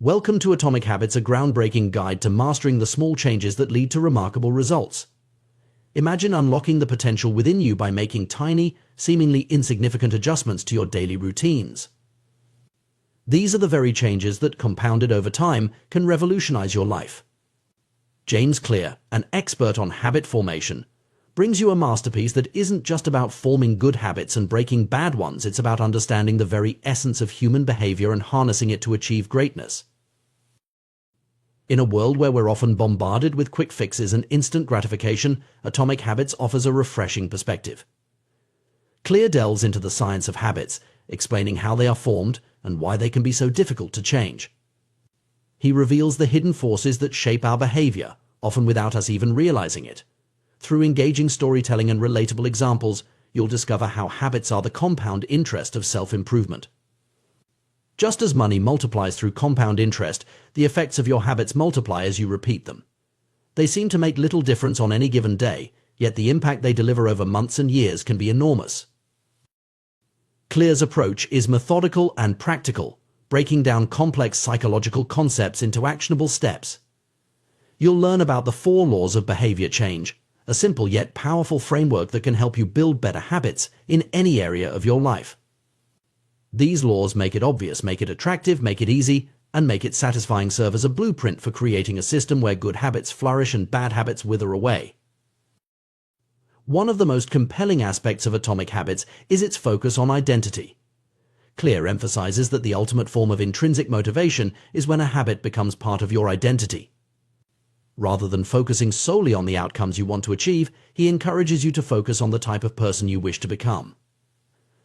Welcome to Atomic Habits, a groundbreaking guide to mastering the small changes that lead to remarkable results. Imagine unlocking the potential within you by making tiny, seemingly insignificant adjustments to your daily routines. These are the very changes that, compounded over time, can revolutionize your life. James Clear, an expert on habit formation, brings you a masterpiece that isn't just about forming good habits and breaking bad ones. It's about understanding the very essence of human behavior and harnessing it to achieve greatness. In a world where we're often bombarded with quick fixes and instant gratification, Atomic Habits offers a refreshing perspective. Clear delves into the science of habits, explaining how they are formed and why they can be so difficult to change. He reveals the hidden forces that shape our behavior, often without us even realizing it. Through engaging storytelling and relatable examples, you'll discover how habits are the compound interest of self-improvement. Just as money multiplies through compound interest, the effects of your habits multiply as you repeat them. They seem to make little difference on any given day, yet the impact they deliver over months and years can be enormous. Clear's approach is methodical and practical, breaking down complex psychological concepts into actionable steps. You'll learn about the 4 laws of behavior change, a simple yet powerful framework that can help you build better habits in any area of your life. These laws make it obvious, make it attractive, make it easy, and make it satisfying. Serve as a blueprint for creating a system where good habits flourish and bad habits wither away. One of the most compelling aspects of Atomic Habits is its focus on identity. Clear emphasizes that the ultimate form of intrinsic motivation is when a habit becomes part of your identity. Rather than focusing solely on the outcomes you want to achieve, he encourages you to focus on the type of person you wish to become.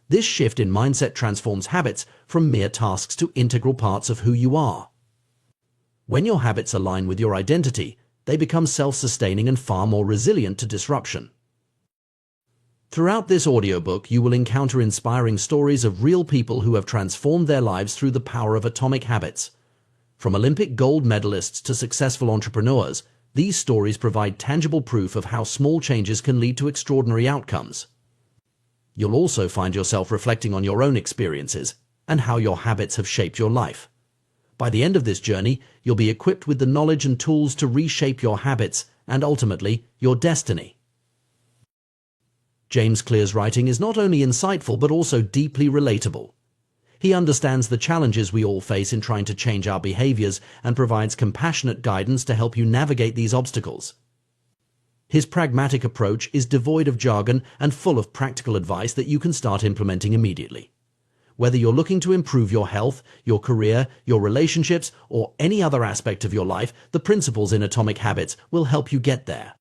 This shift in mindset transforms habits from mere tasks to integral parts of who you are. When your habits align with your identity, they become self-sustaining and far more resilient to disruption. Throughout this audiobook, you will encounter inspiring stories of real people who have transformed their lives through the power of Atomic Habits. From Olympic gold medalists to successful entrepreneurs, these stories provide tangible proof of how small changes can lead to extraordinary outcomes. You'll also find yourself reflecting on your own experiences and how your habits have shaped your life. By the end of this journey, you'll be equipped with the knowledge and tools to reshape your habits and ultimately your destiny. James Clear's writing is not only insightful but also deeply relatable. He understands the challenges we all face in trying to change our behaviors and provides compassionate guidance to help you navigate these obstacles. His pragmatic approach is devoid of jargon and full of practical advice that you can start implementing immediately. Whether you're looking to improve your health, your career, your relationships, or any other aspect of your life, the principles in Atomic Habits will help you get there.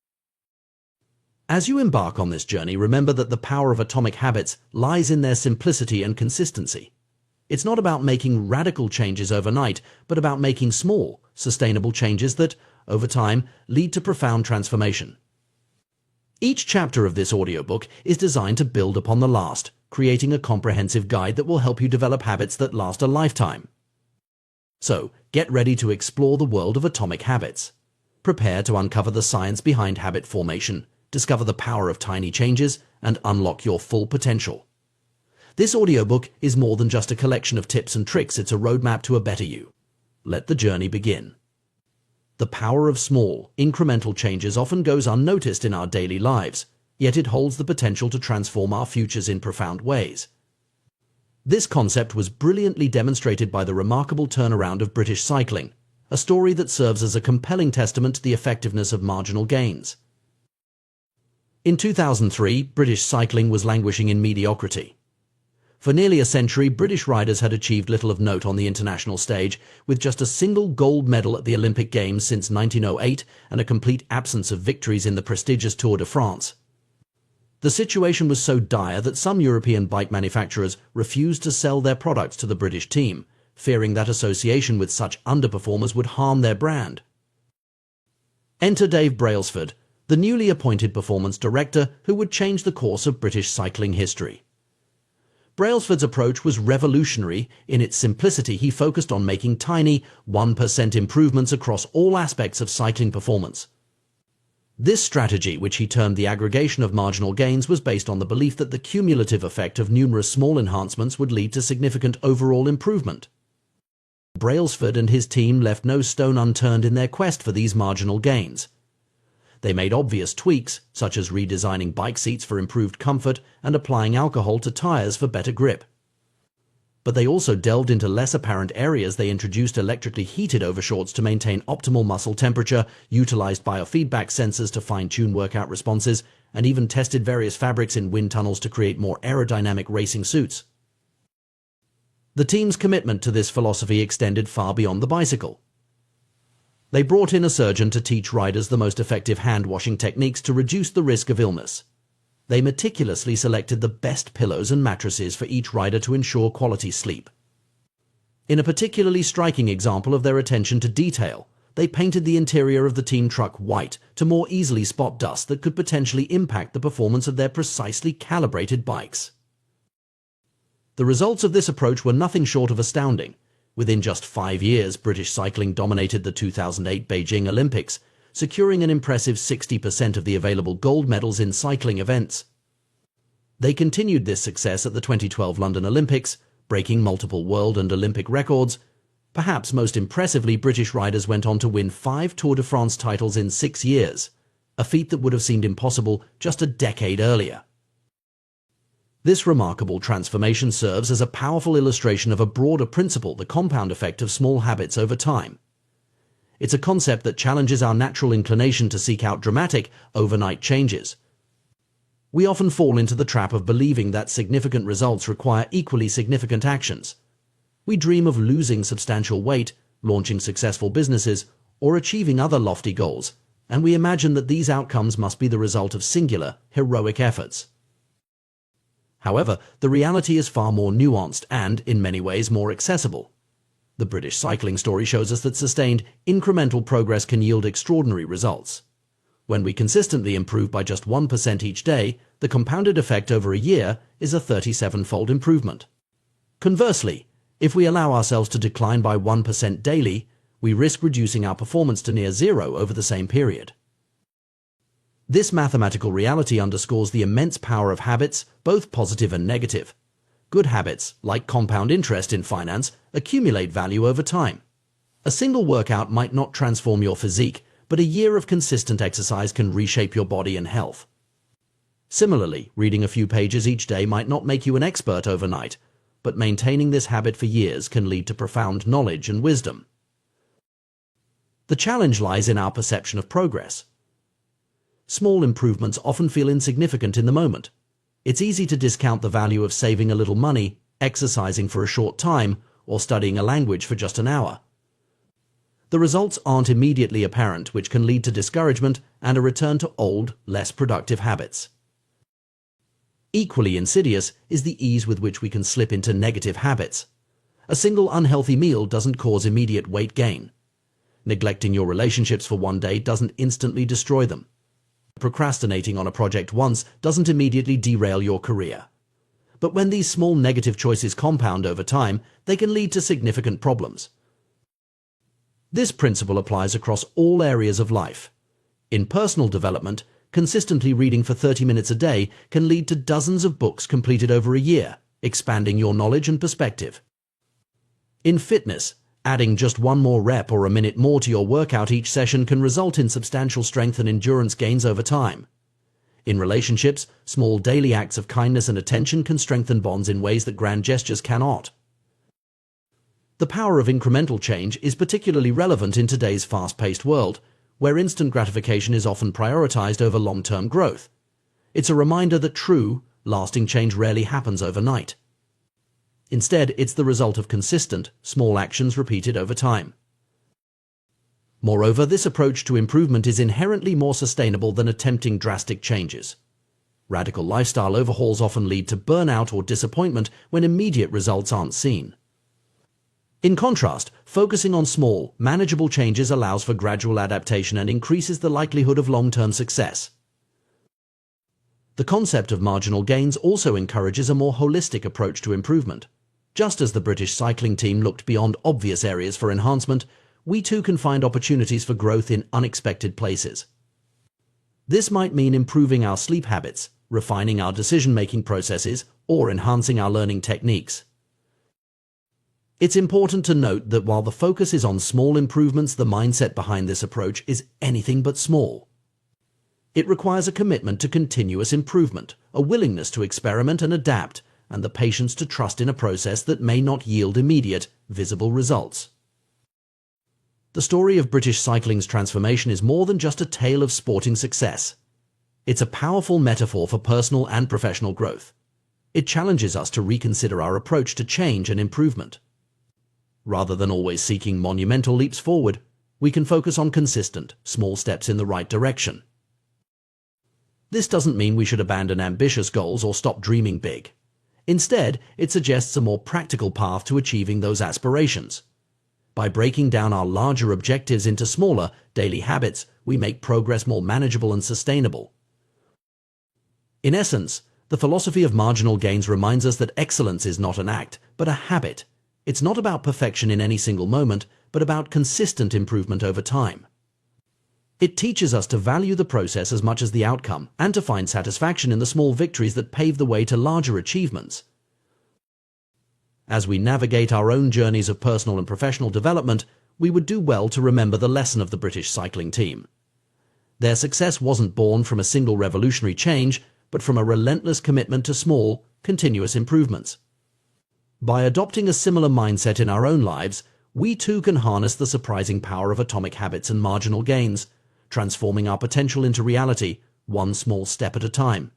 As you embark on this journey, remember that the power of Atomic Habits lies in their simplicity and consistency. It's not about making radical changes overnight, but about making small, sustainable changes that, over time, lead to profound transformation. Each chapter of this audiobook is designed to build upon the last, creating a comprehensive guide that will help you develop habits that last a lifetime. So, get ready to explore the world of Atomic Habits. Prepare to uncover the science behind habit formation, discover the power of tiny changes, and unlock your full potential. This audiobook is more than just a collection of tips and tricks. It's a roadmap to a better you. Let the journey begin. The power of small, incremental changes often goes unnoticed in our daily lives, yet it holds the potential to transform our futures in profound ways. This concept was brilliantly demonstrated by the remarkable turnaround of British cycling, a story that serves as a compelling testament to the effectiveness of marginal gains. In 2003, British cycling was languishing in mediocrity. For nearly a century, British riders had achieved little of note on the international stage, with just a single gold medal at the Olympic Games since 1908 and a complete absence of victories in the prestigious Tour de France. The situation was so dire that some European bike manufacturers refused to sell their products to the British team, fearing that association with such underperformers would harm their brand. Enter Dave Brailsford, the newly appointed performance director who would change the course of British cycling history. Brailsford's approach was revolutionary. In its simplicity, he focused on making tiny, 1% improvements across all aspects of cycling performance. This strategy, which he termed the aggregation of marginal gains, was based on the belief that the cumulative effect of numerous small enhancements would lead to significant overall improvement. Brailsford and his team left no stone unturned in their quest for these marginal gains. They made obvious tweaks, such as redesigning bike seats for improved comfort and applying alcohol to tires for better grip. But they also delved into less apparent areas. They introduced electrically heated overshorts to maintain optimal muscle temperature, utilized biofeedback sensors to fine-tune workout responses, and even tested various fabrics in wind tunnels to create more aerodynamic racing suits. The team's commitment to this philosophy extended far beyond the bicycle. They brought in a surgeon to teach riders the most effective hand-washing techniques to reduce the risk of illness. They meticulously selected the best pillows and mattresses for each rider to ensure quality sleep. In a particularly striking example of their attention to detail, they painted the interior of the team truck white to more easily spot dust that could potentially impact the performance of their precisely calibrated bikes. The results of this approach were nothing short of astounding. Within just 5 years, British cycling dominated the 2008 Beijing Olympics, securing an impressive 60% of the available gold medals in cycling events. They continued this success at the 2012 London Olympics, breaking multiple world and Olympic records. Perhaps most impressively, British riders went on to win 5 Tour de France titles in 6 years, a feat that would have seemed impossible just a decade earlier. This remarkable transformation serves as a powerful illustration of a broader principle, the compound effect of small habits over time. It's a concept that challenges our natural inclination to seek out dramatic, overnight changes. We often fall into the trap of believing that significant results require equally significant actions. We dream of losing substantial weight, launching successful businesses, or achieving other lofty goals, and we imagine that these outcomes must be the result of singular, heroic efforts. However, the reality is far more nuanced and, in many ways, more accessible. The British cycling story shows us that sustained, incremental progress can yield extraordinary results. When we consistently improve by just 1% each day, the compounded effect over a year is a 37-fold improvement. Conversely, if we allow ourselves to decline by 1% daily, we risk reducing our performance to near zero over the same period. This mathematical reality underscores the immense power of habits, both positive and negative. Good habits, like compound interest in finance, accumulate value over time. A single workout might not transform your physique, but a year of consistent exercise can reshape your body and health. Similarly, reading a few pages each day might not make you an expert overnight, but maintaining this habit for years can lead to profound knowledge and wisdom. The challenge lies in our perception of progress. Small improvements often feel insignificant in the moment. It's easy to discount the value of saving a little money, exercising for a short time, or studying a language for just an hour. The results aren't immediately apparent, which can lead to discouragement and a return to old, less productive habits. Equally insidious is the ease with which we can slip into negative habits. A single unhealthy meal doesn't cause immediate weight gain. Neglecting your relationships for one day doesn't instantly destroy them. Procrastinating on a project once doesn't immediately derail your career. But when these small negative choices compound over time, they can lead to significant problems. This principle applies across all areas of life. In personal development, consistently reading for 30 minutes a day can lead to dozens of books completed over a year, expanding your knowledge and perspective. In fitness, adding just one more rep or a minute more to your workout each session can result in substantial strength and endurance gains over time. In relationships, small daily acts of kindness and attention can strengthen bonds in ways that grand gestures cannot. The power of incremental change is particularly relevant in today's fast-paced world, where instant gratification is often prioritized over long-term growth. It's a reminder that true, lasting change rarely happens overnight. Instead, it's the result of consistent, small actions repeated over time. Moreover, this approach to improvement is inherently more sustainable than attempting drastic changes. Radical lifestyle overhauls often lead to burnout or disappointment when immediate results aren't seen. In contrast, focusing on small, manageable changes allows for gradual adaptation and increases the likelihood of long-term success. The concept of marginal gains also encourages a more holistic approach to improvement. Just as the British cycling team looked beyond obvious areas for enhancement, we too can find opportunities for growth in unexpected places. This might mean improving our sleep habits, refining our decision-making processes, or enhancing our learning techniques. It's important to note that while the focus is on small improvements, the mindset behind this approach is anything but small. It requires a commitment to continuous improvement, a willingness to experiment and adapt, and the patience to trust in a process that may not yield immediate, visible results. The story of British cycling's transformation is more than just a tale of sporting success. It's a powerful metaphor for personal and professional growth. It challenges us to reconsider our approach to change and improvement. Rather than always seeking monumental leaps forward, we can focus on consistent, small steps in the right direction. This doesn't mean we should abandon ambitious goals or stop dreaming big. Instead, it suggests a more practical path to achieving those aspirations. By breaking down our larger objectives into smaller, daily habits, we make progress more manageable and sustainable. In essence, the philosophy of marginal gains reminds us that excellence is not an act, but a habit. It's not about perfection in any single moment, but about consistent improvement over time. It teaches us to value the process as much as the outcome, and to find satisfaction in the small victories that pave the way to larger achievements. As we navigate our own journeys of personal and professional development, we would do well to remember the lesson of the British cycling team. Their success wasn't born from a single revolutionary change, but from a relentless commitment to small, continuous improvements. By adopting a similar mindset in our own lives, we too can harness the surprising power of atomic habits and marginal gains, transforming our potential into reality, one small step at a time.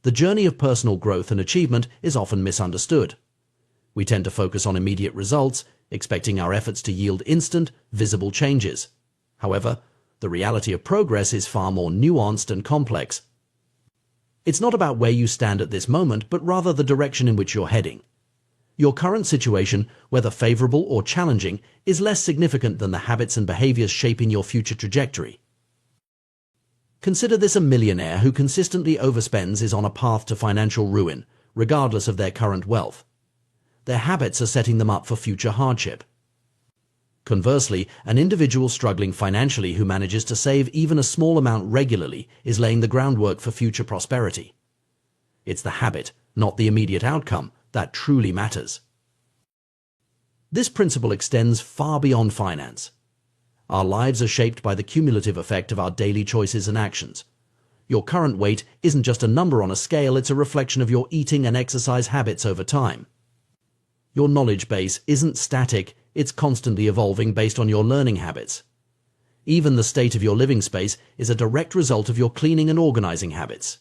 The journey of personal growth and achievement is often misunderstood. We tend to focus on immediate results, expecting our efforts to yield instant, visible changes. However, the reality of progress is far more nuanced and complex. It's not about where you stand at this moment, but rather the direction in which you're heading. Your current situation, whether favorable or challenging, is less significant than the habits and behaviors shaping your future trajectory. Consider this: a millionaire who consistently overspends is on a path to financial ruin, regardless of their current wealth. Their habits are setting them up for future hardship. Conversely, an individual struggling financially who manages to save even a small amount regularly is laying the groundwork for future prosperity. It's the habit, not the immediate outcome, that truly matters. This principle extends far beyond finance. Our lives are shaped by the cumulative effect of our daily choices and actions. Your current weight isn't just a number on a scale, it's a reflection of your eating and exercise habits over time. Your knowledge base isn't static, it's constantly evolving based on your learning habits. Even the state of your living space is a direct result of your cleaning and organizing habits.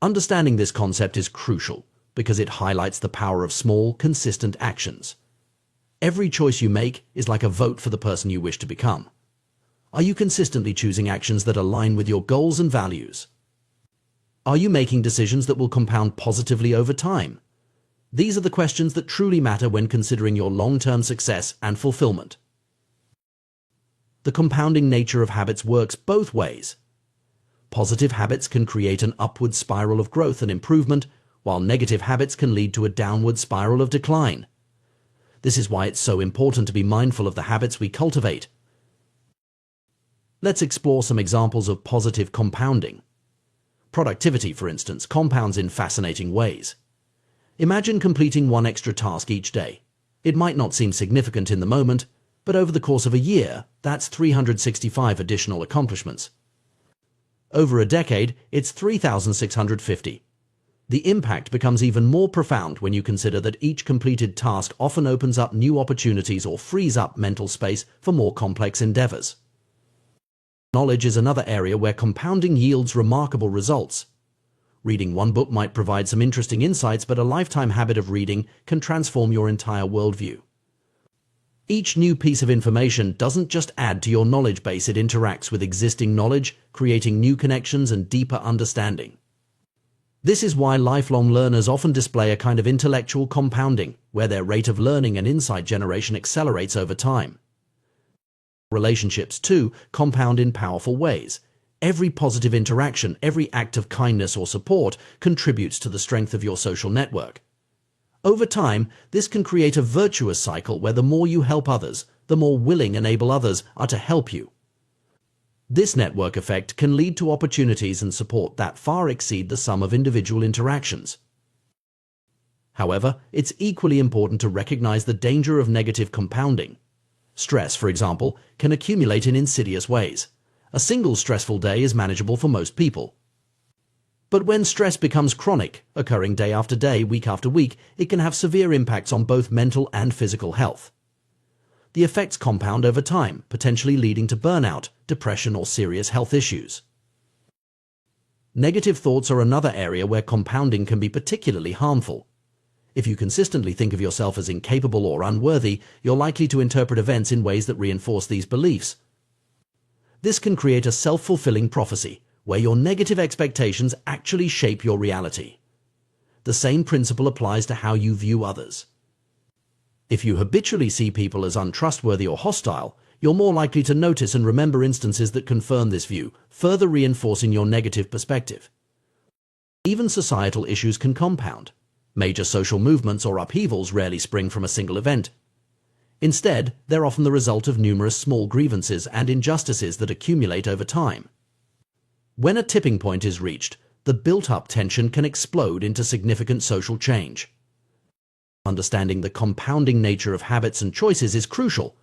Understanding this concept is crucial because it highlights the power of small, consistent actions. Every choice you make is like a vote for the person you wish to become. Are you consistently choosing actions that align with your goals and values? Are you making decisions that will compound positively over time? These are the questions that truly matter when considering your long-term success and fulfillment. The compounding nature of habits works both ways. Positive habits can create an upward spiral of growth and improvement, while negative habits can lead to a downward spiral of decline. This is why it's so important to be mindful of the habits we cultivate. Let's explore some examples of positive compounding. Productivity, for instance, compounds in fascinating ways. Imagine completing one extra task each day. It might not seem significant in the moment, but over the course of a year, that's 365 additional accomplishments. Over a decade, it's 3,650. The impact becomes even more profound when you consider that each completed task often opens up new opportunities or frees up mental space for more complex endeavors. Knowledge is another area where compounding yields remarkable results. Reading one book might provide some interesting insights, but a lifetime habit of reading can transform your entire worldview. Each new piece of information doesn't just add to your knowledge base, it interacts with existing knowledge, creating new connections and deeper understanding. This is why lifelong learners often display a kind of intellectual compounding, where their rate of learning and insight generation accelerates over time. Relationships, too, compound in powerful ways. Every positive interaction, every act of kindness or support contributes to the strength of your social network. Over time, this can create a virtuous cycle where the more you help others, the more willing and able others are to help you. This network effect can lead to opportunities and support that far exceed the sum of individual interactions. However, it's equally important to recognize the danger of negative compounding. Stress, for example, can accumulate in insidious ways. A single stressful day is manageable for most people. But when stress becomes chronic, occurring day after day, week after week, it can have severe impacts on both mental and physical health. The effects compound over time, potentially leading to burnout, depression, or serious health issues. Negative thoughts are another area where compounding can be particularly harmful. If you consistently think of yourself as incapable or unworthy, you're likely to interpret events in ways that reinforce these beliefs. This can create a self-fulfilling prophecy, where your negative expectations actually shape your reality. The same principle applies to how you view others. If you habitually see people as untrustworthy or hostile, you're more likely to notice and remember instances that confirm this view, further reinforcing your negative perspective. Even societal issues can compound. Major social movements or upheavals rarely spring from a single event. Instead, they're often the result of numerous small grievances and injustices that accumulate over time. When a tipping point is reached, the built-up tension can explode into significant social change. Understanding the compounding nature of habits and choices is crucial,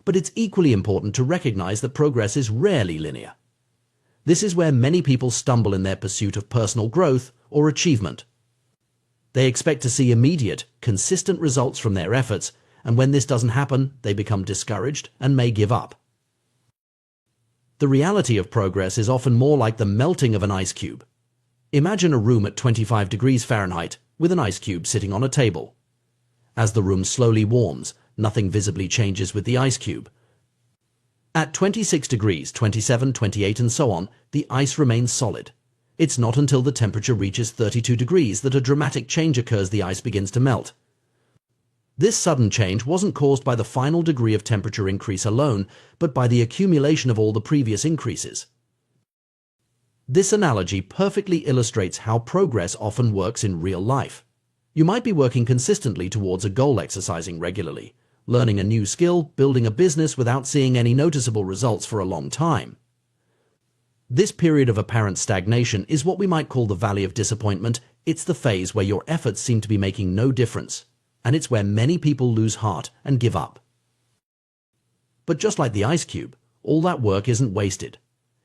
but it's equally important to recognize that progress is rarely linear. This is where many people stumble in their pursuit of personal growth or achievement. They expect to see immediate, consistent results from their efforts, and when this doesn't happen, they become discouraged and may give up. The reality of progress is often more like the melting of an ice cube. Imagine a room at 25 degrees Fahrenheit with an ice cube sitting on a table. As the room slowly warms, nothing visibly changes with the ice cube. At 26 degrees, 27, 28, and so on, the ice remains solid. It's not until the temperature reaches 32 degrees that a dramatic change occurs. The ice begins to melt. This sudden change wasn't caused by the final degree of temperature increase alone, but by the accumulation of all the previous increases. This analogy perfectly illustrates how progress often works in real life. You might be working consistently towards a goal, exercising regularly, learning a new skill, building a business without seeing any noticeable results for a long time. This period of apparent stagnation is what we might call the valley of disappointment. It's the phase where your efforts seem to be making no difference, and it's where many people lose heart and give up. But just like the ice cube, all that work isn't wasted.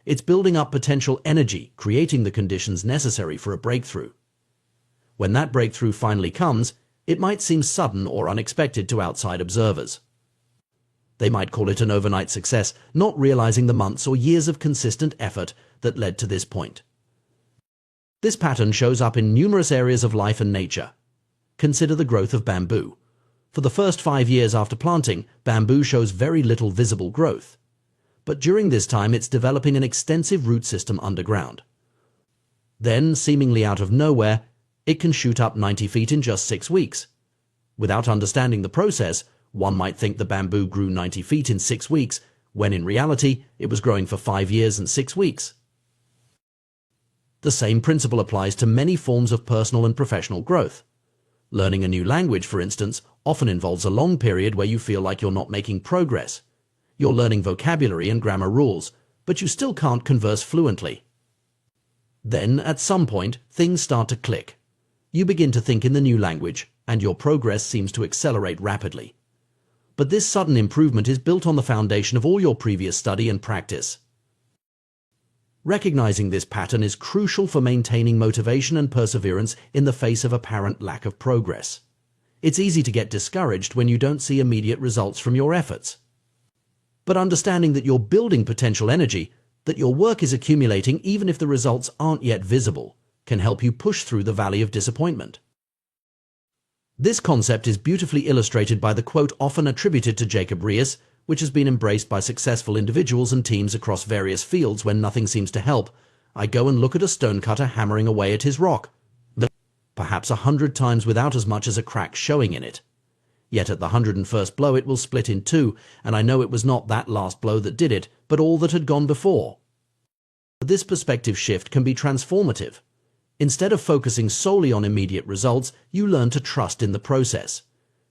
It's building up potential energy, creating the conditions necessary for a breakthrough. When that breakthrough finally comes, it might seem sudden or unexpected to outside observers. They might call it an overnight success, not realizing the months or years of consistent effort that led to this point. This pattern shows up in numerous areas of life and nature. Consider the growth of bamboo. For the first 5 years after planting, bamboo shows very little visible growth. But during this time, it's developing an extensive root system underground. Then, seemingly out of nowhere, it can shoot up 90 feet in just 6 weeks. Without understanding the process, one might think the bamboo grew 90 feet in 6 weeks, when in reality, it was growing for 5 years and 6 weeks. The same principle applies to many forms of personal and professional growth. Learning a new language, for instance, often involves a long period where you feel like you're not making progress. You're learning vocabulary and grammar rules, but you still can't converse fluently. Then, at some point, things start to click. You begin to think in the new language, and your progress seems to accelerate rapidly. But this sudden improvement is built on the foundation of all your previous study and practice. Recognizing this pattern is crucial for maintaining motivation and perseverance in the face of apparent lack of progress. It's easy to get discouraged when you don't see immediate results from your efforts. But understanding that you're building potential energy, that your work is accumulating even if the results aren't yet visible, can help you push through the valley of disappointment. This concept is beautifully illustrated by the quote often attributed to Jacob Riis, which has been embraced by successful individuals and teams across various fields. When nothing seems to help, I go and look at a stonecutter hammering away at his rock, perhaps 100 times without as much as a crack showing in it. Yet at the 101st blow it will split in two, and I know it was not that last blow that did it, but all that had gone before. This perspective shift can be transformative. Instead of focusing solely on immediate results, you learn to trust in the process.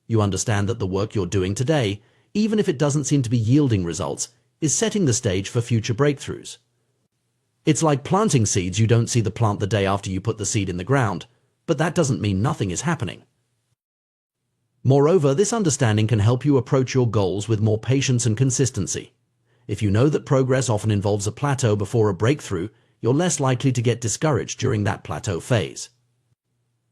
You understand that the work you're doing today, even if it doesn't seem to be yielding results, is setting the stage for future breakthroughs. It's like planting seeds. You don't see the plant the day after you put the seed in the ground, but that doesn't mean nothing is happening. Moreover, this understanding can help you approach your goals with more patience and consistency. If you know that progress often involves a plateau before a breakthrough, you're less likely to get discouraged during that plateau phase.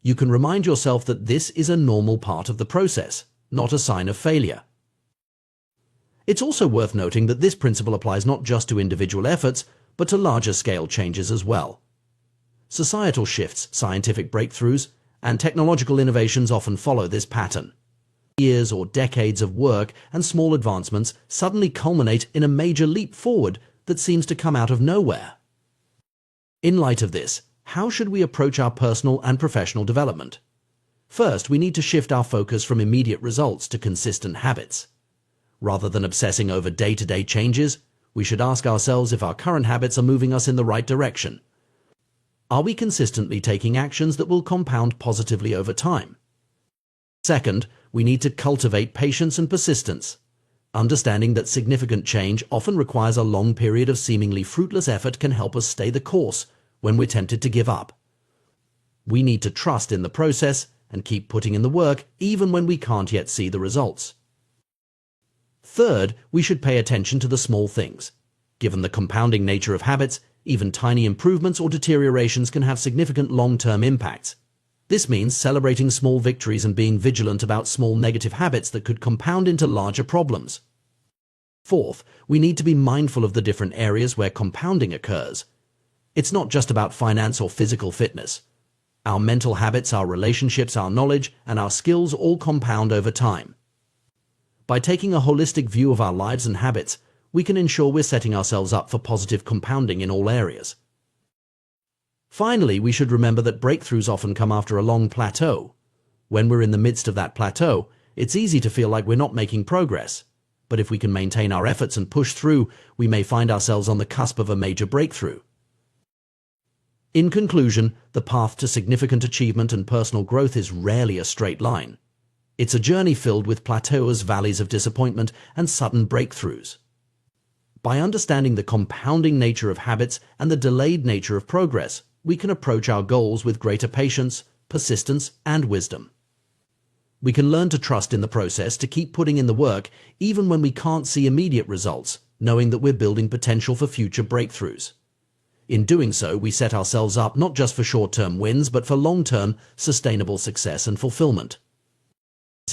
You can remind yourself that this is a normal part of the process, not a sign of failure. It's also worth noting that this principle applies not just to individual efforts, but to larger-scale changes as well. Societal shifts, scientific breakthroughs, and technological innovations often follow this pattern. Years or decades of work and small advancements suddenly culminate in a major leap forward that seems to come out of nowhere. In light of this, how should we approach our personal and professional development? First, we need to shift our focus from immediate results to consistent habits. Rather than obsessing over day-to-day changes, we should ask ourselves if our current habits are moving us in the right direction. Are we consistently taking actions that will compound positively over time? Second, we need to cultivate patience and persistence. Understanding that significant change often requires a long period of seemingly fruitless effort can help us stay the course when we're tempted to give up. We need to trust in the process and keep putting in the work even when we can't yet see the results. Third, we should pay attention to the small things. Given the compounding nature of habits, even tiny improvements or deteriorations can have significant long-term impacts. This means celebrating small victories and being vigilant about small negative habits that could compound into larger problems. Fourth, we need to be mindful of the different areas where compounding occurs. It's not just about finance or physical fitness. Our mental habits, our relationships, our knowledge, and our skills all compound over time. By taking a holistic view of our lives and habits, we can ensure we're setting ourselves up for positive compounding in all areas. Finally, we should remember that breakthroughs often come after a long plateau. When we're in the midst of that plateau, it's easy to feel like we're not making progress. But if we can maintain our efforts and push through, we may find ourselves on the cusp of a major breakthrough. In conclusion, the path to significant achievement and personal growth is rarely a straight line. It's a journey filled with plateaus, valleys of disappointment, and sudden breakthroughs. By understanding the compounding nature of habits and the delayed nature of progress, we can approach our goals with greater patience, persistence, and wisdom. We can learn to trust in the process, to keep putting in the work even when we can't see immediate results, knowing that we're building potential for future breakthroughs. In doing so, we set ourselves up not just for short-term wins, but for long-term, sustainable success and fulfillment.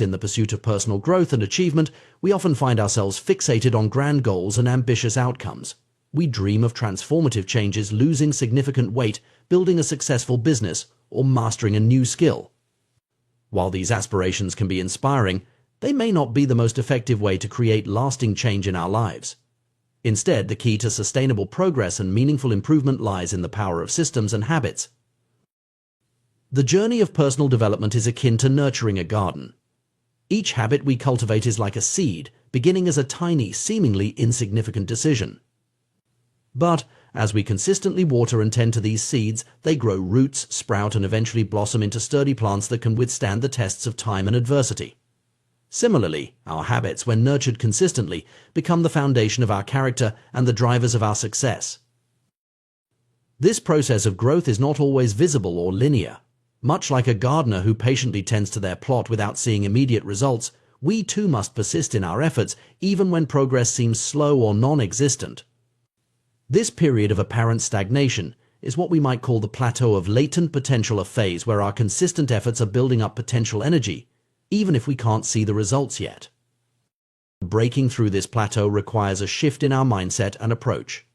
In the pursuit of personal growth and achievement, we often find ourselves fixated on grand goals and ambitious outcomes. We dream of transformative changes, losing significant weight, building a successful business, or mastering a new skill. While these aspirations can be inspiring, they may not be the most effective way to create lasting change in our lives. Instead, the key to sustainable progress and meaningful improvement lies in the power of systems and habits. The journey of personal development is akin to nurturing a garden. Each habit we cultivate is like a seed, beginning as a tiny, seemingly insignificant decision. But as we consistently water and tend to these seeds, they grow roots, sprout, and eventually blossom into sturdy plants that can withstand the tests of time and adversity. Similarly, our habits, when nurtured consistently, become the foundation of our character and the drivers of our success. This process of growth is not always visible or linear. Much like a gardener who patiently tends to their plot without seeing immediate results, we too must persist in our efforts even when progress seems slow or non-existent. This period of apparent stagnation is what we might call the plateau of latent potential, a phase where our consistent efforts are building up potential energy, even if we can't see the results yet. Breaking through this plateau requires a shift in our mindset and approach.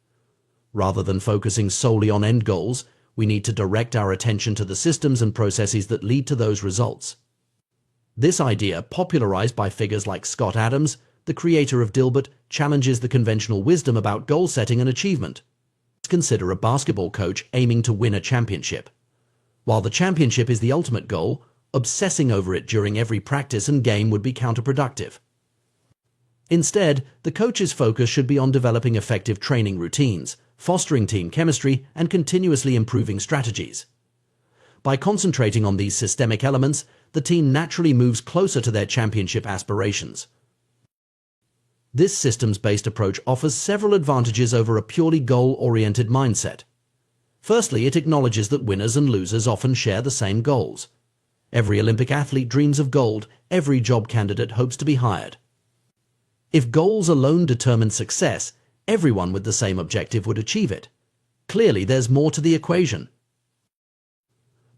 Rather than focusing solely on end goals, we need to direct our attention to the systems and processes that lead to those results. This idea, popularized by figures like Scott Adams, the creator of Dilbert, challenges the conventional wisdom about goal setting and achievement. Let's consider a basketball coach aiming to win a championship. While the championship is the ultimate goal, obsessing over it during every practice and game would be counterproductive. Instead, the coach's focus should be on developing effective training routines, fostering team chemistry, and continuously improving strategies. By concentrating on these systemic elements, the team naturally moves closer to their championship aspirations. This systems-based approach offers several advantages over a purely goal-oriented mindset. Firstly, it acknowledges that winners and losers often share the same goals. Every Olympic athlete dreams of gold. Every job candidate hopes to be hired. If goals alone determined success, everyone with the same objective would achieve it. Clearly, there's more to the equation.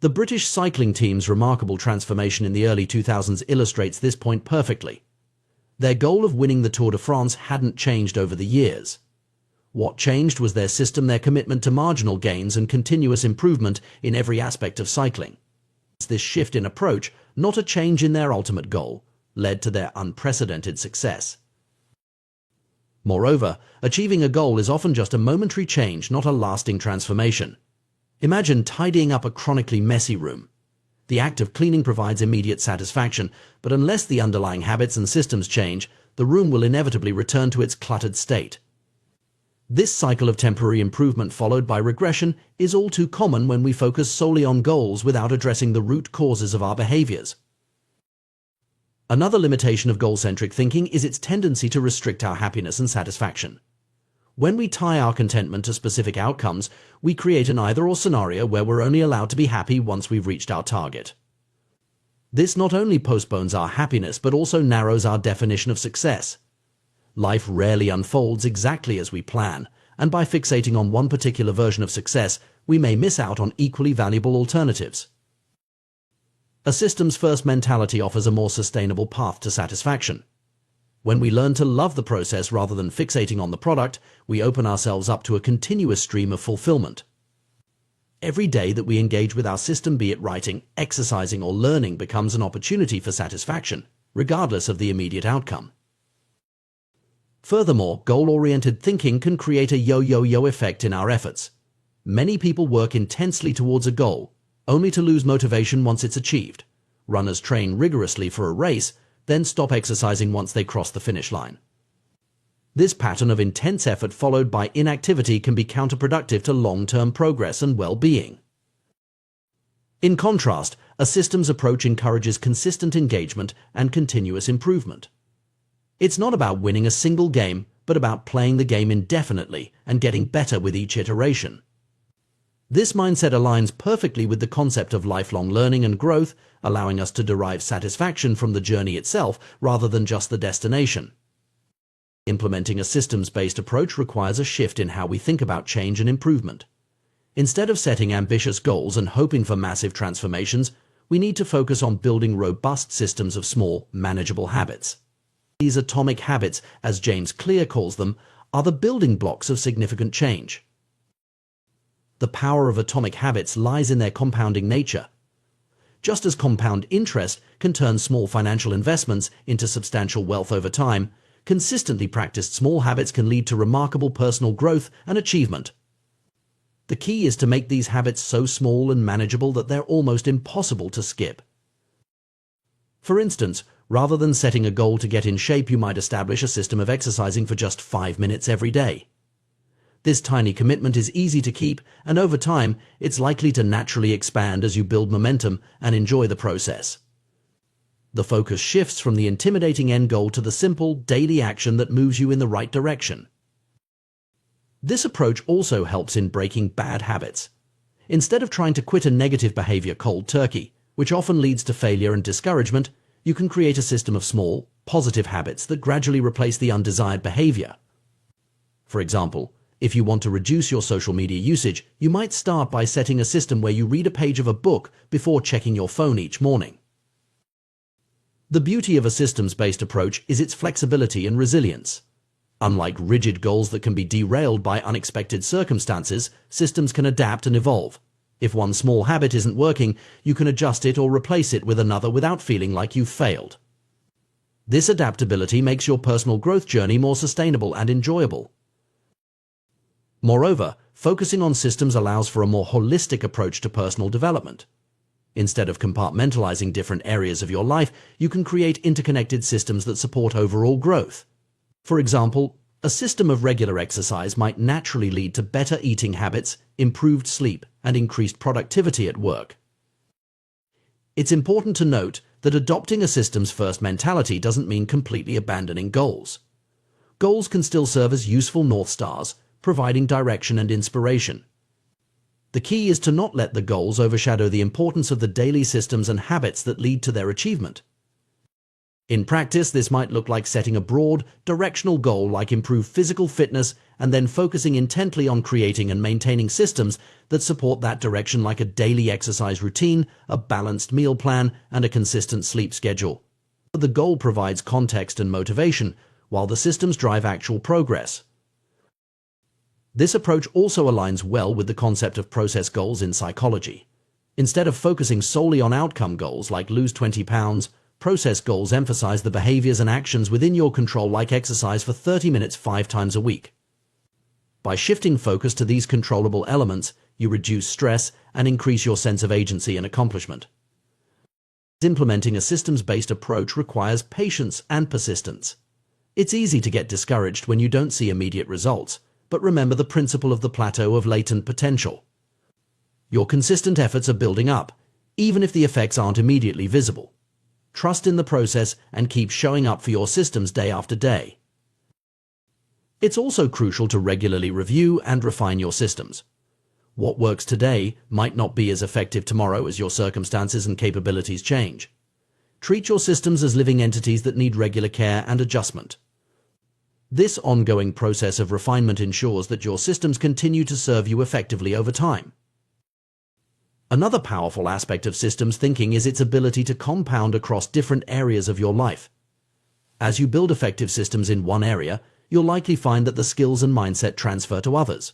The British cycling team's remarkable transformation in the early 2000s illustrates this point perfectly. Their goal of winning the Tour de France hadn't changed over the years. What changed was their system, their commitment to marginal gains and continuous improvement in every aspect of cycling. This shift in approach, not a change in their ultimate goal, led to their unprecedented success. Moreover, achieving a goal is often just a momentary change, not a lasting transformation. Imagine tidying up a chronically messy room. The act of cleaning provides immediate satisfaction, but unless the underlying habits and systems change, the room will inevitably return to its cluttered state. This cycle of temporary improvement followed by regression is all too common when we focus solely on goals without addressing the root causes of our behaviors. Another limitation of goal-centric thinking is its tendency to restrict our happiness and satisfaction. When we tie our contentment to specific outcomes, we create an either-or scenario where we're only allowed to be happy once we've reached our target. This not only postpones our happiness but also narrows our definition of success. Life rarely unfolds exactly as we plan, and by fixating on one particular version of success, we may miss out on equally valuable alternatives. A systems-first mentality offers a more sustainable path to satisfaction. When we learn to love the process rather than fixating on the product, we open ourselves up to a continuous stream of fulfillment. Every day that we engage with our system, be it writing, exercising, or learning, becomes an opportunity for satisfaction, regardless of the immediate outcome. Furthermore, goal-oriented thinking can create a yo-yo-yo effect in our efforts. Many people work intensely towards a goal, only to lose motivation once it's achieved. Runners train rigorously for a race, then stop exercising once they cross the finish line. This pattern of intense effort followed by inactivity can be counterproductive to long-term progress and well-being. In contrast, a systems approach encourages consistent engagement and continuous improvement. It's not about winning a single game, but about playing the game indefinitely and getting better with each iteration. This mindset aligns perfectly with the concept of lifelong learning and growth, allowing us to derive satisfaction from the journey itself rather than just the destination. Implementing a systems-based approach requires a shift in how we think about change and improvement. Instead of setting ambitious goals and hoping for massive transformations, we need to focus on building robust systems of small, manageable habits. These atomic habits, as James Clear calls them, are the building blocks of significant change. The power of atomic habits lies in their compounding nature. Just as compound interest can turn small financial investments into substantial wealth over time, consistently practiced small habits can lead to remarkable personal growth and achievement. The key is to make these habits so small and manageable that they're almost impossible to skip. For instance, rather than setting a goal to get in shape, you might establish a system of exercising for just 5 minutes every day. This tiny commitment is easy to keep, and over time, it's likely to naturally expand as you build momentum and enjoy the process. The focus shifts from the intimidating end goal to the simple, daily action that moves you in the right direction. This approach also helps in breaking bad habits. Instead of trying to quit a negative behavior cold turkey, which often leads to failure and discouragement, you can create a system of small, positive habits that gradually replace the undesired behavior. For example, if you want to reduce your social media usage, you might start by setting a system where you read a page of a book before checking your phone each morning. The beauty of a systems-based approach is its flexibility and resilience. Unlike rigid goals that can be derailed by unexpected circumstances, systems can adapt and evolve. If one small habit isn't working, you can adjust it or replace it with another without feeling like you've failed. This adaptability makes your personal growth journey more sustainable and enjoyable. Moreover, focusing on systems allows for a more holistic approach to personal development. Instead of compartmentalizing different areas of your life, you can create interconnected systems that support overall growth. For example, a system of regular exercise might naturally lead to better eating habits, improved sleep, and increased productivity at work. It's important to note that adopting a systems-first mentality doesn't mean completely abandoning goals. Goals can still serve as useful North Stars, providing direction and inspiration. The key is to not let the goals overshadow the importance of the daily systems and habits that lead to their achievement. In practice, this might look like setting a broad, directional goal like improved physical fitness and then focusing intently on creating and maintaining systems that support that direction, like a daily exercise routine, a balanced meal plan, and a consistent sleep schedule. The goal provides context and motivation, while the systems drive actual progress. This approach also aligns well with the concept of process goals in psychology. Instead of focusing solely on outcome goals like lose 20 pounds, process goals emphasize the behaviors and actions within your control, like exercise for 30 minutes 5 times a week. By shifting focus to these controllable elements, you reduce stress and increase your sense of agency and accomplishment. Implementing a systems-based approach requires patience and persistence. It's easy to get discouraged when you don't see immediate results, but remember the principle of the plateau of latent potential. Your consistent efforts are building up, even if the effects aren't immediately visible. Trust in the process and keep showing up for your systems day after day. It's also crucial to regularly review and refine your systems. What works today might not be as effective tomorrow as your circumstances and capabilities change. Treat your systems as living entities that need regular care and adjustment. This ongoing process of refinement ensures that your systems continue to serve you effectively over time. Another powerful aspect of systems thinking is its ability to compound across different areas of your life. As you build effective systems in one area, you'll likely find that the skills and mindset transfer to others.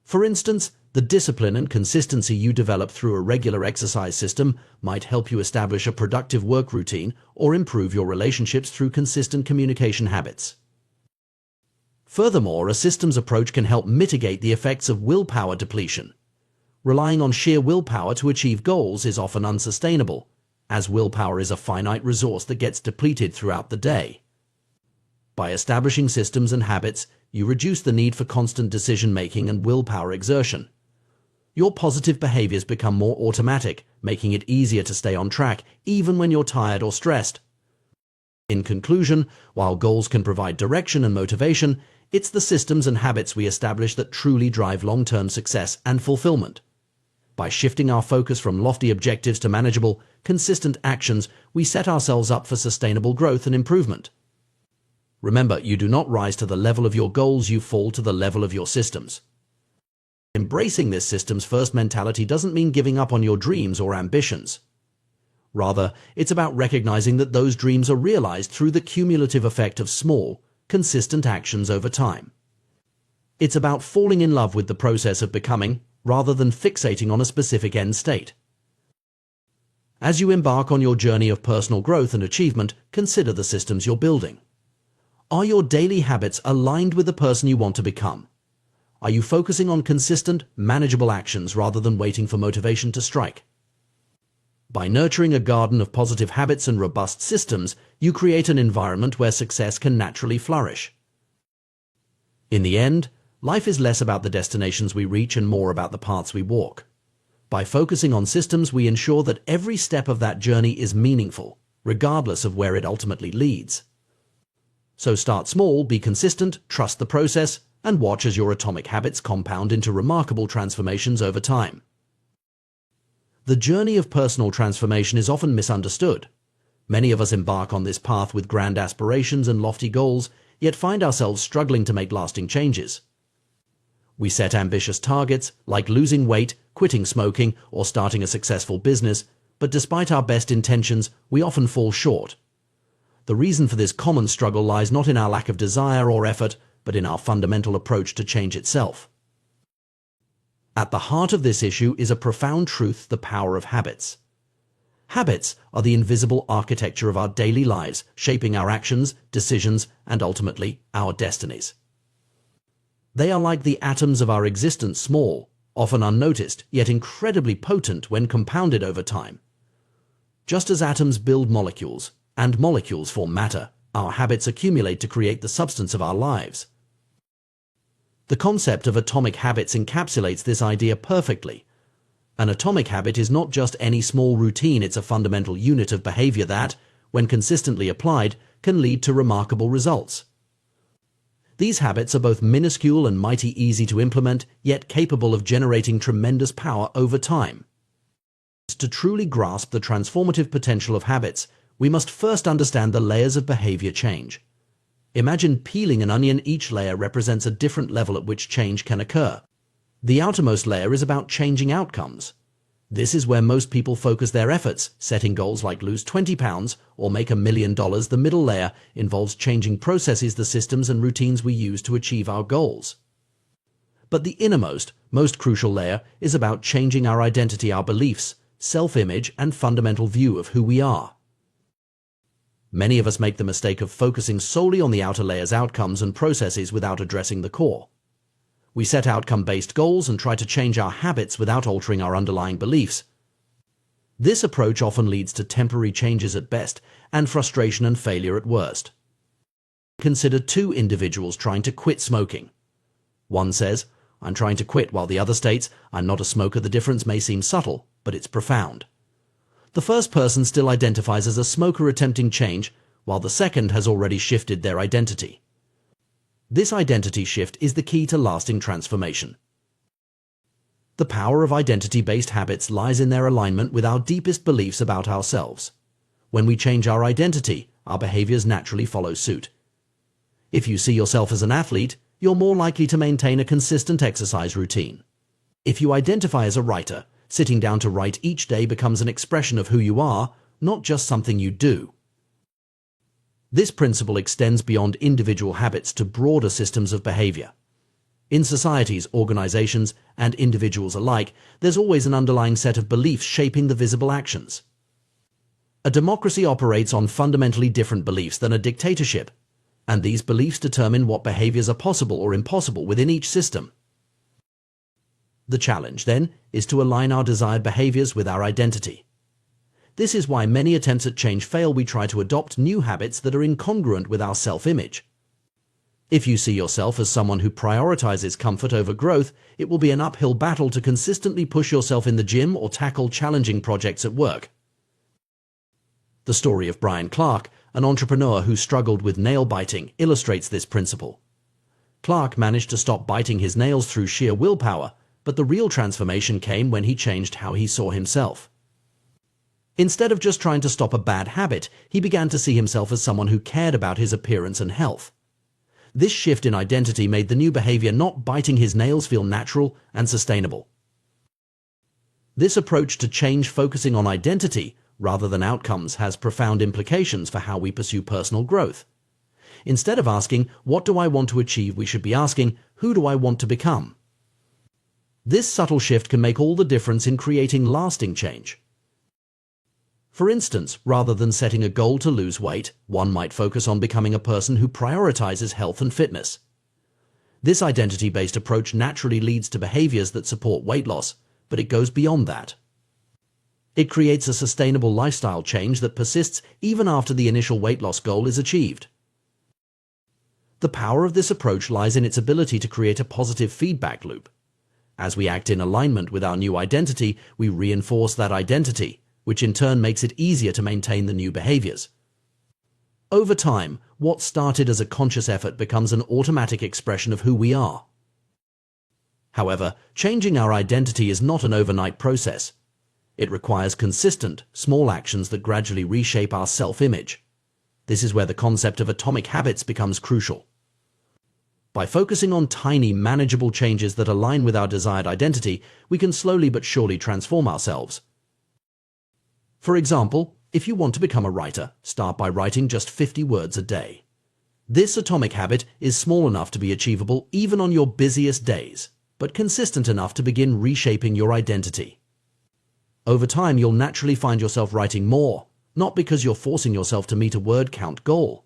For instance, the discipline and consistency you develop through a regular exercise system might help you establish a productive work routine or improve your relationships through consistent communication habits. Furthermore, a systems approach can help mitigate the effects of willpower depletion. Relying on sheer willpower to achieve goals is often unsustainable, as willpower is a finite resource that gets depleted throughout the day. By establishing systems and habits, you reduce the need for constant decision-making and willpower exertion. Your positive behaviors become more automatic, making it easier to stay on track even when you're tired or stressed. In conclusion, while goals can provide direction and motivation, it's the systems and habits we establish that truly drive long-term success and fulfillment. By shifting our focus from lofty objectives to manageable, consistent actions, we set ourselves up for sustainable growth and improvement. Remember, you do not rise to the level of your goals, you fall to the level of your systems. Embracing this systems-first mentality doesn't mean giving up on your dreams or ambitions. Rather, it's about recognizing that those dreams are realized through the cumulative effect of small, consistent actions over time. It's about falling in love with the process of becoming, rather than fixating on a specific end state. As you embark on your journey of personal growth and achievement, consider the systems you're building. Are your daily habits aligned with the person you want to become? Are you focusing on consistent, manageable actions rather than waiting for motivation to strike? By nurturing a garden of positive habits and robust systems, you create an environment where success can naturally flourish. In the end, life is less about the destinations we reach and more about the paths we walk. By focusing on systems, we ensure that every step of that journey is meaningful, regardless of where it ultimately leads. So start small, be consistent, trust the process, and watch as your atomic habits compound into remarkable transformations over time. The journey of personal transformation is often misunderstood. Many of us embark on this path with grand aspirations and lofty goals, yet find ourselves struggling to make lasting changes. We set ambitious targets, like losing weight, quitting smoking, or starting a successful business, but despite our best intentions, we often fall short. The reason for this common struggle lies not in our lack of desire or effort, but in our fundamental approach to change itself. At the heart of this issue is a profound truth: the power of habits. Habits are the invisible architecture of our daily lives, shaping our actions, decisions, and ultimately, our destinies. They are like the atoms of our existence, small, often unnoticed, yet incredibly potent when compounded over time. Just as atoms build molecules, and molecules form matter, our habits accumulate to create the substance of our lives. The concept of atomic habits encapsulates this idea perfectly. An atomic habit is not just any small routine, it's a fundamental unit of behavior that, when consistently applied, can lead to remarkable results. These habits are both minuscule and mighty easy to implement, yet capable of generating tremendous power over time. To truly grasp the transformative potential of habits, we must first understand the layers of behavior change. Imagine peeling an onion. Each layer represents a different level at which change can occur. The outermost layer is about changing outcomes. This is where most people focus their efforts, setting goals like lose 20 pounds or make $1 million. The middle layer involves changing processes, the systems and routines we use to achieve our goals. But the innermost, most crucial layer is about changing our identity, our beliefs, self-image, and fundamental view of who we are. Many of us make the mistake of focusing solely on the outer layer's outcomes and processes without addressing the core. We set outcome-based goals and try to change our habits without altering our underlying beliefs. This approach often leads to temporary changes at best and frustration and failure at worst. Consider two individuals trying to quit smoking. One says, "I'm trying to quit," while the other states, "I'm not a smoker." The difference may seem subtle, but it's profound. The first person still identifies as a smoker attempting change, while the second has already shifted their identity. This identity shift is the key to lasting transformation. The power of identity-based habits lies in their alignment with our deepest beliefs about ourselves. When we change our identity, our behaviors naturally follow suit. If you see yourself as an athlete, you're more likely to maintain a consistent exercise routine. If you identify as a writer, sitting down to write each day becomes an expression of who you are, not just something you do. This principle extends beyond individual habits to broader systems of behavior. In societies, organizations, and individuals alike, there's always an underlying set of beliefs shaping the visible actions. A democracy operates on fundamentally different beliefs than a dictatorship, and these beliefs determine what behaviors are possible or impossible within each system. The challenge, then, is to align our desired behaviors with our identity. This is why many attempts at change fail. We try to adopt new habits that are incongruent with our self-image. If you see yourself as someone who prioritizes comfort over growth, it will be an uphill battle to consistently push yourself in the gym or tackle challenging projects at work. The story of Brian Clark, an entrepreneur who struggled with nail biting, illustrates this principle. Clark managed to stop biting his nails through sheer willpower, but the real transformation came when he changed how he saw himself. Instead of just trying to stop a bad habit, he began to see himself as someone who cared about his appearance and health. This shift in identity made the new behavior, not biting his nails, feel natural and sustainable. This approach to change, focusing on identity rather than outcomes, has profound implications for how we pursue personal growth. Instead of asking, "What do I want to achieve?" we should be asking, "Who do I want to become?" This subtle shift can make all the difference in creating lasting change. For instance, rather than setting a goal to lose weight, one might focus on becoming a person who prioritizes health and fitness. This identity-based approach naturally leads to behaviors that support weight loss, but it goes beyond that. It creates a sustainable lifestyle change that persists even after the initial weight loss goal is achieved. The power of this approach lies in its ability to create a positive feedback loop. As we act in alignment with our new identity, we reinforce that identity, which in turn makes it easier to maintain the new behaviors. Over time, what started as a conscious effort becomes an automatic expression of who we are. However, changing our identity is not an overnight process. It requires consistent, small actions that gradually reshape our self-image. This is where the concept of atomic habits becomes crucial. By focusing on tiny, manageable changes that align with our desired identity, we can slowly but surely transform ourselves. For example, if you want to become a writer, start by writing just 50 words a day. This atomic habit is small enough to be achievable even on your busiest days, but consistent enough to begin reshaping your identity. Over time, you'll naturally find yourself writing more, not because you're forcing yourself to meet a word count goal,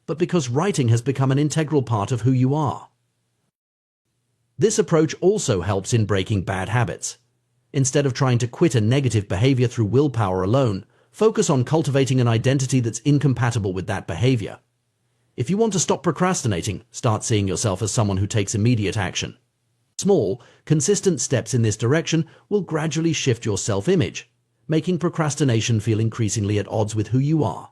but because writing has become an integral part of who you are. This approach also helps in breaking bad habits. Instead of trying to quit a negative behavior through willpower alone, focus on cultivating an identity that's incompatible with that behavior. If you want to stop procrastinating, start seeing yourself as someone who takes immediate action. Small, consistent steps in this direction will gradually shift your self-image, making procrastination feel increasingly at odds with who you are.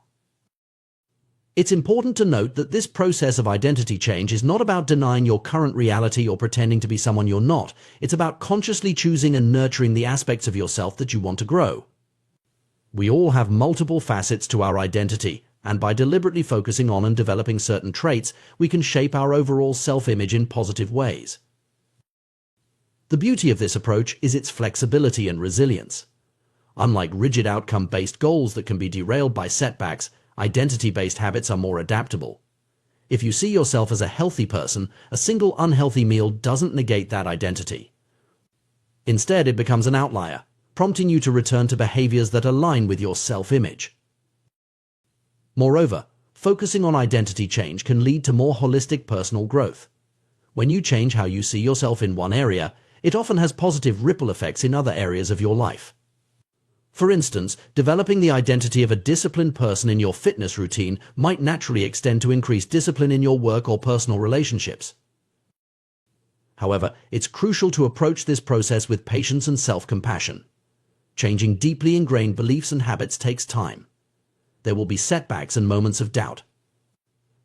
It's important to note that this process of identity change is not about denying your current reality or pretending to be someone you're not. It's about consciously choosing and nurturing the aspects of yourself that you want to grow. We all have multiple facets to our identity, and by deliberately focusing on and developing certain traits, we can shape our overall self-image in positive ways. The beauty of this approach is its flexibility and resilience. Unlike rigid outcome-based goals that can be derailed by setbacks, identity-based habits are more adaptable. If you see yourself as a healthy person, a single unhealthy meal doesn't negate that identity. Instead, it becomes an outlier, prompting you to return to behaviors that align with your self-image. Moreover, focusing on identity change can lead to more holistic personal growth. When you change how you see yourself in one area, it often has positive ripple effects in other areas of your life. For instance, developing the identity of a disciplined person in your fitness routine might naturally extend to increased discipline in your work or personal relationships. However, it's crucial to approach this process with patience and self-compassion. Changing deeply ingrained beliefs and habits takes time. There will be setbacks and moments of doubt.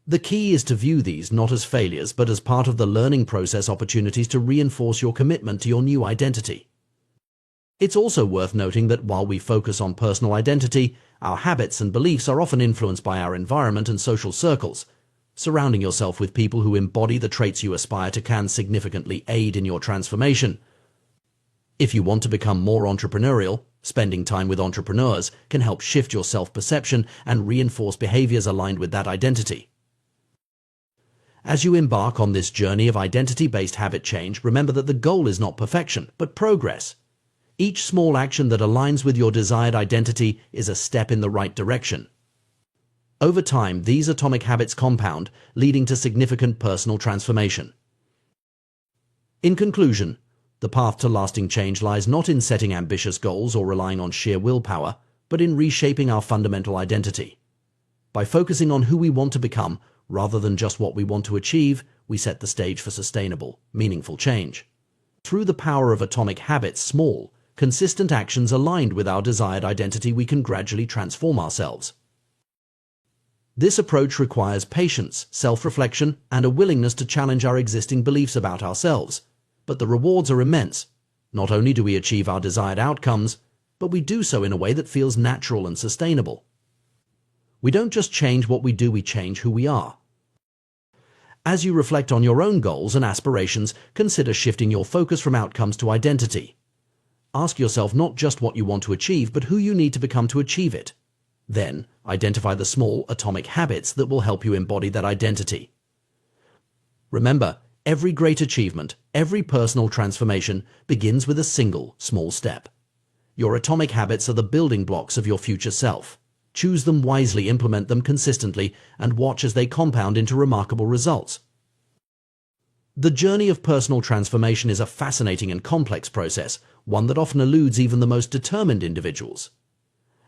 The key is to view these not as failures, but as part of the learning process, opportunities to reinforce your commitment to your new identity. It's also worth noting that while we focus on personal identity, our habits and beliefs are often influenced by our environment and social circles. Surrounding yourself with people who embody the traits you aspire to can significantly aid in your transformation. If you want to become more entrepreneurial, spending time with entrepreneurs can help shift your self-perception and reinforce behaviors aligned with that identity. As you embark on this journey of identity-based habit change, remember that the goal is not perfection, but progress. Each small action that aligns with your desired identity is a step in the right direction. Over time, these atomic habits compound, leading to significant personal transformation. In conclusion, the path to lasting change lies not in setting ambitious goals or relying on sheer willpower, but in reshaping our fundamental identity. By focusing on who we want to become, rather than just what we want to achieve, we set the stage for sustainable, meaningful change. Through the power of atomic habits, small, consistent actions aligned with our desired identity, we can gradually transform ourselves. This approach requires patience, self-reflection, and a willingness to challenge our existing beliefs about ourselves. But the rewards are immense. Not only do we achieve our desired outcomes, but we do so in a way that feels natural and sustainable. We don't just change what we do, we change who we are. As you reflect on your own goals and aspirations, consider shifting your focus from outcomes to identity. Ask yourself not just what you want to achieve, but who you need to become to achieve it. Then, identify the small atomic habits that will help you embody that identity. Remember, every great achievement, every personal transformation begins with a single, small step. Your atomic habits are the building blocks of your future self. Choose them wisely, implement them consistently, and watch as they compound into remarkable results. The journey of personal transformation is a fascinating and complex process, one that often eludes even the most determined individuals.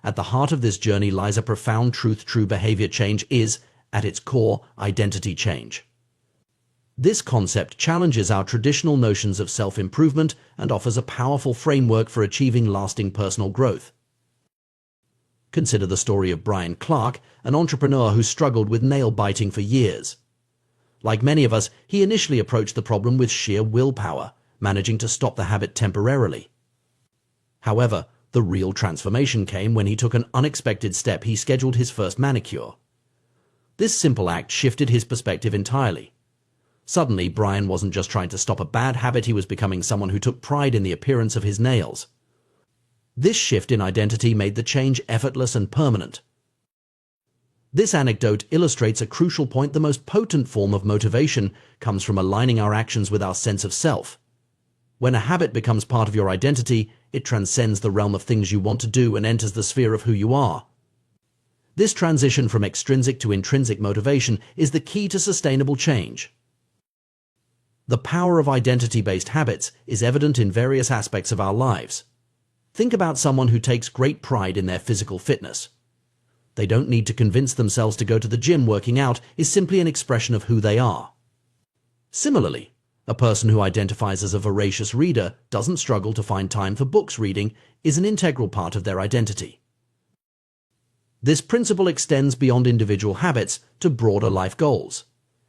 At the heart of this journey lies a profound truth: true behavior change is, at its core, identity change. This concept challenges our traditional notions of self-improvement and offers a powerful framework for achieving lasting personal growth. Consider the story of Brian Clark, an entrepreneur who struggled with nail biting for years. Like many of us, he initially approached the problem with sheer willpower, managing to stop the habit temporarily. However, the real transformation came when he took an unexpected step. He scheduled his first manicure. This simple act shifted his perspective entirely. Suddenly, Brian wasn't just trying to stop a bad habit, he was becoming someone who took pride in the appearance of his nails. This shift in identity made the change effortless and permanent. This anecdote illustrates a crucial point: the most potent form of motivation comes from aligning our actions with our sense of self. When a habit becomes part of your identity, it transcends the realm of things you want to do and enters the sphere of who you are. This transition from extrinsic to intrinsic motivation is the key to sustainable change. The power of identity-based habits is evident in various aspects of our lives. Think about someone who takes great pride in their physical fitness. They don't need to convince themselves to go to the gym. Working out is simply an expression of who they are. Similarly, a person who identifies as a voracious reader doesn't struggle to find time for books. Reading is an integral part of their identity. This principle extends beyond individual habits to broader life goals.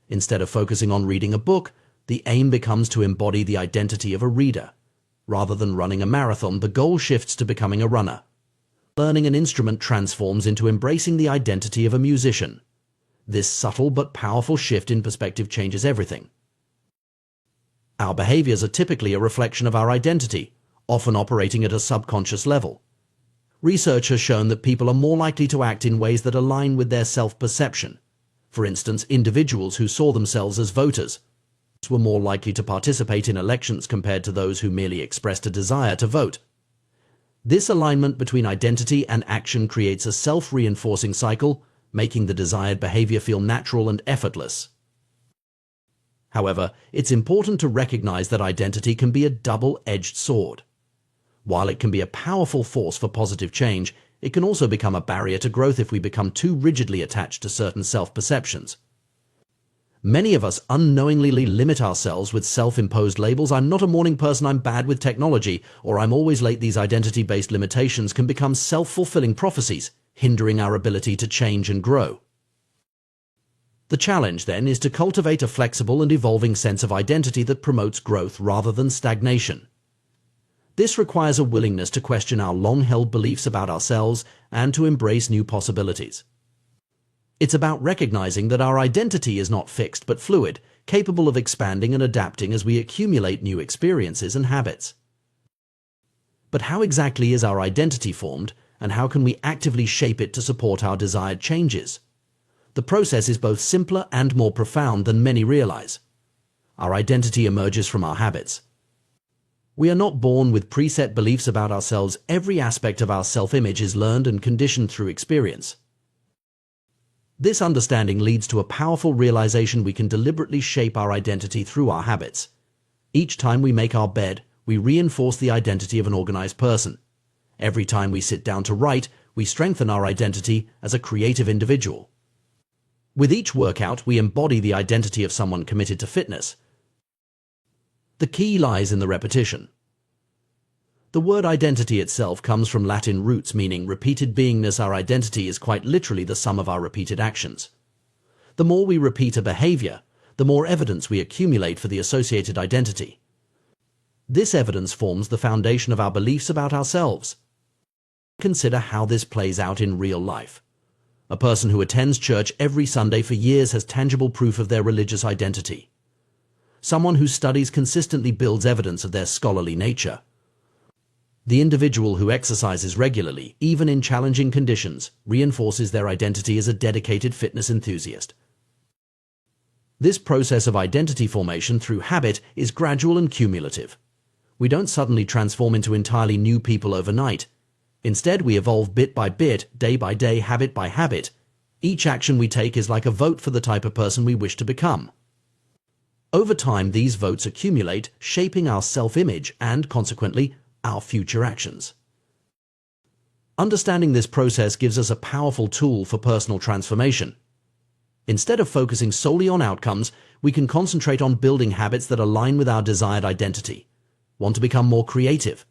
Instead of focusing on reading a book, the aim becomes to embody the identity of a reader. Rather than running a marathon, the goal shifts to becoming a runner. Learning an instrument transforms into embracing the identity of a musician. This subtle but powerful shift in perspective changes everything. Our behaviors are typically a reflection of our identity, often operating at a subconscious level. Research has shown that people are more likely to act in ways that align with their self-perception. For instance, individuals who saw themselves as voters were more likely to participate in elections compared to those who merely expressed a desire to vote. This alignment between identity and action creates a self-reinforcing cycle, making the desired behavior feel natural and effortless. However, it's important to recognize that identity can be a double-edged sword. While it can be a powerful force for positive change, it can also become a barrier to growth if we become too rigidly attached to certain self-perceptions. Many of us unknowingly limit ourselves with self-imposed labels. I'm not a morning person, I'm bad with technology, or I'm always late. These identity-based limitations can become self-fulfilling prophecies, hindering our ability to change and grow. The challenge, then, is to cultivate a flexible and evolving sense of identity that promotes growth rather than stagnation. This requires a willingness to question our long-held beliefs about ourselves and to embrace new possibilities. It's about recognizing that our identity is not fixed but fluid, capable of expanding and adapting as we accumulate new experiences and habits. But how exactly is our identity formed, and how can we actively shape it to support our desired changes? The process is both simpler and more profound than many realize. Our identity emerges from our habits. We are not born with preset beliefs about ourselves. Every aspect of our self-image is learned and conditioned through experience. This understanding leads to a powerful realization: we can deliberately shape our identity through our habits. Each time we make our bed, we reinforce the identity of an organized person. Every time we sit down to write, we strengthen our identity as a creative individual. With each workout, we embody the identity of someone committed to fitness. The key lies in the repetition. The word identity itself comes from Latin roots meaning repeated beingness. Our identity is quite literally the sum of our repeated actions. The more we repeat a behavior, the more evidence we accumulate for the associated identity. This evidence forms the foundation of our beliefs about ourselves. Consider how this plays out in real life. A person who attends church every Sunday for years has tangible proof of their religious identity. Someone who studies consistently builds evidence of their scholarly nature. The individual who exercises regularly, even in challenging conditions, reinforces their identity as a dedicated fitness enthusiast. This process of identity formation through habit is gradual and cumulative. We don't suddenly transform into entirely new people overnight. Instead, we evolve bit by bit, day by day, habit by habit. Each action we take is like a vote for the type of person we wish to become. Over time, these votes accumulate, shaping our self-image and, consequently, our future actions. Understanding this process gives us a powerful tool for personal transformation. Instead of focusing solely on outcomes, we can concentrate on building habits that align with our desired identity. Want to become more creative?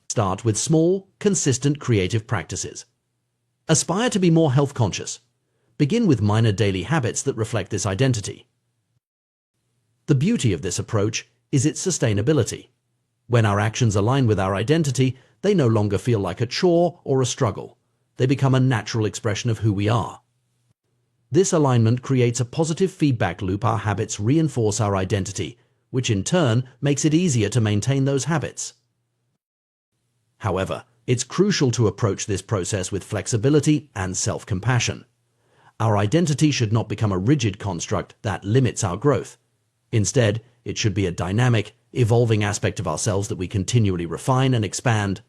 Start with small, consistent creative practices. Aspire to be more health conscious. Begin with minor daily habits that reflect this identity. The beauty of this approach is its sustainability. When our actions align with our identity, they no longer feel like a chore or a struggle. They become a natural expression of who we are. This alignment creates a positive feedback loop. Our habits reinforce our identity, which in turn makes it easier to maintain those habits. However, it's crucial to approach this process with flexibility and self-compassion. Our identity should not become a rigid construct that limits our growth. Instead, it should be a dynamic, evolving aspect of ourselves that we continually refine and expand.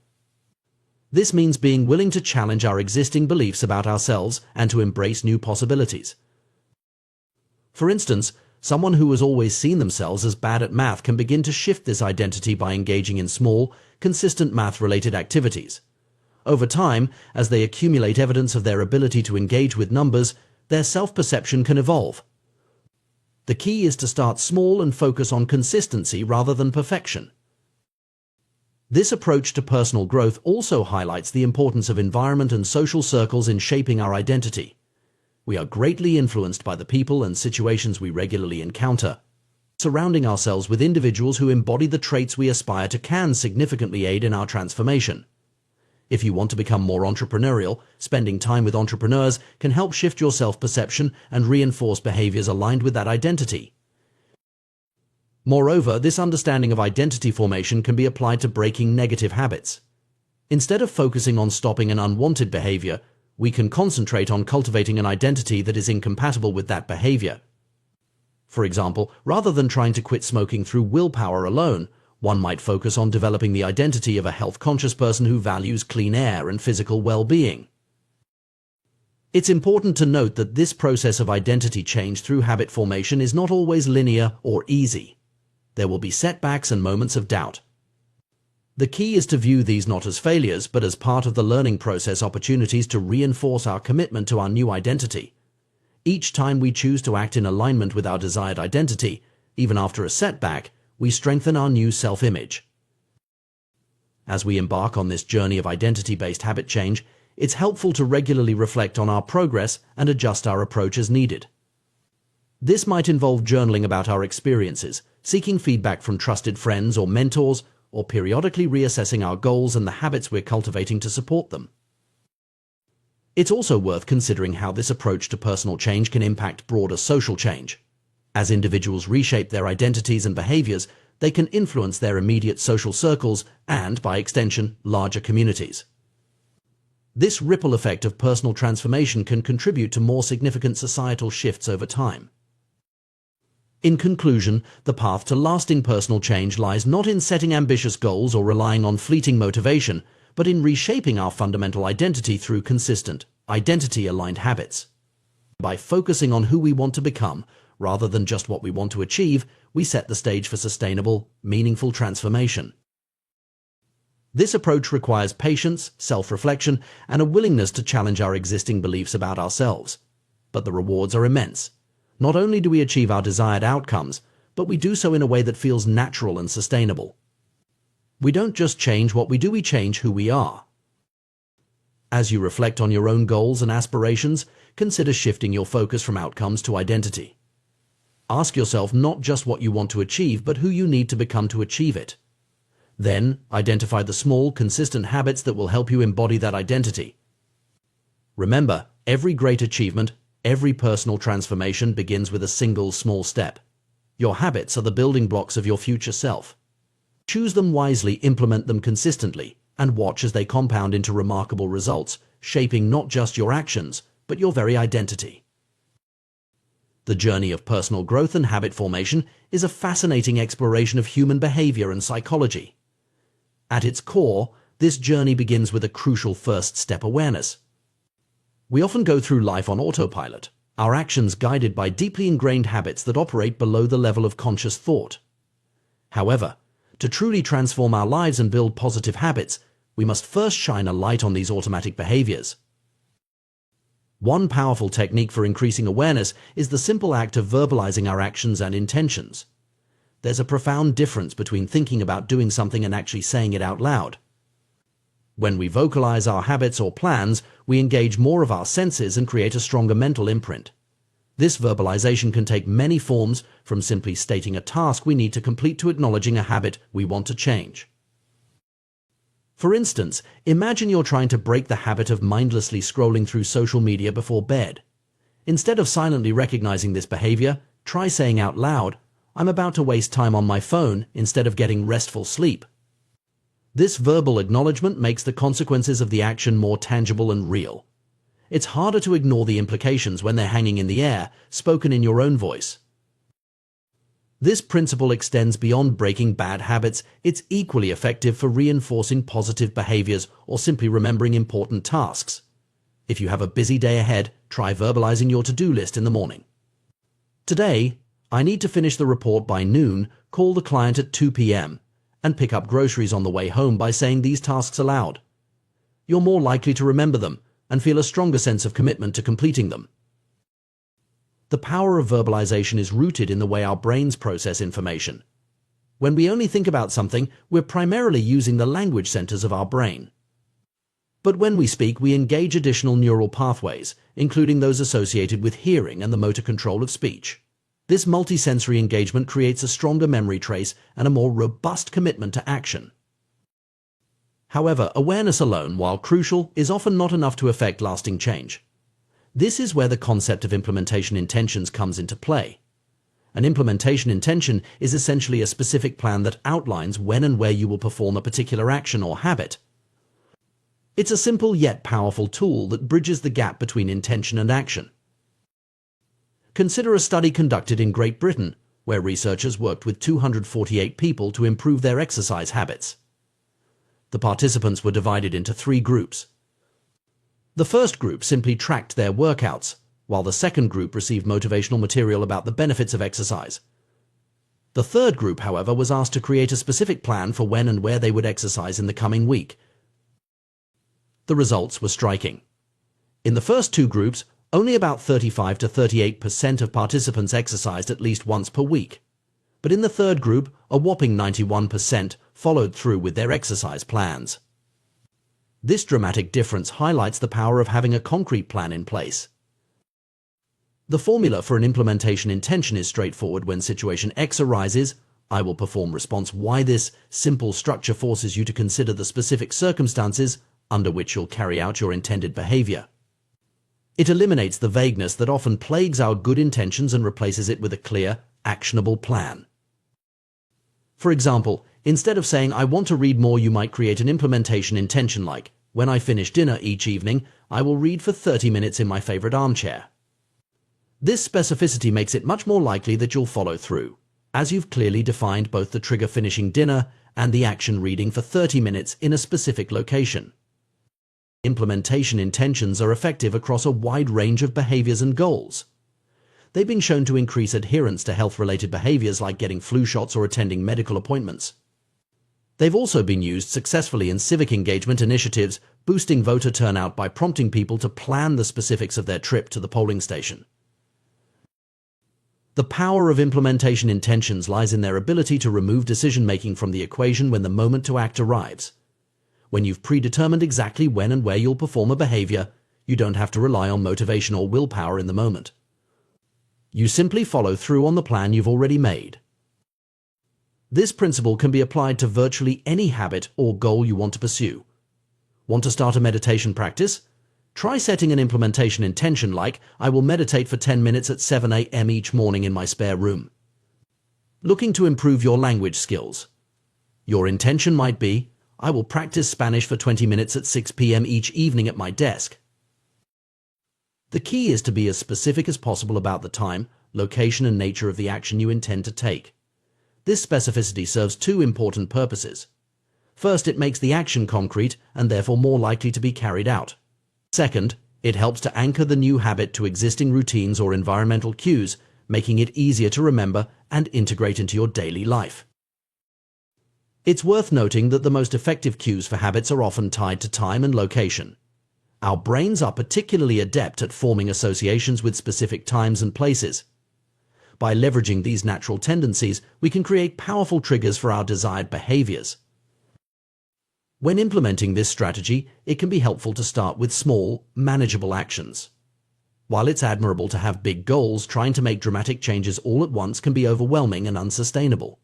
This means being willing to challenge our existing beliefs about ourselves and to embrace new possibilities. For instance, someone who has always seen themselves as bad at math can begin to shift this identity by engaging in small, consistent math-related activities. Over time, as they accumulate evidence of their ability to engage with numbers, their self-perception can evolve. The key is to start small and focus on consistency rather than perfection. This approach to personal growth also highlights the importance of environment and social circles in shaping our identity. We are greatly influenced by the people and situations we regularly encounter. Surrounding ourselves with individuals who embody the traits we aspire to can significantly aid in our transformation. If you want to become more entrepreneurial, spending time with entrepreneurs can help shift your self-perception and reinforce behaviors aligned with that identity. Moreover, this understanding of identity formation can be applied to breaking negative habits. Instead of focusing on stopping an unwanted behavior, we can concentrate on cultivating an identity that is incompatible with that behavior. For example, rather than trying to quit smoking through willpower alone, one might focus on developing the identity of a health-conscious person who values clean air and physical well-being. It's important to note that this process of identity change through habit formation is not always linear or easy. There will be setbacks and moments of doubt. The key is to view these not as failures, but as part of the learning process, opportunities to reinforce our commitment to our new identity. Each time we choose to act in alignment with our desired identity, even after a setback, we strengthen our new self-image. As we embark on this journey of identity-based habit change, it's helpful to regularly reflect on our progress and adjust our approach as needed. This might involve journaling about our experiences, seeking feedback from trusted friends or mentors, or periodically reassessing our goals and the habits we're cultivating to support them. It's also worth considering how this approach to personal change can impact broader social change. As individuals reshape their identities and behaviors, they can influence their immediate social circles and, by extension, larger communities. This ripple effect of personal transformation can contribute to more significant societal shifts over time. In conclusion, the path to lasting personal change lies not in setting ambitious goals or relying on fleeting motivation, but in reshaping our fundamental identity through consistent, identity-aligned habits. By focusing on who we want to become, rather than just what we want to achieve, we set the stage for sustainable, meaningful transformation. This approach requires patience, self-reflection, and a willingness to challenge our existing beliefs about ourselves. But the rewards are immense. Not only do we achieve our desired outcomes, but we do so in a way that feels natural and sustainable. We don't just change what we do, we change who we are. As you reflect on your own goals and aspirations, consider shifting your focus from outcomes to identity. Ask yourself not just what you want to achieve, but who you need to become to achieve it. Then, identify the small, consistent habits that will help you embody that identity. Remember, every great achievement, every personal transformation begins with a single small step. Your habits are the building blocks of your future self. Choose them wisely, implement them consistently, and watch as they compound into remarkable results, shaping not just your actions, but your very identity. The journey of personal growth and habit formation is a fascinating exploration of human behavior and psychology. At its core, this journey begins with a crucial first step: awareness. We often go through life on autopilot, our actions guided by deeply ingrained habits that operate below the level of conscious thought. However, to truly transform our lives and build positive habits, we must first shine a light on these automatic behaviors. One powerful technique for increasing awareness is the simple act of verbalizing our actions and intentions. There's a profound difference between thinking about doing something and actually saying it out loud. When we vocalize our habits or plans, we engage more of our senses and create a stronger mental imprint. This verbalization can take many forms, from simply stating a task we need to complete to acknowledging a habit we want to change. For instance, imagine you're trying to break the habit of mindlessly scrolling through social media before bed. Instead of silently recognizing this behavior, try saying out loud, "I'm about to waste time on my phone instead of getting restful sleep." This verbal acknowledgement makes the consequences of the action more tangible and real. It's harder to ignore the implications when they're hanging in the air, spoken in your own voice. This principle extends beyond breaking bad habits. It's equally effective for reinforcing positive behaviors or simply remembering important tasks. If you have a busy day ahead, try verbalizing your to-do list in the morning. Today, I need to finish the report by noon, call the client at 2 p.m., and pick up groceries on the way home by saying these tasks aloud. You're more likely to remember them and feel a stronger sense of commitment to completing them. The power of verbalization is rooted in the way our brains process information. When we only think about something, we're primarily using the language centers of our brain. But when we speak, we engage additional neural pathways, including those associated with hearing and the motor control of speech. This multisensory engagement creates a stronger memory trace and a more robust commitment to action. However, awareness alone, while crucial, is often not enough to effect lasting change. This is where the concept of implementation intentions comes into play. An implementation intention is essentially a specific plan that outlines when and where you will perform a particular action or habit. It's a simple yet powerful tool that bridges the gap between intention and action. Consider a study conducted in Great Britain, where researchers worked with 248 people to improve their exercise habits. The participants were divided into 3 groups. The first group simply tracked their workouts, while the second group received motivational material about the benefits of exercise. The third group, however, was asked to create a specific plan for when and where they would exercise in the coming week. The results were striking. In the first 2 groups, only about 35 to 38% of participants exercised at least once per week. But in the third group, a whopping 91% followed through with their exercise plans. This dramatic difference highlights the power of having a concrete plan in place. The formula for an implementation intention is straightforward. When situation X arises, I will perform response Y. This simple structure forces you to consider the specific circumstances under which you'll carry out your intended behavior. It eliminates the vagueness that often plagues our good intentions and replaces it with a clear, actionable plan. For example, instead of saying, "I want to read more," you might create an implementation intention like, "When I finish dinner each evening, I will read for 30 minutes in my favorite armchair." This specificity makes it much more likely that you'll follow through, as you've clearly defined both the trigger finishing dinner and the action reading for 30 minutes in a specific location. Implementation intentions are effective across a wide range of behaviors and goals. They've been shown to increase adherence to health-related behaviors like getting flu shots or attending medical appointments. They've also been used successfully in civic engagement initiatives, boosting voter turnout by prompting people to plan the specifics of their trip to the polling station. The power of implementation intentions lies in their ability to remove decision-making from the equation when the moment to act arrives. When you've predetermined exactly when and where you'll perform a behavior, you don't have to rely on motivation or willpower in the moment. You simply follow through on the plan you've already made. This principle can be applied to virtually any habit or goal you want to pursue. Want to start a meditation practice? Try setting an implementation intention like, "I will meditate for 10 minutes at 7 a.m. each morning in my spare room." Looking to improve your language skills? Your intention might be, "I will practice Spanish for 20 minutes at 6 p.m. each evening at my desk." The key is to be as specific as possible about the time, location, and nature of the action you intend to take. This specificity serves 2 important purposes. First, it makes the action concrete and therefore more likely to be carried out. Second, it helps to anchor the new habit to existing routines or environmental cues, making it easier to remember and integrate into your daily life. It's worth noting that the most effective cues for habits are often tied to time and location. Our brains are particularly adept at forming associations with specific times and places. By leveraging these natural tendencies, we can create powerful triggers for our desired behaviors. When implementing this strategy, it can be helpful to start with small, manageable actions. While it's admirable to have big goals, trying to make dramatic changes all at once can be overwhelming and unsustainable.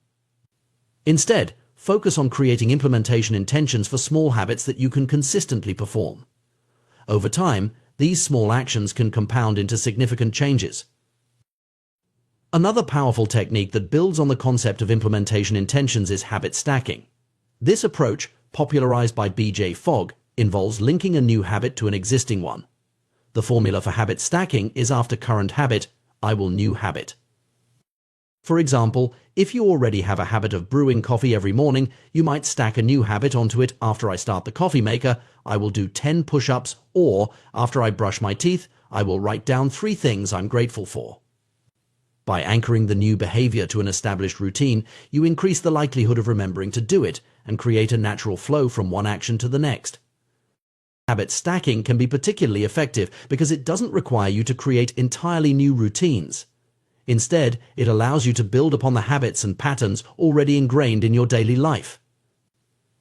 Instead, focus on creating implementation intentions for small habits that you can consistently perform. Over time, these small actions can compound into significant changes. Another powerful technique that builds on the concept of implementation intentions is habit stacking. This approach, popularized by B.J. Fogg, involves linking a new habit to an existing one. The formula for habit stacking is after current habit, I will new habit. For example, if you already have a habit of brewing coffee every morning, you might stack a new habit onto it. After I start the coffee maker, I will do 10 push-ups, or after I brush my teeth, I will write down 3 things I'm grateful for. By anchoring the new behavior to an established routine, you increase the likelihood of remembering to do it and create a natural flow from one action to the next. Habit stacking can be particularly effective because it doesn't require you to create entirely new routines. Instead, it allows you to build upon the habits and patterns already ingrained in your daily life.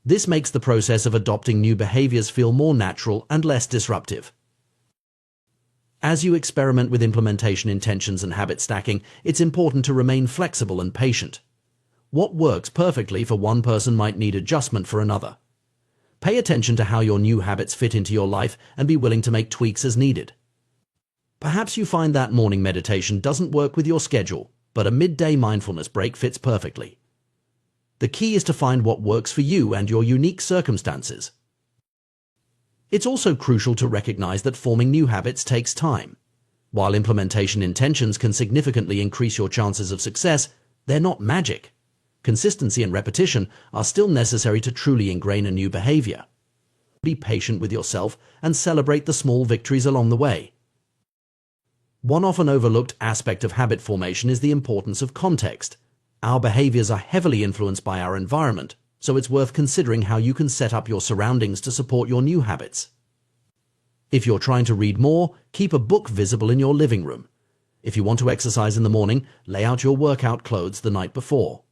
This makes the process of adopting new behaviors feel more natural and less disruptive. As you experiment with implementation intentions and habit stacking, it's important to remain flexible and patient. What works perfectly for one person might need adjustment for another. Pay attention to how your new habits fit into your life and be willing to make tweaks as needed. Perhaps you find that morning meditation doesn't work with your schedule, but a midday mindfulness break fits perfectly. The key is to find what works for you and your unique circumstances. It's also crucial to recognize that forming new habits takes time. While implementation intentions can significantly increase your chances of success, they're not magic. Consistency and repetition are still necessary to truly ingrain a new behavior. Be patient with yourself and celebrate the small victories along the way. One often overlooked aspect of habit formation is the importance of context. Our behaviors are heavily influenced by our environment, so it's worth considering how you can set up your surroundings to support your new habits. If you're trying to read more, keep a book visible in your living room. If you want to exercise in the morning, lay out your workout clothes the night before.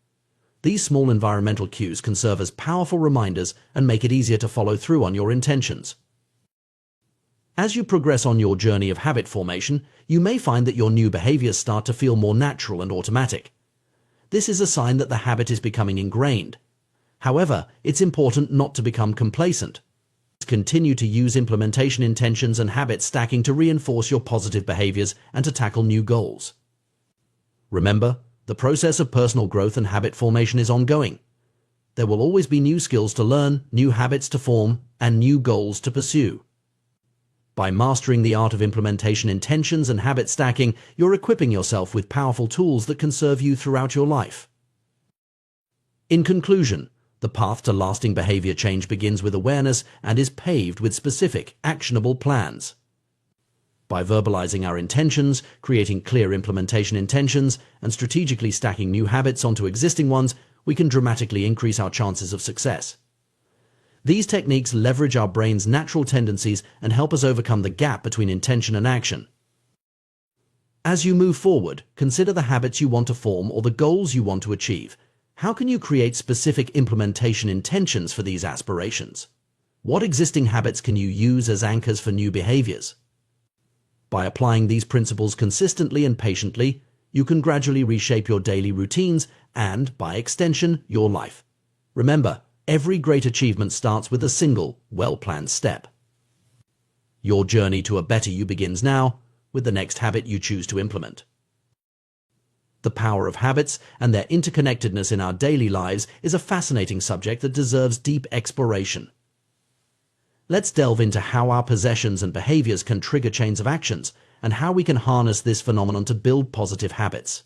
These small environmental cues can serve as powerful reminders and make it easier to follow through on your intentions. As you progress on your journey of habit formation, you may find that your new behaviors start to feel more natural and automatic. This is a sign that the habit is becoming ingrained. However, it's important not to become complacent. Continue to use implementation intentions and habit stacking to reinforce your positive behaviors and to tackle new goals. Remember, the process of personal growth and habit formation is ongoing. There will always be new skills to learn, new habits to form, and new goals to pursue. By mastering the art of implementation intentions and habit stacking, you're equipping yourself with powerful tools that can serve you throughout your life. In conclusion, the path to lasting behavior change begins with awareness and is paved with specific, actionable plans. By verbalizing our intentions, creating clear implementation intentions, and strategically stacking new habits onto existing ones, we can dramatically increase our chances of success. These techniques leverage our brain's natural tendencies and help us overcome the gap between intention and action. As you move forward, consider the habits you want to form or the goals you want to achieve. How can you create specific implementation intentions for these aspirations? What existing habits can you use as anchors for new behaviors? By applying these principles consistently and patiently, you can gradually reshape your daily routines and, by extension, your life. Remember, every great achievement starts with a single, well-planned step. Your journey to a better you begins now, with the next habit you choose to implement. The power of habits and their interconnectedness in our daily lives is a fascinating subject that deserves deep exploration. Let's delve into how our possessions and behaviors can trigger chains of actions and how we can harness this phenomenon to build positive habits.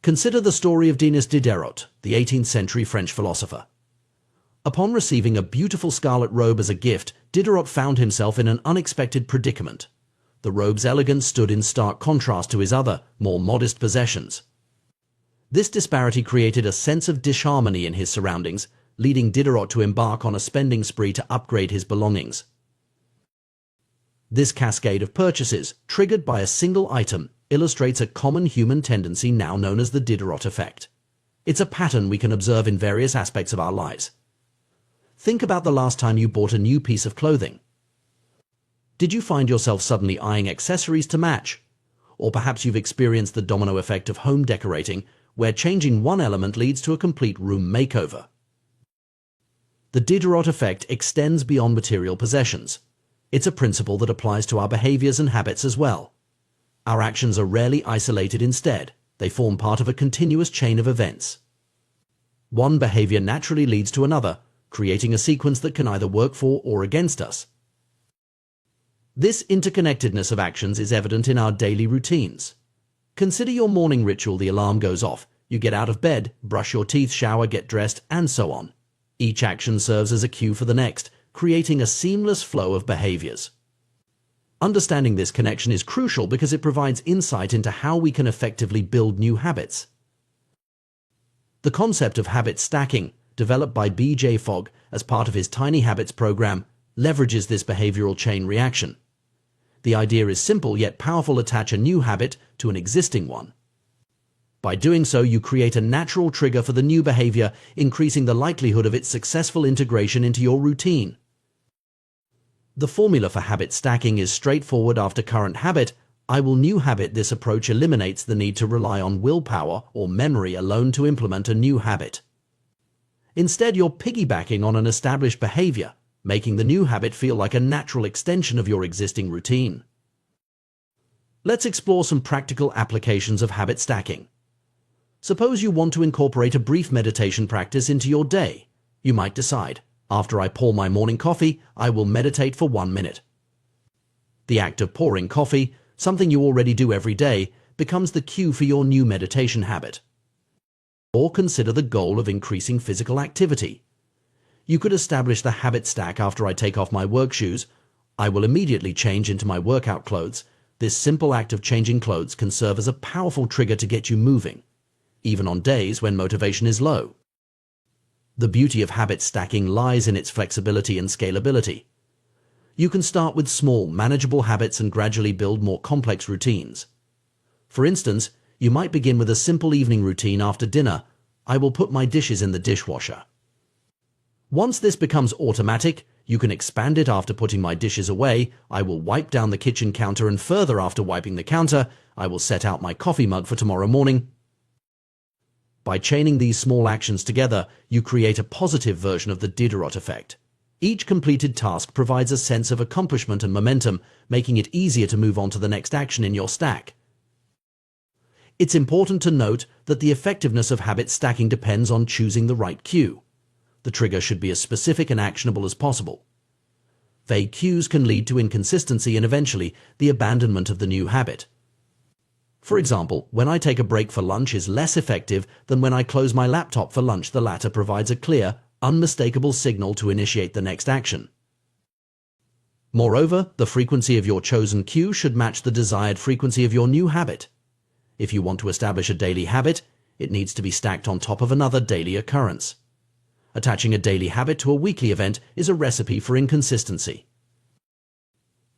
Consider the story of Denis Diderot, the 18th century French philosopher. Upon receiving a beautiful scarlet robe as a gift, Diderot found himself in an unexpected predicament. The robe's elegance stood in stark contrast to his other, more modest possessions. This disparity created a sense of disharmony in his surroundings, leading Diderot to embark on a spending spree to upgrade his belongings. This cascade of purchases, triggered by a single item, illustrates a common human tendency now known as the Diderot effect. It's a pattern we can observe in various aspects of our lives. Think about the last time you bought a new piece of clothing. Did you find yourself suddenly eyeing accessories to match? Or perhaps you've experienced the domino effect of home decorating, where changing one element leads to a complete room makeover. The Diderot effect extends beyond material possessions. It's a principle that applies to our behaviors and habits as well. Our actions are rarely isolated instead. They form part of a continuous chain of events. One behavior naturally leads to another, creating a sequence that can either work for or against us. This interconnectedness of actions is evident in our daily routines. Consider your morning ritual. The alarm goes off. You get out of bed, brush your teeth, shower, get dressed, and so on. Each action serves as a cue for the next, creating a seamless flow of behaviors. Understanding this connection is crucial because it provides insight into how we can effectively build new habits. The concept of habit stacking, developed by B.J. Fogg as part of his Tiny Habits program, leverages this behavioral chain reaction. The idea is simple yet powerful: attach a new habit to an existing one. By doing so, you create a natural trigger for the new behavior, increasing the likelihood of its successful integration into your routine. The formula for habit stacking is straightforward. After current habit, I will new habit. This approach eliminates the need to rely on willpower or memory alone to implement a new habit. Instead, you're piggybacking on an established behavior, making the new habit feel like a natural extension of your existing routine. Let's explore some practical applications of habit stacking. Suppose you want to incorporate a brief meditation practice into your day. You might decide, after I pour my morning coffee, I will meditate for 1 minute. The act of pouring coffee, something you already do every day, becomes the cue for your new meditation habit. Or consider the goal of increasing physical activity. You could establish the habit stack: after I take off my work shoes, I will immediately change into my workout clothes. This simple act of changing clothes can serve as a powerful trigger to get you moving, even on days when motivation is low. The beauty of habit stacking lies in its flexibility and scalability. You can start with small, manageable habits and gradually build more complex routines. For instance, you might begin with a simple evening routine: after dinner, I will put my dishes in the dishwasher. Once this becomes automatic, you can expand it: after putting my dishes away, I will wipe down the kitchen counter, and further, after wiping the counter, I will set out my coffee mug for tomorrow morning. By chaining these small actions together, you create a positive version of the Diderot effect. Each completed task provides a sense of accomplishment and momentum, making it easier to move on to the next action in your stack. It's important to note that the effectiveness of habit stacking depends on choosing the right cue. The trigger should be as specific and actionable as possible. Vague cues can lead to inconsistency and eventually the abandonment of the new habit. For example, when I take a break for lunch is less effective than when I close my laptop for lunch. The latter provides a clear, unmistakable signal to initiate the next action. Moreover, the frequency of your chosen cue should match the desired frequency of your new habit. If you want to establish a daily habit, it needs to be stacked on top of another daily occurrence. Attaching a daily habit to a weekly event is a recipe for inconsistency.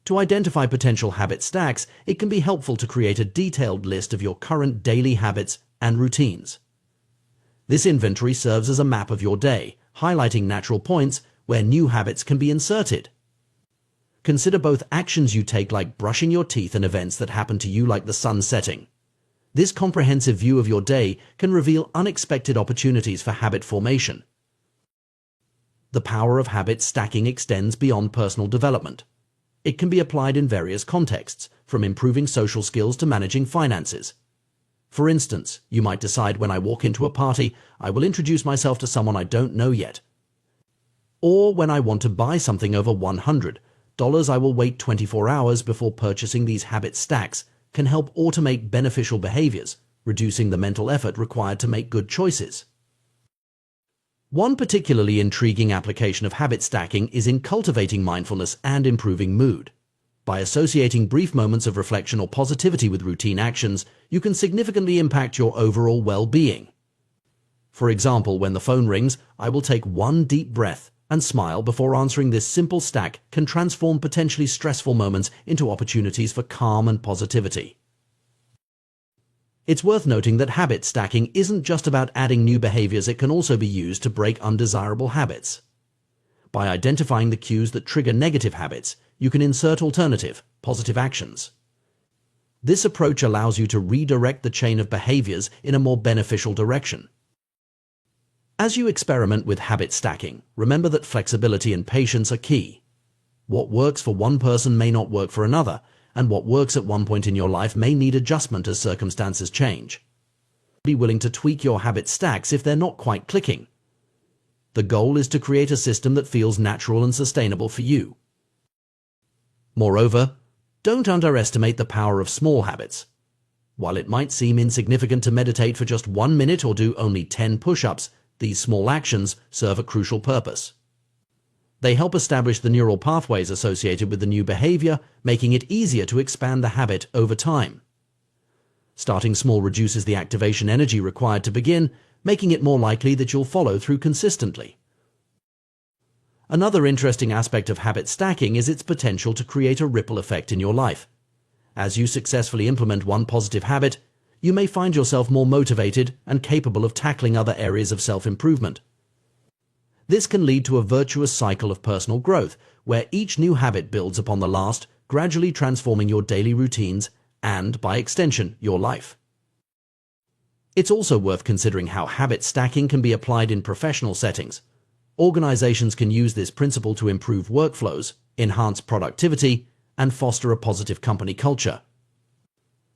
To identify potential habit stacks, it can be helpful to create a detailed list of your current daily habits and routines. This inventory serves as a map of your day, highlighting natural points where new habits can be inserted. Consider both actions you take, like brushing your teeth, and events that happen to you, like the sun setting. This comprehensive view of your day can reveal unexpected opportunities for habit formation. The power of habit stacking extends beyond personal development. It can be applied in various contexts, from improving social skills to managing finances. For instance, you might decide, when I walk into a party, I will introduce myself to someone I don't know yet. Or when I want to buy something over $100, I will wait 24 hours before purchasing. These habit stacks can help automate beneficial behaviors, reducing the mental effort required to make good choices. One particularly intriguing application of habit stacking is in cultivating mindfulness and improving mood. By associating brief moments of reflection or positivity with routine actions, you can significantly impact your overall well-being. For example, when the phone rings, I will take one deep breath and smile before answering. This simple stack can transform potentially stressful moments into opportunities for calm and positivity. It's worth noting that habit stacking isn't just about adding new behaviors. It can also be used to break undesirable habits. By identifying the cues that trigger negative habits, you can insert alternative, positive actions. This approach allows you to redirect the chain of behaviors in a more beneficial direction. As you experiment with habit stacking, remember that flexibility and patience are key. What works for one person may not work for another, and what works at one point in your life may need adjustment as circumstances change. Be willing to tweak your habit stacks if they're not quite clicking. The goal is to create a system that feels natural and sustainable for you. Moreover, don't underestimate the power of small habits. While it might seem insignificant to meditate for just 1 minute or do only 10 push-ups, these small actions serve a crucial purpose. They help establish the neural pathways associated with the new behavior, making it easier to expand the habit over time. Starting small reduces the activation energy required to begin, making it more likely that you'll follow through consistently. Another interesting aspect of habit stacking is its potential to create a ripple effect in your life. As you successfully implement one positive habit, you may find yourself more motivated and capable of tackling other areas of self-improvement. This can lead to a virtuous cycle of personal growth, where each new habit builds upon the last, gradually transforming your daily routines and, by extension, your life. It's also worth considering how habit stacking can be applied in professional settings. Organizations can use this principle to improve workflows, enhance productivity, and foster a positive company culture.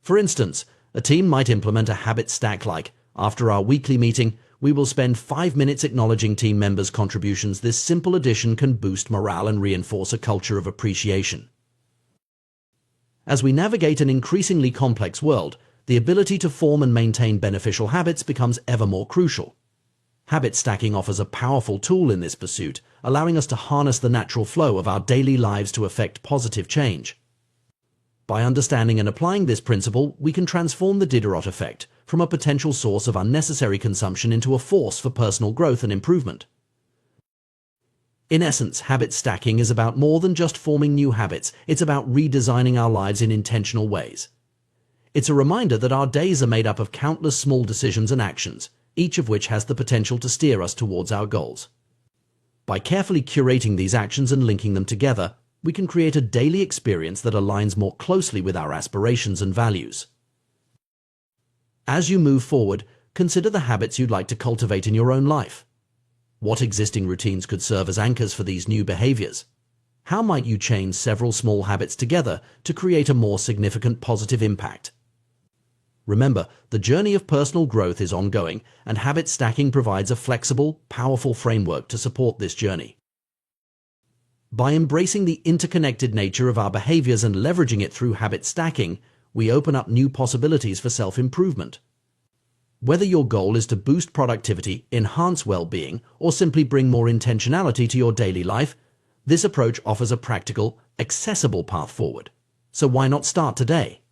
For instance, a team might implement a habit stack like, after our weekly meeting, we will spend 5 minutes acknowledging team members' contributions. This simple addition can boost morale and reinforce a culture of appreciation. As we navigate an increasingly complex world, the ability to form and maintain beneficial habits becomes ever more crucial. Habit stacking offers a powerful tool in this pursuit, allowing us to harness the natural flow of our daily lives to effect positive change. By understanding and applying this principle, we can transform the Diderot effect from a potential source of unnecessary consumption into a force for personal growth and improvement. In essence, habit stacking is about more than just forming new habits. It's about redesigning our lives in intentional ways. It's a reminder that our days are made up of countless small decisions and actions, each of which has the potential to steer us towards our goals. By carefully curating these actions and linking them together, we can create a daily experience that aligns more closely with our aspirations and values. As you move forward, consider the habits you'd like to cultivate in your own life. What existing routines could serve as anchors for these new behaviors? How might you chain several small habits together to create a more significant positive impact? Remember, the journey of personal growth is ongoing, and habit stacking provides a flexible, powerful framework to support this journey. By embracing the interconnected nature of our behaviors and leveraging it through habit stacking, we open up new possibilities for self-improvement. Whether your goal is to boost productivity, enhance well-being, or simply bring more intentionality to your daily life, this approach offers a practical, accessible path forward. So why not start today?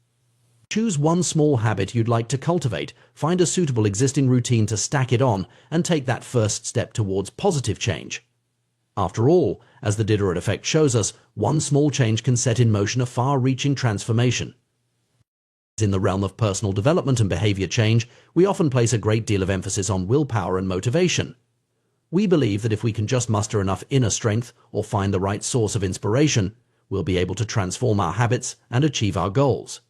Choose one small habit you'd like to cultivate, find a suitable existing routine to stack it on, and take that first step towards positive change. After all, as the Diderot effect shows us, one small change can set in motion a far-reaching transformation. In the realm of personal development and behavior change, we often place a great deal of emphasis on willpower and motivation. We believe that if we can just muster enough inner strength or find the right source of inspiration, we'll be able to transform our habits and achieve our goals.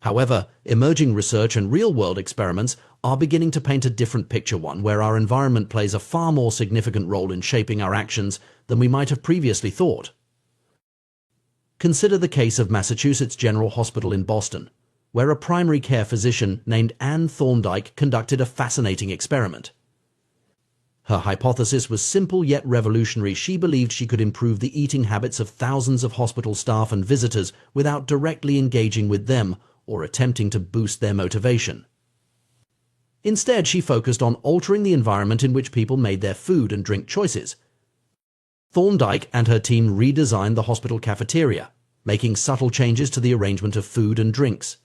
However, emerging research and real-world experiments are beginning to paint a different picture, one where our environment plays a far more significant role in shaping our actions than we might have previously thought. Consider the case of Massachusetts General Hospital in Boston, where a primary care physician named Anne Thorndike conducted a fascinating experiment. Her hypothesis was simple yet revolutionary. She believed she could improve the eating habits of thousands of hospital staff and visitors without directly engaging with them or attempting to boost their motivation. Instead, she focused on altering the environment in which people made their food and drink choices. Thorndike and her team redesigned the hospital cafeteria, making subtle changes to the arrangement of food and drinks.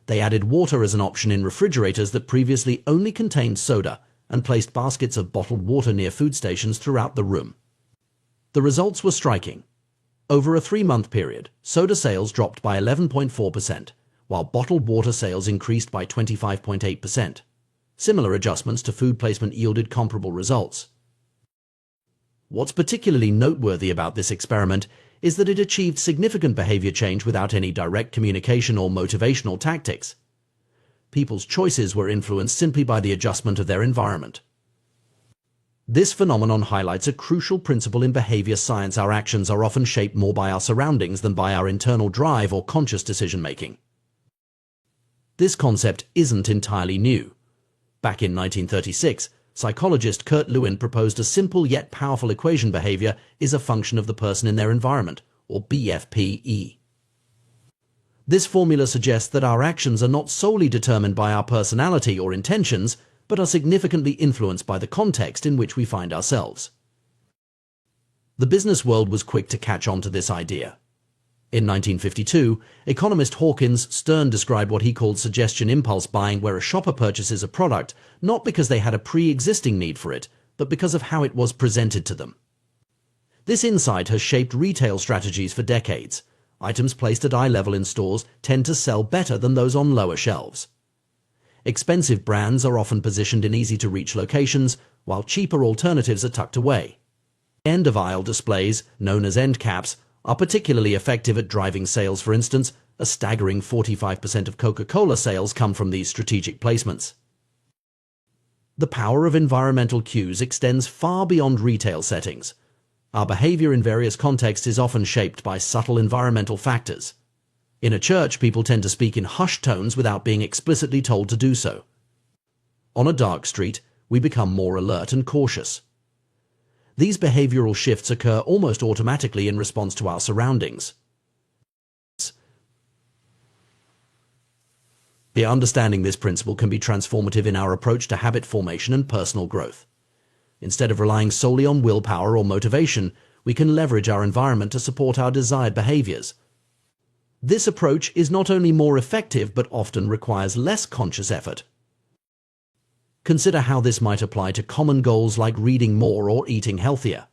They added water as an option in refrigerators that previously only contained soda, and placed baskets of bottled water near food stations throughout the room. The results were striking. Over a 3-month period, soda sales dropped by 11.4%, while bottled water sales increased by 25.8%. Similar adjustments to food placement yielded comparable results. What's particularly noteworthy about this experiment is that it achieved significant behavior change without any direct communication or motivational tactics. People's choices were influenced simply by the adjustment of their environment. This phenomenon highlights a crucial principle in behavior science. Our actions are often shaped more by our surroundings than by our internal drive or conscious decision-making. This concept isn't entirely new. Back in 1936, psychologist Kurt Lewin proposed a simple yet powerful equation: behavior is a function of the person in their environment, or BFPE. This formula suggests that our actions are not solely determined by our personality or intentions, but are significantly influenced by the context in which we find ourselves. The business world was quick to catch on to this idea. In 1952, economist Hawkins Stern described what he called suggestion impulse buying, where a shopper purchases a product not because they had a pre-existing need for it, but because of how it was presented to them. This insight has shaped retail strategies for decades. Items placed at eye level in stores tend to sell better than those on lower shelves. Expensive brands are often positioned in easy-to-reach locations, while cheaper alternatives are tucked away. End-of-aisle displays, known as end caps, are particularly effective at driving sales. For instance, a staggering 45% of Coca-Cola sales come from these strategic placements. The power of environmental cues extends far beyond retail settings. Our behavior in various contexts is often shaped by subtle environmental factors. In a church, people tend to speak in hushed tones without being explicitly told to do so. On a dark street, we become more alert and cautious. These behavioral shifts occur almost automatically in response to our surroundings. Understanding this principle can be transformative in our approach to habit formation and personal growth. Instead of relying solely on willpower or motivation, we can leverage our environment to support our desired behaviors. This approach is not only more effective but often requires less conscious effort. Consider how this might apply to common goals like reading more or eating healthier.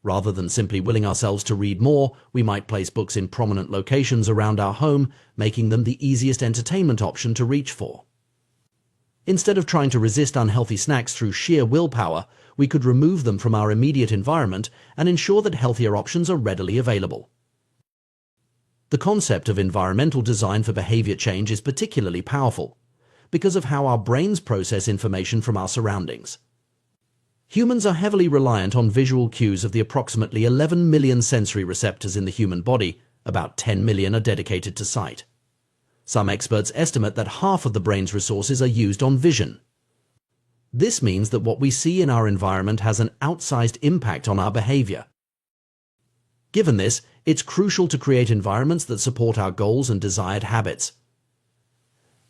Rather than simply willing ourselves to read more, we might place books in prominent locations around our home, making them the easiest entertainment option to reach for. Instead of trying to resist unhealthy snacks through sheer willpower, we could remove them from our immediate environment and ensure that healthier options are readily available. The concept of environmental design for behavior change is particularly powerful because of how our brains process information from our surroundings. Humans are heavily reliant on visual cues. Of the approximately 11 million sensory receptors in the human body, about 10 million are dedicated to sight. Some experts estimate that half of the brain's resources are used on vision. This means that what we see in our environment has an outsized impact on our behavior. Given this, it's crucial to create environments that support our goals and desired habits.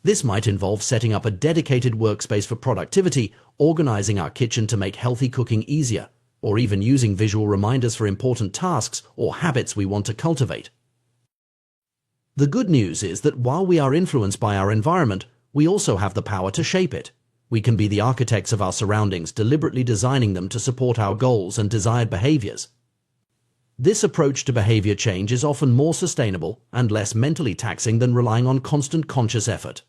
This might involve setting up a dedicated workspace for productivity, organizing our kitchen to make healthy cooking easier, or even using visual reminders for important tasks or habits we want to cultivate. The good news is that while we are influenced by our environment, we also have the power to shape it. We can be the architects of our surroundings, deliberately designing them to support our goals and desired behaviors. This approach to behavior change is often more sustainable and less mentally taxing than relying on constant conscious effort.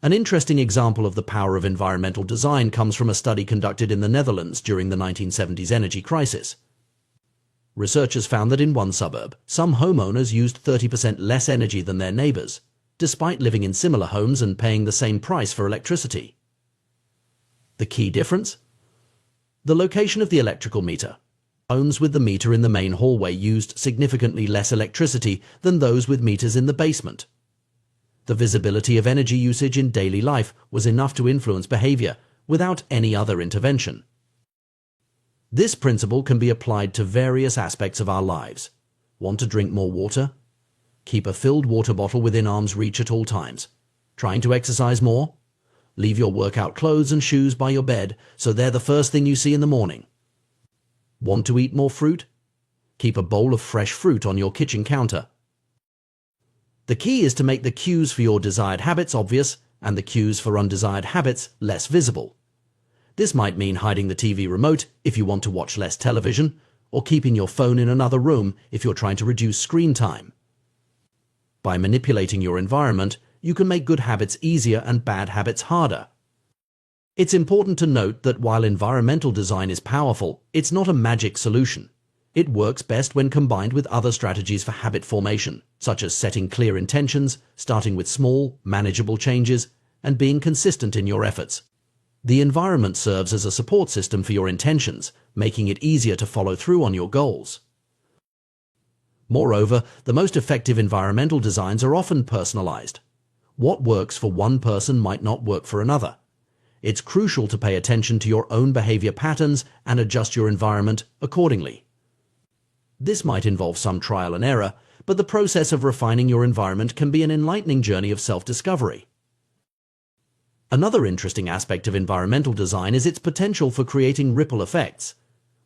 An interesting example of the power of environmental design comes from a study conducted in the Netherlands during the 1970s energy crisis. Researchers found that in one suburb, some homeowners used 30% less energy than their neighbors, despite living in similar homes and paying the same price for electricity. The key difference? The location of the electrical meter. Homes with the meter in the main hallway used significantly less electricity than those with meters in the basement. The visibility of energy usage in daily life was enough to influence behavior without any other intervention. This principle can be applied to various aspects of our lives. Want to drink more water? Keep a filled water bottle within arm's reach at all times. Trying to exercise more? Leave your workout clothes and shoes by your bed so they're the first thing you see in the morning. Want to eat more fruit? Keep a bowl of fresh fruit on your kitchen counter. The key is to make the cues for your desired habits obvious and the cues for undesired habits less visible. This might mean hiding the TV remote if you want to watch less television, or keeping your phone in another room if you're trying to reduce screen time. By manipulating your environment, you can make good habits easier and bad habits harder. It's important to note that while environmental design is powerful, it's not a magic solution. It works best when combined with other strategies for habit formation, such as setting clear intentions, starting with small, manageable changes, and being consistent in your efforts. The environment serves as a support system for your intentions, making it easier to follow through on your goals. Moreover, the most effective environmental designs are often personalized. What works for one person might not work for another. It's crucial to pay attention to your own behavior patterns and adjust your environment accordingly. This might involve some trial and error, but the process of refining your environment can be an enlightening journey of self-discovery. Another interesting aspect of environmental design is its potential for creating ripple effects.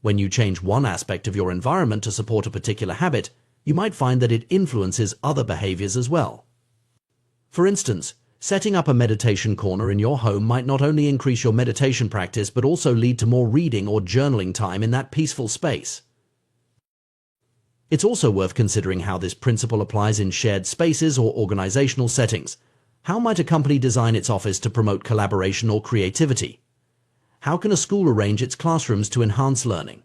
When you change one aspect of your environment to support a particular habit, you might find that it influences other behaviors as well. For instance, Setting up a meditation corner in your home might not only increase your meditation practice but also lead to more reading or journaling time in that peaceful space. It's also worth considering how this principle applies in shared spaces or organizational settings. How might a company design its office to promote collaboration or creativity? How can a school arrange its classrooms to enhance learning?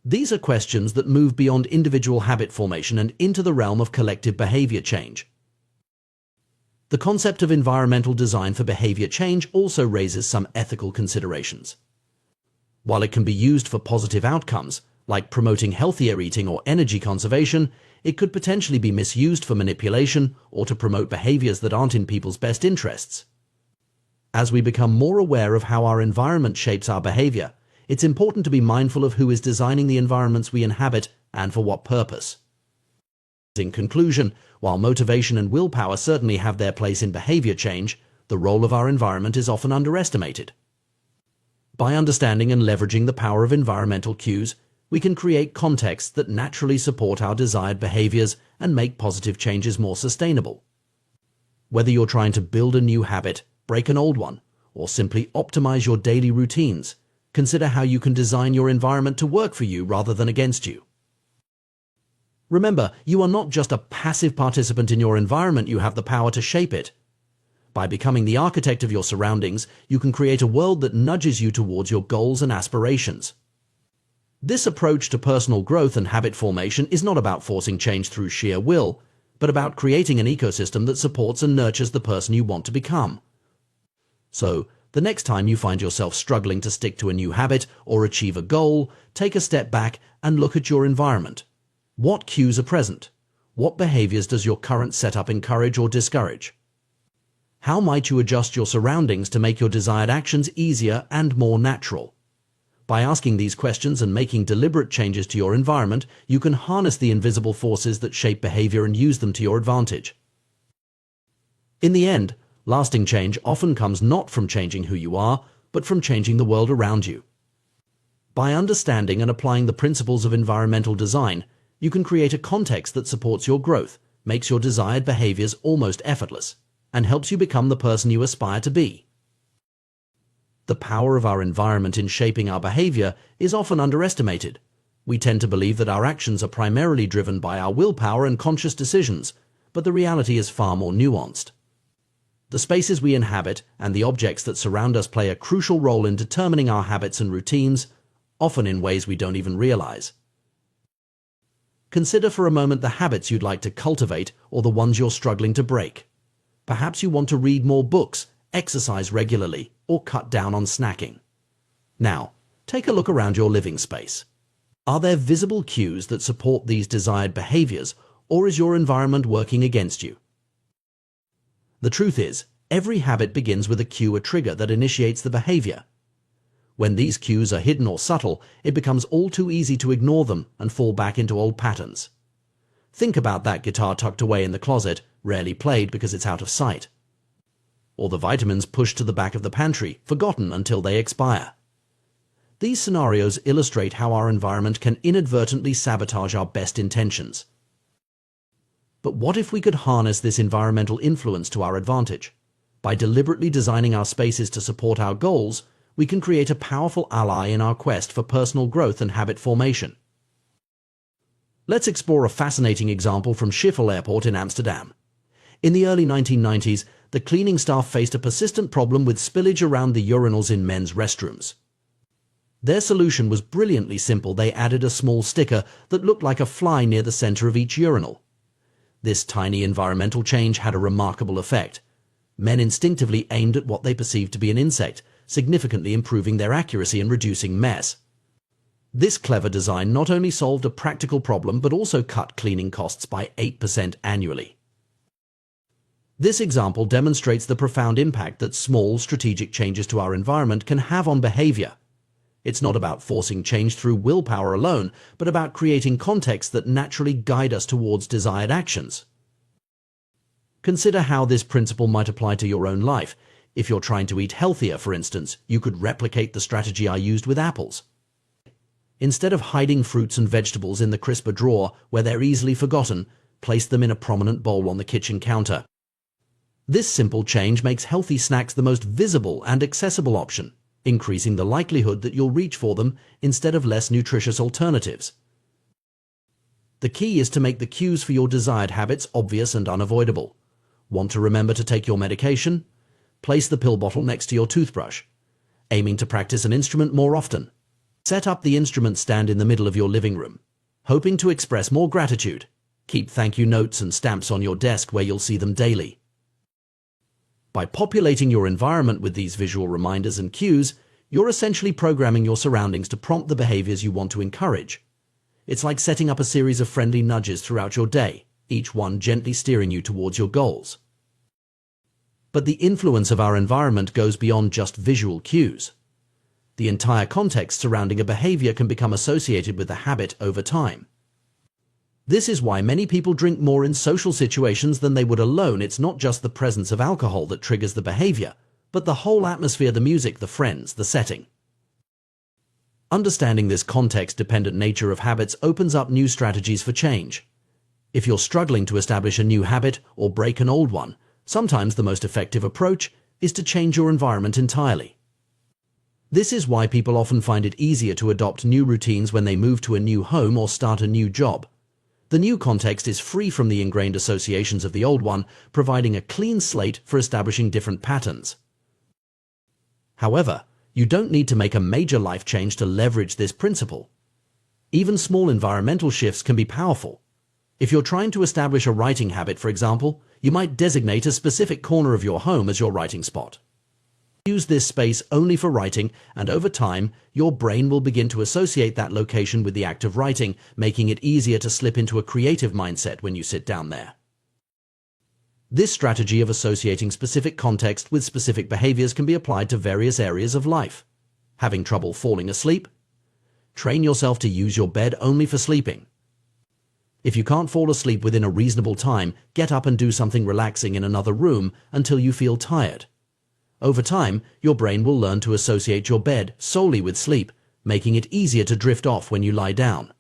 These are questions that move beyond individual habit formation and into the realm of collective behavior change. The concept of environmental design for behavior change also raises some ethical considerations. While it can be used for positive outcomes, like promoting healthier eating or energy conservation, it could potentially be misused for manipulation or to promote behaviors that aren't in people's best interests. As we become more aware of how our environment shapes our behavior, it's important to be mindful of who is designing the environments we inhabit and for what purpose. In conclusion, while motivation and willpower certainly have their place in behavior change, the role of our environment is often underestimated. By understanding and leveraging the power of environmental cues, we can create contexts that naturally support our desired behaviors and make positive changes more sustainable. Whether you're trying to build a new habit, break an old one, or simply optimize your daily routines, consider how you can design your environment to work for you rather than against you. Remember, you are not just a passive participant in your environment, you have the power to shape it. By becoming the architect of your surroundings, you can create a world that nudges you towards your goals and aspirations. This approach to personal growth and habit formation is not about forcing change through sheer will, but about creating an ecosystem that supports and nurtures the person you want to become. So, the next time you find yourself struggling to stick to a new habit or achieve a goal, take a step back and look at your environment. What cues are present? What behaviors does your current setup encourage or discourage? How might you adjust your surroundings to make your desired actions easier and more natural? By asking these questions and making deliberate changes to your environment, you can harness the invisible forces that shape behavior and use them to your advantage. In the end, lasting change often comes not from changing who you are, but from changing the world around you. By understanding and applying the principles of environmental design, you can create a context that supports your growth, makes your desired behaviors almost effortless, and helps you become the person you aspire to be. The power of our environment in shaping our behavior is often underestimated. We tend to believe that our actions are primarily driven by our willpower and conscious decisions, but the reality is far more nuanced. The spaces we inhabit and the objects that surround us play a crucial role in determining our habits and routines, often in ways we don't even realize. Consider for a moment the habits you'd like to cultivate or the ones you're struggling to break. Perhaps you want to read more books, exercise regularly, or cut down on snacking. Now, take a look around your living space. Are there visible cues that support these desired behaviors, or is your environment working against you? The truth is, every habit begins with a cue or trigger that initiates the behavior. When these cues are hidden or subtle, it becomes all too easy to ignore them and fall back into old patterns. Think about that guitar tucked away in the closet, rarely played because it's out of sight. Or the vitamins pushed to the back of the pantry, forgotten until they expire. These scenarios illustrate how our environment can inadvertently sabotage our best intentions. But what if we could harness this environmental influence to our advantage? By deliberately designing our spaces to support our goals, we can create a powerful ally in our quest for personal growth and habit formation. Let's explore a fascinating example from Schiphol Airport in Amsterdam. In the early 1990s, the cleaning staff faced a persistent problem with spillage around the urinals in men's restrooms. Their solution was brilliantly simple. They added a small sticker that looked like a fly near the center of each urinal. This tiny environmental change had a remarkable effect. Men instinctively aimed at what they perceived to be an insect, significantly improving their accuracy and reducing mess. This clever design not only solved a practical problem but also cut cleaning costs by 8% annually. This example demonstrates the profound impact that small, strategic changes to our environment can have on behavior. It's not about forcing change through willpower alone, but about creating contexts that naturally guide us towards desired actions. Consider how this principle might apply to your own life. If you're trying to eat healthier, for instance, you could replicate the strategy I used with apples. Instead of hiding fruits and vegetables in the crisper drawer where they're easily forgotten, place them in a prominent bowl on the kitchen counter. This simple change makes healthy snacks the most visible and accessible option, increasing the likelihood that you'll reach for them instead of less nutritious alternatives. The key is to make the cues for your desired habits obvious and unavoidable. Want to remember to take your medication? Place the pill bottle next to your toothbrush. Aiming to practice an instrument more often? Set up the instrument stand in the middle of your living room. Hoping to express more gratitude? Keep thank you notes and stamps on your desk where you'll see them daily. By populating your environment with these visual reminders and cues, you're essentially programming your surroundings to prompt the behaviors you want to encourage. It's like setting up a series of friendly nudges throughout your day, each one gently steering you towards your goals. But the influence of our environment goes beyond just visual cues. The entire context surrounding a behavior can become associated with the habit over time. This is why many people drink more in social situations than they would alone. It's not just the presence of alcohol that triggers the behavior, but the whole atmosphere, the music, the friends, the setting. Understanding this context-dependent nature of habits opens up new strategies for change. If you're struggling to establish a new habit or break an old one, sometimes the most effective approach is to change your environment entirely. This is why people often find it easier to adopt new routines when they move to a new home or start a new job. The new context is free from the ingrained associations of the old one, providing a clean slate for establishing different patterns. However, you don't need to make a major life change to leverage this principle. Even small environmental shifts can be powerful. If you're trying to establish a writing habit, for example, you might designate a specific corner of your home as your writing spot. Use this space only for writing, and over time, your brain will begin to associate that location with the act of writing, making it easier to slip into a creative mindset when you sit down there. This strategy of associating specific context with specific behaviors can be applied to various areas of life. Having trouble falling asleep? Train yourself to use your bed only for sleeping. If you can't fall asleep within a reasonable time, get up and do something relaxing in another room until you feel tired. Over time, your brain will learn to associate your bed solely with sleep, making it easier to drift off when you lie down.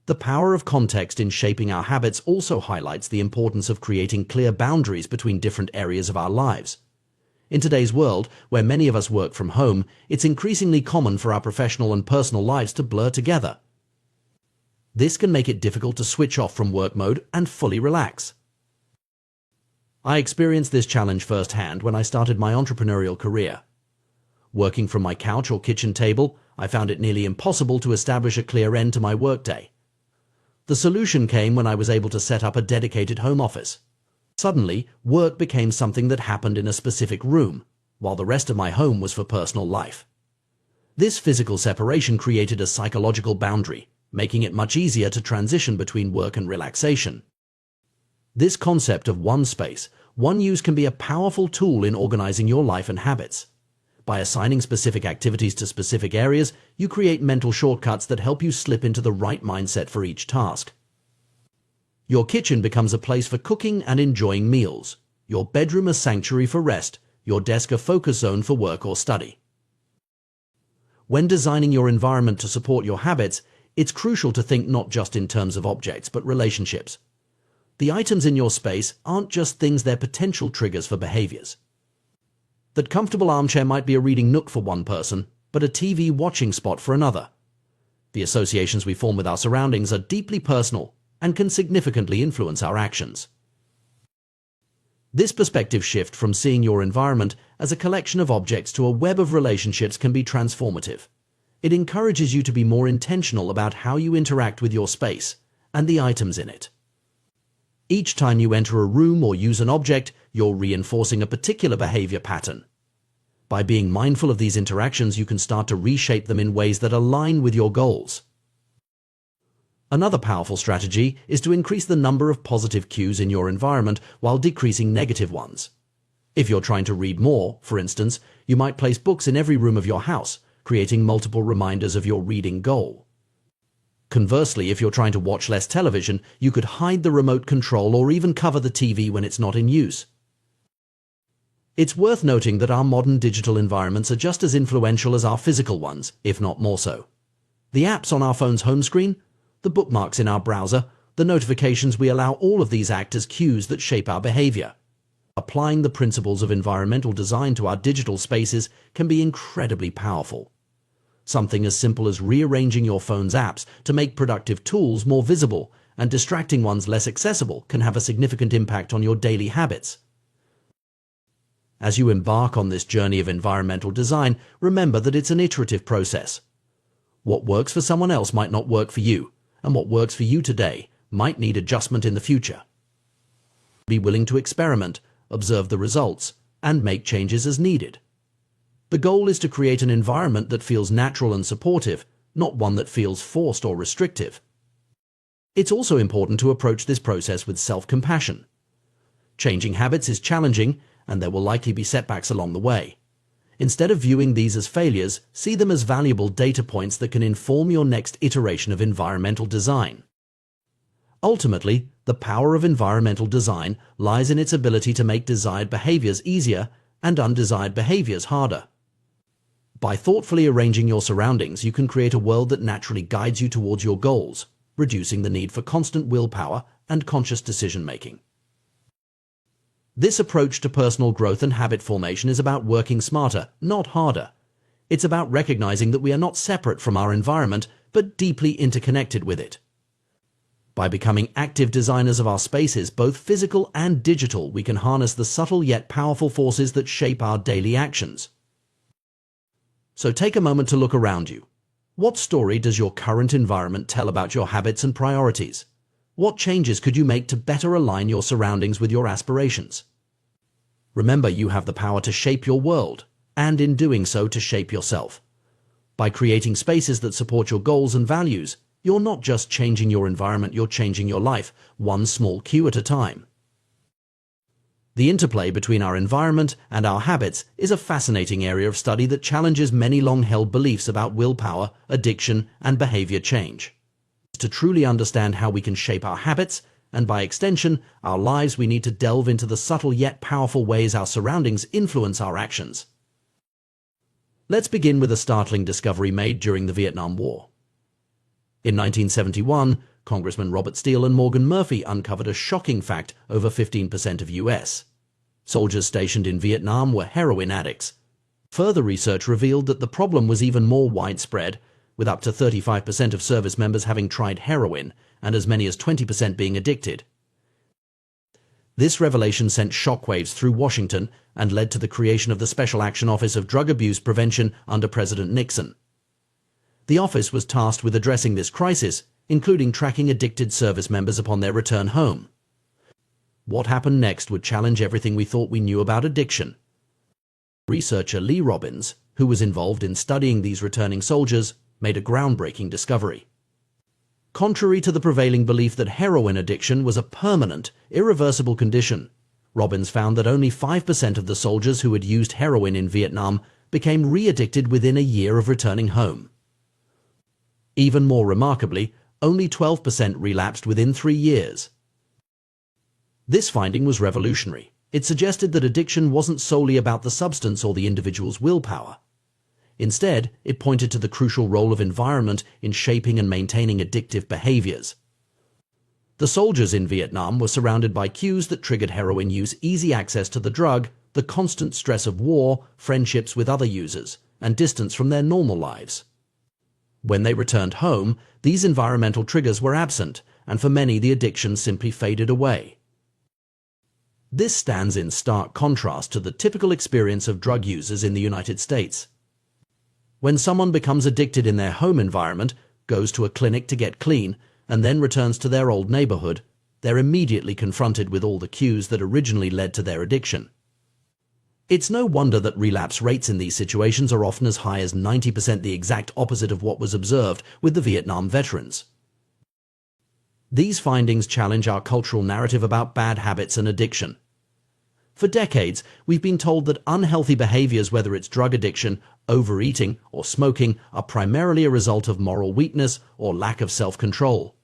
The power of context in shaping our habits also highlights the importance of creating clear boundaries between different areas of our lives. In today's world, where many of us work from home, it's increasingly common for our professional and personal lives to blur together. This can make it difficult to switch off from work mode and fully relax. I experienced this challenge firsthand when I started my entrepreneurial career. Working from my couch or kitchen table, I found it nearly impossible to establish a clear end to my workday. The solution came when I was able to set up a dedicated home office. Suddenly, work became something that happened in a specific room, while the rest of my home was for personal life. This physical separation created a psychological boundary, making it much easier to transition between work and relaxation. This concept of one space, one use can be a powerful tool in organizing your life and habits. By assigning specific activities to specific areas, you create mental shortcuts that help you slip into the right mindset for each task. Your kitchen becomes a place for cooking and enjoying meals, your bedroom a sanctuary for rest, your desk a focus zone for work or study. When designing your environment to support your habits, it's crucial to think not just in terms of objects, but relationships. The items in your space aren't just things, they're potential triggers for behaviors. That comfortable armchair might be a reading nook for one person, but a TV watching spot for another. The associations we form with our surroundings are deeply personal and can significantly influence our actions. This perspective shift from seeing your environment as a collection of objects to a web of relationships can be transformative. It encourages you to be more intentional about how you interact with your space and the items in it. Each time you enter a room or use an object, you're reinforcing a particular behavior pattern. By being mindful of these interactions, you can start to reshape them in ways that align with your goals. Another powerful strategy is to increase the number of positive cues in your environment while decreasing negative ones. If you're trying to read more, for instance, you might place books in every room of your house, creating multiple reminders of your reading goal. Conversely, if you're trying to watch less television, you could hide the remote control or even cover the TV when it's not in use. It's worth noting that our modern digital environments are just as influential as our physical ones, if not more so. The apps on our phone's home screen, the bookmarks in our browser, the notifications we allow, all of these act as cues that shape our behavior. Applying the principles of environmental design to our digital spaces can be incredibly powerful. Something as simple as rearranging your phone's apps to make productive tools more visible and distracting ones less accessible can have a significant impact on your daily habits. As you embark on this journey of environmental design, remember that it's an iterative process. What works for someone else might not work for you, and what works for you today might need adjustment in the future. Be willing to experiment, observe the results, and make changes as needed. The goal is to create an environment that feels natural and supportive, not one that feels forced or restrictive. It's also important to approach this process with self-compassion. Changing habits is challenging, and there will likely be setbacks along the way. Instead of viewing these as failures, see them as valuable data points that can inform your next iteration of environmental design. Ultimately, the power of environmental design lies in its ability to make desired behaviors easier and undesired behaviors harder. By thoughtfully arranging your surroundings, you can create a world that naturally guides you towards your goals, reducing the need for constant willpower and conscious decision-making. This approach to personal growth and habit formation is about working smarter, not harder. It's about recognizing that we are not separate from our environment, but deeply interconnected with it. By becoming active designers of our spaces, both physical and digital, we can harness the subtle yet powerful forces that shape our daily actions. So take a moment to look around you. What story does your current environment tell about your habits and priorities? What changes could you make to better align your surroundings with your aspirations? Remember, you have the power to shape your world, and in doing so, to shape yourself. By creating spaces that support your goals and values, you're not just changing your environment, you're changing your life, one small cue at a time. The interplay between our environment and our habits is a fascinating area of study that challenges many long-held beliefs about willpower, addiction, and behavior change. To truly understand how we can shape our habits, and by extension, our lives, we need to delve into the subtle yet powerful ways our surroundings influence our actions. Let's begin with a startling discovery made during the Vietnam War. In 1971, Congressman Robert Steele and Morgan Murphy uncovered a shocking fact: over 15% of U.S. soldiers stationed in Vietnam were heroin addicts. Further research revealed that the problem was even more widespread, with up to 35% of service members having tried heroin and as many as 20% being addicted. This revelation sent shockwaves through Washington and led to the creation of the Special Action Office of Drug Abuse Prevention under President Nixon. The office was tasked with addressing this crisis, including tracking addicted service members upon their return home. What happened next would challenge everything we thought we knew about addiction. Researcher Lee Robbins, who was involved in studying these returning soldiers, made a groundbreaking discovery. Contrary to the prevailing belief that heroin addiction was a permanent, irreversible condition, Robbins found that only 5% of the soldiers who had used heroin in Vietnam became re-addicted within a year of returning home. Even more remarkably, only 12% relapsed within 3 years. This finding was revolutionary. It suggested that addiction wasn't solely about the substance or the individual's willpower. Instead, it pointed to the crucial role of environment in shaping and maintaining addictive behaviors. The soldiers in Vietnam were surrounded by cues that triggered heroin use: easy access to the drug, the constant stress of war, friendships with other users, and distance from their normal lives. When they returned home, these environmental triggers were absent, and for many the addiction simply faded away. This stands in stark contrast to the typical experience of drug users in the United States. When someone becomes addicted in their home environment, goes to a clinic to get clean, and then returns to their old neighborhood, they're immediately confronted with all the cues that originally led to their addiction. It's no wonder that relapse rates in these situations are often as high as 90%, the exact opposite of what was observed with the Vietnam veterans. These findings challenge our cultural narrative about bad habits and addiction. For decades, we've been told that unhealthy behaviors, whether it's drug addiction, overeating, or smoking, are primarily a result of moral weakness or lack of self-control.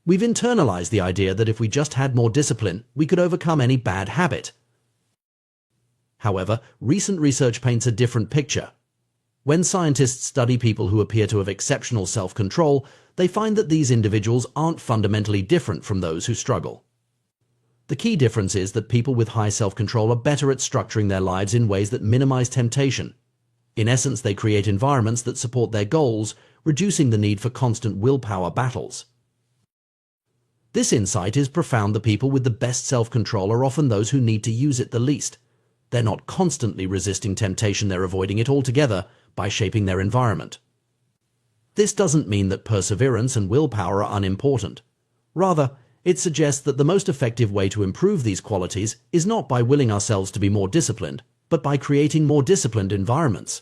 We've internalized the idea that if we just had more discipline, we could overcome any bad habit. However, recent research paints a different picture. When scientists study people who appear to have exceptional self-control, they find that these individuals aren't fundamentally different from those who struggle. The key difference is that people with high self-control are better at structuring their lives in ways that minimize temptation. In essence, they create environments that support their goals, reducing the need for constant willpower battles. This insight is profound. The people with the best self-control are often those who need to use it the least. They're not constantly resisting temptation, they're avoiding it altogether by shaping their environment. This doesn't mean that perseverance and willpower are unimportant. Rather, it suggests that the most effective way to improve these qualities is not by willing ourselves to be more disciplined, but by creating more disciplined environments.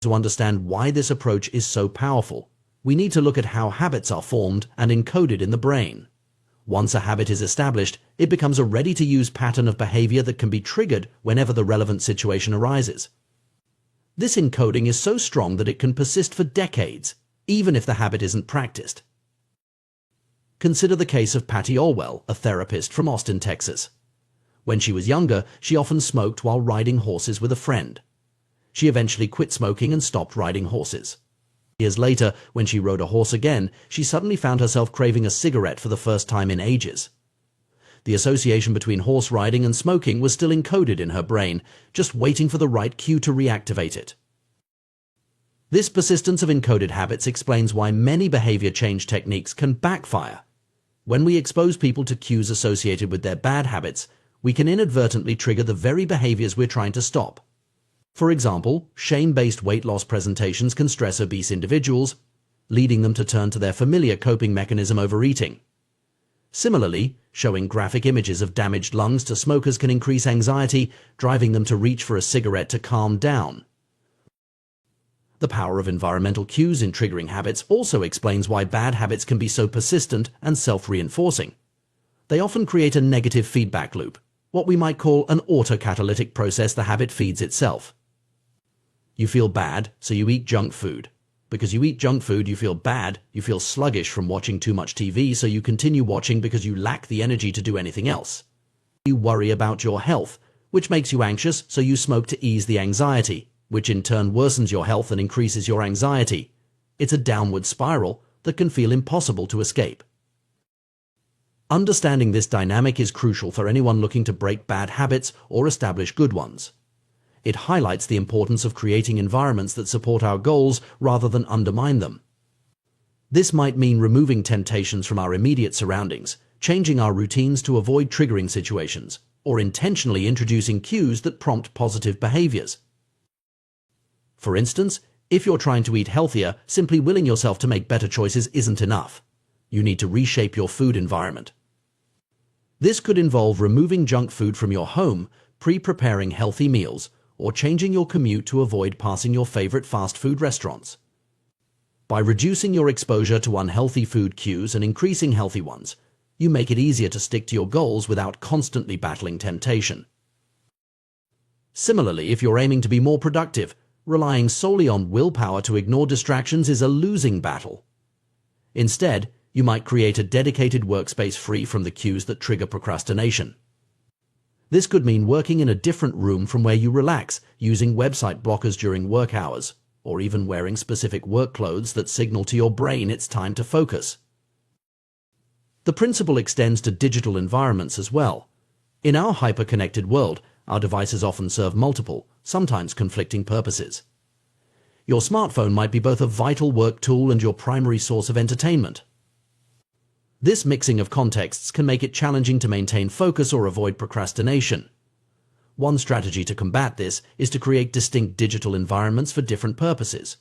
To understand why this approach is so powerful, we need to look at how habits are formed and encoded in the brain. Once a habit is established, it becomes a ready-to-use pattern of behavior that can be triggered whenever the relevant situation arises. This encoding is so strong that it can persist for decades, even if the habit isn't practiced. Consider the case of Patty Orwell, a therapist from Austin, Texas. When she was younger, she often smoked while riding horses with a friend. She eventually quit smoking and stopped riding horses. Years later, when she rode a horse again, she suddenly found herself craving a cigarette for the first time in ages. The association between horse riding and smoking was still encoded in her brain, just waiting for the right cue to reactivate it. This persistence of encoded habits explains why many behavior change techniques can backfire. When we expose people to cues associated with their bad habits, we can inadvertently trigger the very behaviors we're trying to stop. For example, shame-based weight loss presentations can stress obese individuals, leading them to turn to their familiar coping mechanism, overeating. Similarly, showing graphic images of damaged lungs to smokers can increase anxiety, driving them to reach for a cigarette to calm down. The power of environmental cues in triggering habits also explains why bad habits can be so persistent and self-reinforcing. They often create a negative feedback loop, what we might call an autocatalytic process. The habit feeds itself. You feel bad, so you eat junk food. Because you eat junk food, you feel bad, you feel sluggish from watching too much TV, so you continue watching because you lack the energy to do anything else. You worry about your health, which makes you anxious, so you smoke to ease the anxiety, which in turn worsens your health and increases your anxiety. It's a downward spiral that can feel impossible to escape. Understanding this dynamic is crucial for anyone looking to break bad habits or establish good ones. It highlights the importance of creating environments that support our goals rather than undermine them. This might mean removing temptations from our immediate surroundings, changing our routines to avoid triggering situations, or intentionally introducing cues that prompt positive behaviors. For instance, if you're trying to eat healthier, simply willing yourself to make better choices isn't enough. You need to reshape your food environment. This could involve removing junk food from your home, pre-preparing healthy meals, or changing your commute to avoid passing your favorite fast food restaurants. By reducing your exposure to unhealthy food cues and increasing healthy ones, you make it easier to stick to your goals without constantly battling temptation. Similarly, if you're aiming to be more productive, relying solely on willpower to ignore distractions is a losing battle. Instead, you might create a dedicated workspace free from the cues that trigger procrastination. This could mean working in a different room from where you relax, using website blockers during work hours, or even wearing specific work clothes that signal to your brain it's time to focus. The principle extends to digital environments as well. In our hyper-connected world, our devices often serve multiple, sometimes conflicting purposes. Your smartphone might be both a vital work tool and your primary source of entertainment. This mixing of contexts can make it challenging to maintain focus or avoid procrastination. One strategy to combat this is to create distinct digital environments for different purposes.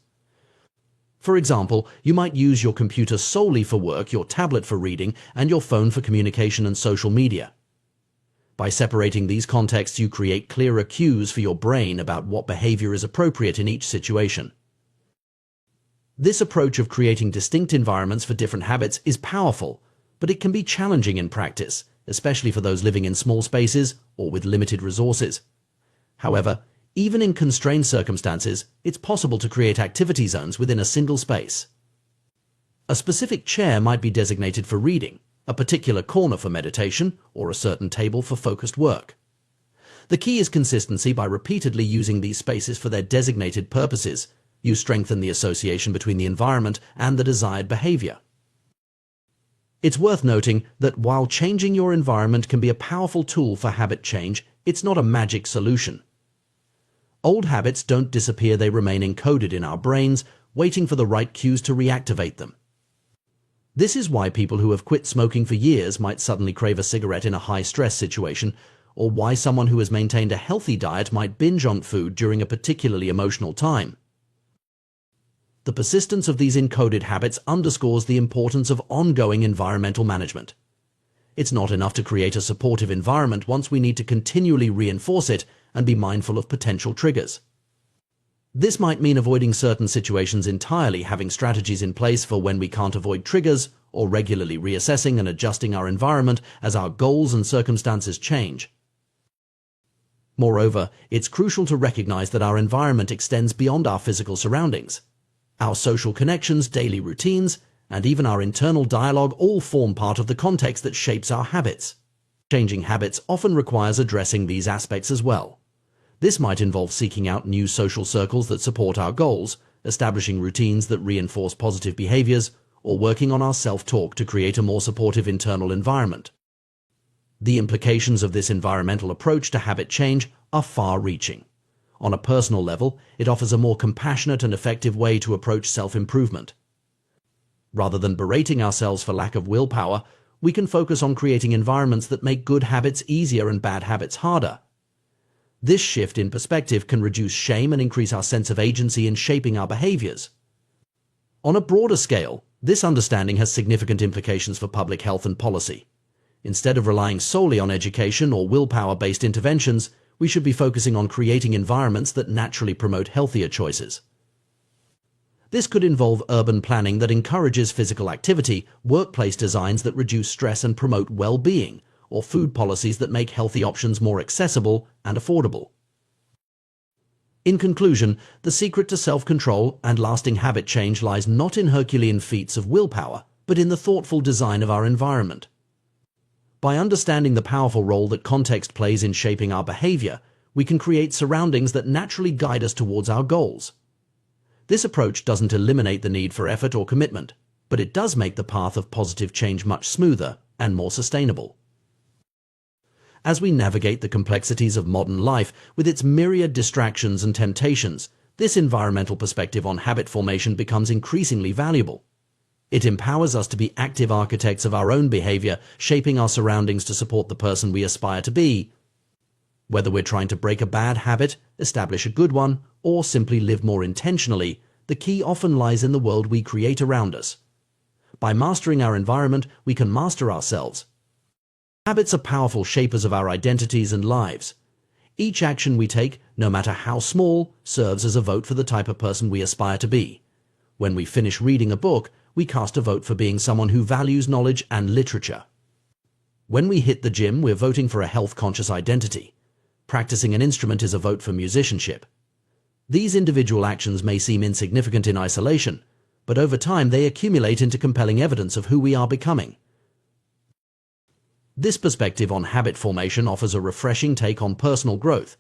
For example, you might use your computer solely for work, your tablet for reading, and your phone for communication and social media. By separating these contexts, you create clearer cues for your brain about what behavior is appropriate in each situation. This approach of creating distinct environments for different habits is powerful, but it can be challenging in practice, especially for those living in small spaces or with limited resources. However, even in constrained circumstances, it's possible to create activity zones within a single space. A specific chair might be designated for reading, a particular corner for meditation, or a certain table for focused work. The key is consistency. By repeatedly using these spaces for their designated purposes, you strengthen the association between the environment and the desired behavior. It's worth noting that while changing your environment can be a powerful tool for habit change, it's not a magic solution. Old habits don't disappear, they remain encoded in our brains, waiting for the right cues to reactivate them. This is why people who have quit smoking for years might suddenly crave a cigarette in a high-stress situation, or why someone who has maintained a healthy diet might binge on food during a particularly emotional time. The persistence of these encoded habits underscores the importance of ongoing environmental management. It's not enough to create a supportive environment once we need to continually reinforce it and be mindful of potential triggers. This might mean avoiding certain situations entirely, having strategies in place for when we can't avoid triggers, or regularly reassessing and adjusting our environment as our goals and circumstances change. Moreover, it's crucial to recognize that our environment extends beyond our physical surroundings. Our social connections, daily routines, and even our internal dialogue all form part of the context that shapes our habits. Changing habits often requires addressing these aspects as well. This might involve seeking out new social circles that support our goals, establishing routines that reinforce positive behaviors, or working on our self-talk to create a more supportive internal environment. The implications of this environmental approach to habit change are far-reaching. On a personal level, it offers a more compassionate and effective way to approach self-improvement. Rather than berating ourselves for lack of willpower, we can focus on creating environments that make good habits easier and bad habits harder. This shift in perspective can reduce shame and increase our sense of agency in shaping our behaviors. On a broader scale, this understanding has significant implications for public health and policy. Instead of relying solely on education or willpower-based interventions, we should be focusing on creating environments that naturally promote healthier choices. This could involve urban planning that encourages physical activity, workplace designs that reduce stress and promote well-being, or food policies that make healthy options more accessible and affordable. In conclusion, the secret to self-control and lasting habit change lies not in Herculean feats of willpower, but in the thoughtful design of our environment. By understanding the powerful role that context plays in shaping our behavior, we can create surroundings that naturally guide us towards our goals. This approach doesn't eliminate the need for effort or commitment, but it does make the path of positive change much smoother and more sustainable. As we navigate the complexities of modern life with its myriad distractions and temptations, this environmental perspective on habit formation becomes increasingly valuable. It empowers us to be active architects of our own behavior, shaping our surroundings to support the person we aspire to be. Whether we're trying to break a bad habit, establish a good one, or simply live more intentionally, the key often lies in the world we create around us. By mastering our environment, we can master ourselves. Habits are powerful shapers of our identities and lives. Each action we take, no matter how small, serves as a vote for the type of person we aspire to be. When we finish reading a book, we cast a vote for being someone who values knowledge and literature. When we hit the gym, we're voting for a health-conscious identity. Practicing an instrument is a vote for musicianship. These individual actions may seem insignificant in isolation, but over time they accumulate into compelling evidence of who we are becoming. This perspective on habit formation offers a refreshing take on personal growth.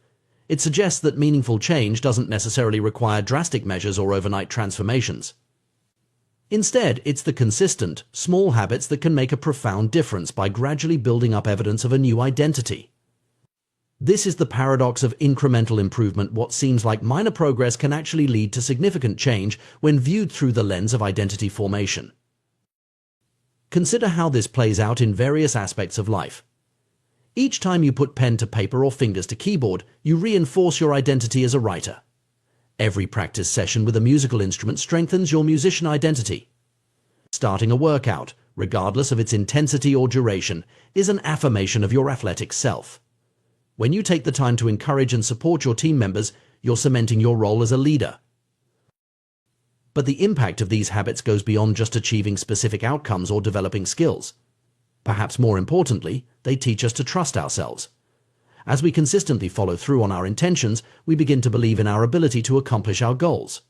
It suggests that meaningful change doesn't necessarily require drastic measures or overnight transformations. Instead, it's the consistent, small habits that can make a profound difference by gradually building up evidence of a new identity. This is the paradox of incremental improvement. What seems like minor progress can actually lead to significant change when viewed through the lens of identity formation. Consider how this plays out in various aspects of life. Each time you put pen to paper or fingers to keyboard, you reinforce your identity as a writer. Every practice session with a musical instrument strengthens your musician identity. Starting a workout, regardless of its intensity or duration, is an affirmation of your athletic self. When you take the time to encourage and support your team members, you're cementing your role as a leader. But the impact of these habits goes beyond just achieving specific outcomes or developing skills. Perhaps more importantly, they teach us to trust ourselves. As we consistently follow through on our intentions, we begin to believe in our ability to accomplish our goals.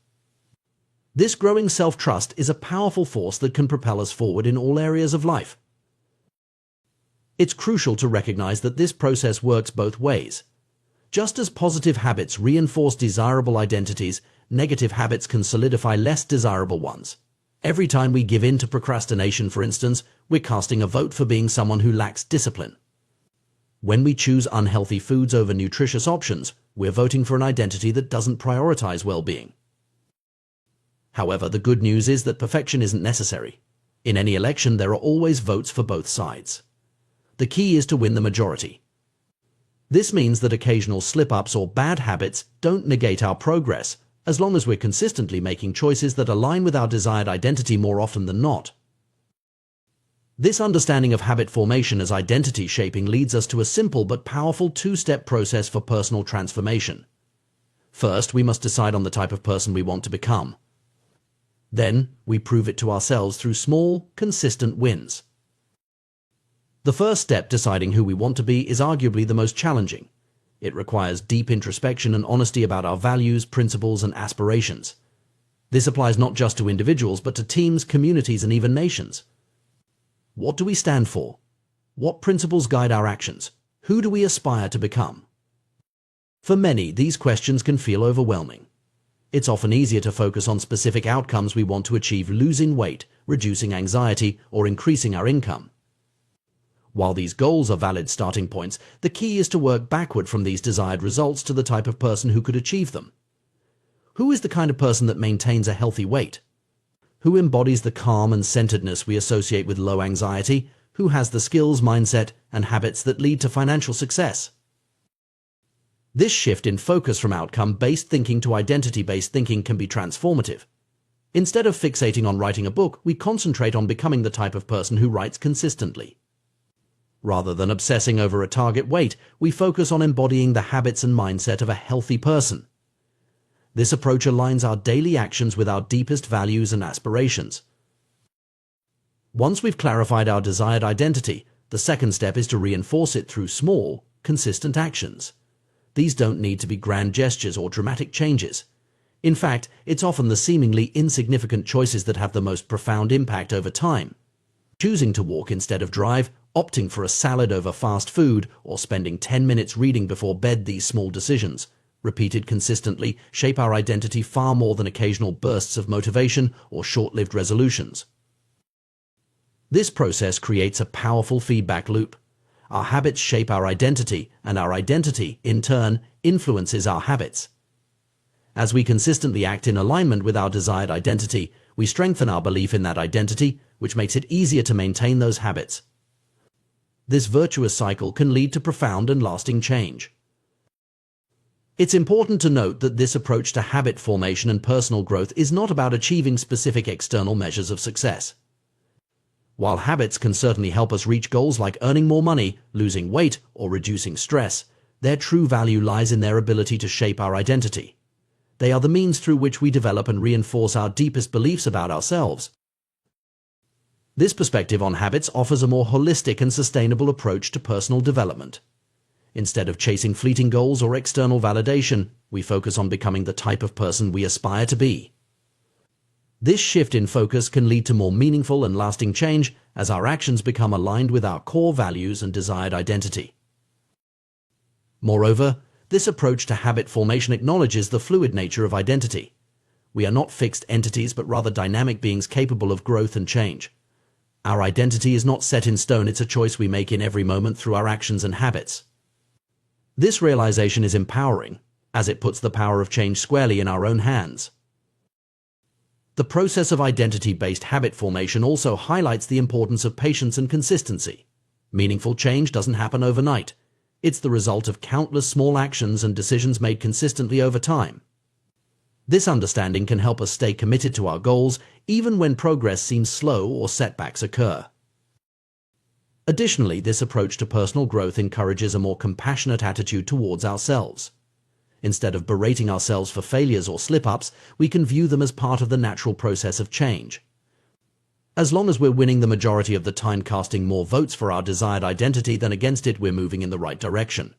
This growing self-trust is a powerful force that can propel us forward in all areas of life. It's crucial to recognize that this process works both ways. Just as positive habits reinforce desirable identities, negative habits can solidify less desirable ones. Every time we give in to procrastination, for instance, we're casting a vote for being someone who lacks discipline. When we choose unhealthy foods over nutritious options, we're voting for an identity that doesn't prioritize well-being. However, the good news is that perfection isn't necessary. In any election, there are always votes for both sides. The key is to win the majority. This means that occasional slip-ups or bad habits don't negate our progress, as long as we're consistently making choices that align with our desired identity more often than not. This understanding of habit formation as identity shaping leads us to a simple but powerful two-step process for personal transformation. First, we must decide on the type of person we want to become. Then, we prove it to ourselves through small, consistent wins. The first step, deciding who we want to be, is arguably the most challenging. It requires deep introspection and honesty about our values, principles, and aspirations. This applies not just to individuals, but to teams, communities, and even nations. What do we stand for? What principles guide our actions? Who do we aspire to become? For many, these questions can feel overwhelming. It's often easier to focus on specific outcomes we want to achieve: losing weight, reducing anxiety, or increasing our income. While these goals are valid starting points, the key is to work backward from these desired results to the type of person who could achieve them. Who is the kind of person that maintains a healthy weight? Who embodies the calm and centeredness we associate with low anxiety? Who has the skills, mindset, and habits that lead to financial success? This shift in focus from outcome-based thinking to identity-based thinking can be transformative. Instead of fixating on writing a book, we concentrate on becoming the type of person who writes consistently. Rather than obsessing over a target weight, we focus on embodying the habits and mindset of a healthy person. This approach aligns our daily actions with our deepest values and aspirations. Once we've clarified our desired identity, the second step is to reinforce it through small, consistent actions. These don't need to be grand gestures or dramatic changes. In fact, it's often the seemingly insignificant choices that have the most profound impact over time. Choosing to walk instead of drive, opting for a salad over fast food, or spending 10 minutes reading before bed, these small decisions, repeated consistently, shape our identity far more than occasional bursts of motivation or short-lived resolutions. This process creates a powerful feedback loop. Our habits shape our identity, and our identity, in turn, influences our habits. As we consistently act in alignment with our desired identity, we strengthen our belief in that identity, which makes it easier to maintain those habits. This virtuous cycle can lead to profound and lasting change. It's important to note that this approach to habit formation and personal growth is not about achieving specific external measures of success. While habits can certainly help us reach goals like earning more money, losing weight, or reducing stress, their true value lies in their ability to shape our identity. They are the means through which we develop and reinforce our deepest beliefs about ourselves. This perspective on habits offers a more holistic and sustainable approach to personal development. Instead of chasing fleeting goals or external validation, we focus on becoming the type of person we aspire to be. This shift in focus can lead to more meaningful and lasting change as our actions become aligned with our core values and desired identity. Moreover, this approach to habit formation acknowledges the fluid nature of identity. We are not fixed entities, but rather dynamic beings capable of growth and change. Our identity is not set in stone, it's a choice we make in every moment through our actions and habits. This realization is empowering, as it puts the power of change squarely in our own hands. The process of identity-based habit formation also highlights the importance of patience and consistency. Meaningful change doesn't happen overnight. It's the result of countless small actions and decisions made consistently over time. This understanding can help us stay committed to our goals, even when progress seems slow or setbacks occur. Additionally, this approach to personal growth encourages a more compassionate attitude towards ourselves. Instead of berating ourselves for failures or slip-ups, we can view them as part of the natural process of change. As long as we're winning the majority of the time, casting more votes for our desired identity than against it, we're moving in the right direction.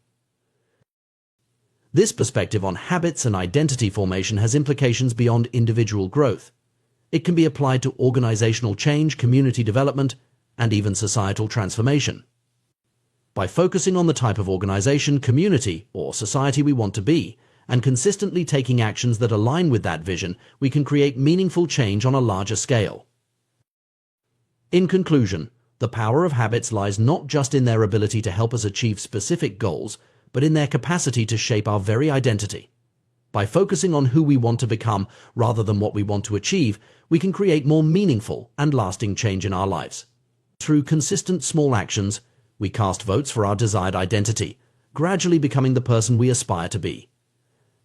This perspective on habits and identity formation has implications beyond individual growth. It can be applied to organizational change, community development, and even societal transformation. By focusing on the type of organization, community, or society we want to be, and consistently taking actions that align with that vision, we can create meaningful change on a larger scale. In conclusion, the power of habits lies not just in their ability to help us achieve specific goals, but in their capacity to shape our very identity. By focusing on who we want to become rather than what we want to achieve, we can create more meaningful and lasting change in our lives. Through consistent small actions, we cast votes for our desired identity, gradually becoming the person we aspire to be.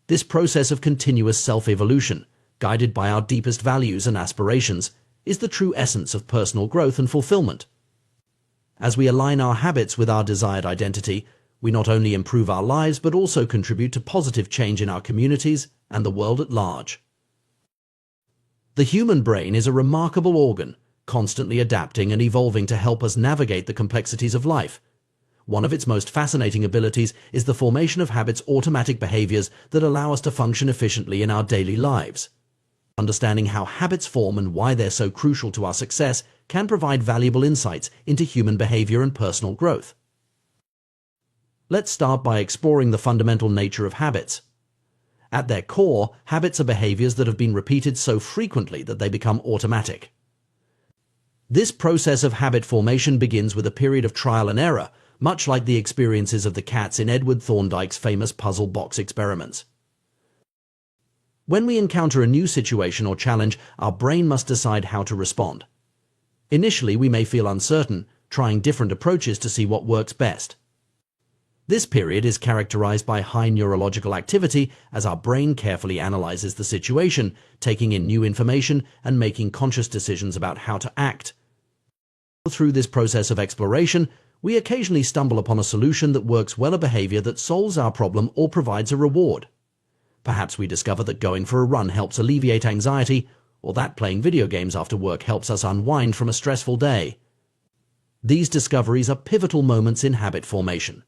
This process of continuous self-evolution, guided by our deepest values and aspirations, is the true essence of personal growth and fulfillment. As we align our habits with our desired identity, we not only improve our lives but also contribute to positive change in our communities and the world at large. The human brain is a remarkable organ, constantly adapting and evolving to help us navigate the complexities of life. One of its most fascinating abilities is the formation of habits, automatic behaviors that allow us to function efficiently in our daily lives. Understanding how habits form and why they're so crucial to our success can provide valuable insights into human behavior and personal growth. Let's start by exploring the fundamental nature of habits. At their core, habits are behaviors that have been repeated so frequently that they become automatic. This process of habit formation begins with a period of trial and error, much like the experiences of the cats in Edward Thorndike's famous puzzle box experiments. When we encounter a new situation or challenge, our brain must decide how to respond. Initially, we may feel uncertain, trying different approaches to see what works best. This period is characterized by high neurological activity as our brain carefully analyzes the situation, taking in new information and making conscious decisions about how to act. Through this process of exploration, we occasionally stumble upon a solution that works well, a behavior that solves our problem or provides a reward. Perhaps we discover that going for a run helps alleviate anxiety, or that playing video games after work helps us unwind from a stressful day. These discoveries are pivotal moments in habit formation.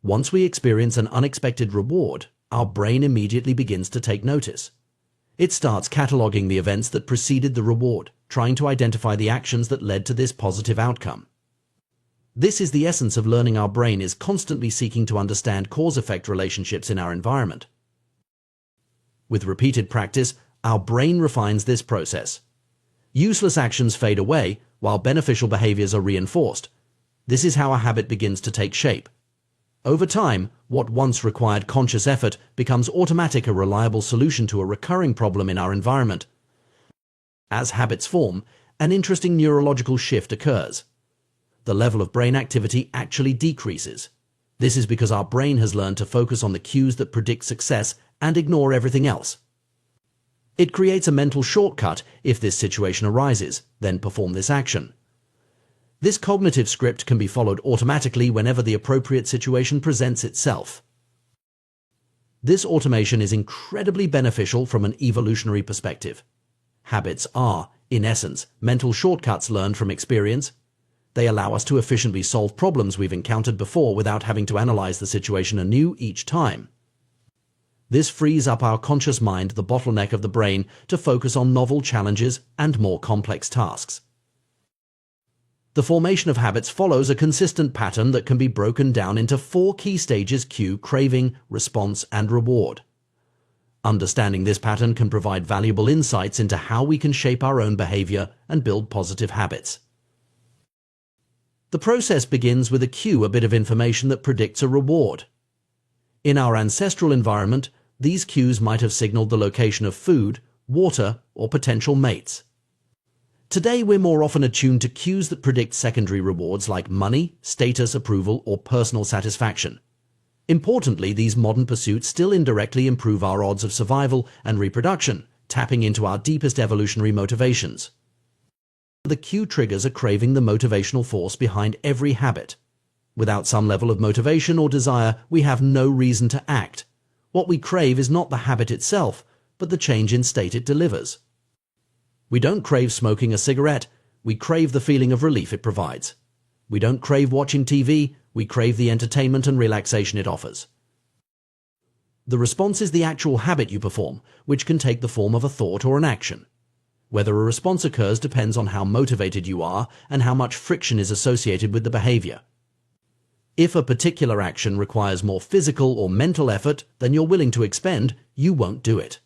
Once we experience an unexpected reward, our brain immediately begins to take notice. It starts cataloging the events that preceded the reward, trying to identify the actions that led to this positive outcome. This is the essence of learning. Our brain is constantly seeking to understand cause-effect relationships in our environment. With repeated practice, our brain refines this process. Useless actions fade away, while beneficial behaviors are reinforced. This is how a habit begins to take shape. Over time, what once required conscious effort becomes automatic, a reliable solution to a recurring problem in our environment. As habits form, an interesting neurological shift occurs. The level of brain activity actually decreases. This is because our brain has learned to focus on the cues that predict success and ignore everything else. It creates a mental shortcut: if this situation arises, then perform this action. This cognitive script can be followed automatically whenever the appropriate situation presents itself. This automation is incredibly beneficial from an evolutionary perspective. Habits are, in essence, mental shortcuts learned from experience. They allow us to efficiently solve problems we've encountered before without having to analyze the situation anew each time. This frees up our conscious mind, the bottleneck of the brain, to focus on novel challenges and more complex tasks. The formation of habits follows a consistent pattern that can be broken down into 4 key stages: cue, craving, response, and reward. Understanding this pattern can provide valuable insights into how we can shape our own behavior and build positive habits. The process begins with a cue, a bit of information that predicts a reward. In our ancestral environment, these cues might have signaled the location of food, water, or potential mates. Today, we're more often attuned to cues that predict secondary rewards like money, status, approval, or personal satisfaction. Importantly, these modern pursuits still indirectly improve our odds of survival and reproduction, tapping into our deepest evolutionary motivations. The cue triggers a craving, the motivational force behind every habit. Without some level of motivation or desire, we have no reason to act. What we crave is not the habit itself, but the change in state it delivers. We don't crave smoking a cigarette, we crave the feeling of relief it provides. We don't crave watching TV, we crave the entertainment and relaxation it offers. The response is the actual habit you perform, which can take the form of a thought or an action. Whether a response occurs depends on how motivated you are and how much friction is associated with the behavior. If a particular action requires more physical or mental effort than you're willing to expend, you won't do it.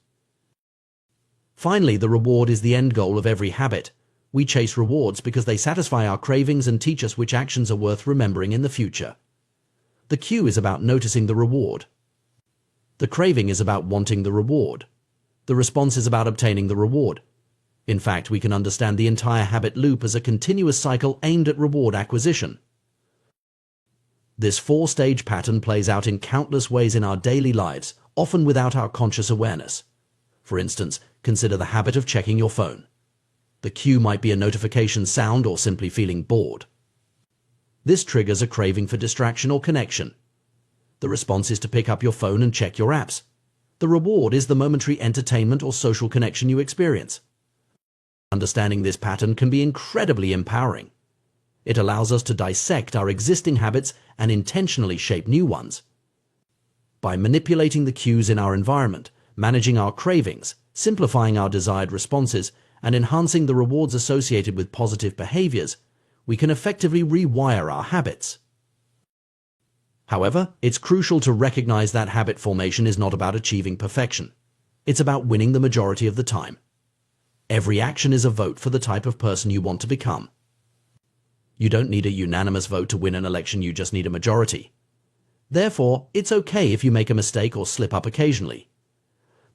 Finally, the reward is the end goal of every habit. We chase rewards because they satisfy our cravings and teach us which actions are worth remembering in the future. The cue is about noticing the reward. The craving is about wanting the reward. The response is about obtaining the reward. In fact, we can understand the entire habit loop as a continuous cycle aimed at reward acquisition. This four-stage pattern plays out in countless ways in our daily lives, often without our conscious awareness. For instance, consider the habit of checking your phone. The cue might be a notification sound or simply feeling bored. This triggers a craving for distraction or connection. The response is to pick up your phone and check your apps. The reward is the momentary entertainment or social connection you experience. Understanding this pattern can be incredibly empowering. It allows us to dissect our existing habits and intentionally shape new ones. By manipulating the cues in our environment, managing our cravings, simplifying our desired responses, and enhancing the rewards associated with positive behaviors, we can effectively rewire our habits. However, it's crucial to recognize that habit formation is not about achieving perfection. It's about winning the majority of the time. Every action is a vote for the type of person you want to become. You don't need a unanimous vote to win an election, you just need a majority. Therefore, it's okay if you make a mistake or slip up occasionally.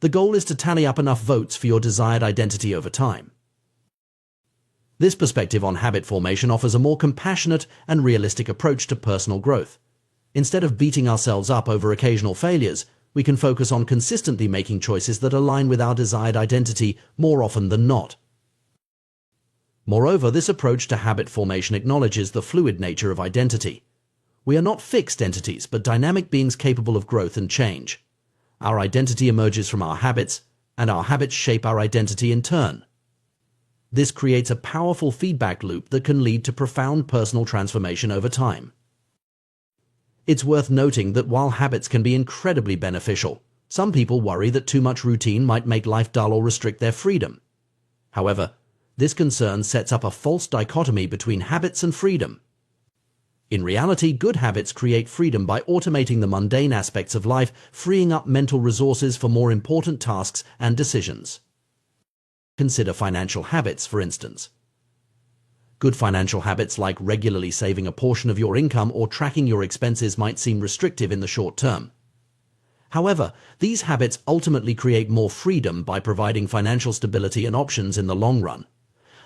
The goal is to tally up enough votes for your desired identity over time. This perspective on habit formation offers a more compassionate and realistic approach to personal growth. Instead of beating ourselves up over occasional failures, we can focus on consistently making choices that align with our desired identity more often than not. Moreover, this approach to habit formation acknowledges the fluid nature of identity. We are not fixed entities, but dynamic beings capable of growth and change. Our identity emerges from our habits, and our habits shape our identity in turn. This creates a powerful feedback loop that can lead to profound personal transformation over time. It's worth noting that while habits can be incredibly beneficial, some people worry that too much routine might make life dull or restrict their freedom. However, this concern sets up a false dichotomy between habits and freedom. In reality, good habits create freedom by automating the mundane aspects of life, freeing up mental resources for more important tasks and decisions. Consider financial habits, for instance. Good financial habits like regularly saving a portion of your income or tracking your expenses might seem restrictive in the short term. However, these habits ultimately create more freedom by providing financial stability and options in the long run.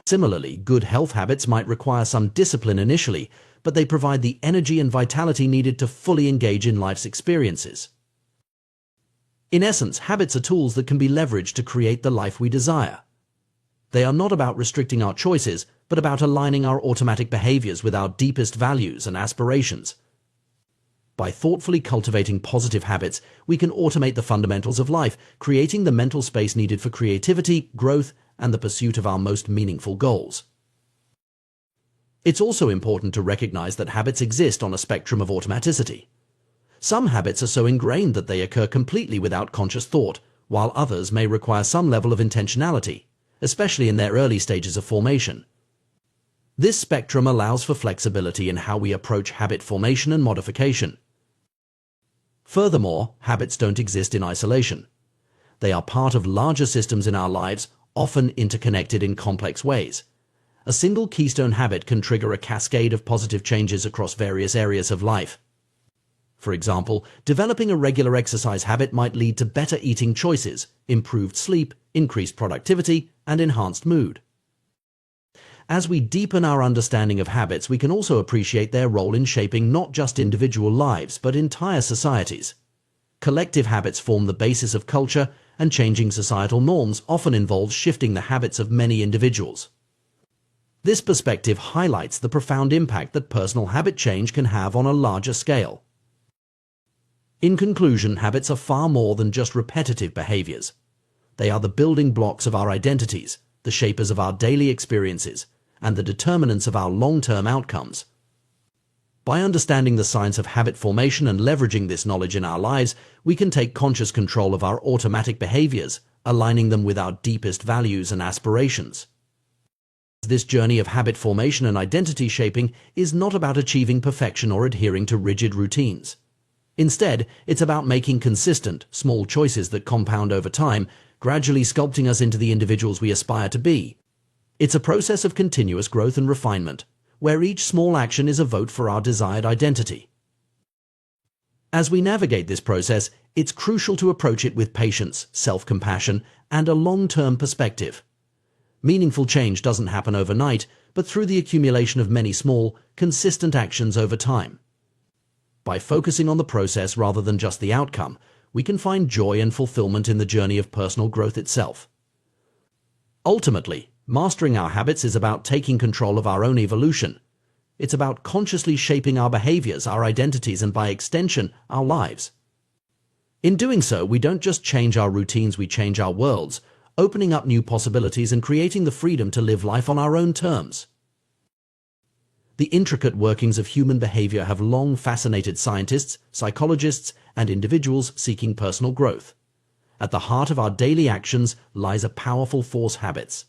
Similarly, good health habits might require some discipline initially, but they provide the energy and vitality needed to fully engage in life's experiences. In essence, habits are tools that can be leveraged to create the life we desire. They are not about restricting our choices, but about aligning our automatic behaviors with our deepest values and aspirations. By thoughtfully cultivating positive habits, we can automate the fundamentals of life, creating the mental space needed for creativity, growth, and the pursuit of our most meaningful goals. It's also important to recognize that habits exist on a spectrum of automaticity. Some habits are so ingrained that they occur completely without conscious thought, while others may require some level of intentionality, especially in their early stages of formation. This spectrum allows for flexibility in how we approach habit formation and modification. Furthermore, habits don't exist in isolation. They are part of larger systems in our lives, often interconnected in complex ways. A single keystone habit can trigger a cascade of positive changes across various areas of life. For example, developing a regular exercise habit might lead to better eating choices, improved sleep, increased productivity, and enhanced mood. As we deepen our understanding of habits, we can also appreciate their role in shaping not just individual lives, but entire societies. Collective habits form the basis of culture, and changing societal norms often involves shifting the habits of many individuals. This perspective highlights the profound impact that personal habit change can have on a larger scale. In conclusion, habits are far more than just repetitive behaviors. They are the building blocks of our identities, the shapers of our daily experiences, and the determinants of our long-term outcomes. By understanding the science of habit formation and leveraging this knowledge in our lives, we can take conscious control of our automatic behaviors, aligning them with our deepest values and aspirations. This journey of habit formation and identity shaping is not about achieving perfection or adhering to rigid routines. Instead, it's about making consistent, small choices that compound over time, gradually sculpting us into the individuals we aspire to be. It's a process of continuous growth and refinement, where each small action is a vote for our desired identity. As we navigate this process, it's crucial to approach it with patience, self-compassion, and a long-term perspective. Meaningful change doesn't happen overnight, but through the accumulation of many small, consistent actions over time. By focusing on the process rather than just the outcome, we can find joy and fulfillment in the journey of personal growth itself. Ultimately, mastering our habits is about taking control of our own evolution. It's about consciously shaping our behaviors, our identities, and by extension, our lives. In doing so, we don't just change our routines, we change our worlds, opening up new possibilities and creating the freedom to live life on our own terms. The intricate workings of human behavior have long fascinated scientists, psychologists, and individuals seeking personal growth. At the heart of our daily actions lies a powerful force: habits.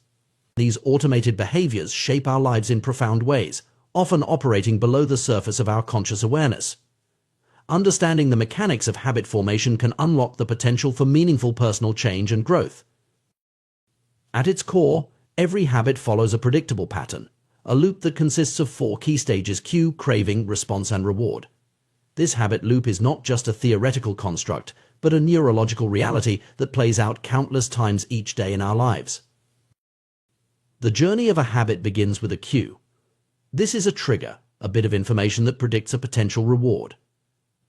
These automated behaviors shape our lives in profound ways, often operating below the surface of our conscious awareness. Understanding the mechanics of habit formation can unlock the potential for meaningful personal change and growth. At its core, every habit follows a predictable pattern, a loop that consists of 4 key stages: cue, craving, response, and reward. This habit loop is not just a theoretical construct, but a neurological reality that plays out countless times each day in our lives. The journey of a habit begins with a cue. This is a trigger, a bit of information that predicts a potential reward.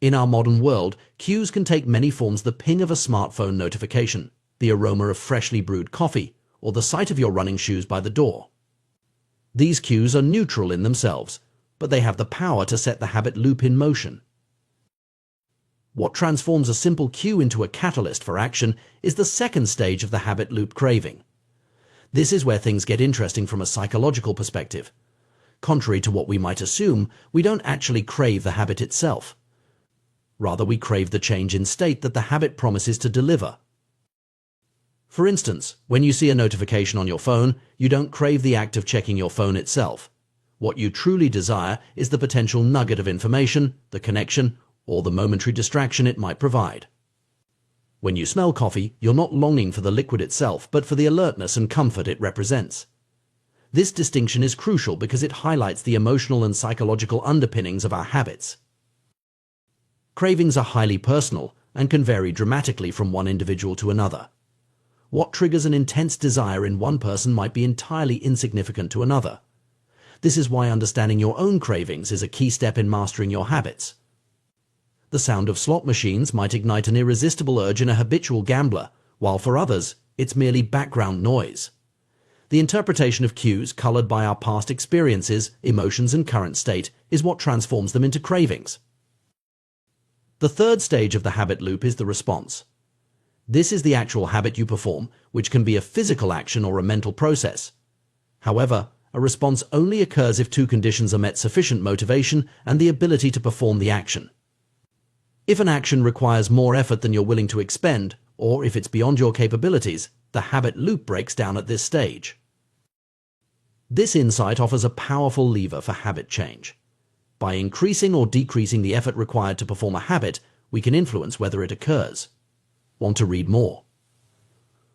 In our modern world, cues can take many forms: the ping of a smartphone notification, the aroma of freshly brewed coffee, or the sight of your running shoes by the door. These cues are neutral in themselves, but they have the power to set the habit loop in motion. What transforms a simple cue into a catalyst for action is the second stage of the habit loop: craving. This is where things get interesting from a psychological perspective. Contrary to what we might assume, we don't actually crave the habit itself. Rather, we crave the change in state that the habit promises to deliver. For instance, when you see a notification on your phone, you don't crave the act of checking your phone itself. What you truly desire is the potential nugget of information, the connection, or the momentary distraction it might provide. When you smell coffee, you're not longing for the liquid itself, but for the alertness and comfort it represents. This distinction is crucial because it highlights the emotional and psychological underpinnings of our habits. Cravings are highly personal and can vary dramatically from one individual to another. What triggers an intense desire in one person might be entirely insignificant to another. This is why understanding your own cravings is a key step in mastering your habits. The sound of slot machines might ignite an irresistible urge in a habitual gambler, while for others, it's merely background noise. The interpretation of cues, colored by our past experiences, emotions, and current state, is what transforms them into cravings. The third stage of the habit loop is the response. This is the actual habit you perform, which can be a physical action or a mental process. However, a response only occurs if 2 conditions are met: sufficient motivation and the ability to perform the action. If an action requires more effort than you're willing to expend, or if it's beyond your capabilities, the habit loop breaks down at this stage. This insight offers a powerful lever for habit change. By increasing or decreasing the effort required to perform a habit, we can influence whether it occurs. Want to read more?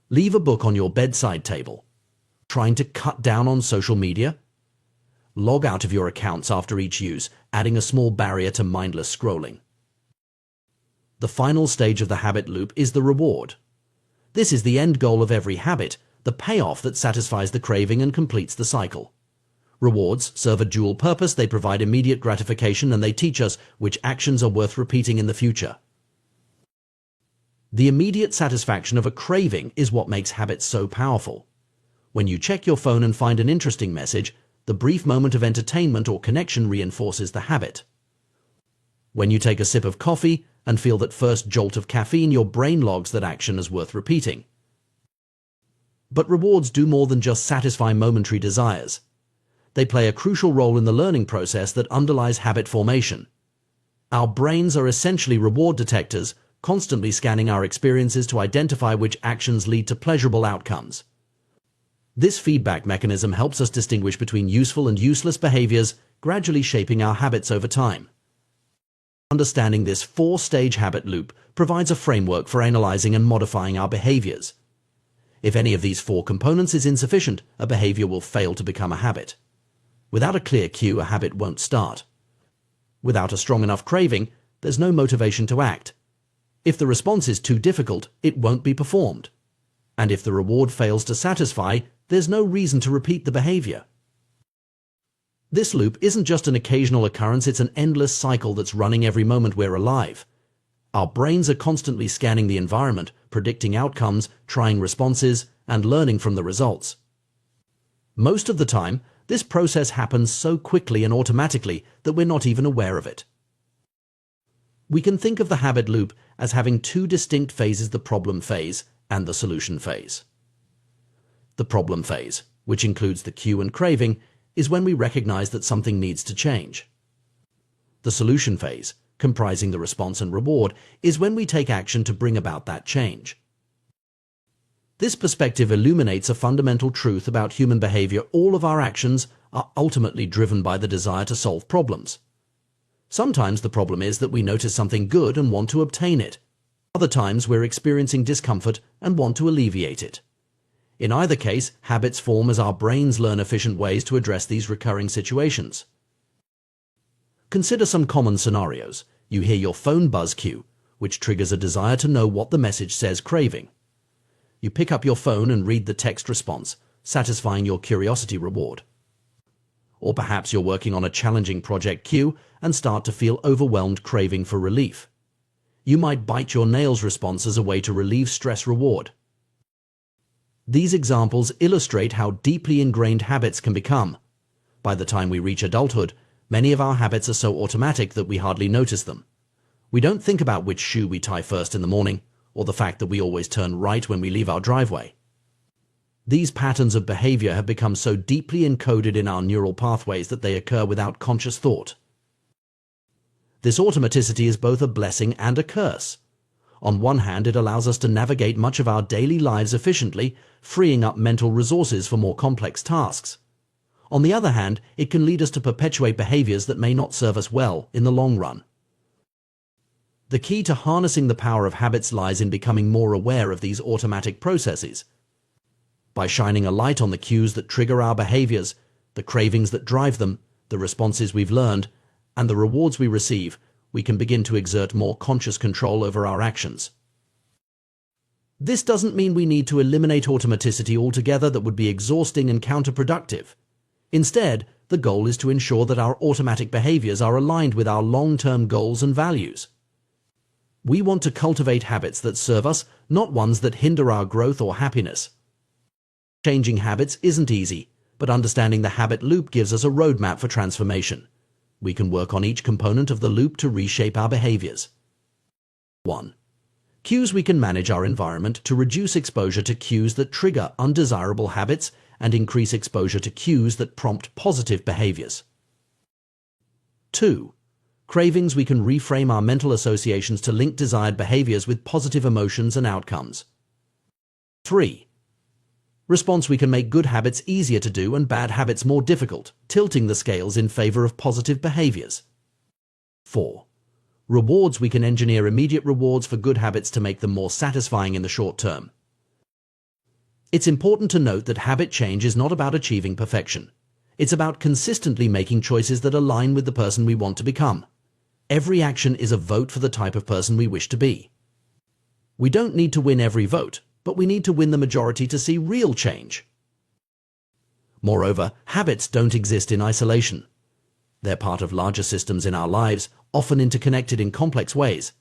Leave a book on your bedside table. Trying to cut down on social media? Log out of your accounts after each use, adding a small barrier to mindless scrolling. The final stage of the habit loop is the reward. This is the end goal of every habit, the payoff that satisfies the craving and completes the cycle. Rewards serve a dual purpose: they provide immediate gratification and they teach us which actions are worth repeating in the future. The immediate satisfaction of a craving is what makes habits so powerful. When you check your phone and find an interesting message, the brief moment of entertainment or connection reinforces the habit. When you take a sip of coffee and feel that first jolt of caffeine, your brain logs that action as worth repeating. But rewards do more than just satisfy momentary desires. They play a crucial role in the learning process that underlies habit formation. Our brains are essentially reward detectors, constantly scanning our experiences to identify which actions lead to pleasurable outcomes. This feedback mechanism helps us distinguish between useful and useless behaviors, gradually shaping our habits over time. Understanding this 4-stage habit loop provides a framework for analyzing and modifying our behaviors. If any of these four components is insufficient, a behavior will fail to become a habit. Without a clear cue, a habit won't start. Without a strong enough craving, there's no motivation to act. If the response is too difficult, it won't be performed. And if the reward fails to satisfy, there's no reason to repeat the behavior. This loop isn't just an occasional occurrence, it's an endless cycle that's running every moment we're alive. Our brains are constantly scanning the environment, predicting outcomes, trying responses, and learning from the results. Most of the time, this process happens so quickly and automatically that we're not even aware of it. We can think of the habit loop as having two distinct phases: the problem phase and the solution phase. The problem phase, which includes the cue and craving, is when we recognize that something needs to change. The solution phase, comprising the response and reward, is when we take action to bring about that change. This perspective illuminates a fundamental truth about human behavior: all of our actions are ultimately driven by the desire to solve problems. Sometimes the problem is that we notice something good and want to obtain it. Other times we're experiencing discomfort and want to alleviate it. In either case, habits form as our brains learn efficient ways to address these recurring situations. Consider some common scenarios. You hear your phone buzz cue, which triggers a desire to know what the message says, craving. You pick up your phone and read the text response, satisfying your curiosity reward. Or perhaps you're working on a challenging project, cue, and start to feel overwhelmed, craving for relief. You might bite your nails response as a way to relieve stress, reward. These examples illustrate how deeply ingrained habits can become. By the time we reach adulthood, many of our habits are so automatic that we hardly notice them. We don't think about which shoe we tie first in the morning, or the fact that we always turn right when we leave our driveway. These patterns of behavior have become so deeply encoded in our neural pathways that they occur without conscious thought. This automaticity is both a blessing and a curse. On one hand, it allows us to navigate much of our daily lives efficiently, freeing up mental resources for more complex tasks. On the other hand, it can lead us to perpetuate behaviors that may not serve us well in the long run. The key to harnessing the power of habits lies in becoming more aware of these automatic processes. By shining a light on the cues that trigger our behaviors, the cravings that drive them, the responses we've learned, and the rewards we receive, we can begin to exert more conscious control over our actions. This doesn't mean we need to eliminate automaticity altogether. That would be exhausting and counterproductive. Instead, the goal is to ensure that our automatic behaviors are aligned with our long-term goals and values. We want to cultivate habits that serve us, not ones that hinder our growth or happiness. Changing habits isn't easy, but understanding the habit loop gives us a roadmap for transformation. We can work on each component of the loop to reshape our behaviors. 1. Cues. We can manage our environment to reduce exposure to cues that trigger undesirable habits and increase exposure to cues that prompt positive behaviors. 2. Cravings. We can reframe our mental associations to link desired behaviors with positive emotions and outcomes. 3. Response. We can make good habits easier to do and bad habits more difficult, tilting the scales in favor of positive behaviors. 4. Rewards. We can engineer immediate rewards for good habits to make them more satisfying in the short term. It's important to note that habit change is not about achieving perfection. It's about consistently making choices that align with the person we want to become. Every action is a vote for the type of person we wish to be. We don't need to win every vote, but we need to win the majority to see real change. Moreover, habits don't exist in isolation. They're part of larger systems in our lives, often interconnected in complex ways.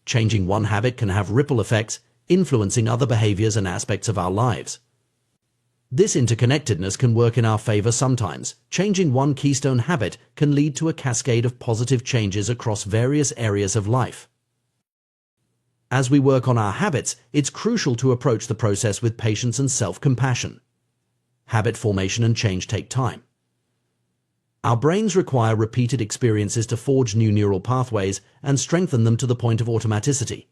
Changing one habit can have ripple effects, influencing other behaviors and aspects of our lives. This interconnectedness can work in our favor sometimes. Changing one keystone habit can lead to a cascade of positive changes across various areas of life. As we work on our habits, it's crucial to approach the process with patience and self-compassion. Habit formation and change take time. Our brains require repeated experiences to forge new neural pathways and strengthen them to the point of automaticity.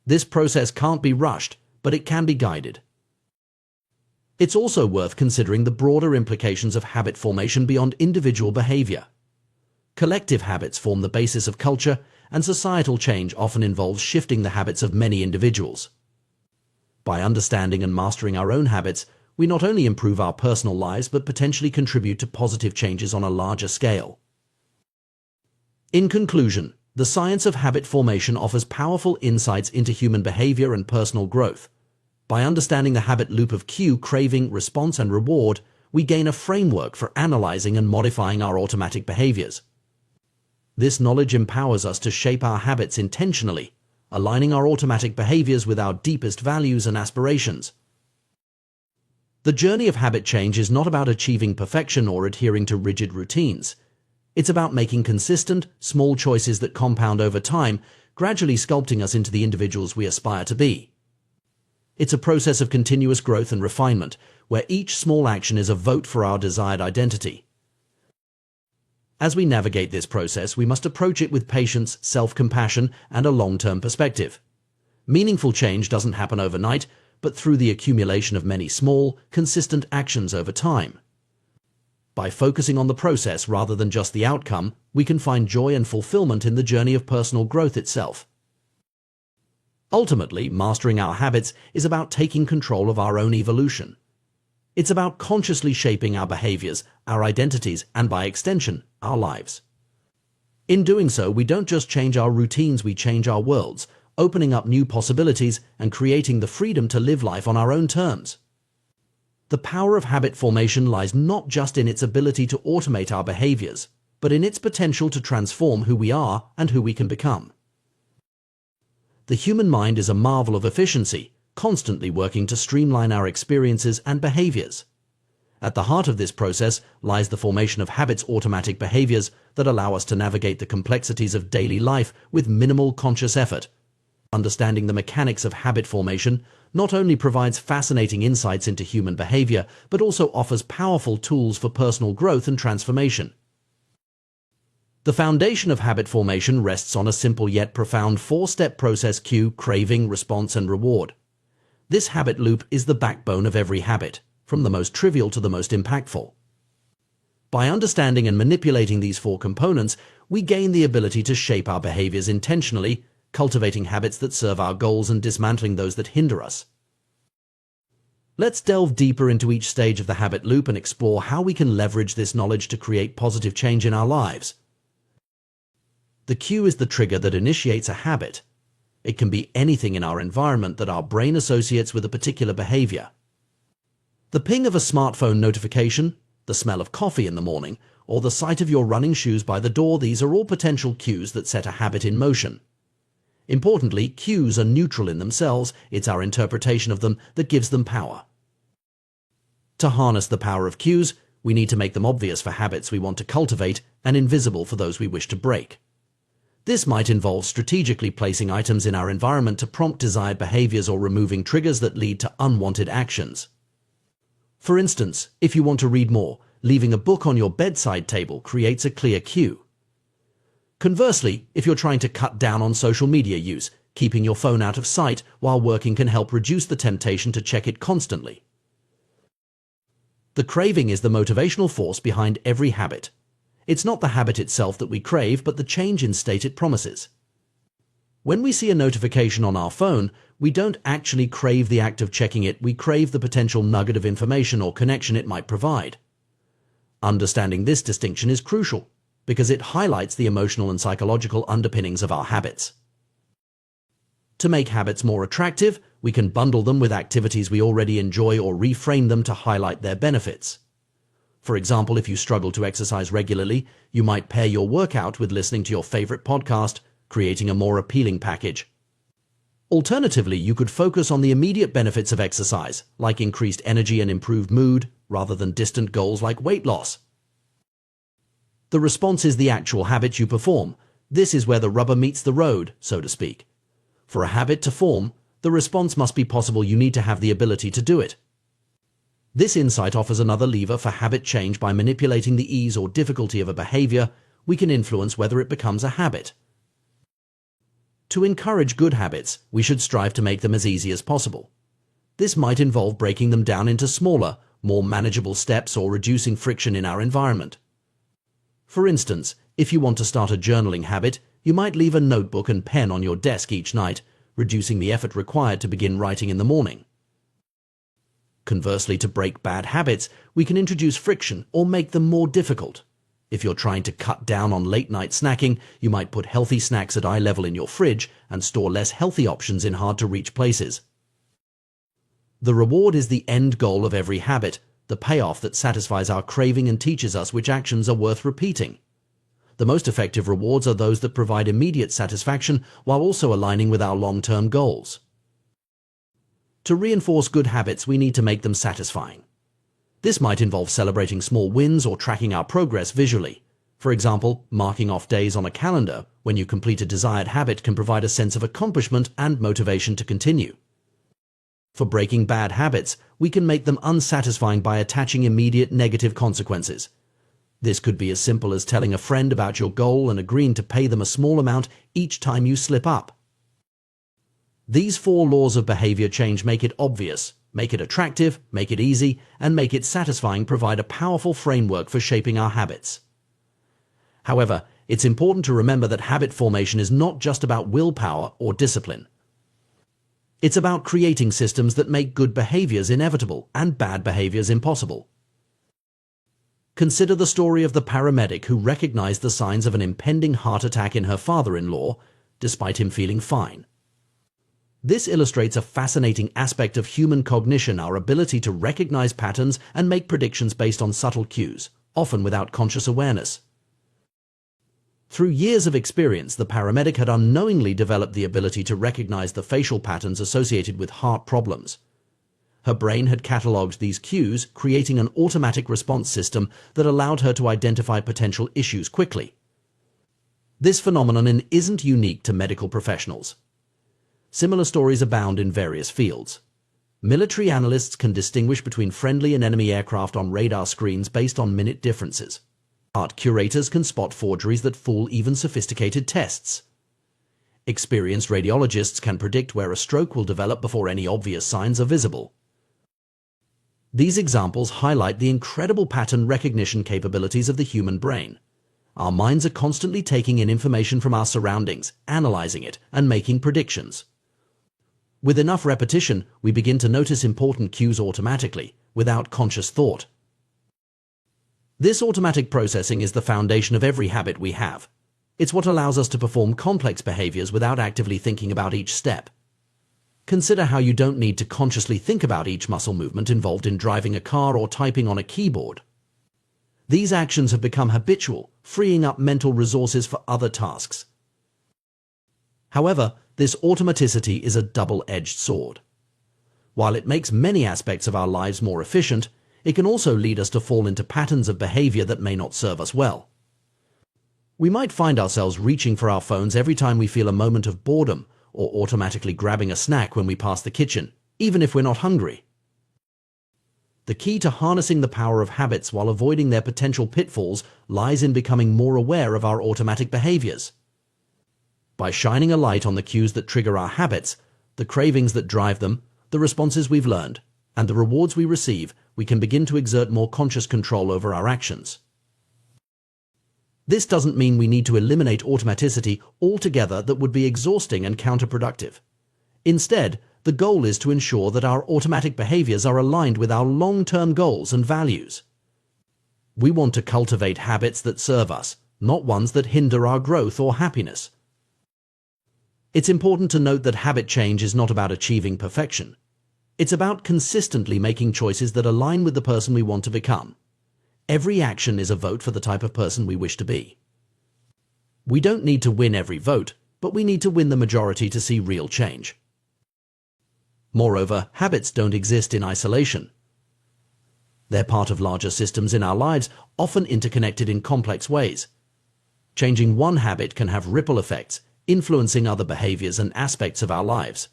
This process can't be rushed, but it can be guided. It's also worth considering the broader implications of habit formation beyond individual behavior. Collective habits form the basis of culture, and societal change often involves shifting the habits of many individuals. By understanding and mastering our own habits, we not only improve our personal lives but potentially contribute to positive changes on a larger scale. In conclusion, the science of habit formation offers powerful insights into human behavior and personal growth. By understanding the habit loop of cue, craving, response, and reward, we gain a framework for analyzing and modifying our automatic behaviors. This knowledge empowers us to shape our habits intentionally, aligning our automatic behaviors with our deepest values and aspirations. The journey of habit change is not about achieving perfection or adhering to rigid routines. It's about making consistent, small choices that compound over time, gradually sculpting us into the individuals we aspire to be. It's a process of continuous growth and refinement, where each small action is a vote for our desired identity. As we navigate this process, we must approach it with patience, self-compassion, and a long-term perspective. Meaningful change doesn't happen overnight, but through the accumulation of many small, consistent actions over time. By focusing on the process rather than just the outcome, we can find joy and fulfillment in the journey of personal growth itself. Ultimately, mastering our habits is about taking control of our own evolution. It's about consciously shaping our behaviors, our identities, and by extension, our lives. In doing so, we don't just change our routines, we change our worlds, opening up new possibilities and creating the freedom to live life on our own terms. The power of habit formation lies not just in its ability to automate our behaviors, but in its potential to transform who we are and who we can become. The human mind is a marvel of efficiency, constantly working to streamline our experiences and behaviors. At the heart of this process lies the formation of habits, automatic behaviors that allow us to navigate the complexities of daily life with minimal conscious effort. Understanding the mechanics of habit formation not only provides fascinating insights into human behavior, but also offers powerful tools for personal growth and transformation. The foundation of habit formation rests on a simple yet profound four-step process: cue, craving, response, and reward. This habit loop is the backbone of every habit, from the most trivial to the most impactful. By understanding and manipulating these four components, we gain the ability to shape our behaviors intentionally, cultivating habits that serve our goals and dismantling those that hinder us. Let's delve deeper into each stage of the habit loop and explore how we can leverage this knowledge to create positive change in our lives. The cue is the trigger that initiates a habit. It can be anything in our environment that our brain associates with a particular behavior. The ping of a smartphone notification, the smell of coffee in the morning, or the sight of your running shoes by the door, these are all potential cues that set a habit in motion. Importantly, cues are neutral in themselves. It's our interpretation of them that gives them power. To harness the power of cues, we need to make them obvious for habits we want to cultivate and invisible for those we wish to break. This might involve strategically placing items in our environment to prompt desired behaviors or removing triggers that lead to unwanted actions. For instance, if you want to read more, leaving a book on your bedside table creates a clear cue. Conversely, if you're trying to cut down on social media use, keeping your phone out of sight while working can help reduce the temptation to check it constantly. The craving is the motivational force behind every habit. It's not the habit itself that we crave, but the change in state it promises. When we see a notification on our phone, we don't actually crave the act of checking it, we crave the potential nugget of information or connection it might provide. Understanding this distinction is crucial, because it highlights the emotional and psychological underpinnings of our habits. To make habits more attractive, we can bundle them with activities we already enjoy or reframe them to highlight their benefits. For example, if you struggle to exercise regularly, you might pair your workout with listening to your favorite podcast, creating a more appealing package. Alternatively, you could focus on the immediate benefits of exercise, like increased energy and improved mood, rather than distant goals like weight loss. The response is the actual habit you perform. This is where the rubber meets the road, so to speak. For a habit to form, the response must be possible. You need to have the ability to do it. This insight offers another lever for habit change. By manipulating the ease or difficulty of a behavior, we can influence whether it becomes a habit. To encourage good habits, we should strive to make them as easy as possible. This might involve breaking them down into smaller, more manageable steps or reducing friction in our environment. For instance, if you want to start a journaling habit, you might leave a notebook and pen on your desk each night, reducing the effort required to begin writing in the morning. Conversely, to break bad habits, we can introduce friction or make them more difficult. If you're trying to cut down on late-night snacking, you might put healthy snacks at eye level in your fridge and store less healthy options in hard-to-reach places. The reward is the end goal of every habit, the payoff that satisfies our craving and teaches us which actions are worth repeating. The most effective rewards are those that provide immediate satisfaction while also aligning with our long-term goals. To reinforce good habits, we need to make them satisfying. This might involve celebrating small wins or tracking our progress visually. For example, marking off days on a calendar when you complete a desired habit can provide a sense of accomplishment and motivation to continue. For breaking bad habits, we can make them unsatisfying by attaching immediate negative consequences. This could be as simple as telling a friend about your goal and agreeing to pay them a small amount each time you slip up. These 4 laws of behavior change make it obvious, make it attractive, make it easy, and make it satisfying provide a powerful framework for shaping our habits. However, it's important to remember that habit formation is not just about willpower or discipline. It's about creating systems that make good behaviors inevitable and bad behaviors impossible. Consider the story of the paramedic who recognized the signs of an impending heart attack in her father-in-law, despite him feeling fine. This illustrates a fascinating aspect of human cognition, our ability to recognize patterns and make predictions based on subtle cues, often without conscious awareness. Through years of experience, the paramedic had unknowingly developed the ability to recognize the facial patterns associated with heart problems. Her brain had catalogued these cues, creating an automatic response system that allowed her to identify potential issues quickly. This phenomenon isn't unique to medical professionals. Similar stories abound in various fields. Military analysts can distinguish between friendly and enemy aircraft on radar screens based on minute differences. Art curators can spot forgeries that fool even sophisticated tests. Experienced radiologists can predict where a stroke will develop before any obvious signs are visible. These examples highlight the incredible pattern recognition capabilities of the human brain. Our minds are constantly taking in information from our surroundings, analyzing it, and making predictions. With enough repetition, we begin to notice important cues automatically, without conscious thought. This automatic processing is the foundation of every habit we have. It's what allows us to perform complex behaviors without actively thinking about each step. Consider how you don't need to consciously think about each muscle movement involved in driving a car or typing on a keyboard. These actions have become habitual, freeing up mental resources for other tasks. However, this automaticity is a double-edged sword. While it makes many aspects of our lives more efficient, it can also lead us to fall into patterns of behavior that may not serve us well. We might find ourselves reaching for our phones every time we feel a moment of boredom, or automatically grabbing a snack when we pass the kitchen, even if we're not hungry. The key to harnessing the power of habits while avoiding their potential pitfalls lies in becoming more aware of our automatic behaviors. By shining a light on the cues that trigger our habits, the cravings that drive them, the responses we've learned, and the rewards we receive, we can begin to exert more conscious control over our actions. This doesn't mean we need to eliminate automaticity altogether. That would be exhausting and counterproductive. Instead, the goal is to ensure that our automatic behaviors are aligned with our long-term goals and values. We want to cultivate habits that serve us, not ones that hinder our growth or happiness. It's important to note that habit change is not about achieving perfection. It's about consistently making choices that align with the person we want to become. Every action is a vote for the type of person we wish to be. We don't need to win every vote, but we need to win the majority to see real change. Moreover, habits don't exist in isolation. They're part of larger systems in our lives, often interconnected in complex ways. Changing one habit can have ripple effects, influencing other behaviors and aspects of our lives.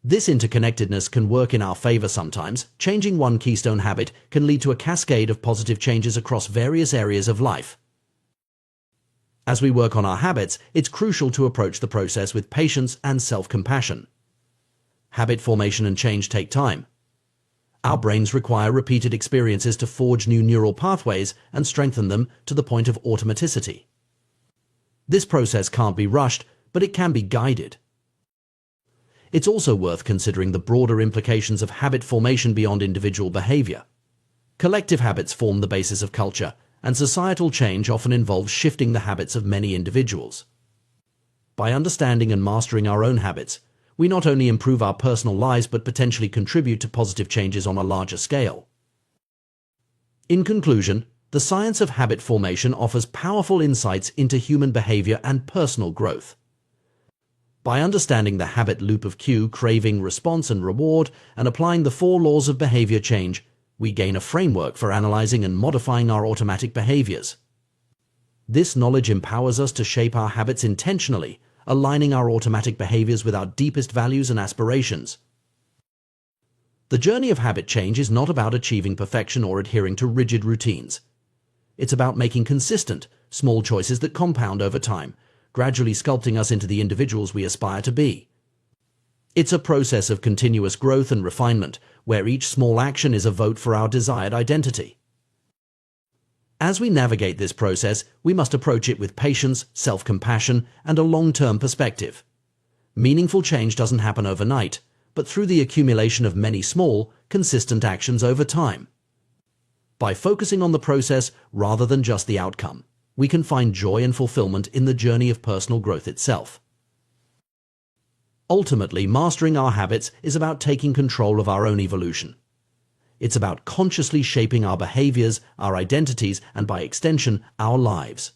This interconnectedness can work in our favor sometimes. Changing one keystone habit can lead to a cascade of positive changes across various areas of life. As we work on our habits, it's crucial to approach the process with patience and self-compassion. Habit formation and change take time. Our brains require repeated experiences to forge new neural pathways and strengthen them to the point of automaticity. This process can't be rushed, but it can be guided. it's also worth considering the broader implications of habit formation beyond individual behavior. Collective habits form the basis of culture, and societal change often involves shifting the habits of many individuals. By understanding and mastering our own habits, we not only improve our personal lives but potentially contribute to positive changes on a larger scale. In conclusion, the science of habit formation offers powerful insights into human behavior and personal growth. By understanding the habit loop of cue, craving, response, and reward, and applying the 4 laws of behavior change, we gain a framework for analyzing and modifying our automatic behaviors. This knowledge empowers us to shape our habits intentionally, aligning our automatic behaviors with our deepest values and aspirations. The journey of habit change is not about achieving perfection or adhering to rigid routines. It's about making consistent, small choices that compound over time, gradually sculpting us into the individuals we aspire to be. It's a process of continuous growth and refinement, where each small action is a vote for our desired identity. As we navigate this process, we must approach it with patience, self-compassion, and a long-term perspective. Meaningful change doesn't happen overnight, but through the accumulation of many small, consistent actions over time. By focusing on the process rather than just the outcome, we can find joy and fulfillment in the journey of personal growth itself. Ultimately, mastering our habits is about taking control of our own evolution. It's about consciously shaping our behaviors, our identities, and by extension, our lives.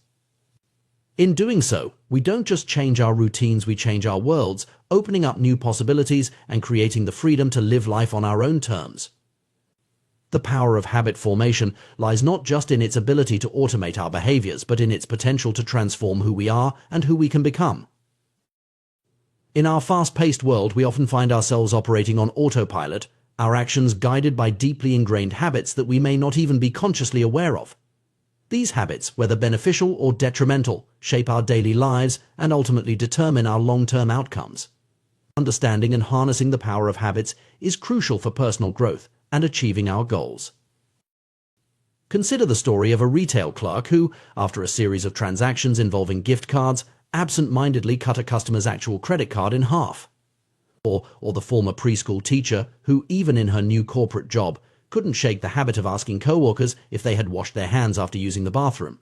In doing so, we don't just change our routines, we change our worlds, opening up new possibilities and creating the freedom to live life on our own terms. The power of habit formation lies not just in its ability to automate our behaviors, but in its potential to transform who we are and who we can become. In our fast-paced world, we often find ourselves operating on autopilot, our actions guided by deeply ingrained habits that we may not even be consciously aware of. These habits, whether beneficial or detrimental, shape our daily lives and ultimately determine our long-term outcomes. Understanding and harnessing the power of habits is crucial for personal growth and achieving our goals. Consider the story of a retail clerk who, after a series of transactions involving gift cards, absent-mindedly cut a customer's actual credit card in half. Or the former preschool teacher who, even in her new corporate job, couldn't shake the habit of asking coworkers if they had washed their hands after using the bathroom.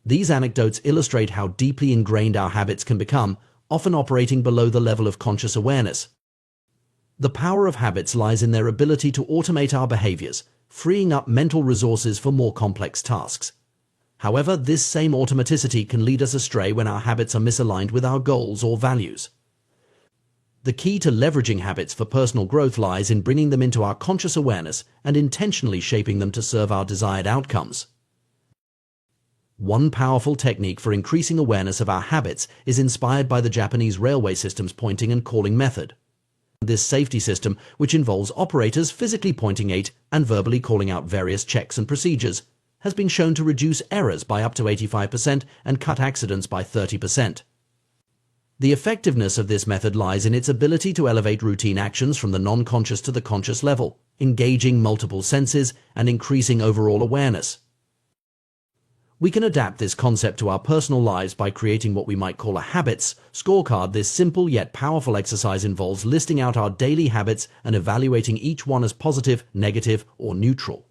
These anecdotes illustrate how deeply ingrained our habits can become, often operating below the level of conscious awareness. The power of habits lies in their ability to automate our behaviors, freeing up mental resources for more complex tasks. However, this same automaticity can lead us astray when our habits are misaligned with our goals or values. The key to leveraging habits for personal growth lies in bringing them into our conscious awareness and intentionally shaping them to serve our desired outcomes. One powerful technique for increasing awareness of our habits is inspired by the Japanese railway system's pointing and calling method. This safety system, which involves operators physically pointing at and verbally calling out various checks and procedures, has been shown to reduce errors by up to 85% and cut accidents by 30%. The effectiveness of this method lies in its ability to elevate routine actions from the non-conscious to the conscious level, engaging multiple senses and increasing overall awareness. We can adapt this concept to our personal lives by creating what we might call a habits scorecard. This simple yet powerful exercise involves listing out our daily habits and evaluating each one as positive, negative, or neutral.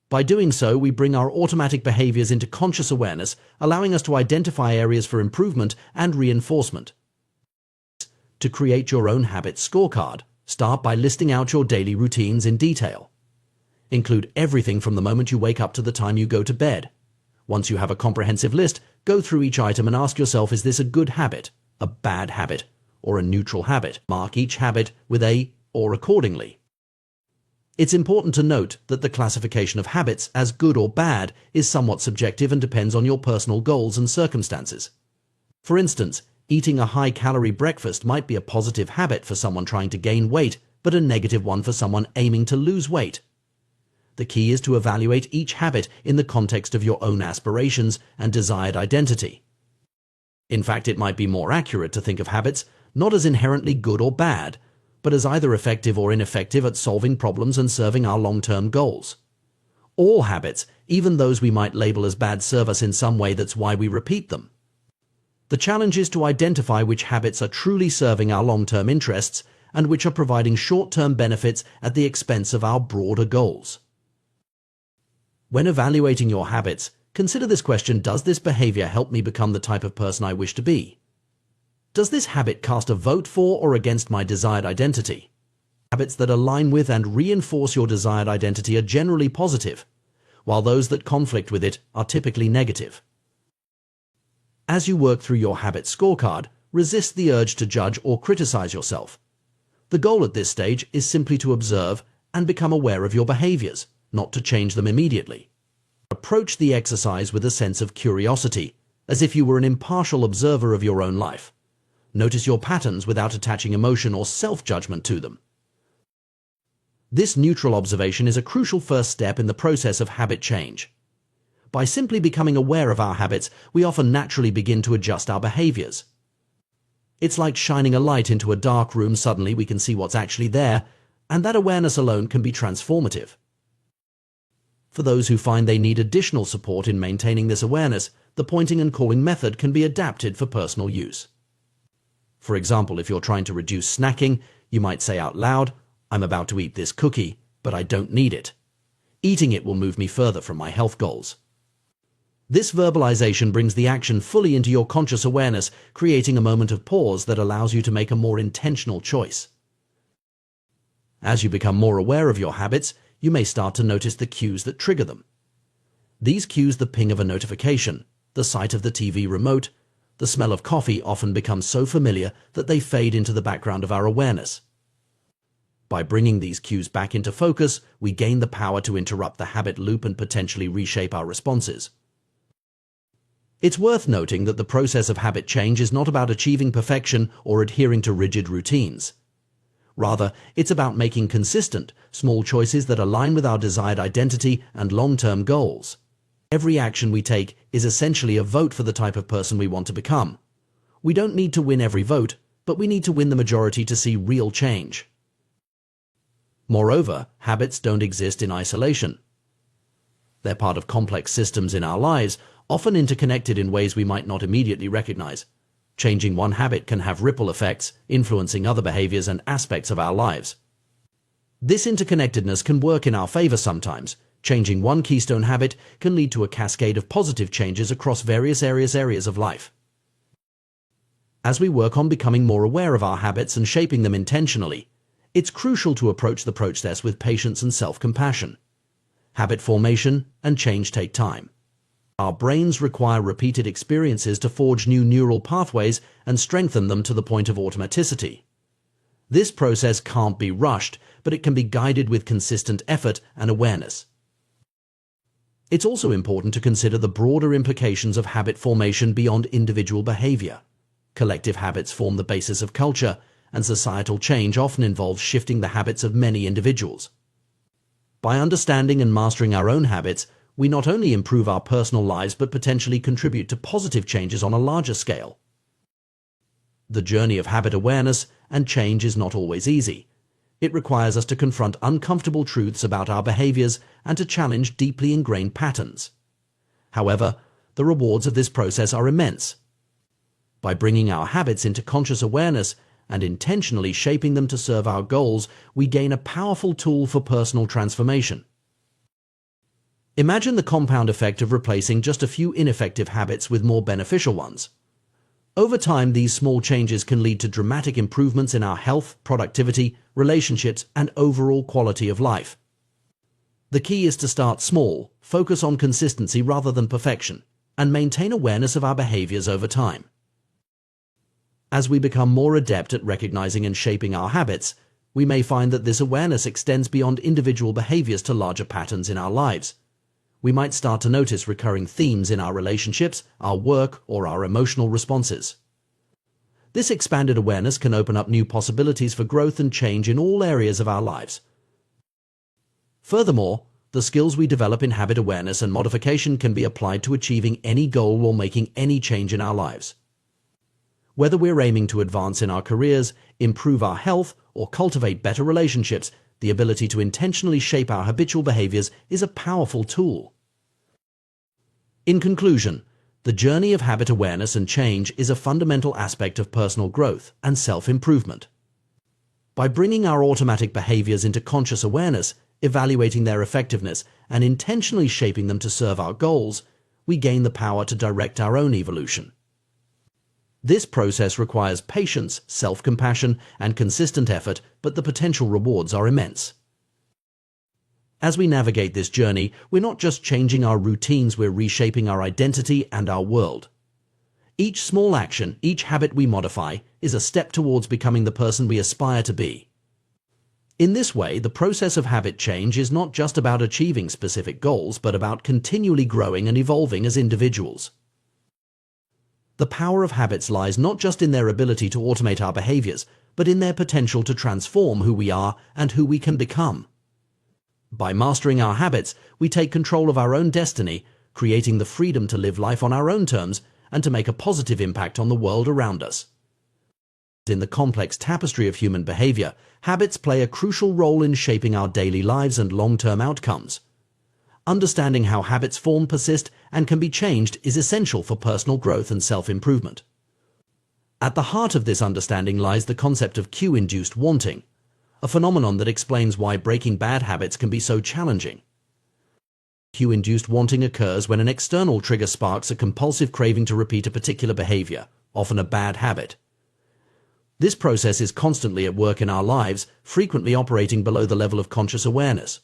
By doing so, we bring our automatic behaviors into conscious awareness, allowing us to identify areas for improvement and reinforcement. To create your own habits scorecard, start by listing out your daily routines in detail. Include everything from the moment you wake up to the time you go to bed. Once you have a comprehensive list, go through each item and ask yourself, is this a good habit, a bad habit, or a neutral habit? Mark each habit with a or accordingly. It's important to note that the classification of habits as good or bad is somewhat subjective and depends on your personal goals and circumstances. For instance, eating a high-calorie breakfast might be a positive habit for someone trying to gain weight, but a negative one for someone aiming to lose weight. The key is to evaluate each habit in the context of your own aspirations and desired identity. In fact, it might be more accurate to think of habits not as inherently good or bad, but as either effective or ineffective at solving problems and serving our long-term goals. All habits, even those we might label as bad, serve us in some way. That's why we repeat them. The challenge is to identify which habits are truly serving our long-term interests and which are providing short-term benefits at the expense of our broader goals. When evaluating your habits, consider this question: does this behavior help me become the type of person I wish to be? Does this habit cast a vote for or against my desired identity? Habits that align with and reinforce your desired identity are generally positive, while those that conflict with it are typically negative. As you work through your habit scorecard, resist the urge to judge or criticize yourself. The goal at this stage is simply to observe and become aware of your behaviors, not to change them immediately. Approach the exercise with a sense of curiosity, as if you were an impartial observer of your own life. Notice your patterns without attaching emotion or self-judgment to them. This neutral observation is a crucial first step in the process of habit change. By simply becoming aware of our habits, we often naturally begin to adjust our behaviors. It's like shining a light into a dark room. Suddenly we can see what's actually there, and that awareness alone can be transformative. For those who find they need additional support in maintaining this awareness, the pointing and calling method can be adapted for personal use. For example, if you're trying to reduce snacking, you might say out loud, "I'm about to eat this cookie, but I don't need it. Eating it will move me further from my health goals." This verbalization brings the action fully into your conscious awareness, creating a moment of pause that allows you to make a more intentional choice. As you become more aware of your habits, you may start to notice the cues that trigger them. These cues, the ping of a notification, the sight of the TV remote, the smell of coffee, often become so familiar that they fade into the background of our awareness. By bringing these cues back into focus, we gain the power to interrupt the habit loop and potentially reshape our responses. It's worth noting that the process of habit change is not about achieving perfection or adhering to rigid routines. Rather, it's about making consistent, small choices that align with our desired identity and long-term goals. Every action we take is essentially a vote for the type of person we want to become. We don't need to win every vote, but we need to win the majority to see real change. Moreover, habits don't exist in isolation. They're part of complex systems in our lives, often interconnected in ways we might not immediately recognize. Changing one habit can have ripple effects, influencing other behaviors and aspects of our lives. This interconnectedness can work in our favor sometimes. Changing one keystone habit can lead to a cascade of positive changes across various areas of life. As we work on becoming more aware of our habits and shaping them intentionally, it's crucial to approach the process with patience and self-compassion. Habit formation and change take time. Our brains require repeated experiences to forge new neural pathways and strengthen them to the point of automaticity. This process can't be rushed, but it can be guided with consistent effort and awareness. It's also important to consider the broader implications of habit formation beyond individual behavior. Collective habits form the basis of culture, and societal change often involves shifting the habits of many individuals. By understanding and mastering our own habits, we not only improve our personal lives but potentially contribute to positive changes on a larger scale. The journey of habit awareness and change is not always easy. It requires us to confront uncomfortable truths about our behaviors and to challenge deeply ingrained patterns. However, the rewards of this process are immense. By bringing our habits into conscious awareness and intentionally shaping them to serve our goals, we gain a powerful tool for personal transformation. Imagine the compound effect of replacing just a few ineffective habits with more beneficial ones. Over time, these small changes can lead to dramatic improvements in our health, productivity, relationships, and overall quality of life. The key is to start small, focus on consistency rather than perfection, and maintain awareness of our behaviors over time. As we become more adept at recognizing and shaping our habits, we may find that this awareness extends beyond individual behaviors to larger patterns in our lives. We might start to notice recurring themes in our relationships, our work, or our emotional responses. This expanded awareness can open up new possibilities for growth and change in all areas of our lives. Furthermore, the skills we develop in habit awareness and modification can be applied to achieving any goal or making any change in our lives. Whether we're aiming to advance in our careers, improve our health, or cultivate better relationships, the ability to intentionally shape our habitual behaviors is a powerful tool. In conclusion, The journey of habit awareness and change is a fundamental aspect of personal growth and self-improvement. By bringing our automatic behaviors into conscious awareness, evaluating their effectiveness, and intentionally shaping them to serve our goals, we gain the power to direct our own evolution. This process requires patience, self-compassion, and consistent effort, but the potential rewards are immense. As we navigate this journey, we're not just changing our routines, we're reshaping our identity and our world. Each small action, each habit we modify, is a step towards becoming the person we aspire to be. In this way, the process of habit change is not just about achieving specific goals, but about continually growing and evolving as individuals. The power of habits lies not just in their ability to automate our behaviors, but in their potential to transform who we are and who we can become. By mastering our habits, we take control of our own destiny, creating the freedom to live life on our own terms and to make a positive impact on the world around us. In the complex tapestry of human behavior, habits play a crucial role in shaping our daily lives and long-term outcomes. Understanding how habits form, persist, and can be changed is essential for personal growth and self-improvement. At the heart of this understanding lies the concept of cue-induced wanting, a phenomenon that explains why breaking bad habits can be so challenging. Cue-induced wanting occurs when an external trigger sparks a compulsive craving to repeat a particular behavior, often a bad habit. This process is constantly at work in our lives, frequently operating below the level of conscious awareness.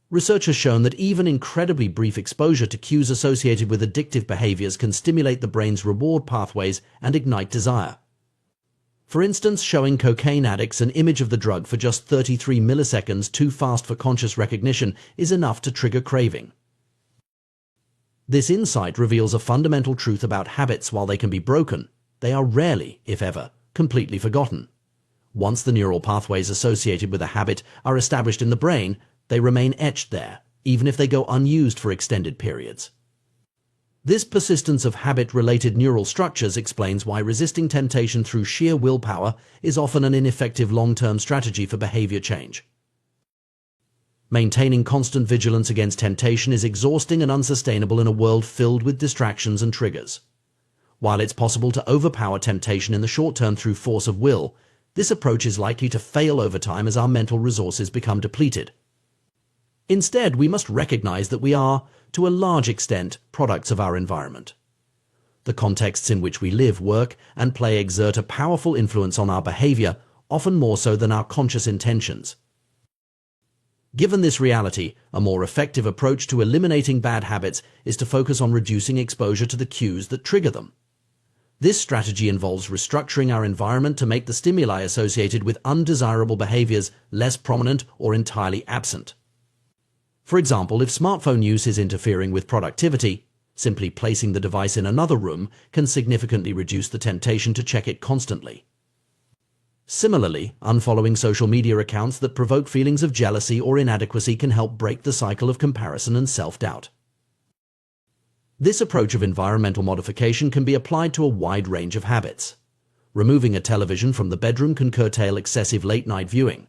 Research has shown that even incredibly brief exposure to cues associated with addictive behaviors can stimulate the brain's reward pathways and ignite desire. For instance, showing cocaine addicts an image of the drug for just 33 milliseconds too fast for conscious recognition is enough to trigger craving. This insight reveals a fundamental truth about habits. While they can be broken, they are rarely, if ever, completely forgotten. Once the neural pathways associated with a habit are established in the brain, they remain etched there, even if they go unused for extended periods. This persistence of habit-related neural structures explains why resisting temptation through sheer willpower is often an ineffective long-term strategy for behavior change. Maintaining constant vigilance against temptation is exhausting and unsustainable in a world filled with distractions and triggers. While it's possible to overpower temptation in the short term through force of will, this approach is likely to fail over time as our mental resources become depleted. Instead, we must recognize that we are, to a large extent, products of our environment. The contexts in which we live, work, and play exert a powerful influence on our behavior, often more so than our conscious intentions. Given this reality, a more effective approach to eliminating bad habits is to focus on reducing exposure to the cues that trigger them. This strategy involves restructuring our environment to make the stimuli associated with undesirable behaviors less prominent or entirely absent. For example, if smartphone use is interfering with productivity, simply placing the device in another room can significantly reduce the temptation to check it constantly. Similarly, unfollowing social media accounts that provoke feelings of jealousy or inadequacy can help break the cycle of comparison and self-doubt. This approach of environmental modification can be applied to a wide range of habits. Removing a television from the bedroom can curtail excessive late-night viewing.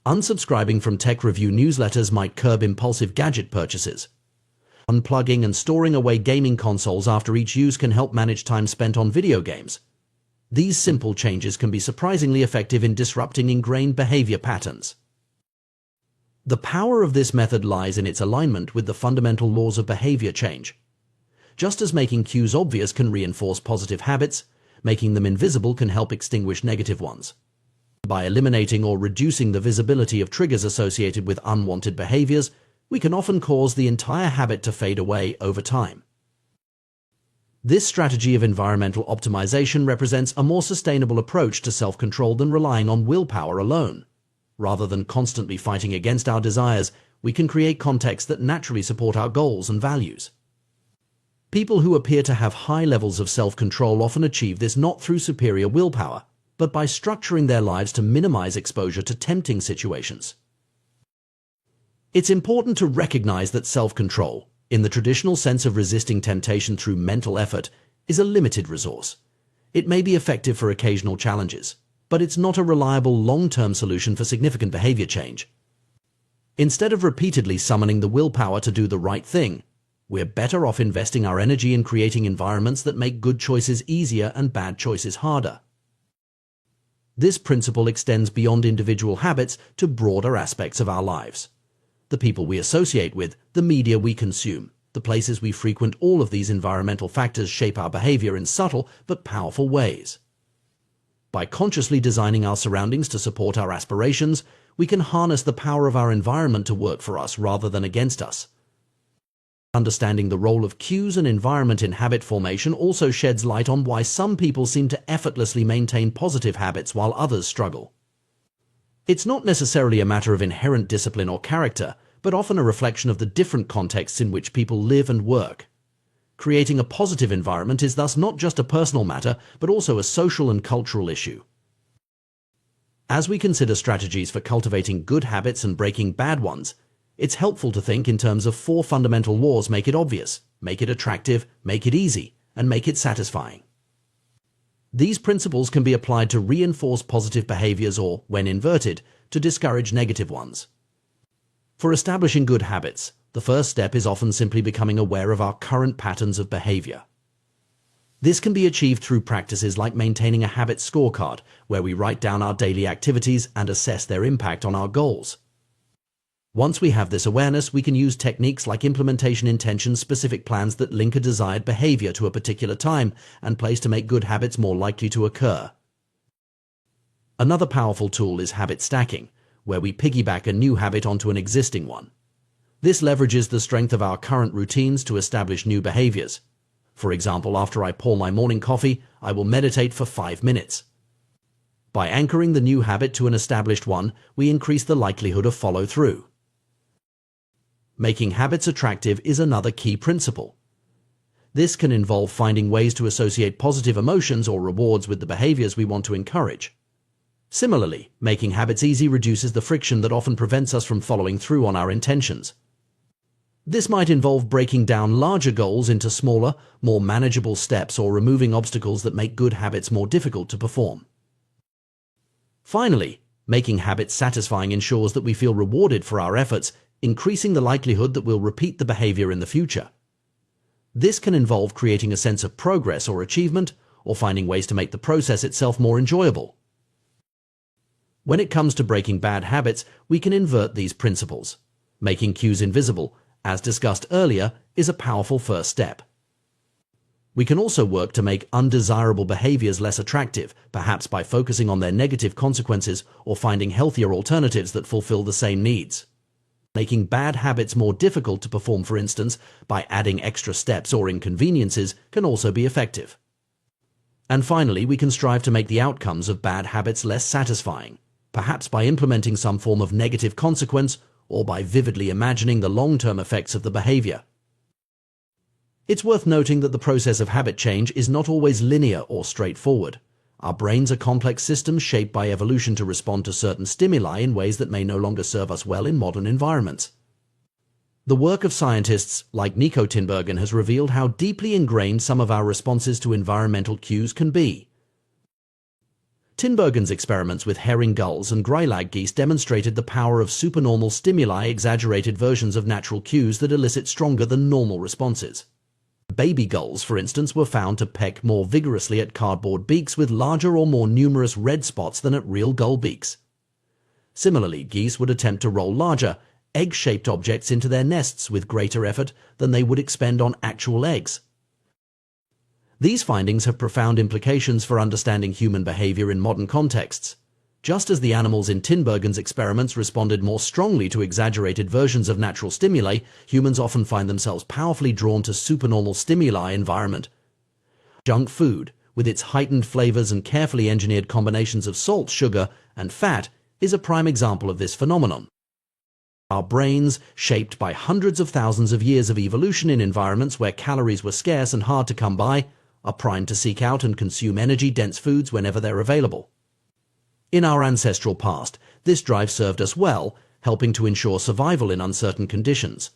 Unsubscribing from tech review newsletters might curb impulsive gadget purchases. Unplugging and storing away gaming consoles after each use can help manage time spent on video games. These simple changes can be surprisingly effective in disrupting ingrained behavior patterns. The power of this method lies in its alignment with the fundamental laws of behavior change. Just as making cues obvious can reinforce positive habits, making them invisible can help extinguish negative ones. By eliminating or reducing the visibility of triggers associated with unwanted behaviors, we can often cause the entire habit to fade away over time. This strategy of environmental optimization represents a more sustainable approach to self-control than relying on willpower alone. Rather than constantly fighting against our desires, we can create contexts that naturally support our goals and values. People who appear to have high levels of self-control often achieve this not through superior willpower, but by structuring their lives to minimize exposure to tempting situations. It's important to recognize that self-control, in the traditional sense of resisting temptation through mental effort, is a limited resource. It may be effective for occasional challenges, but it's not a reliable long-term solution for significant behavior change. Instead of repeatedly summoning the willpower to do the right thing, We're better off investing our energy in creating environments that make good choices easier and bad choices harder. This principle extends beyond individual habits to broader aspects of our lives. The people we associate with, the media we consume, the places we frequent, all of these environmental factors shape our behavior in subtle but powerful ways. By consciously designing our surroundings to support our aspirations, we can harness the power of our environment to work for us rather than against us. Understanding the role of cues and environment in habit formation also sheds light on why some people seem to effortlessly maintain positive habits while others struggle. It's not necessarily a matter of inherent discipline or character, but often a reflection of the different contexts in which people live and work. Creating a positive environment is thus not just a personal matter, but also a social and cultural issue. As we consider strategies for cultivating good habits and breaking bad ones, it's helpful to think in terms of 4 fundamental laws: make it obvious, make it attractive, make it easy, and make it satisfying. These principles can be applied to reinforce positive behaviors or, when inverted, to discourage negative ones. For establishing good habits, the first step is often simply becoming aware of our current patterns of behavior. This can be achieved through practices like maintaining a habit scorecard, where we write down our daily activities and assess their impact on our goals. Once we have this awareness, we can use techniques like implementation intention, specific plans that link a desired behavior to a particular time and place to make good habits more likely to occur. Another powerful tool is habit stacking, where we piggyback a new habit onto an existing one. This leverages the strength of our current routines to establish new behaviors. For example, after I pour my morning coffee, I will meditate for 5 minutes. By anchoring the new habit to an established one, we increase the likelihood of follow-through. Making habits attractive is another key principle. This can involve finding ways to associate positive emotions or rewards with the behaviors we want to encourage. Similarly, making habits easy reduces the friction that often prevents us from following through on our intentions. This might involve breaking down larger goals into smaller, more manageable steps or removing obstacles that make good habits more difficult to perform. Finally, making habits satisfying ensures that we feel rewarded for our efforts, increasing the likelihood that we'll repeat the behavior in the future. This can involve creating a sense of progress or achievement, or finding ways to make the process itself more enjoyable. When it comes to breaking bad habits, we can invert these principles. Making cues invisible, as discussed earlier, is a powerful first step. We can also work to make undesirable behaviors less attractive, perhaps by focusing on their negative consequences or finding healthier alternatives that fulfill the same needs. Making bad habits more difficult to perform, for instance, by adding extra steps or inconveniences, can also be effective. And finally, we can strive to make the outcomes of bad habits less satisfying, perhaps by implementing some form of negative consequence or by vividly imagining the long-term effects of the behavior. It's worth noting that the process of habit change is not always linear or straightforward. Our brains are complex systems shaped by evolution to respond to certain stimuli in ways that may no longer serve us well in modern environments. The work of scientists like Nico Tinbergen has revealed how deeply ingrained some of our responses to environmental cues can be. Tinbergen's experiments with herring gulls and greylag geese demonstrated the power of supernormal stimuli, exaggerated versions of natural cues that elicit stronger than normal responses. Baby gulls, for instance, were found to peck more vigorously at cardboard beaks with larger or more numerous red spots than at real gull beaks. Similarly, geese would attempt to roll larger, egg-shaped objects into their nests with greater effort than they would expend on actual eggs. These findings have profound implications for understanding human behavior in modern contexts. Just as the animals in Tinbergen's experiments responded more strongly to exaggerated versions of natural stimuli, humans often find themselves powerfully drawn to supernormal stimuli environment. Junk food, with its heightened flavors and carefully engineered combinations of salt, sugar, and fat, is a prime example of this phenomenon. Our brains, shaped by hundreds of thousands of years of evolution in environments where calories were scarce and hard to come by, are primed to seek out and consume energy-dense foods whenever they're available. In our ancestral past, this drive served us well, helping to ensure survival in uncertain conditions.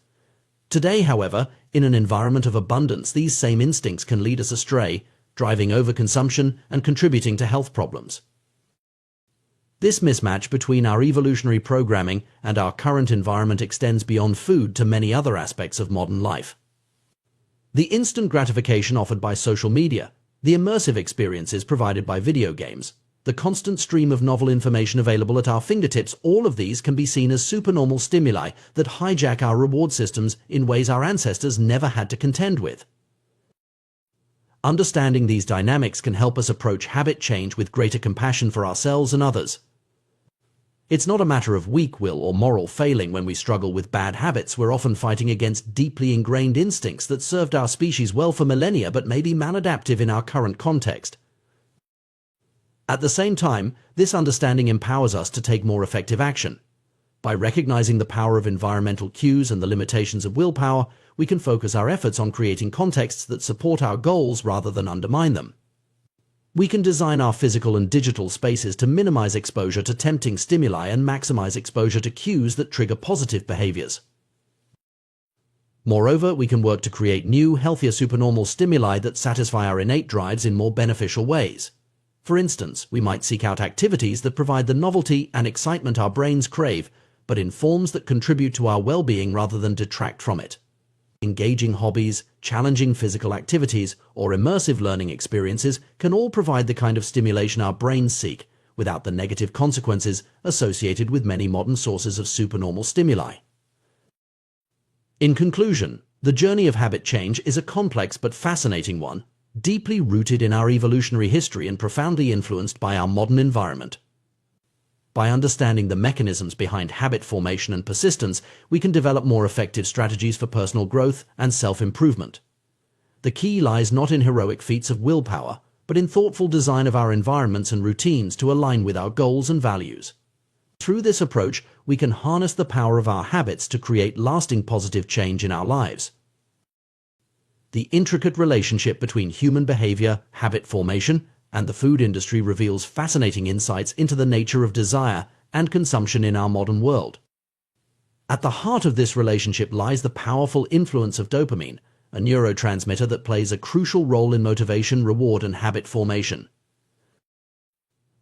Today, however, in an environment of abundance, these same instincts can lead us astray, driving overconsumption and contributing to health problems. This mismatch between our evolutionary programming and our current environment extends beyond food to many other aspects of modern life. The instant gratification offered by social media, the immersive experiences provided by video games, the constant stream of novel information available at our fingertips, all of these can be seen as supernormal stimuli that hijack our reward systems in ways our ancestors never had to contend with. Understanding these dynamics can help us approach habit change with greater compassion for ourselves and others. It's not a matter of weak will or moral failing when we struggle with bad habits. We're often fighting against deeply ingrained instincts that served our species well for millennia but may be maladaptive in our current context. At the same time, this understanding empowers us to take more effective action. By recognizing the power of environmental cues and the limitations of willpower, we can focus our efforts on creating contexts that support our goals rather than undermine them. We can design our physical and digital spaces to minimize exposure to tempting stimuli and maximize exposure to cues that trigger positive behaviors. Moreover, we can work to create new, healthier supernormal stimuli that satisfy our innate drives in more beneficial ways. For instance, we might seek out activities that provide the novelty and excitement our brains crave, but in forms that contribute to our well-being rather than detract from it. Engaging hobbies, challenging physical activities, or immersive learning experiences can all provide the kind of stimulation our brains seek, without the negative consequences associated with many modern sources of supernormal stimuli. In conclusion, the journey of habit change is a complex but fascinating one, deeply rooted in our evolutionary history and profoundly influenced by our modern environment. By understanding the mechanisms behind habit formation and persistence, we can develop more effective strategies for personal growth and self-improvement. The key lies not in heroic feats of willpower, but in thoughtful design of our environments and routines to align with our goals and values. Through this approach, we can harness the power of our habits to create lasting positive change in our lives. The intricate relationship between human behavior, habit formation, and the food industry reveals fascinating insights into the nature of desire and consumption in our modern world. At the heart of this relationship lies the powerful influence of dopamine, a neurotransmitter that plays a crucial role in motivation, reward, and habit formation.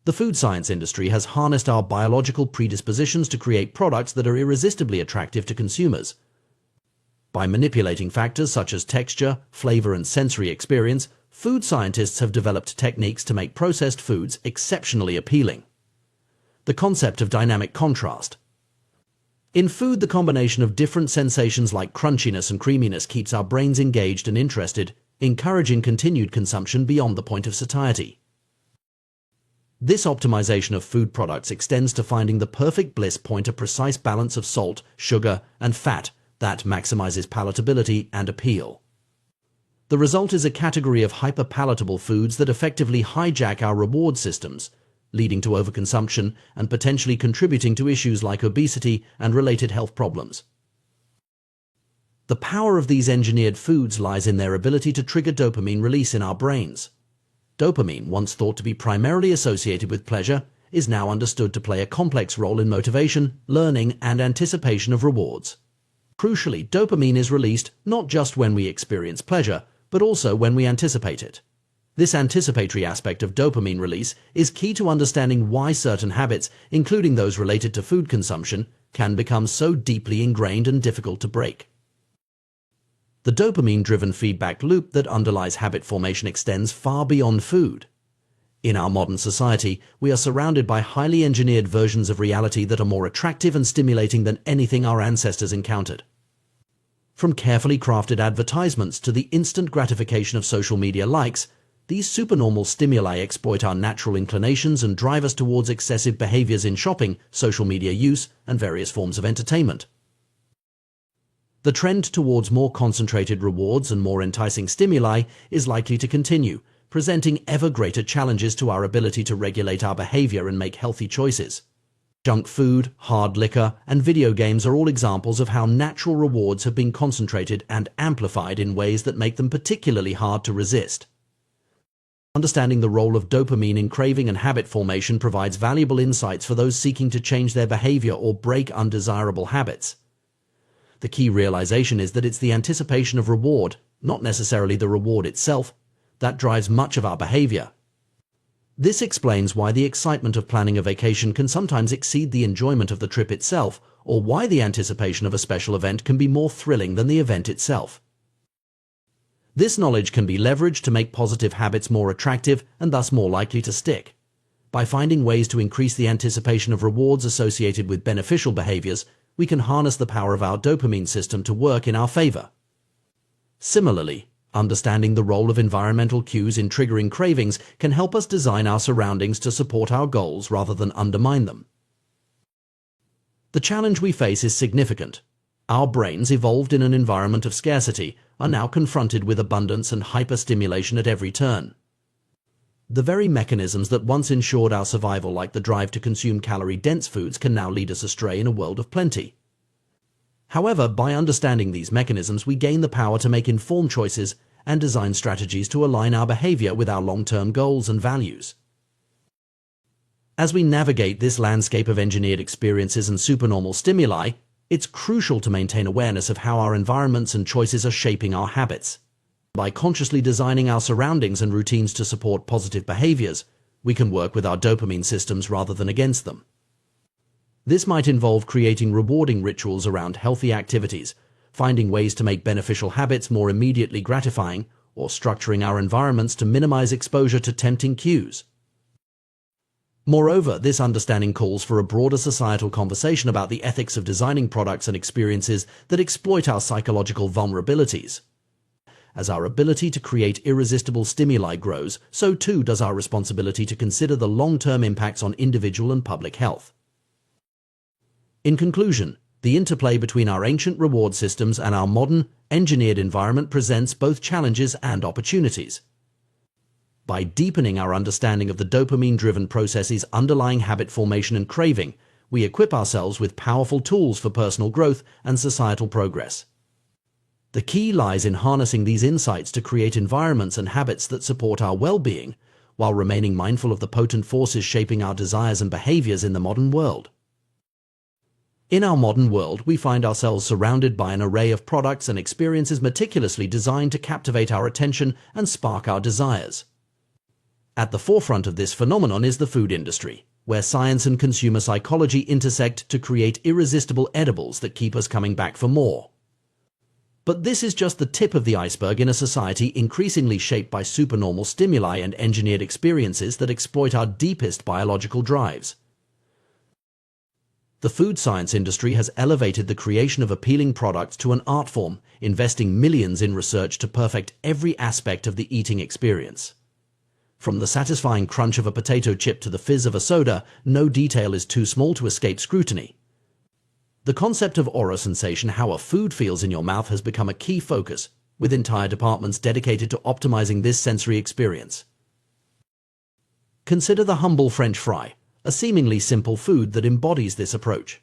The food science industry has harnessed our biological predispositions to create products that are irresistibly attractive to consumers. By manipulating factors such as texture, flavor, and sensory experience, food scientists have developed techniques to make processed foods exceptionally appealing. The concept of dynamic contrast. In food, the combination of different sensations like crunchiness and creaminess keeps our brains engaged and interested, encouraging continued consumption beyond the point of satiety. This optimization of food products extends to finding the perfect bliss point, a precise balance of salt, sugar, and fat that maximizes palatability and appeal. The result is a category of hyperpalatable foods that effectively hijack our reward systems, leading to overconsumption and potentially contributing to issues like obesity and related health problems. The power of these engineered foods lies in their ability to trigger dopamine release in our brains. Dopamine, once thought to be primarily associated with pleasure, is now understood to play a complex role in motivation, learning, and anticipation of rewards. Crucially, dopamine is released not just when we experience pleasure, but also when we anticipate it. This anticipatory aspect of dopamine release is key to understanding why certain habits, including those related to food consumption, can become so deeply ingrained and difficult to break. The dopamine-driven feedback loop that underlies habit formation extends far beyond food. In our modern society, we are surrounded by highly engineered versions of reality that are more attractive and stimulating than anything our ancestors encountered. From carefully crafted advertisements to the instant gratification of social media likes, these supernormal stimuli exploit our natural inclinations and drive us towards excessive behaviors in shopping, social media use, and various forms of entertainment. The trend towards more concentrated rewards and more enticing stimuli is likely to continue, presenting ever greater challenges to our ability to regulate our behavior and make healthy choices. Junk food, hard liquor, and video games are all examples of how natural rewards have been concentrated and amplified in ways that make them particularly hard to resist. Understanding the role of dopamine in craving and habit formation provides valuable insights for those seeking to change their behavior or break undesirable habits. The key realization is that it's the anticipation of reward, not necessarily the reward itself, that drives much of our behavior. This explains why the excitement of planning a vacation can sometimes exceed the enjoyment of the trip itself, or why the anticipation of a special event can be more thrilling than the event itself. This knowledge can be leveraged to make positive habits more attractive and thus more likely to stick. By finding ways to increase the anticipation of rewards associated with beneficial behaviors, we can harness the power of our dopamine system to work in our favor. Similarly, understanding the role of environmental cues in triggering cravings can help us design our surroundings to support our goals rather than undermine them. The challenge we face is significant. Our brains, evolved in an environment of scarcity, are now confronted with abundance and hyperstimulation at every turn. The very mechanisms that once ensured our survival, like the drive to consume calorie-dense foods, can now lead us astray in a world of plenty. However, by understanding these mechanisms, we gain the power to make informed choices and design strategies to align our behavior with our long-term goals and values. As we navigate this landscape of engineered experiences and supernormal stimuli, it's crucial to maintain awareness of how our environments and choices are shaping our habits. By consciously designing our surroundings and routines to support positive behaviors, we can work with our dopamine systems rather than against them. This might involve creating rewarding rituals around healthy activities, finding ways to make beneficial habits more immediately gratifying, or structuring our environments to minimize exposure to tempting cues. Moreover, this understanding calls for a broader societal conversation about the ethics of designing products and experiences that exploit our psychological vulnerabilities. As our ability to create irresistible stimuli grows, so too does our responsibility to consider the long-term impacts on individual and public health. In conclusion, the interplay between our ancient reward systems and our modern, engineered environment presents both challenges and opportunities. By deepening our understanding of the dopamine-driven processes underlying habit formation and craving, we equip ourselves with powerful tools for personal growth and societal progress. The key lies in harnessing these insights to create environments and habits that support our well-being, while remaining mindful of the potent forces shaping our desires and behaviors in the modern world. In our modern world, we find ourselves surrounded by an array of products and experiences meticulously designed to captivate our attention and spark our desires. At the forefront of this phenomenon is the food industry, where science and consumer psychology intersect to create irresistible edibles that keep us coming back for more. But this is just the tip of the iceberg in a society increasingly shaped by supernormal stimuli and engineered experiences that exploit our deepest biological drives. The food science industry has elevated the creation of appealing products to an art form, investing millions in research to perfect every aspect of the eating experience. From the satisfying crunch of a potato chip to the fizz of a soda, no detail is too small to escape scrutiny. The concept of oral sensation, how a food feels in your mouth, has become a key focus, with entire departments dedicated to optimizing this sensory experience. Consider the humble French fry, a seemingly simple food that embodies this approach.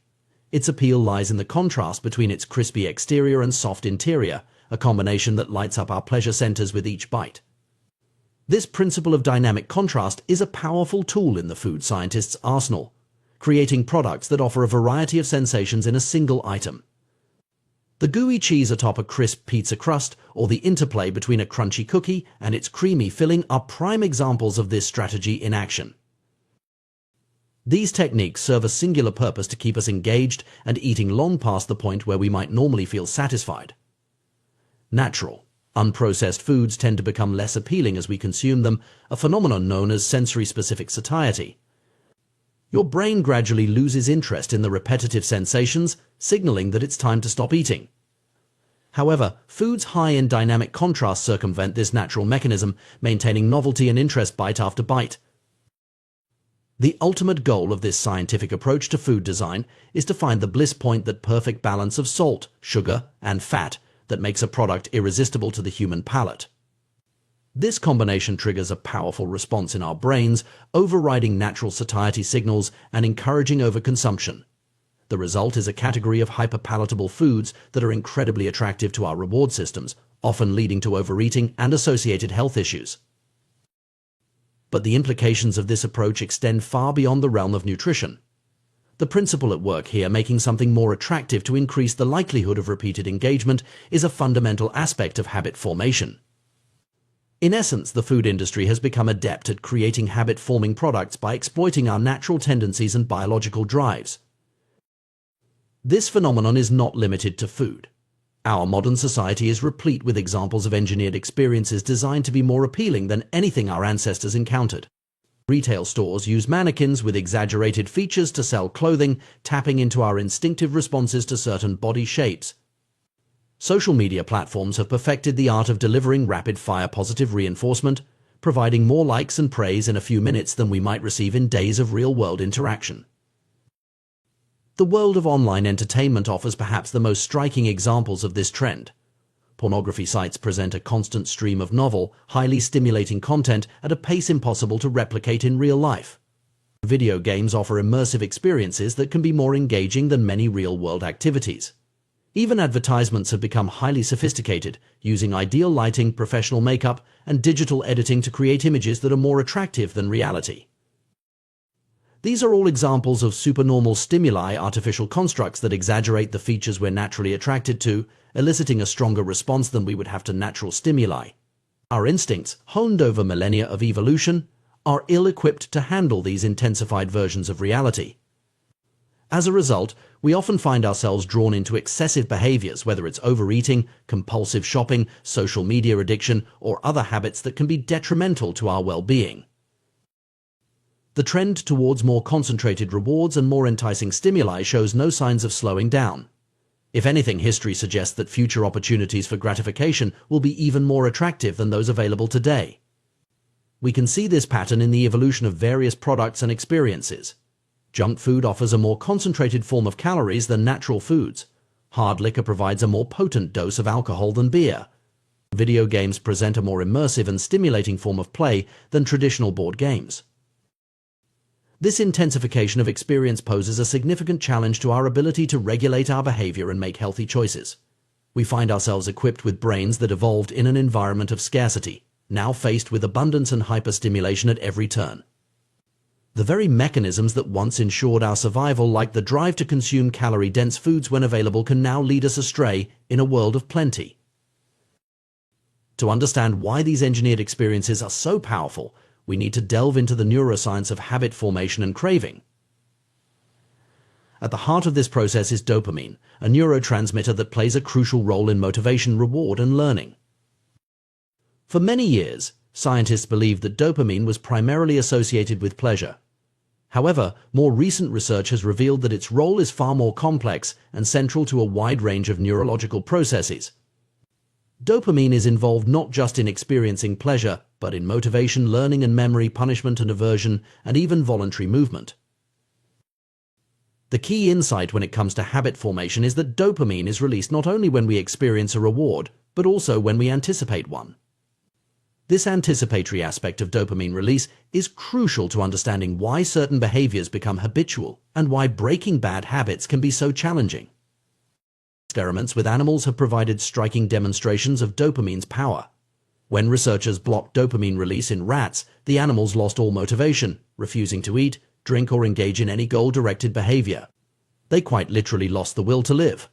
Its appeal lies in the contrast between its crispy exterior and soft interior, a combination that lights up our pleasure centers with each bite. This principle of dynamic contrast is a powerful tool in the food scientist's arsenal, creating products that offer a variety of sensations in a single item. The gooey cheese atop a crisp pizza crust, or the interplay between a crunchy cookie and its creamy filling, are prime examples of this strategy in action. These techniques serve a singular purpose: to keep us engaged and eating long past the point where we might normally feel satisfied. Natural, unprocessed foods tend to become less appealing as we consume them, a phenomenon known as sensory-specific satiety. Your brain gradually loses interest in the repetitive sensations, signaling that it's time to stop eating. However, foods high in dynamic contrast circumvent this natural mechanism, maintaining novelty and interest bite after bite. The ultimate goal of this scientific approach to food design is to find the bliss point, that perfect balance of salt, sugar, and fat that makes a product irresistible to the human palate. This combination triggers a powerful response in our brains, overriding natural satiety signals and encouraging overconsumption. The result is a category of hyperpalatable foods that are incredibly attractive to our reward systems, often leading to overeating and associated health issues. But the implications of this approach extend far beyond the realm of nutrition. The principle at work here, making something more attractive to increase the likelihood of repeated engagement, is a fundamental aspect of habit formation. In essence, the food industry has become adept at creating habit-forming products by exploiting our natural tendencies and biological drives. This phenomenon is not limited to food. Our modern society is replete with examples of engineered experiences designed to be more appealing than anything our ancestors encountered. Retail stores use mannequins with exaggerated features to sell clothing, tapping into our instinctive responses to certain body shapes. Social media platforms have perfected the art of delivering rapid-fire positive reinforcement, providing more likes and praise in a few minutes than we might receive in days of real-world interaction. The world of online entertainment offers perhaps the most striking examples of this trend. Pornography sites present a constant stream of novel, highly stimulating content at a pace impossible to replicate in real life. Video games offer immersive experiences that can be more engaging than many real-world activities. Even advertisements have become highly sophisticated, using ideal lighting, professional makeup, and digital editing to create images that are more attractive than reality. These are all examples of supernormal stimuli, artificial constructs that exaggerate the features we're naturally attracted to, eliciting a stronger response than we would have to natural stimuli. Our instincts, honed over millennia of evolution, are ill-equipped to handle these intensified versions of reality. As a result, we often find ourselves drawn into excessive behaviors, whether it's overeating, compulsive shopping, social media addiction, or other habits that can be detrimental to our well-being. The trend towards more concentrated rewards and more enticing stimuli shows no signs of slowing down. If anything, history suggests that future opportunities for gratification will be even more attractive than those available today. We can see this pattern in the evolution of various products and experiences. Junk food offers a more concentrated form of calories than natural foods. Hard liquor provides a more potent dose of alcohol than beer. Video games present a more immersive and stimulating form of play than traditional board games. This intensification of experience poses a significant challenge to our ability to regulate our behavior and make healthy choices. We find ourselves equipped with brains that evolved in an environment of scarcity, now faced with abundance and hyperstimulation at every turn. The very mechanisms that once ensured our survival, like the drive to consume calorie-dense foods when available, can now lead us astray in a world of plenty. To understand why these engineered experiences are so powerful, we need to delve into the neuroscience of habit formation and craving. At the heart of this process is dopamine, a neurotransmitter that plays a crucial role in motivation, reward, and learning. For many years, scientists believed that dopamine was primarily associated with pleasure. However, more recent research has revealed that its role is far more complex and central to a wide range of neurological processes. Dopamine is involved not just in experiencing pleasure, but in motivation, learning and memory, punishment and aversion, and even voluntary movement. The key insight when it comes to habit formation is that dopamine is released not only when we experience a reward, but also when we anticipate one. This anticipatory aspect of dopamine release is crucial to understanding why certain behaviors become habitual and why breaking bad habits can be so challenging. Experiments with animals have provided striking demonstrations of dopamine's power. When researchers blocked dopamine release in rats, the animals lost all motivation, refusing to eat, drink, or engage in any goal-directed behavior. They quite literally lost the will to live.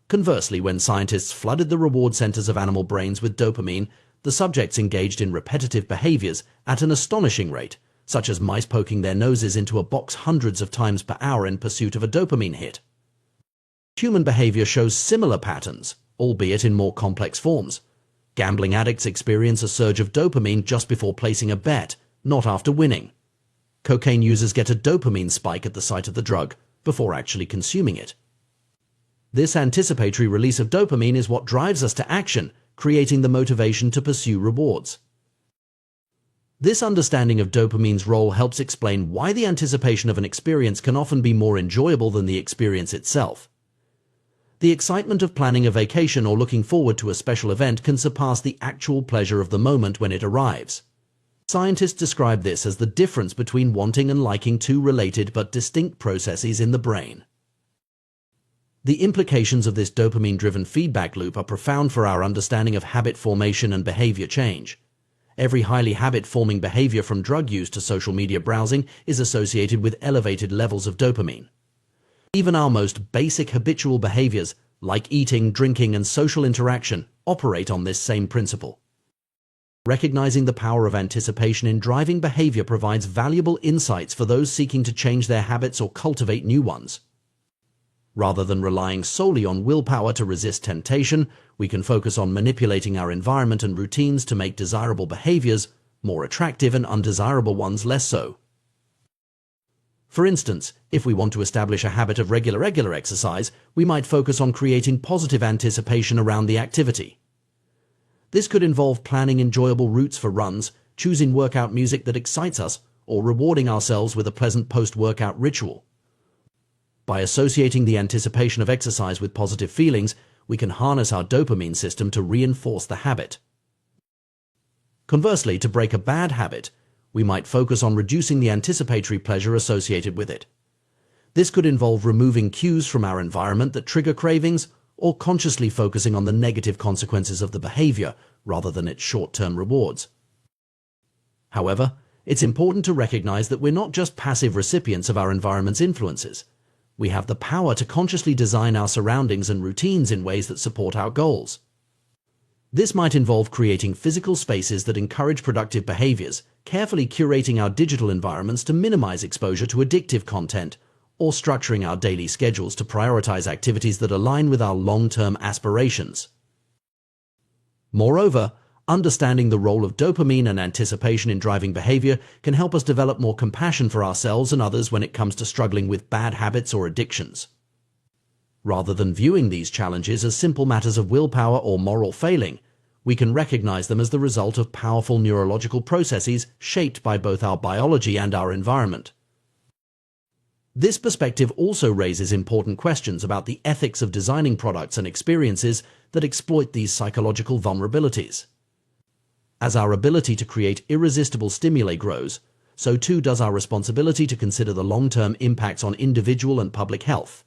Conversely, when scientists flooded the reward centers of animal brains with dopamine, the subjects engaged in repetitive behaviors at an astonishing rate, such as mice poking their noses into a box hundreds of times per hour in pursuit of a dopamine hit. Human behavior shows similar patterns, albeit in more complex forms. Gambling addicts experience a surge of dopamine just before placing a bet, not after winning. Cocaine users get a dopamine spike at the sight of the drug, before actually consuming it. This anticipatory release of dopamine is what drives us to action, creating the motivation to pursue rewards. This understanding of dopamine's role helps explain why the anticipation of an experience can often be more enjoyable than the experience itself. The excitement of planning a vacation or looking forward to a special event can surpass the actual pleasure of the moment when it arrives. Scientists describe this as the difference between wanting and liking two related but distinct processes in the brain. The implications of this dopamine-driven feedback loop are profound for our understanding of habit formation and behavior change. Every highly habit-forming behavior, from drug use to social media browsing, is associated with elevated levels of dopamine. Even our most basic habitual behaviors, like eating, drinking, and social interaction, operate on this same principle. Recognizing the power of anticipation in driving behavior provides valuable insights for those seeking to change their habits or cultivate new ones. Rather than relying solely on willpower to resist temptation, we can focus on manipulating our environment and routines to make desirable behaviors more attractive and undesirable ones less so. For instance, if we want to establish a habit of regular exercise, we might focus on creating positive anticipation around the activity. This could involve planning enjoyable routes for runs, choosing workout music that excites us, or rewarding ourselves with a pleasant post-workout ritual. By associating the anticipation of exercise with positive feelings, we can harness our dopamine system to reinforce the habit. Conversely, to break a bad habit, we might focus on reducing the anticipatory pleasure associated with it. This could involve removing cues from our environment that trigger cravings, or consciously focusing on the negative consequences of the behavior rather than its short-term rewards. However, it's important to recognize that we're not just passive recipients of our environment's influences. We have the power to consciously design our surroundings and routines in ways that support our goals. This might involve creating physical spaces that encourage productive behaviors, carefully curating our digital environments to minimize exposure to addictive content, or structuring our daily schedules to prioritize activities that align with our long-term aspirations. Moreover, understanding the role of dopamine and anticipation in driving behavior can help us develop more compassion for ourselves and others when it comes to struggling with bad habits or addictions. Rather than viewing these challenges as simple matters of willpower or moral failing, we can recognize them as the result of powerful neurological processes shaped by both our biology and our environment. This perspective also raises important questions about the ethics of designing products and experiences that exploit these psychological vulnerabilities. As our ability to create irresistible stimuli grows, so too does our responsibility to consider the long-term impacts on individual and public health.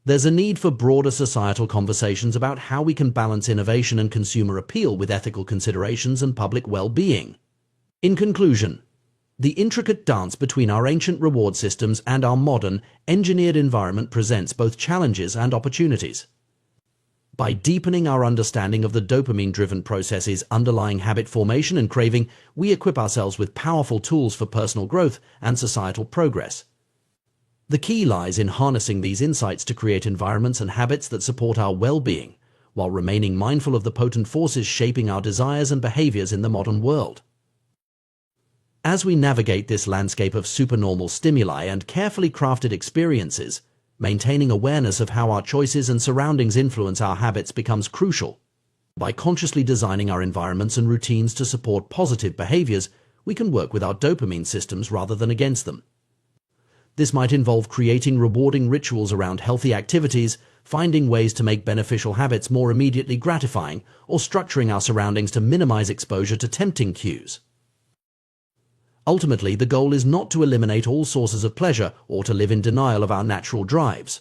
There's a need for broader societal conversations about how we can balance innovation and consumer appeal with ethical considerations and public well-being. In conclusion, the intricate dance between our ancient reward systems and our modern, engineered environment presents both challenges and opportunities. By deepening our understanding of the dopamine-driven processes underlying habit formation and craving, we equip ourselves with powerful tools for personal growth and societal progress. The key lies in harnessing these insights to create environments and habits that support our well-being, while remaining mindful of the potent forces shaping our desires and behaviors in the modern world. As we navigate this landscape of supernormal stimuli and carefully crafted experiences, maintaining awareness of how our choices and surroundings influence our habits becomes crucial. By consciously designing our environments and routines to support positive behaviors, we can work with our dopamine systems rather than against them. This might involve creating rewarding rituals around healthy activities, finding ways to make beneficial habits more immediately gratifying, or structuring our surroundings to minimize exposure to tempting cues. Ultimately, the goal is not to eliminate all sources of pleasure or to live in denial of our natural drives.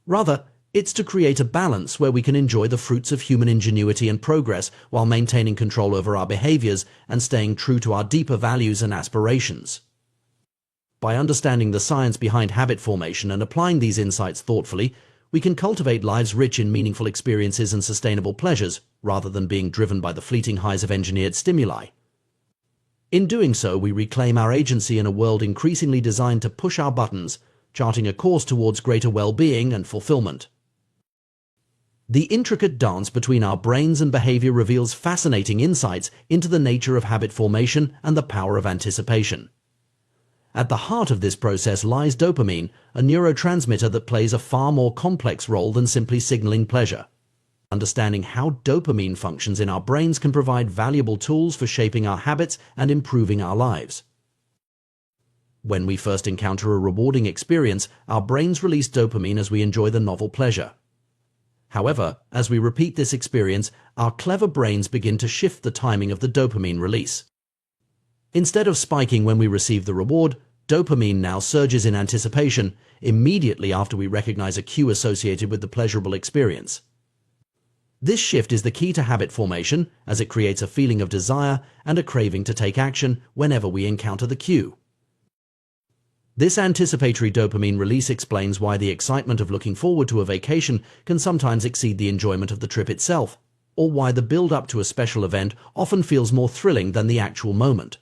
Rather, it's to create a balance where we can enjoy the fruits of human ingenuity and progress while maintaining control over our behaviors and staying true to our deeper values and aspirations. By understanding the science behind habit formation and applying these insights thoughtfully, we can cultivate lives rich in meaningful experiences and sustainable pleasures, rather than being driven by the fleeting highs of engineered stimuli. In doing so, we reclaim our agency in a world increasingly designed to push our buttons, charting a course towards greater well-being and fulfillment. The intricate dance between our brains and behavior reveals fascinating insights into the nature of habit formation and the power of anticipation. At the heart of this process lies dopamine, a neurotransmitter that plays a far more complex role than simply signaling pleasure. Understanding how dopamine functions in our brains can provide valuable tools for shaping our habits and improving our lives. When we first encounter a rewarding experience, our brains release dopamine as we enjoy the novel pleasure. However, as we repeat this experience, our clever brains begin to shift the timing of the dopamine release. Instead of spiking when we receive the reward, dopamine now surges in anticipation immediately after we recognize a cue associated with the pleasurable experience. This shift is the key to habit formation, as it creates a feeling of desire and a craving to take action whenever we encounter the cue. This anticipatory dopamine release explains why the excitement of looking forward to a vacation can sometimes exceed the enjoyment of the trip itself, or why the build-up to a special event often feels more thrilling than the actual moment.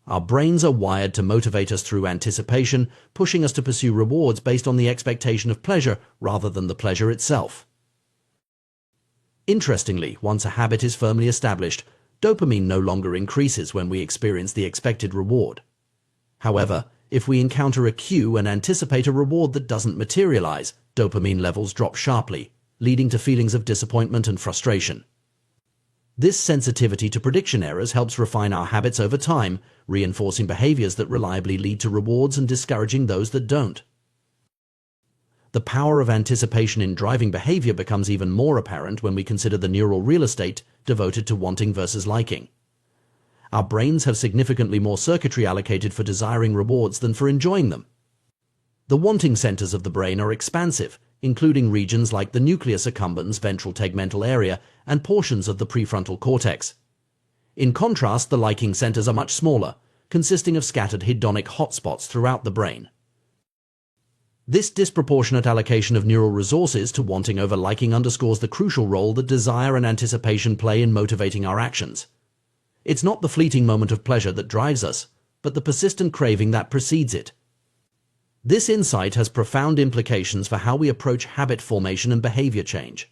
Our brains are wired to motivate us through anticipation, pushing us to pursue rewards based on the expectation of pleasure rather than the pleasure itself. Interestingly, once a habit is firmly established, dopamine no longer increases when we experience the expected reward. However, if we encounter a cue and anticipate a reward that doesn't materialize, dopamine levels drop sharply, leading to feelings of disappointment and frustration. This sensitivity to prediction errors helps refine our habits over time, reinforcing behaviors that reliably lead to rewards and discouraging those that don't. The power of anticipation in driving behavior becomes even more apparent when we consider the neural real estate devoted to wanting versus liking. Our brains have significantly more circuitry allocated for desiring rewards than for enjoying them. The wanting centers of the brain are expansive, including regions like the nucleus accumbens ventral tegmental area and portions of the prefrontal cortex. In contrast, the liking centers are much smaller, consisting of scattered hedonic hotspots throughout the brain. This disproportionate allocation of neural resources to wanting over liking underscores the crucial role that desire and anticipation play in motivating our actions. It's not the fleeting moment of pleasure that drives us, but the persistent craving that precedes it. This insight has profound implications for how we approach habit formation and behavior change.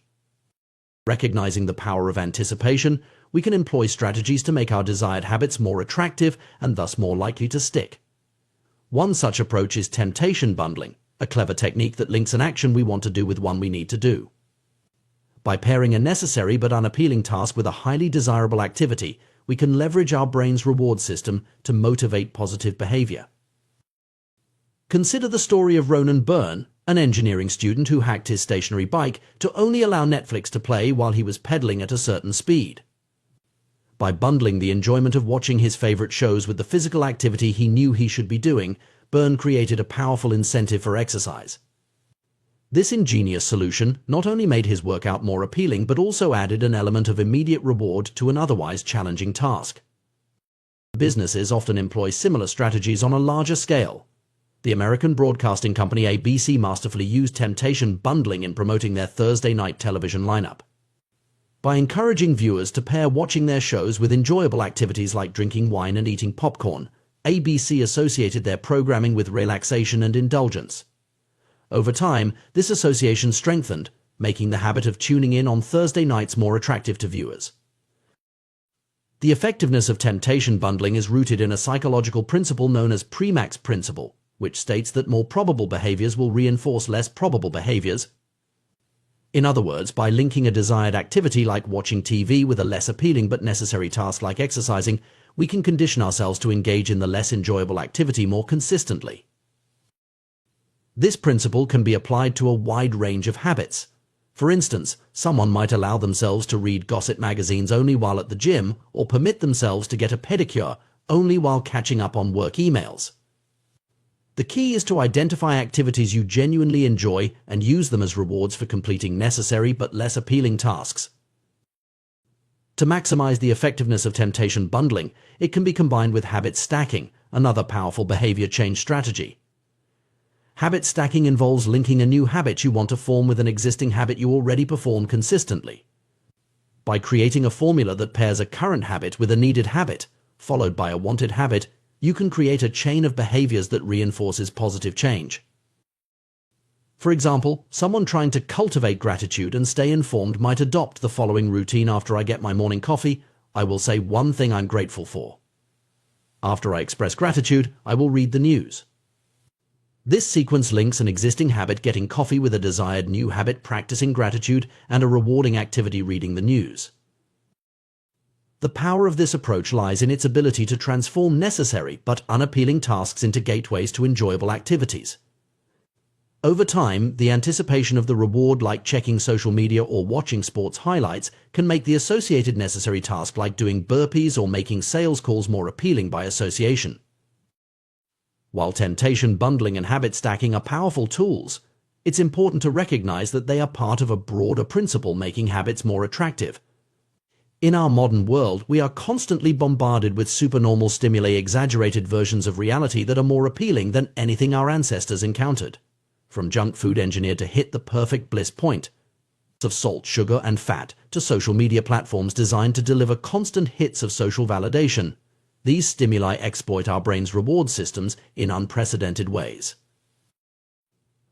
Recognizing the power of anticipation, we can employ strategies to make our desired habits more attractive and thus more likely to stick. One such approach is temptation bundling, a clever technique that links an action we want to do with one we need to do. By pairing a necessary but unappealing task with a highly desirable activity, we can leverage our brain's reward system to motivate positive behavior. Consider the story of Ronan Byrne, an engineering student who hacked his stationary bike to only allow Netflix to play while he was pedaling at a certain speed. By bundling the enjoyment of watching his favorite shows with the physical activity he knew he should be doing, Byrne created a powerful incentive for exercise. This ingenious solution not only made his workout more appealing but also added an element of immediate reward to an otherwise challenging task. Businesses often employ similar strategies on a larger scale. The American broadcasting company ABC masterfully used temptation bundling in promoting their Thursday night television lineup. By encouraging viewers to pair watching their shows with enjoyable activities like drinking wine and eating popcorn, ABC associated their programming with relaxation and indulgence. Over time, this association strengthened, making the habit of tuning in on Thursday nights more attractive to viewers. The effectiveness of temptation bundling is rooted in a psychological principle known as Premack's principle, which states that more probable behaviors will reinforce less probable behaviors. In other words, by linking a desired activity like watching TV with a less appealing but necessary task like exercising, we can condition ourselves to engage in the less enjoyable activity more consistently. This principle can be applied to a wide range of habits. For instance, someone might allow themselves to read gossip magazines only while at the gym or permit themselves to get a pedicure only while catching up on work emails. The key is to identify activities you genuinely enjoy and use them as rewards for completing necessary but less appealing tasks. To maximize the effectiveness of temptation bundling, it can be combined with habit stacking, another powerful behavior change strategy. Habit stacking involves linking a new habit you want to form with an existing habit you already perform consistently. By creating a formula that pairs a current habit with a needed habit, followed by a wanted habit, you can create a chain of behaviors that reinforces positive change. For example, someone trying to cultivate gratitude and stay informed might adopt the following routine: after I get my morning coffee, I will say one thing I'm grateful for. After I express gratitude, I will read the news. This sequence links an existing habit, getting coffee, with a desired new habit, practicing gratitude, and a rewarding activity, reading the news. The power of this approach lies in its ability to transform necessary but unappealing tasks into gateways to enjoyable activities. Over time, the anticipation of the reward, like checking social media or watching sports highlights, can make the associated necessary task like doing burpees or making sales calls more appealing by association. While temptation bundling and habit stacking are powerful tools, it's important to recognize that they are part of a broader principle making habits more attractive. In our modern world, we are constantly bombarded with supernormal stimuli, exaggerated versions of reality that are more appealing than anything our ancestors encountered. From junk food engineered to hit the perfect bliss point, of salt, sugar, and fat, to social media platforms designed to deliver constant hits of social validation, These stimuli exploit our brain's reward systems in unprecedented ways.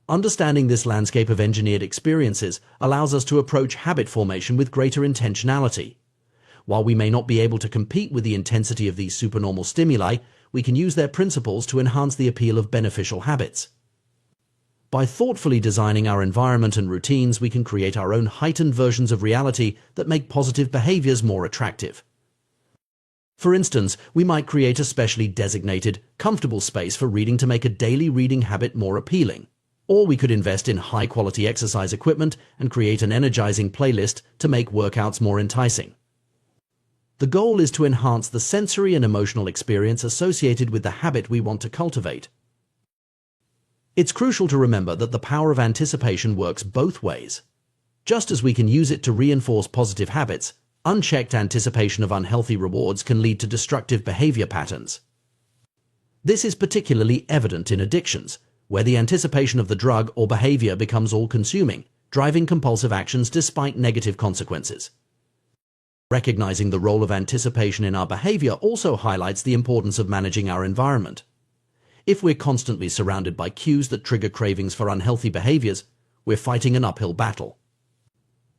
Understanding this landscape of engineered experiences allows us to approach habit formation with greater intentionality. While we may not be able to compete with the intensity of these supernormal stimuli, we can use their principles to enhance the appeal of beneficial habits. By thoughtfully designing our environment and routines, we can create our own heightened versions of reality that make positive behaviors more attractive. For instance, we might create a specially designated, comfortable space for reading to make a daily reading habit more appealing. Or we could invest in high-quality exercise equipment and create an energizing playlist to make workouts more enticing. The goal is to enhance the sensory and emotional experience associated with the habit we want to cultivate. It's crucial to remember that the power of anticipation works both ways. Just as we can use it to reinforce positive habits, unchecked anticipation of unhealthy rewards can lead to destructive behavior patterns. This is particularly evident in addictions, where the anticipation of the drug or behavior becomes all-consuming, driving compulsive actions despite negative consequences. Recognizing the role of anticipation in our behavior also highlights the importance of managing our environment. If we're constantly surrounded by cues that trigger cravings for unhealthy behaviors, we're fighting an uphill battle.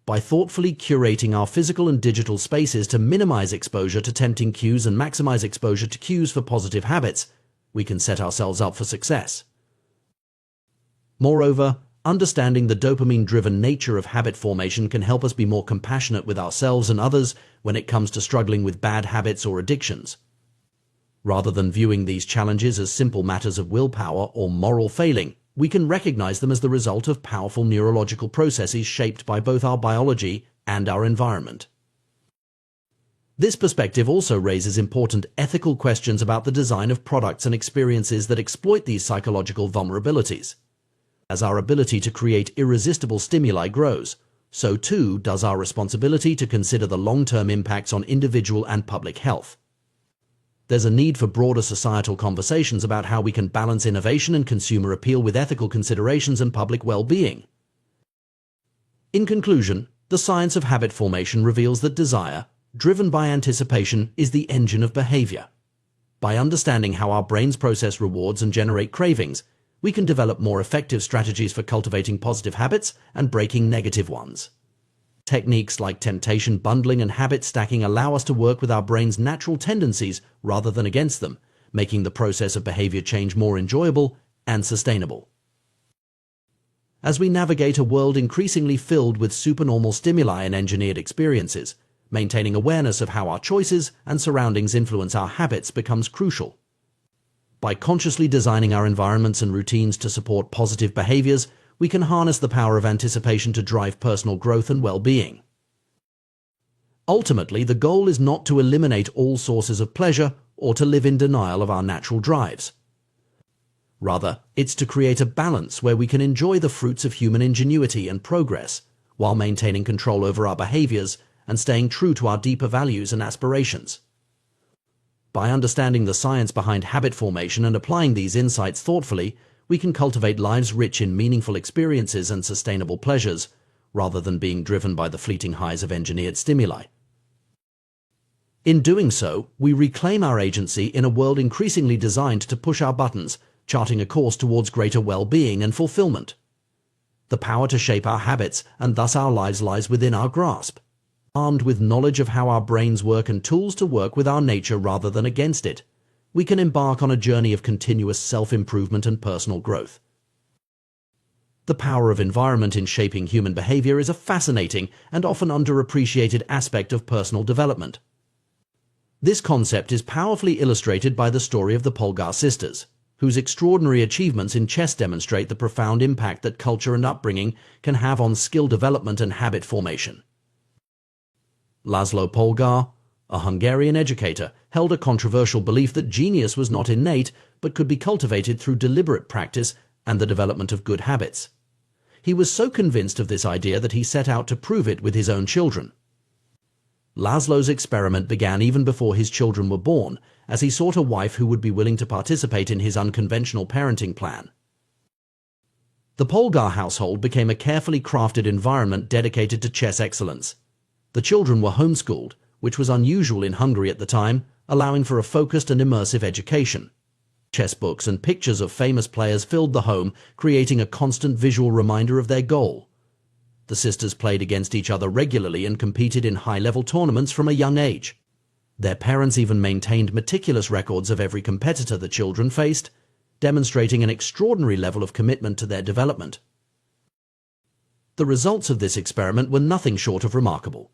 By thoughtfully curating our physical and digital spaces to minimize exposure to tempting cues and maximize exposure to cues for positive habits, we can set ourselves up for success. Moreover, understanding the dopamine-driven nature of habit formation can help us be more compassionate with ourselves and others when it comes to struggling with bad habits or addictions. Rather than viewing these challenges as simple matters of willpower or moral failing, we can recognize them as the result of powerful neurological processes shaped by both our biology and our environment. This perspective also raises important ethical questions about the design of products and experiences that exploit these psychological vulnerabilities. As our ability to create irresistible stimuli grows, so too does our responsibility to consider the long-term impacts on individual and public health. There's a need for broader societal conversations about how we can balance innovation and consumer appeal with ethical considerations and public well-being. In conclusion, the science of habit formation reveals that desire, driven by anticipation, is the engine of behavior. By understanding how our brains process rewards and generate cravings, we can develop more effective strategies for cultivating positive habits and breaking negative ones. Techniques like temptation bundling and habit stacking allow us to work with our brain's natural tendencies rather than against them, making the process of behavior change more enjoyable and sustainable. As we navigate a world increasingly filled with supernormal stimuli and engineered experiences, maintaining awareness of how our choices and surroundings influence our habits becomes crucial. By consciously designing our environments and routines to support positive behaviors, we can harness the power of anticipation to drive personal growth and well-being. Ultimately, the goal is not to eliminate all sources of pleasure or to live in denial of our natural drives. Rather, it's to create a balance where we can enjoy the fruits of human ingenuity and progress while maintaining control over our behaviors and staying true to our deeper values and aspirations. By understanding the science behind habit formation and applying these insights thoughtfully, we can cultivate lives rich in meaningful experiences and sustainable pleasures, rather than being driven by the fleeting highs of engineered stimuli. In doing so, we reclaim our agency in a world increasingly designed to push our buttons, charting a course towards greater well-being and fulfillment. The power to shape our habits and thus our lives lies within our grasp. Armed with knowledge of how our brains work and tools to work with our nature rather than against it, we can embark on a journey of continuous self-improvement and personal growth. The power of environment in shaping human behavior is a fascinating and often underappreciated aspect of personal development. This concept is powerfully illustrated by the story of the Polgar sisters, whose extraordinary achievements in chess demonstrate the profound impact that culture and upbringing can have on skill development and habit formation. Laszlo Polgar, a Hungarian educator, held a controversial belief that genius was not innate but could be cultivated through deliberate practice and the development of good habits. He was so convinced of this idea that he set out to prove it with his own children. Laszlo's experiment began even before his children were born, as he sought a wife who would be willing to participate in his unconventional parenting plan. The Polgar household became a carefully crafted environment dedicated to chess excellence. The children were homeschooled, which was unusual in Hungary at the time, allowing for a focused and immersive education. Chess books and pictures of famous players filled the home, creating a constant visual reminder of their goal. The sisters played against each other regularly and competed in high-level tournaments from a young age. Their parents even maintained meticulous records of every competitor the children faced, demonstrating an extraordinary level of commitment to their development. The results of this experiment were nothing short of remarkable.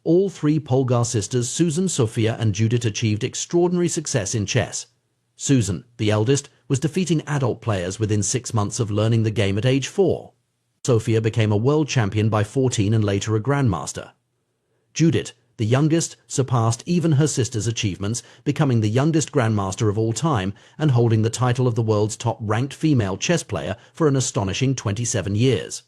All three Polgar sisters, Susan, Sophia, and Judith, achieved extraordinary success in chess. Susan, the eldest, was defeating adult players within 6 months of learning the game at age 4. Sophia became a world champion by 14 and later a grandmaster. Judith, the youngest, surpassed even her sister's achievements, becoming the youngest grandmaster of all time and holding the title of the world's top-ranked female chess player for an astonishing 27 years.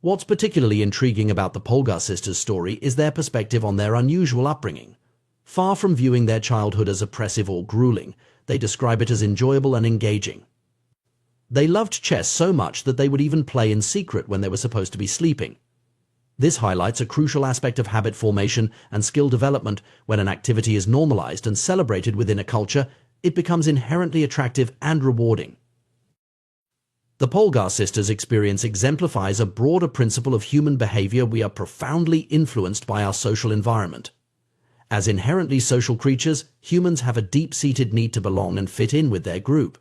What's particularly intriguing about the Polgar sisters' story is their perspective on their unusual upbringing. Far from viewing their childhood as oppressive or grueling, they describe it as enjoyable and engaging. They loved chess so much that they would even play in secret when they were supposed to be sleeping. This highlights a crucial aspect of habit formation and skill development. When an activity is normalized and celebrated within a culture, it becomes inherently attractive and rewarding. The Polgar sisters' experience exemplifies a broader principle of human behavior. We are profoundly influenced by our social environment. As inherently social creatures, humans have a deep-seated need to belong and fit in with their group.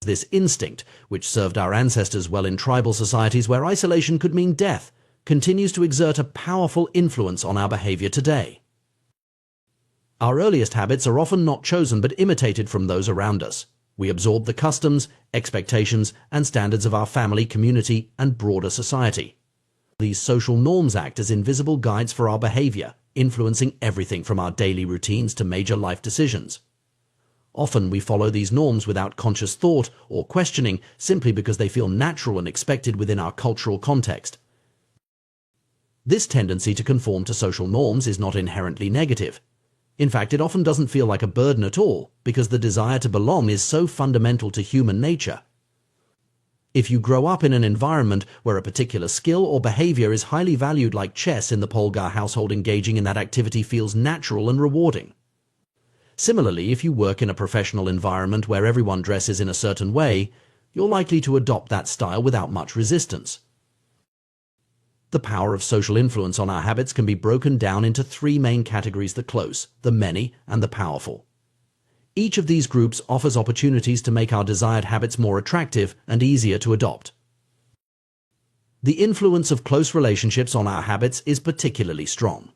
This instinct, which served our ancestors well in tribal societies where isolation could mean death, continues to exert a powerful influence on our behavior today. Our earliest habits are often not chosen but imitated from those around us. We absorb the customs, expectations, and standards of our family, community, and broader society. These social norms act as invisible guides for our behavior, influencing everything from our daily routines to major life decisions. Often we follow these norms without conscious thought or questioning, simply because they feel natural and expected within our cultural context. This tendency to conform to social norms is not inherently negative. In fact, it often doesn't feel like a burden at all, because the desire to belong is so fundamental to human nature. If you grow up in an environment where a particular skill or behavior is highly valued, like chess in the Polgar household, engaging in that activity feels natural and rewarding. Similarly, if you work in a professional environment where everyone dresses in a certain way, you're likely to adopt that style without much resistance. The power of social influence on our habits can be broken down into 3 main categories: the close, the many, and the powerful. Each of these groups offers opportunities to make our desired habits more attractive and easier to adopt. The influence of close relationships on our habits is particularly strong.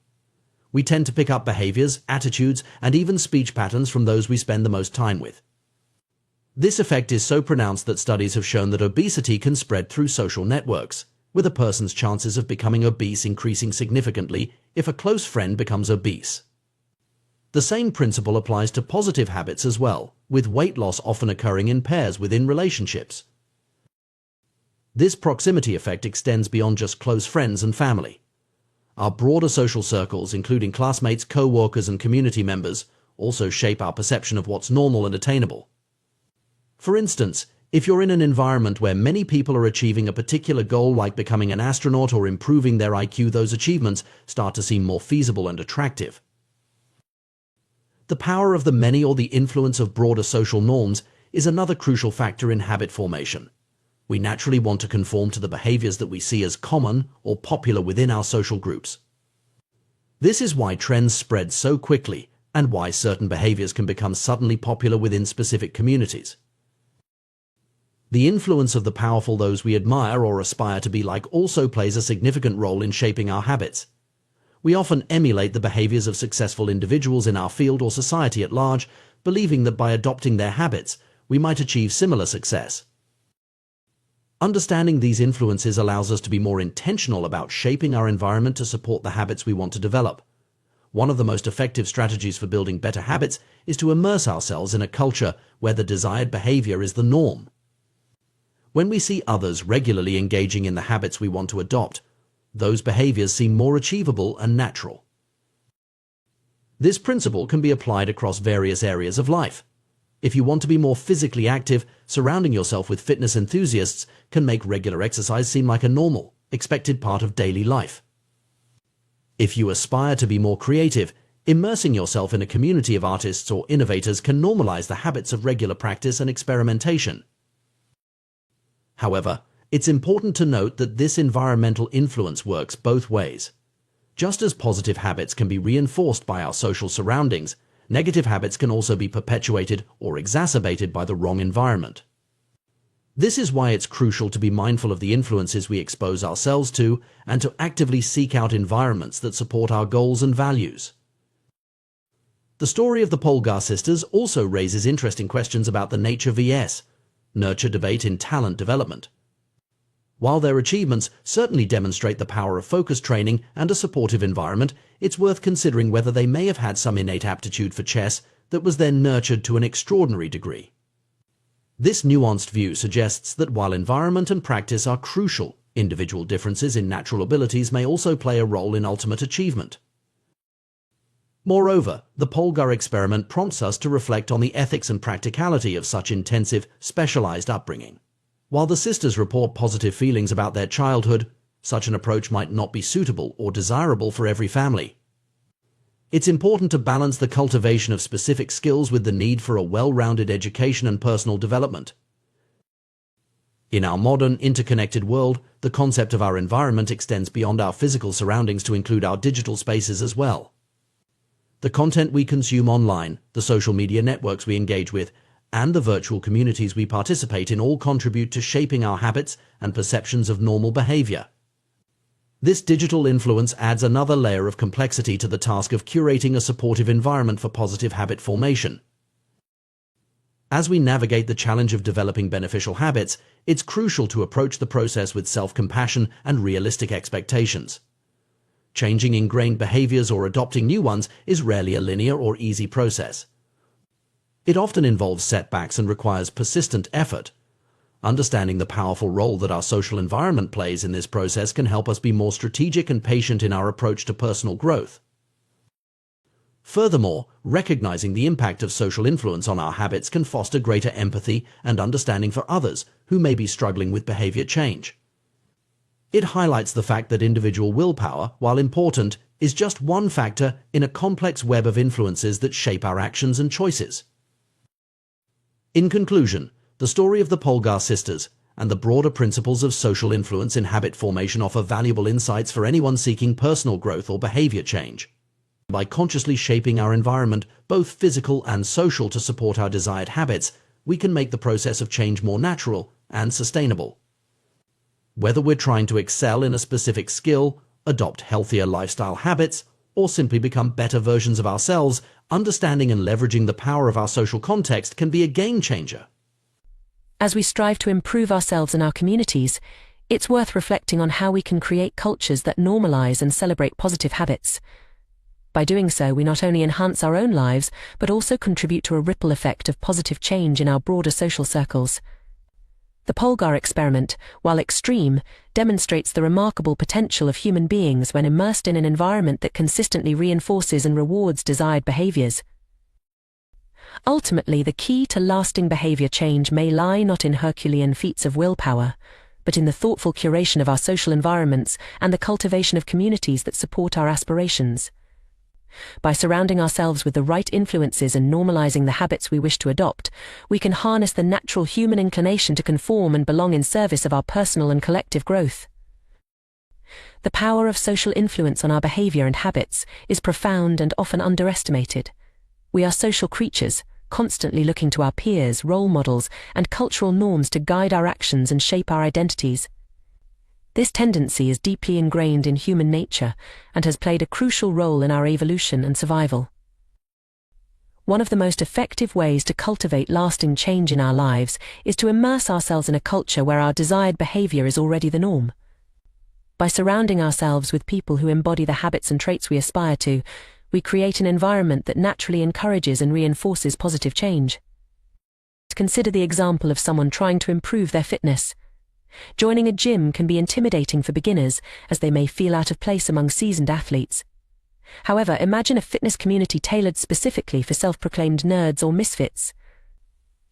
We tend to pick up behaviors, attitudes, and even speech patterns from those we spend the most time with. This effect is so pronounced that studies have shown that obesity can spread through social networks, with a person's chances of becoming obese increasing significantly if a close friend becomes obese. The same principle applies to positive habits as well, with weight loss often occurring in pairs within relationships. This proximity effect extends beyond just close friends and family. Our broader social circles, including classmates, co-workers, and community members, also shape our perception of what's normal and attainable. For instance, if you're in an environment where many people are achieving a particular goal, like becoming an astronaut or improving their IQ, those achievements start to seem more feasible and attractive. The power of the many, or the influence of broader social norms, is another crucial factor in habit formation. We naturally want to conform to the behaviors that we see as common or popular within our social groups. This is why trends spread so quickly and why certain behaviors can become suddenly popular within specific communities. The influence of the powerful, those we admire or aspire to be like, also plays a significant role in shaping our habits. We often emulate the behaviors of successful individuals in our field or society at large, believing that by adopting their habits, we might achieve similar success. Understanding these influences allows us to be more intentional about shaping our environment to support the habits we want to develop. One of the most effective strategies for building better habits is to immerse ourselves in a culture where the desired behavior is the norm. When we see others regularly engaging in the habits we want to adopt, those behaviors seem more achievable and natural. This principle can be applied across various areas of life. If you want to be more physically active, surrounding yourself with fitness enthusiasts can make regular exercise seem like a normal, expected part of daily life. If you aspire to be more creative, Immersing yourself in a community of artists or innovators can normalize the habits of regular practice and experimentation. However, it's important to note that this environmental influence works both ways. Just as positive habits can be reinforced by our social surroundings, negative habits can also be perpetuated or exacerbated by the wrong environment. This is why it's crucial to be mindful of the influences we expose ourselves to and to actively seek out environments that support our goals and values. The story of the Polgar sisters also raises interesting questions about the nature vs. nurture debate in talent development. While their achievements certainly demonstrate the power of focus training and a supportive environment, it's worth considering whether they may have had some innate aptitude for chess that was then nurtured to an extraordinary degree. This nuanced view suggests that while environment and practice are crucial, individual differences in natural abilities may also play a role in ultimate achievement. Moreover, the Polgar experiment prompts us to reflect on the ethics and practicality of such intensive, specialized upbringing. While the sisters report positive feelings about their childhood, such an approach might not be suitable or desirable for every family. It's important to balance the cultivation of specific skills with the need for a well-rounded education and personal development. In our modern, interconnected world, the concept of our environment extends beyond our physical surroundings to include our digital spaces as well. The content we consume online, the social media networks we engage with, and the virtual communities we participate in all contribute to shaping our habits and perceptions of normal behavior. This digital influence adds another layer of complexity to the task of curating a supportive environment for positive habit formation. As we navigate the challenge of developing beneficial habits, it's crucial to approach the process with self-compassion and realistic expectations. Changing ingrained behaviors or adopting new ones is rarely a linear or easy process. It often involves setbacks and requires persistent effort. Understanding the powerful role that our social environment plays in this process can help us be more strategic and patient in our approach to personal growth. Furthermore, recognizing the impact of social influence on our habits can foster greater empathy and understanding for others who may be struggling with behavior change. It highlights the fact that individual willpower, while important, is just one factor in a complex web of influences that shape our actions and choices. In conclusion, the story of the Polgar sisters and the broader principles of social influence in habit formation offer valuable insights for anyone seeking personal growth or behavior change. By consciously shaping our environment, both physical and social, to support our desired habits, we can make the process of change more natural and sustainable. Whether we're trying to excel in a specific skill, adopt healthier lifestyle habits, or simply become better versions of ourselves, understanding and leveraging the power of our social context can be a game changer. As we strive to improve ourselves and our communities, it's worth reflecting on how we can create cultures that normalize and celebrate positive habits. By doing so, we not only enhance our own lives, but also contribute to a ripple effect of positive change in our broader social circles. The Polgar experiment, while extreme, demonstrates the remarkable potential of human beings when immersed in an environment that consistently reinforces and rewards desired behaviors. Ultimately, the key to lasting behavior change may lie not in Herculean feats of willpower, but in the thoughtful curation of our social environments and the cultivation of communities that support our aspirations. By surrounding ourselves with the right influences and normalizing the habits we wish to adopt, we can harness the natural human inclination to conform and belong in service of our personal and collective growth. The power of social influence on our behavior and habits is profound and often underestimated. We are social creatures, constantly looking to our peers, role models, and cultural norms to guide our actions and shape our identities. This tendency is deeply ingrained in human nature and has played a crucial role in our evolution and survival. One of the most effective ways to cultivate lasting change in our lives is to immerse ourselves in a culture where our desired behavior is already the norm. By surrounding ourselves with people who embody the habits and traits we aspire to, we create an environment that naturally encourages and reinforces positive change. Consider the example of someone trying to improve their fitness. Joining a gym can be intimidating for beginners, as they may feel out of place among seasoned athletes. However, imagine a fitness community tailored specifically for self-proclaimed nerds or misfits.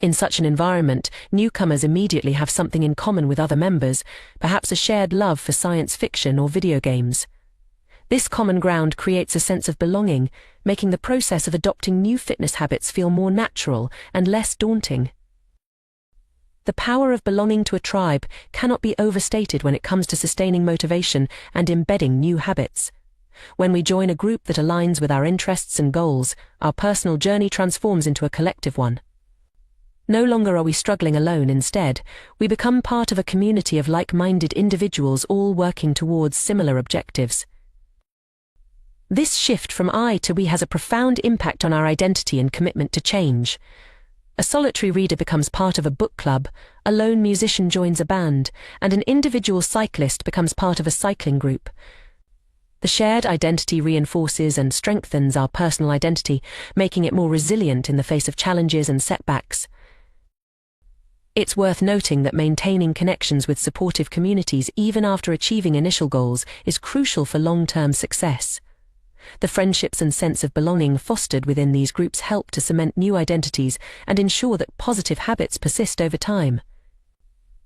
In such an environment, newcomers immediately have something in common with other members, perhaps a shared love for science fiction or video games. This common ground creates a sense of belonging, making the process of adopting new fitness habits feel more natural and less daunting. The power of belonging to a tribe cannot be overstated when it comes to sustaining motivation and embedding new habits. When we join a group that aligns with our interests and goals, our personal journey transforms into a collective one. No longer are we struggling alone. Instead, we become part of a community of like-minded individuals all working towards similar objectives. This shift from I to we has a profound impact on our identity and commitment to change. A solitary reader becomes part of a book club, a lone musician joins a band, and an individual cyclist becomes part of a cycling group. The shared identity reinforces and strengthens our personal identity, making it more resilient in the face of challenges and setbacks. It's worth noting that maintaining connections with supportive communities even after achieving initial goals is crucial for long-term success. The friendships and sense of belonging fostered within these groups help to cement new identities and ensure that positive habits persist over time.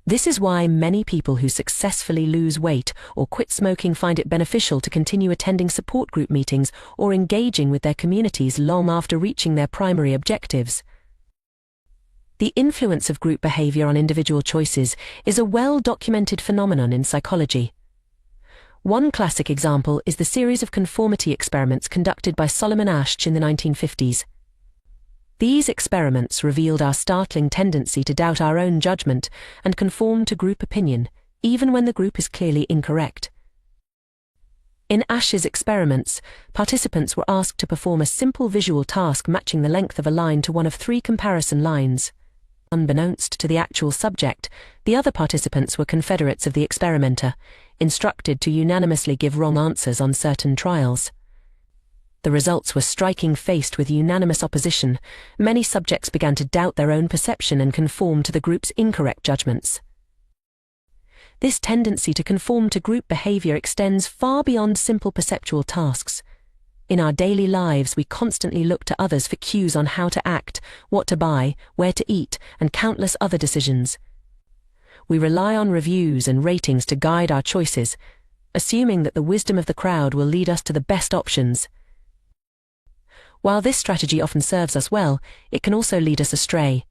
This is why many people who successfully lose weight or quit smoking find it beneficial to continue attending support group meetings or engaging with their communities long after reaching their primary objectives. The influence of group behavior on individual choices is a well-documented phenomenon in psychology. One classic example is the series of conformity experiments conducted by Solomon Asch in the 1950s. These experiments revealed our startling tendency to doubt our own judgment and conform to group opinion, even when the group is clearly incorrect. In Asch's experiments, participants were asked to perform a simple visual task matching the length of a line to one of 3 comparison lines. Unbeknownst to the actual subject, the other participants were confederates of the experimenter, instructed to unanimously give wrong answers on certain trials. The results were striking. Faced with unanimous opposition, many subjects began to doubt their own perception and conform to the group's incorrect judgments. This tendency to conform to group behavior extends far beyond simple perceptual tasks. In our daily lives, we constantly look to others for cues on how to act, what to buy, where to eat, and countless other decisions. We rely on reviews and ratings to guide our choices, assuming that the wisdom of the crowd will lead us to the best options. While this strategy often serves us well, it can also lead us astray.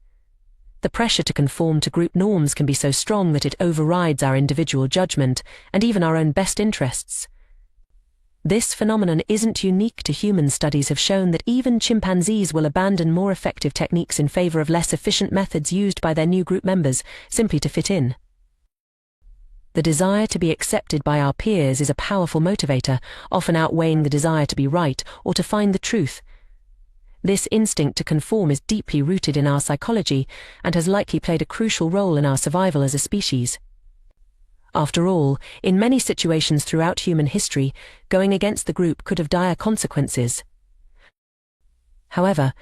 The pressure to conform to group norms can be so strong that it overrides our individual judgment and even our own best interests. This phenomenon isn't unique to humans. Studies have shown that even chimpanzees will abandon more effective techniques in favor of less efficient methods used by their new group members, simply to fit in. The desire to be accepted by our peers is a powerful motivator, often outweighing the desire to be right or to find the truth. This instinct to conform is deeply rooted in our psychology and has likely played a crucial role in our survival as a species. After all, in many situations throughout human history, going against the group could have dire consequences. However,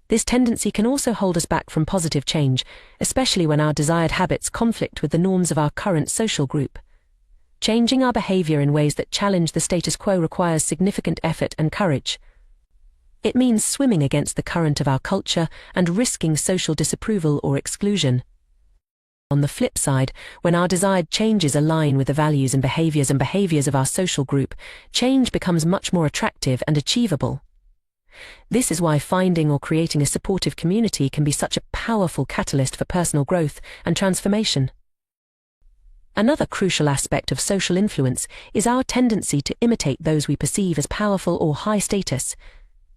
this tendency can also hold us back from positive change, especially when our desired habits conflict with the norms of our current social group. Changing our behavior in ways that challenge the status quo requires significant effort and courage. It means swimming against the current of our culture and risking social disapproval or exclusion. On the flip side, when our desired changes align with the values and behaviors of our social group, change becomes much more attractive and achievable. This is why finding or creating a supportive community can be such a powerful catalyst for personal growth and transformation. Another crucial aspect of social influence is our tendency to imitate those we perceive as powerful or high status.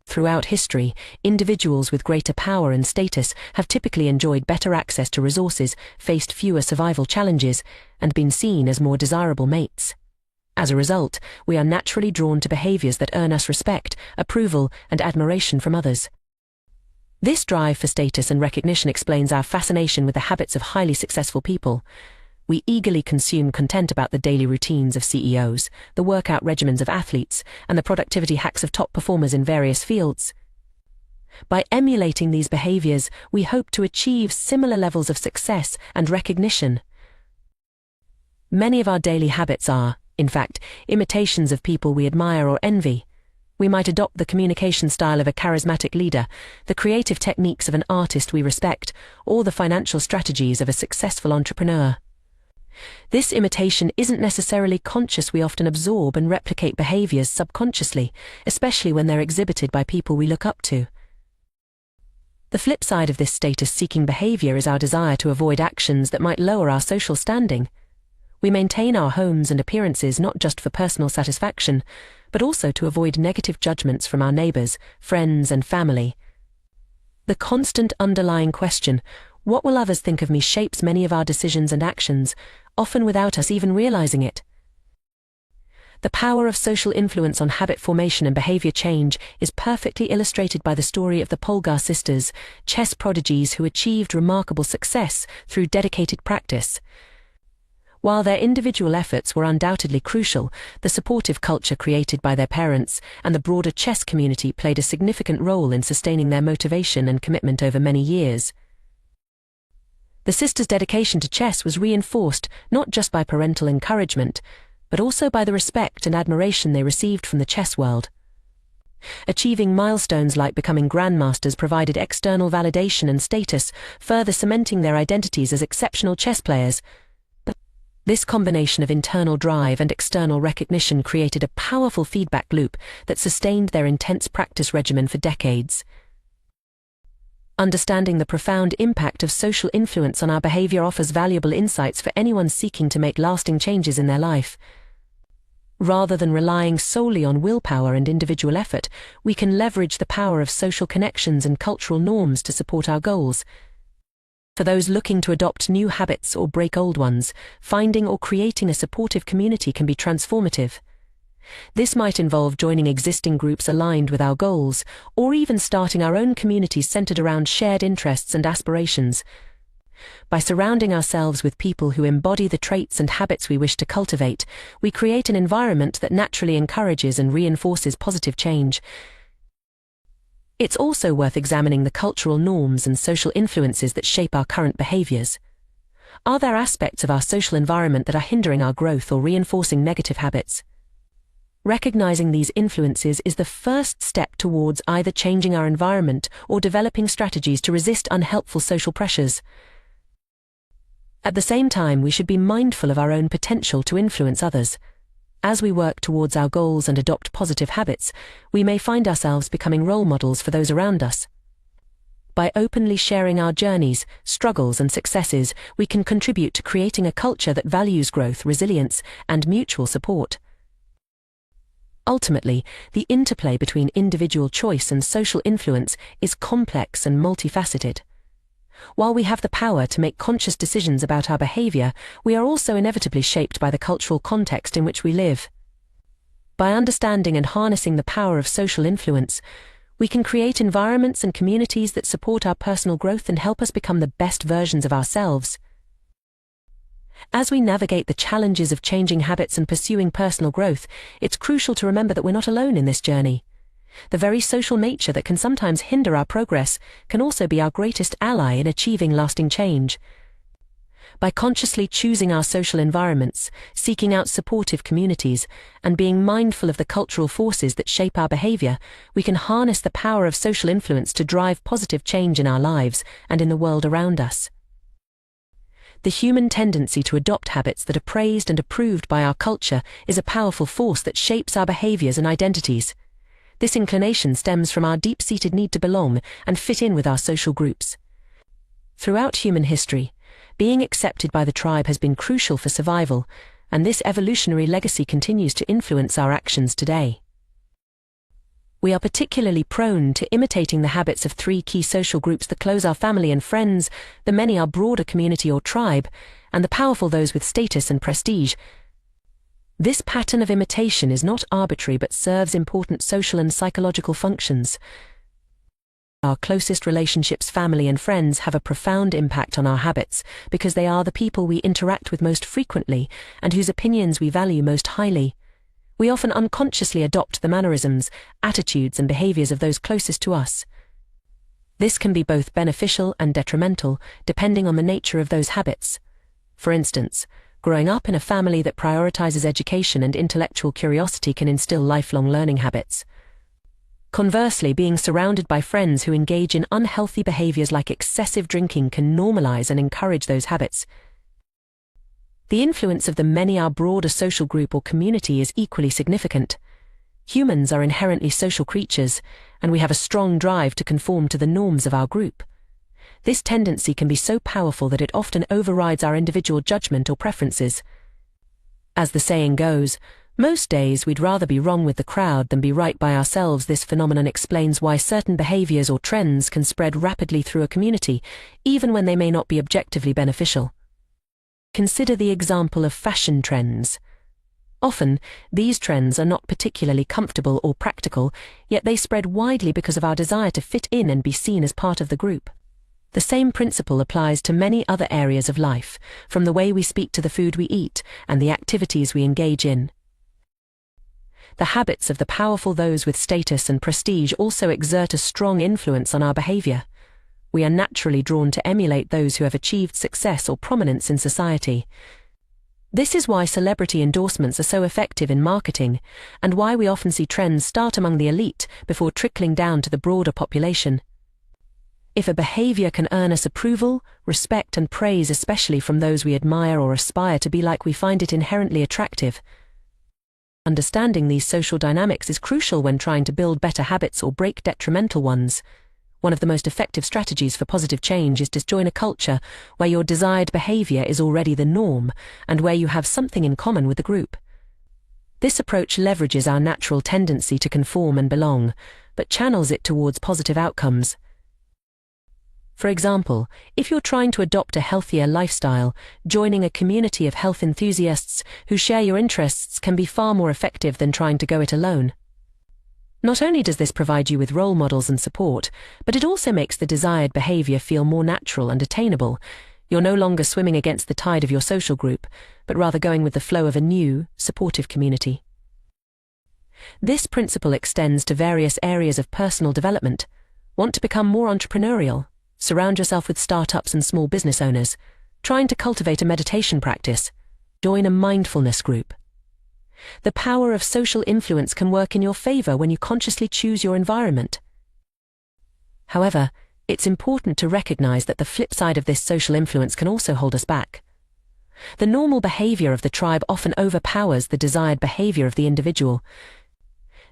Throughout history, individuals with greater power and status have typically enjoyed better access to resources, faced fewer survival challenges, and been seen as more desirable mates. As a result, we are naturally drawn to behaviors that earn us respect, approval, and admiration from others. This drive for status and recognition explains our fascination with the habits of highly successful people. We eagerly consume content about the daily routines of CEOs, the workout regimens of athletes, and the productivity hacks of top performers in various fields. By emulating these behaviors, we hope to achieve similar levels of success and recognition. Many of our daily habits are, in fact, imitations of people we admire or envy. We might adopt the communication style of a charismatic leader, the creative techniques of an artist we respect, or the financial strategies of a successful entrepreneur. This imitation isn't necessarily conscious. We often absorb and replicate behaviors subconsciously, especially when they're exhibited by people we look up to. The flip side of this status-seeking behavior is our desire to avoid actions that might lower our social standing. We maintain our homes and appearances not just for personal satisfaction, but also to avoid negative judgments from our neighbors, friends, and family. The constant underlying question, "What will others think of me?" shapes many of our decisions and actions, often without us even realizing it. The power of social influence on habit formation and behavior change is perfectly illustrated by the story of the Polgar sisters, chess prodigies who achieved remarkable success through dedicated practice. While their individual efforts were undoubtedly crucial, the supportive culture created by their parents and the broader chess community played a significant role in sustaining their motivation and commitment over many years. The sisters' dedication to chess was reinforced not just by parental encouragement, but also by the respect and admiration they received from the chess world. Achieving milestones like becoming grandmasters provided external validation and status, further cementing their identities as exceptional chess players. This combination of internal drive and external recognition created a powerful feedback loop that sustained their intense practice regimen for decades. Understanding the profound impact of social influence on our behavior offers valuable insights for anyone seeking to make lasting changes in their life. Rather than relying solely on willpower and individual effort, we can leverage the power of social connections and cultural norms to support our goals. For those looking to adopt new habits or break old ones, finding or creating a supportive community can be transformative. This might involve joining existing groups aligned with our goals, or even starting our own communities centered around shared interests and aspirations. By surrounding ourselves with people who embody the traits and habits we wish to cultivate, we create an environment that naturally encourages and reinforces positive change. It's also worth examining the cultural norms and social influences that shape our current behaviors. Are there aspects of our social environment that are hindering our growth or reinforcing negative habits? Recognizing these influences is the first step towards either changing our environment or developing strategies to resist unhelpful social pressures. At the same time, we should be mindful of our own potential to influence others. As we work towards our goals and adopt positive habits, we may find ourselves becoming role models for those around us. By openly sharing our journeys, struggles, and successes, we can contribute to creating a culture that values growth, resilience, and mutual support. Ultimately, the interplay between individual choice and social influence is complex and multifaceted. While we have the power to make conscious decisions about our behavior, we are also inevitably shaped by the cultural context in which we live. By understanding and harnessing the power of social influence, we can create environments and communities that support our personal growth and help us become the best versions of ourselves. As we navigate the challenges of changing habits and pursuing personal growth, it's crucial to remember that we're not alone in this journey. The very social nature that can sometimes hinder our progress can also be our greatest ally in achieving lasting change. By consciously choosing our social environments, seeking out supportive communities, and being mindful of the cultural forces that shape our behavior, we can harness the power of social influence to drive positive change in our lives and in the world around us. The human tendency to adopt habits that are praised and approved by our culture is a powerful force that shapes our behaviors and identities. This inclination stems from our deep-seated need to belong and fit in with our social groups. Throughout human history, being accepted by the tribe has been crucial for survival, and this evolutionary legacy continues to influence our actions today. We are particularly prone to imitating the habits of three key social groups: the close, our family and friends; the many, our broader community or tribe; and the powerful, those with status and prestige. This pattern of imitation is not arbitrary but serves important social and psychological functions. Our closest relationships, family and friends, have a profound impact on our habits because they are the people we interact with most frequently and whose opinions we value most highly. We often unconsciously adopt the mannerisms, attitudes and behaviors of those closest to us. This can be both beneficial and detrimental, depending on the nature of those habits. For instance, growing up in a family that prioritizes education and intellectual curiosity can instill lifelong learning habits. Conversely, being surrounded by friends who engage in unhealthy behaviors like excessive drinking can normalize and encourage those habits. the influence of the many our broader social group or community is equally significant. Humans are inherently social creatures, and we have a strong drive to conform to the norms of our group. This tendency can be so powerful that it often overrides our individual judgment or preferences. As the saying goes, most days we'd rather be wrong with the crowd than be right by ourselves. This phenomenon explains why certain behaviors or trends can spread rapidly through a community, even when they may not be objectively beneficial. Consider the example of fashion trends. Often, these trends are not particularly comfortable or practical, yet they spread widely because of our desire to fit in and be seen as part of the group. The same principle applies to many other areas of life, from the way we speak to the food we eat and the activities we engage in. The habits of the powerful, those with status and prestige, also exert a strong influence on our behavior. We are naturally drawn to emulate those who have achieved success or prominence in society. This is why celebrity endorsements are so effective in marketing, and why we often see trends start among the elite before trickling down to the broader population. If a behavior can earn us approval, respect, and praise, especially from those we admire or aspire to be like, we find it inherently attractive. Understanding these social dynamics is crucial when trying to build better habits or break detrimental ones. One of the most effective strategies for positive change is to join a culture where your desired behavior is already the norm and where you have something in common with the group. This approach leverages our natural tendency to conform and belong, but channels it towards positive outcomes. For example, if you're trying to adopt a healthier lifestyle, joining a community of health enthusiasts who share your interests can be far more effective than trying to go it alone. Not only does this provide you with role models and support, but it also makes the desired behavior feel more natural and attainable. You're no longer swimming against the tide of your social group, but rather going with the flow of a new, supportive community. This principle extends to various areas of personal development. Want to become more entrepreneurial? Surround yourself with startups and small business owners. Trying to cultivate a meditation practice? Join a mindfulness group. The power of social influence can work in your favor when you consciously choose your environment. However, it's important to recognize that the flip side of this social influence can also hold us back. The normal behavior of the tribe often overpowers the desired behavior of the individual.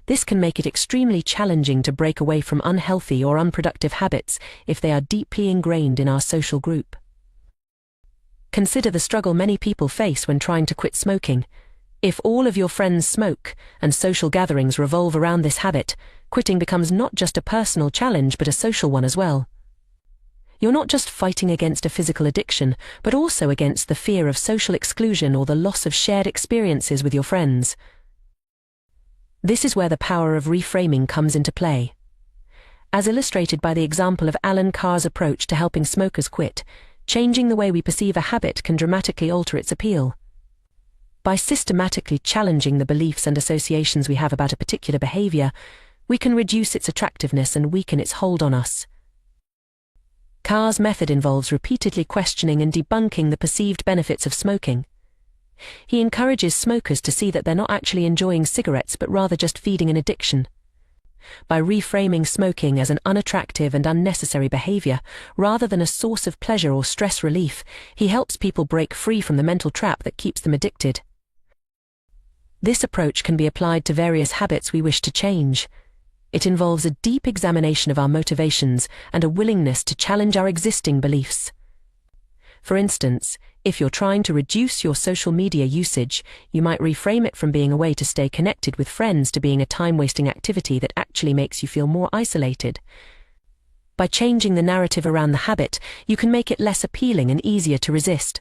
This can make it extremely challenging to break away from unhealthy or unproductive habits if they are deeply ingrained in our social group. Consider the struggle many people face when trying to quit smoking. If all of your friends smoke and social gatherings revolve around this habit, quitting becomes not just a personal challenge but a social one as well. You're not just fighting against a physical addiction, but also against the fear of social exclusion or the loss of shared experiences with your friends. This is where the power of reframing comes into play. As illustrated by the example of Alan Carr's approach to helping smokers quit, changing the way we perceive a habit can dramatically alter its appeal. By systematically challenging the beliefs and associations we have about a particular behavior, we can reduce its attractiveness and weaken its hold on us. Carr's method involves repeatedly questioning and debunking the perceived benefits of smoking. He encourages smokers to see that they're not actually enjoying cigarettes but rather just feeding an addiction. By reframing smoking as an unattractive and unnecessary behavior, rather than a source of pleasure or stress relief, he helps people break free from the mental trap that keeps them addicted. This approach can be applied to various habits we wish to change. It involves a deep examination of our motivations and a willingness to challenge our existing beliefs. For instance, if you're trying to reduce your social media usage, you might reframe it from being a way to stay connected with friends to being a time-wasting activity that actually makes you feel more isolated. By changing the narrative around the habit, you can make it less appealing and easier to resist.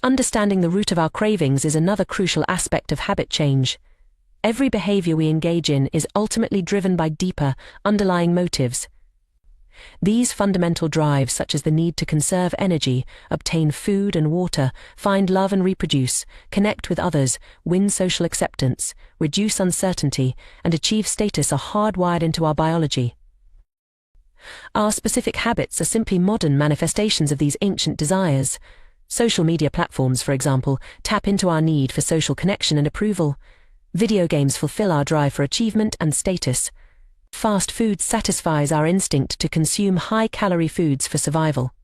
Understanding the root of our cravings is another crucial aspect of habit change. Every behavior we engage in is ultimately driven by deeper, underlying motives. These fundamental drives, such as the need to conserve energy, obtain food and water, find love and reproduce, connect with others, win social acceptance, reduce uncertainty, and achieve status, are hardwired into our biology. Our specific habits are simply modern manifestations of these ancient desires. Social media platforms, for example, tap into our need for social connection and approval. Video games fulfill our drive for achievement and status. Fast food satisfies our instinct to consume high-calorie foods for survival.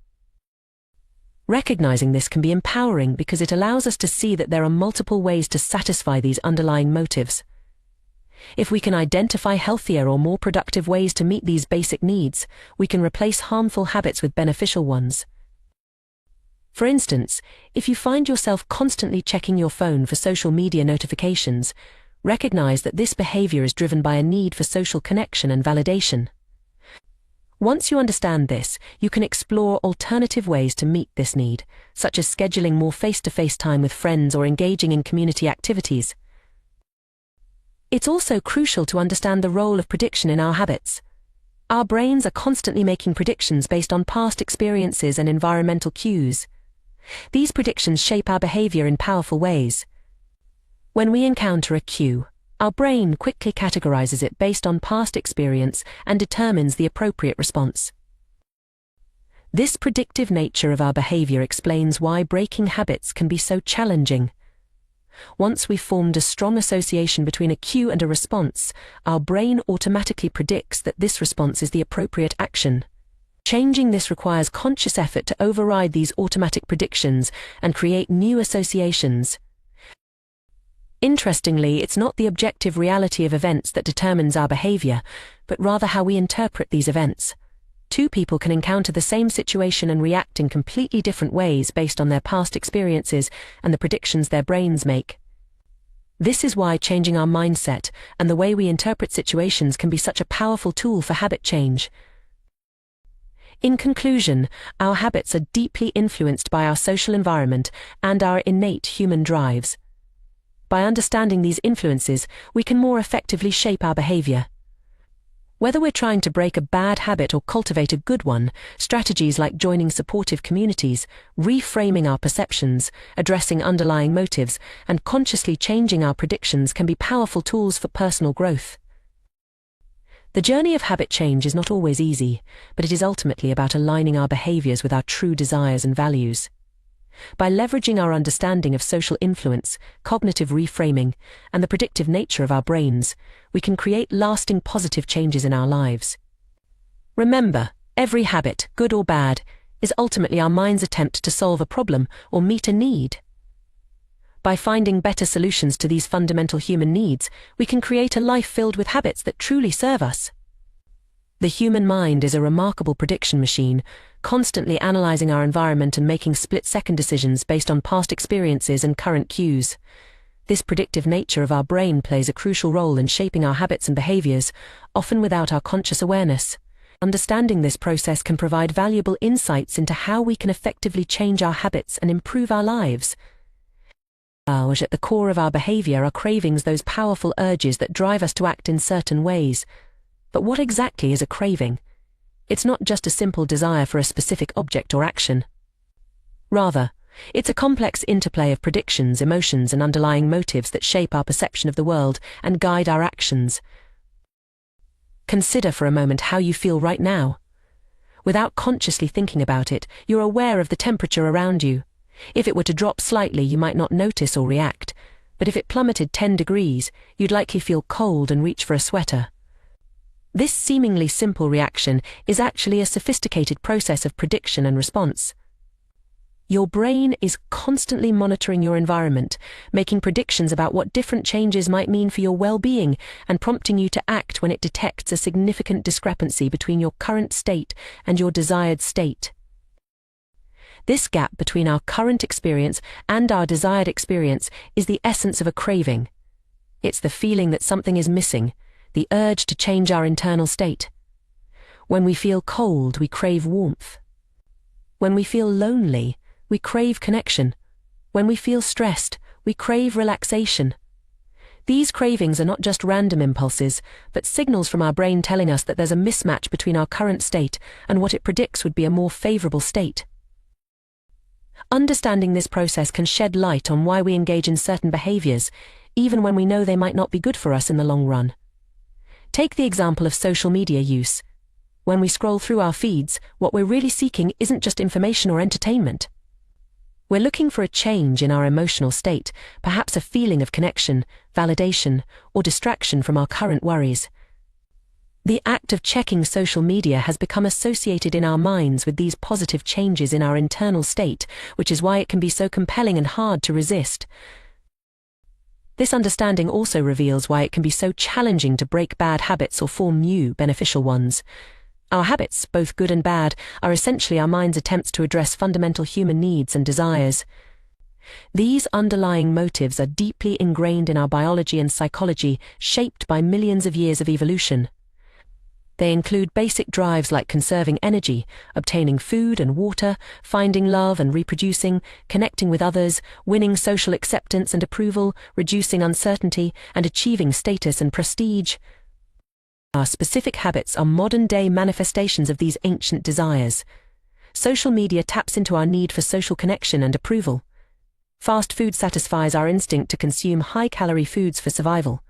Recognizing this can be empowering because it allows us to see that there are multiple ways to satisfy these underlying motives. If we can identify healthier or more productive ways to meet these basic needs, we can replace harmful habits with beneficial ones. For instance, if you find yourself constantly checking your phone for social media notifications, recognize that this behavior is driven by a need for social connection and validation. Once you understand this, you can explore alternative ways to meet this need, such as scheduling more face-to-face time with friends or engaging in community activities. It's also crucial to understand the role of prediction in our habits. Our brains are constantly making predictions based on past experiences and environmental cues. These predictions shape our behavior in powerful ways. When we encounter a cue, our brain quickly categorizes it based on past experience and determines the appropriate response. This predictive nature of our behavior explains why breaking habits can be so challenging. Once we've formed a strong association between a cue and a response, our brain automatically predicts that this response is the appropriate action. Changing this requires conscious effort to override these automatic predictions and create new associations. Interestingly, it's not the objective reality of events that determines our behavior, but rather how we interpret these events. Two people can encounter the same situation and react in completely different ways based on their past experiences and the predictions their brains make. This is why changing our mindset and the way we interpret situations can be such a powerful tool for habit change. In conclusion, our habits are deeply influenced by our social environment and our innate human drives. By understanding these influences, we can more effectively shape our behavior. Whether we're trying to break a bad habit or cultivate a good one, strategies like joining supportive communities, reframing our perceptions, addressing underlying motives, and consciously changing our predictions can be powerful tools for personal growth. The journey of habit change is not always easy, but it is ultimately about aligning our behaviors with our true desires and values. By leveraging our understanding of social influence, cognitive reframing, and the predictive nature of our brains, we can create lasting positive changes in our lives. Remember, every habit, good or bad, is ultimately our mind's attempt to solve a problem or meet a need. By finding better solutions to these fundamental human needs, we can create a life filled with habits that truly serve us. The human mind is a remarkable prediction machine, constantly analyzing our environment and making split-second decisions based on past experiences and current cues. This predictive nature of our brain plays a crucial role in shaping our habits and behaviors, often without our conscious awareness. Understanding this process can provide valuable insights into how we can effectively change our habits and improve our lives. At the core of our behavior are cravings, those powerful urges that drive us to act in certain ways. But what exactly is a craving? It's not just a simple desire for a specific object or action. Rather, it's a complex interplay of predictions, emotions, and underlying motives that shape our perception of the world and guide our actions. Consider for a moment how you feel right now. Without consciously thinking about it, you're aware of the temperature around you. If it were to drop slightly, you might not notice or react, but if it plummeted 10 degrees, you'd likely feel cold and reach for a sweater. This seemingly simple reaction is actually a sophisticated process of prediction and response. Your brain is constantly monitoring your environment, making predictions about what different changes might mean for your well-being and prompting you to act when it detects a significant discrepancy between your current state and your desired state. This gap between our current experience and our desired experience is the essence of a craving. It's the feeling that something is missing, the urge to change our internal state. When we feel cold, we crave warmth. When we feel lonely, we crave connection. When we feel stressed, we crave relaxation. These cravings are not just random impulses, but signals from our brain telling us that there's a mismatch between our current state and what it predicts would be a more favorable state. Understanding this process can shed light on why we engage in certain behaviors, even when we know they might not be good for us in the long run. Take the example of social media use. When we scroll through our feeds, what we're really seeking isn't just information or entertainment. We're looking for a change in our emotional state, perhaps a feeling of connection, validation, or distraction from our current worries. The act of checking social media has become associated in our minds with these positive changes in our internal state, which is why it can be so compelling and hard to resist. This understanding also reveals why it can be so challenging to break bad habits or form new, beneficial ones. Our habits, both good and bad, are essentially our mind's attempts to address fundamental human needs and desires. These underlying motives are deeply ingrained in our biology and psychology, shaped by millions of years of evolution. They include basic drives like conserving energy, obtaining food and water, finding love and reproducing, connecting with others, winning social acceptance and approval, reducing uncertainty, and achieving status and prestige. Our specific habits are modern-day manifestations of these ancient desires. Social media taps into our need for social connection and approval. Fast food satisfies our instinct to consume high-calorie foods for survival.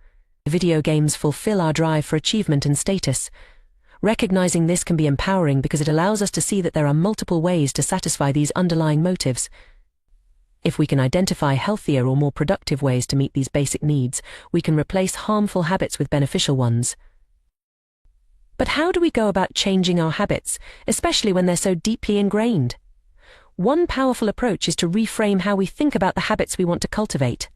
Video games fulfill our drive for achievement and status. Recognizing this can be empowering because it allows us to see that there are multiple ways to satisfy these underlying motives. If we can identify healthier or more productive ways to meet these basic needs, we can replace harmful habits with beneficial ones. But how do we go about changing our habits, especially when they're so deeply ingrained? One powerful approach is to reframe how we think about the habits we want to cultivate.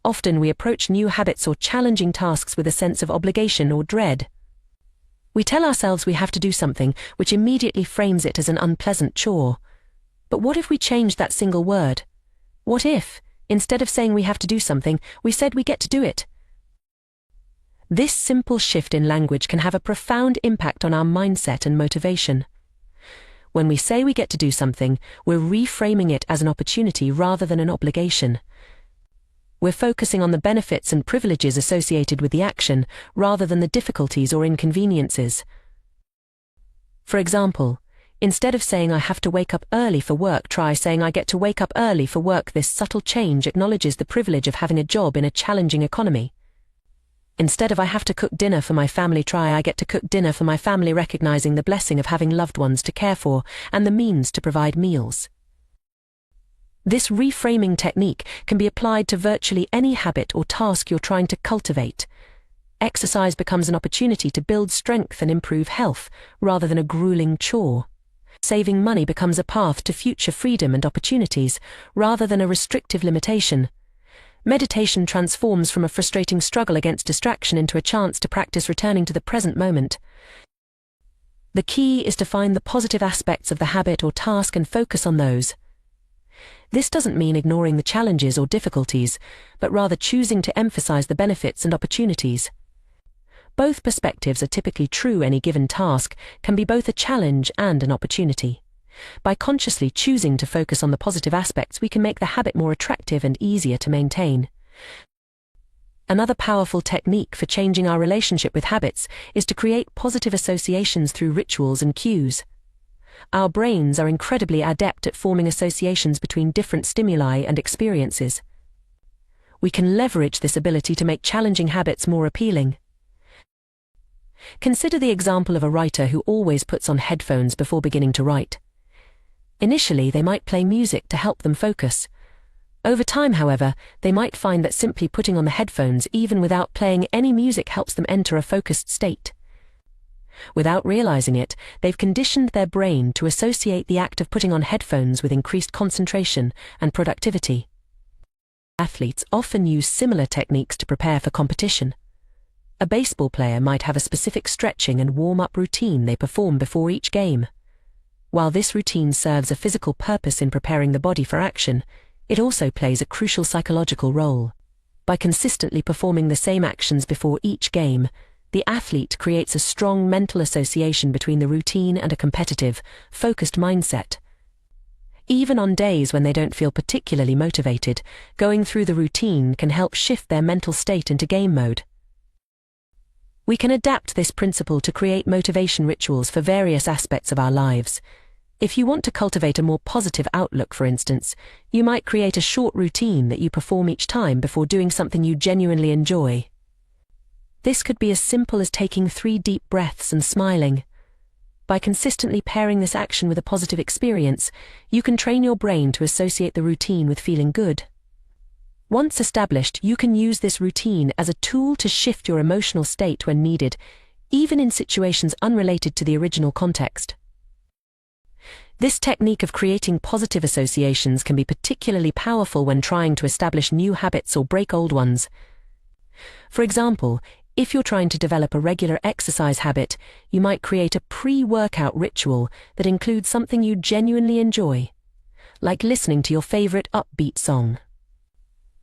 Often we approach new habits or challenging tasks with a sense of obligation or dread. We tell ourselves we have to do something, which immediately frames it as an unpleasant chore. But what if we changed that single word? What if, instead of saying we have to do something, we said we get to do it? This simple shift in language can have a profound impact on our mindset and motivation. When we say we get to do something, we're reframing it as an opportunity rather than an obligation. We're focusing on the benefits and privileges associated with the action, rather than the difficulties or inconveniences. For example, instead of saying I have to wake up early for work, try saying I get to wake up early for work. This subtle change acknowledges the privilege of having a job in a challenging economy. Instead of I have to cook dinner for my family, try I get to cook dinner for my family, recognizing the blessing of having loved ones to care for and the means to provide meals. This reframing technique can be applied to virtually any habit or task you're trying to cultivate. Exercise becomes an opportunity to build strength and improve health, rather than a grueling chore. Saving money becomes a path to future freedom and opportunities, rather than a restrictive limitation. Meditation transforms from a frustrating struggle against distraction into a chance to practice returning to the present moment. The key is to find the positive aspects of the habit or task and focus on those. This doesn't mean ignoring the challenges or difficulties, but rather choosing to emphasize the benefits and opportunities. Both perspectives are typically true. Any given task can be both a challenge and an opportunity. By consciously choosing to focus on the positive aspects, we can make the habit more attractive and easier to maintain. Another powerful technique for changing our relationship with habits is to create positive associations through rituals and cues. Our brains are incredibly adept at forming associations between different stimuli and experiences. We can leverage this ability to make challenging habits more appealing. Consider the example of a writer who always puts on headphones before beginning to write. Initially, they might play music to help them focus. Over time, however, they might find that simply putting on the headphones, even without playing any music, helps them enter a focused state. Without realizing it, they've conditioned their brain to associate the act of putting on headphones with increased concentration and productivity. Athletes often use similar techniques to prepare for competition. A baseball player might have a specific stretching and warm-up routine they perform before each game. While this routine serves a physical purpose in preparing the body for action, it also plays a crucial psychological role. By consistently performing the same actions before each game, the athlete creates a strong mental association between the routine and a competitive, focused mindset. Even on days when they don't feel particularly motivated, going through the routine can help shift their mental state into game mode. We can adapt this principle to create motivation rituals for various aspects of our lives. If you want to cultivate a more positive outlook, for instance, you might create a short routine that you perform each time before doing something you genuinely enjoy. This could be as simple as taking 3 deep breaths and smiling. By consistently pairing this action with a positive experience, you can train your brain to associate the routine with feeling good. Once established, you can use this routine as a tool to shift your emotional state when needed, even in situations unrelated to the original context. This technique of creating positive associations can be particularly powerful when trying to establish new habits or break old ones. For example, if you're trying to develop a regular exercise habit, you might create a pre-workout ritual that includes something you genuinely enjoy, like listening to your favorite upbeat song.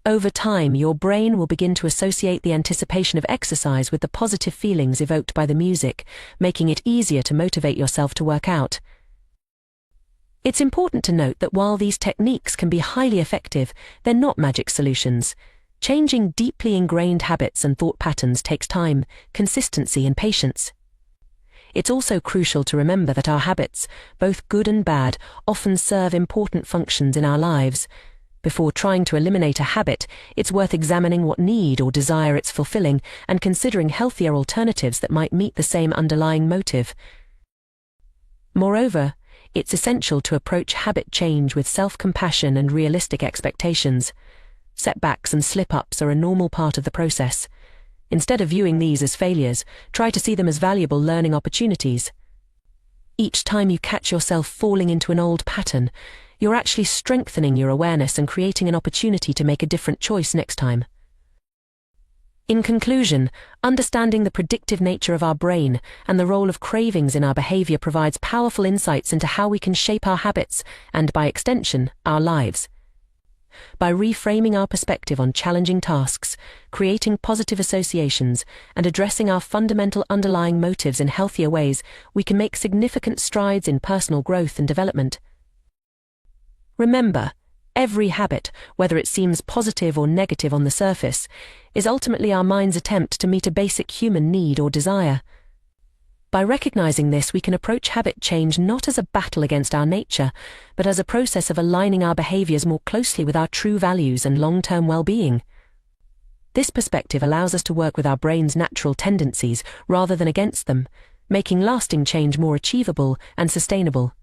Over time, your brain will begin to associate the anticipation of exercise with the positive feelings evoked by the music, making it easier to motivate yourself to work out. It's important to note that while these techniques can be highly effective, they're not magic solutions. Changing deeply ingrained habits and thought patterns takes time, consistency, and patience. It's also crucial to remember that our habits, both good and bad, often serve important functions in our lives. Before trying to eliminate a habit, it's worth examining what need or desire it's fulfilling and considering healthier alternatives that might meet the same underlying motive. Moreover, it's essential to approach habit change with self-compassion and realistic expectations. Setbacks and slip-ups are a normal part of the process. Instead of viewing these as failures, try to see them as valuable learning opportunities. Each time you catch yourself falling into an old pattern, you're actually strengthening your awareness and creating an opportunity to make a different choice next time. In conclusion, understanding the predictive nature of our brain and the role of cravings in our behavior provides powerful insights into how we can shape our habits and, by extension, our lives. By reframing our perspective on challenging tasks, creating positive associations, and addressing our fundamental underlying motives in healthier ways, we can make significant strides in personal growth and development. Remember, every habit, whether it seems positive or negative on the surface, is ultimately our mind's attempt to meet a basic human need or desire. By recognizing this, we can approach habit change not as a battle against our nature, but as a process of aligning our behaviors more closely with our true values and long-term well-being. This perspective allows us to work with our brain's natural tendencies rather than against them, making lasting change more achievable and sustainable.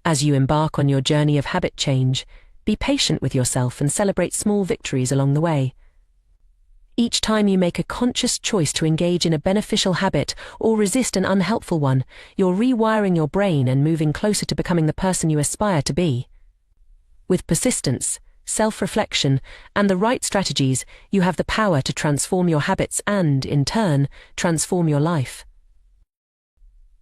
As you embark on your journey of habit change, be patient with yourself and celebrate small victories along the way. Each time you make a conscious choice to engage in a beneficial habit or resist an unhelpful one, you're rewiring your brain and moving closer to becoming the person you aspire to be. With persistence, self-reflection, and the right strategies, you have the power to transform your habits and, in turn, transform your life.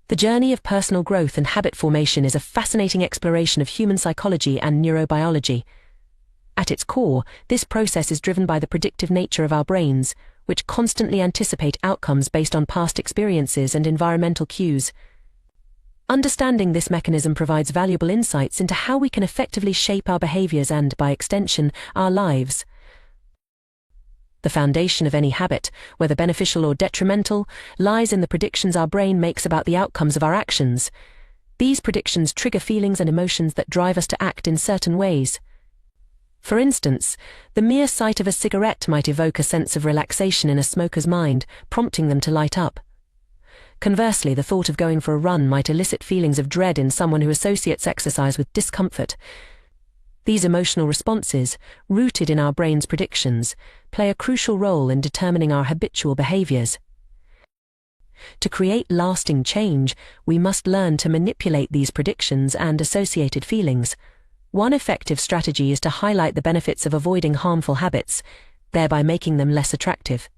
The journey of personal growth and habit formation is a fascinating exploration of human psychology and neurobiology. At its core, this process is driven by the predictive nature of our brains, which constantly anticipate outcomes based on past experiences and environmental cues. Understanding this mechanism provides valuable insights into how we can effectively shape our behaviors and, by extension, our lives. The foundation of any habit, whether beneficial or detrimental, lies in the predictions our brain makes about the outcomes of our actions. These predictions trigger feelings and emotions that drive us to act in certain ways. For instance, the mere sight of a cigarette might evoke a sense of relaxation in a smoker's mind, prompting them to light up. Conversely, the thought of going for a run might elicit feelings of dread in someone who associates exercise with discomfort. These emotional responses, rooted in our brain's predictions, play a crucial role in determining our habitual behaviors. To create lasting change, we must learn to manipulate these predictions and associated feelings. One effective strategy is to highlight the benefits of avoiding harmful habits, thereby making them less attractive.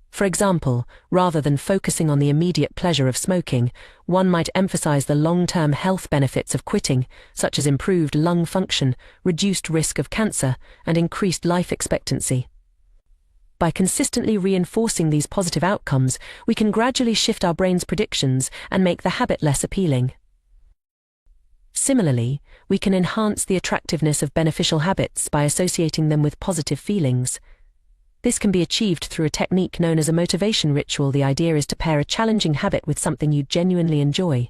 For example, rather than focusing on the immediate pleasure of smoking, one might emphasize the long-term health benefits of quitting, such as improved lung function, reduced risk of cancer, and increased life expectancy. By consistently reinforcing these positive outcomes, we can gradually shift our brain's predictions and make the habit less appealing. Similarly, we can enhance the attractiveness of beneficial habits by associating them with positive feelings. This can be achieved through a technique known as a motivation ritual. The idea is to pair a challenging habit with something you genuinely enjoy.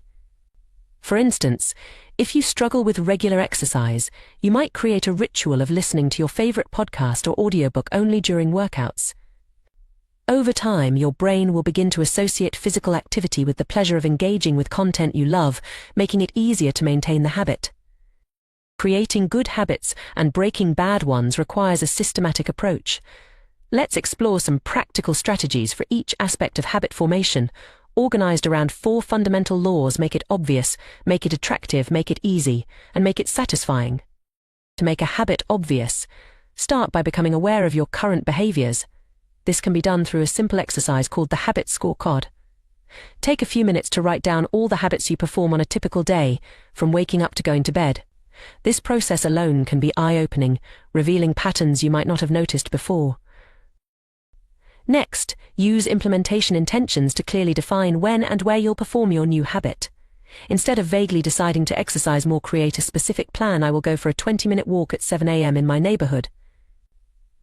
For instance, if you struggle with regular exercise, you might create a ritual of listening to your favorite podcast or audiobook only during workouts. Over time, your brain will begin to associate physical activity with the pleasure of engaging with content you love, making it easier to maintain the habit. Creating good habits and breaking bad ones requires a systematic approach. Let's explore some practical strategies for each aspect of habit formation, organized around 4 fundamental laws: make it obvious, make it attractive, make it easy, and make it satisfying. To make a habit obvious, start by becoming aware of your current behaviors. This can be done through a simple exercise called the habit scorecard. Take a few minutes to write down all the habits you perform on a typical day, from waking up to going to bed. This process alone can be eye-opening, revealing patterns you might not have noticed before. Next, use implementation intentions to clearly define when and where you'll perform your new habit. Instead of vaguely deciding to exercise more, create a specific plan. I will go for a 20-minute walk at 7 a.m. in my neighborhood.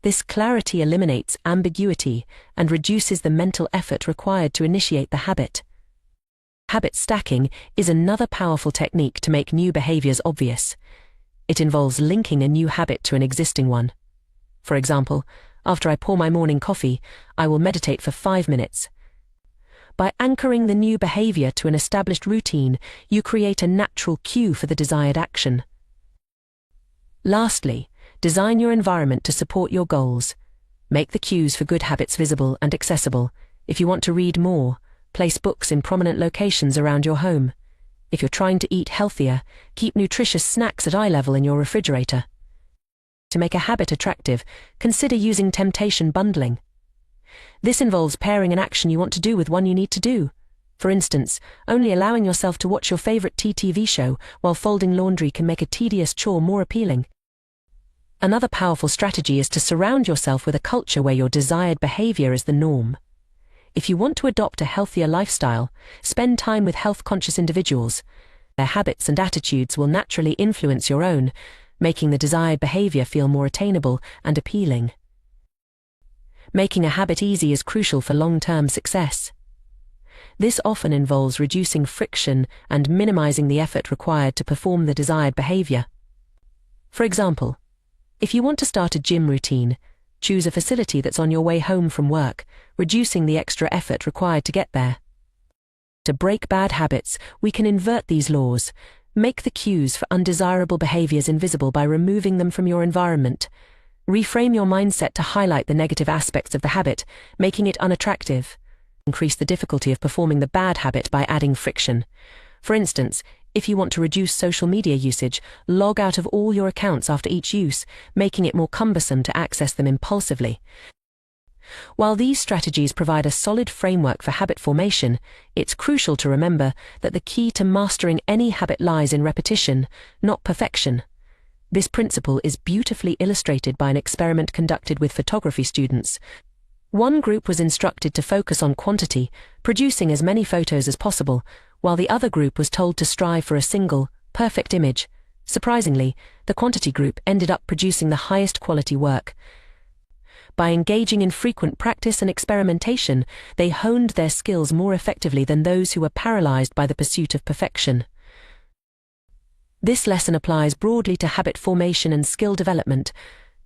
This clarity eliminates ambiguity and reduces the mental effort required to initiate the habit. Habit stacking is another powerful technique to make new behaviors obvious. It involves linking a new habit to an existing one. For example, after I pour my morning coffee, I will meditate for 5 minutes. By anchoring the new behavior to an established routine, you create a natural cue for the desired action. Lastly, design your environment to support your goals. Make the cues for good habits visible and accessible. If you want to read more, place books in prominent locations around your home. If you're trying to eat healthier, keep nutritious snacks at eye level in your refrigerator. To make a habit attractive, consider using temptation bundling. This involves pairing an action you want to do with one you need to do. For instance, only allowing yourself to watch your favorite TV show while folding laundry can make a tedious chore more appealing. Another powerful strategy is to surround yourself with a culture where your desired behavior is the norm. If you want to adopt a healthier lifestyle, spend time with health-conscious individuals. Their habits and attitudes will naturally influence your own, making the desired behavior feel more attainable and appealing. Making a habit easy is crucial for long-term success. This often involves reducing friction and minimizing the effort required to perform the desired behavior. For example, if you want to start a gym routine, choose a facility that's on your way home from work, reducing the extra effort required to get there. To break bad habits, we can invert these laws. Make the cues for undesirable behaviors invisible by removing them from your environment. Reframe your mindset to highlight the negative aspects of the habit, making it unattractive. Increase the difficulty of performing the bad habit by adding friction. For instance, if you want to reduce social media usage, log out of all your accounts after each use, making it more cumbersome to access them impulsively. While these strategies provide a solid framework for habit formation, it's crucial to remember that the key to mastering any habit lies in repetition, not perfection. This principle is beautifully illustrated by an experiment conducted with photography students. One group was instructed to focus on quantity, producing as many photos as possible, while the other group was told to strive for a single, perfect image. Surprisingly, the quantity group ended up producing the highest quality work. By engaging in frequent practice and experimentation, they honed their skills more effectively than those who were paralyzed by the pursuit of perfection. This lesson applies broadly to habit formation and skill development.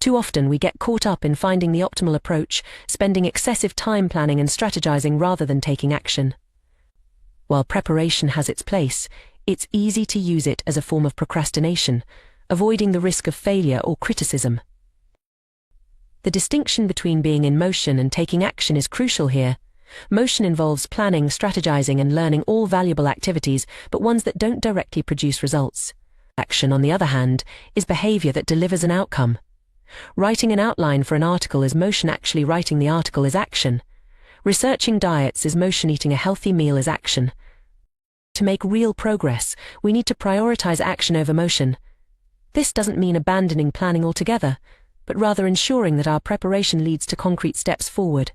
Too often we get caught up in finding the optimal approach, spending excessive time planning and strategizing rather than taking action. While preparation has its place, it's easy to use it as a form of procrastination, avoiding the risk of failure or criticism. The distinction between being in motion and taking action is crucial here. Motion involves planning, strategizing, and learning, all valuable activities, but ones that don't directly produce results. Action, on the other hand, is behavior that delivers an outcome. Writing an outline for an article is motion, actually writing the article is action. Researching diets is motion, eating a healthy meal is action. To make real progress, we need to prioritize action over motion. This doesn't mean abandoning planning altogether, but rather ensuring that our preparation leads to concrete steps forward.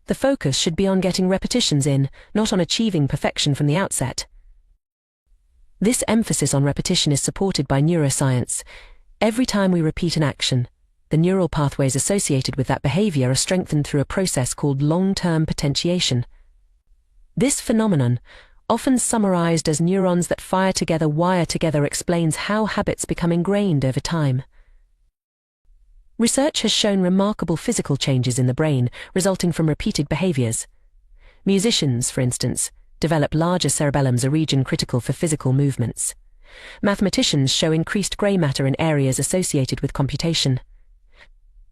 The focus should be on getting repetitions in, not on achieving perfection from the outset. This emphasis on repetition is supported by neuroscience. Every time we repeat an action, the neural pathways associated with that behavior are strengthened through a process called long-term potentiation. This phenomenon, often summarized as neurons that fire together, wire together, explains how habits become ingrained over time. Research has shown remarkable physical changes in the brain resulting from repeated behaviors. Musicians, for instance, develop larger cerebellums, a region critical for physical movements. Mathematicians show increased grey matter in areas associated with computation.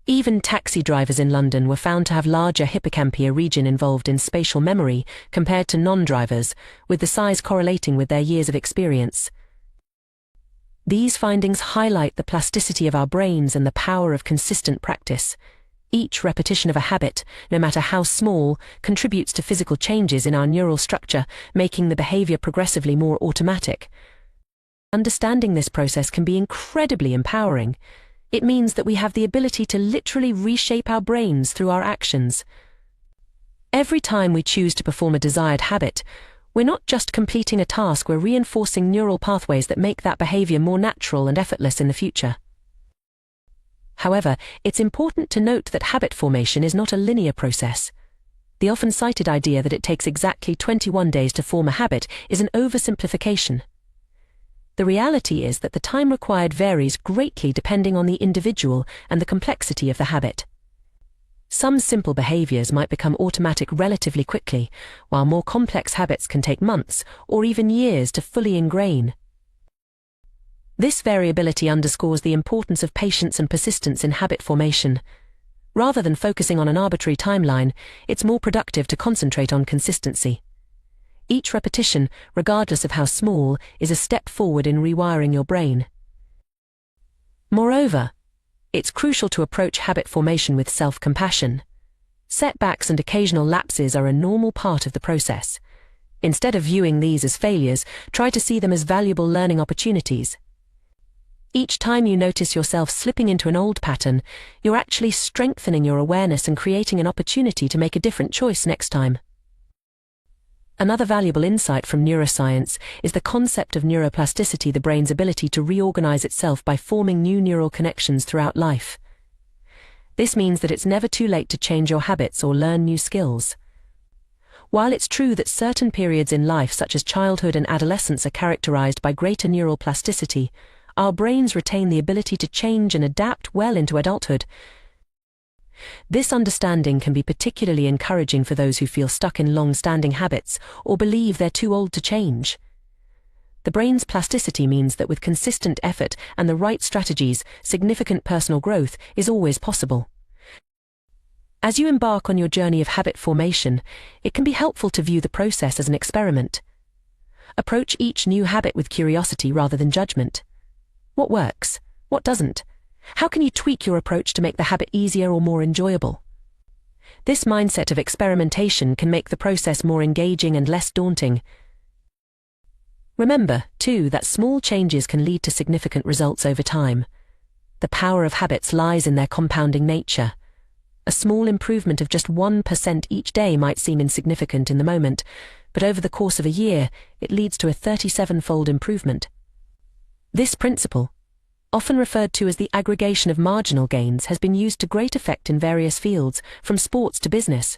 Even taxi drivers in London were found to have larger hippocampal region involved in spatial memory compared to non-drivers, with the size correlating with their years of experience. These findings highlight the plasticity of our brains and the power of consistent practice. Each repetition of a habit, no matter how small, contributes to physical changes in our neural structure, making the behavior progressively more automatic. Understanding this process can be incredibly empowering. It means that we have the ability to literally reshape our brains through our actions. Every time we choose to perform a desired habit, we're not just completing a task, we're reinforcing neural pathways that make that behavior more natural and effortless in the future. However, it's important to note that habit formation is not a linear process. The often cited idea that it takes exactly 21 days to form a habit is an oversimplification. The reality is that the time required varies greatly depending on the individual and the complexity of the habit. Some simple behaviors might become automatic relatively quickly, while more complex habits can take months or even years to fully ingrain. This variability underscores the importance of patience and persistence in habit formation. Rather than focusing on an arbitrary timeline, it's more productive to concentrate on consistency. Each repetition, regardless of how small, is a step forward in rewiring your brain. Moreover, it's crucial to approach habit formation with self-compassion. Setbacks and occasional lapses are a normal part of the process. Instead of viewing these as failures, try to see them as valuable learning opportunities. Each time you notice yourself slipping into an old pattern, you're actually strengthening your awareness and creating an opportunity to make a different choice next time. Another valuable insight from neuroscience is the concept of neuroplasticity, the brain's ability to reorganize itself by forming new neural connections throughout life. This means that it's never too late to change your habits or learn new skills. While it's true that certain periods in life, such as childhood and adolescence, are characterized by greater neural plasticity, our brains retain the ability to change and adapt well into adulthood. This understanding can be particularly encouraging for those who feel stuck in long-standing habits or believe they're too old to change. The brain's plasticity means that with consistent effort and the right strategies, significant personal growth is always possible. As you embark on your journey of habit formation, it can be helpful to view the process as an experiment. Approach each new habit with curiosity rather than judgment. What works? What doesn't? How can you tweak your approach to make the habit easier or more enjoyable? This mindset of experimentation can make the process more engaging and less daunting. Remember, too, that small changes can lead to significant results over time. The power of habits lies in their compounding nature. A small improvement of just 1% each day might seem insignificant in the moment, but over the course of a year, it leads to a 37-fold improvement. This principle, often referred to as the aggregation of marginal gains, has been used to great effect in various fields, from sports to business.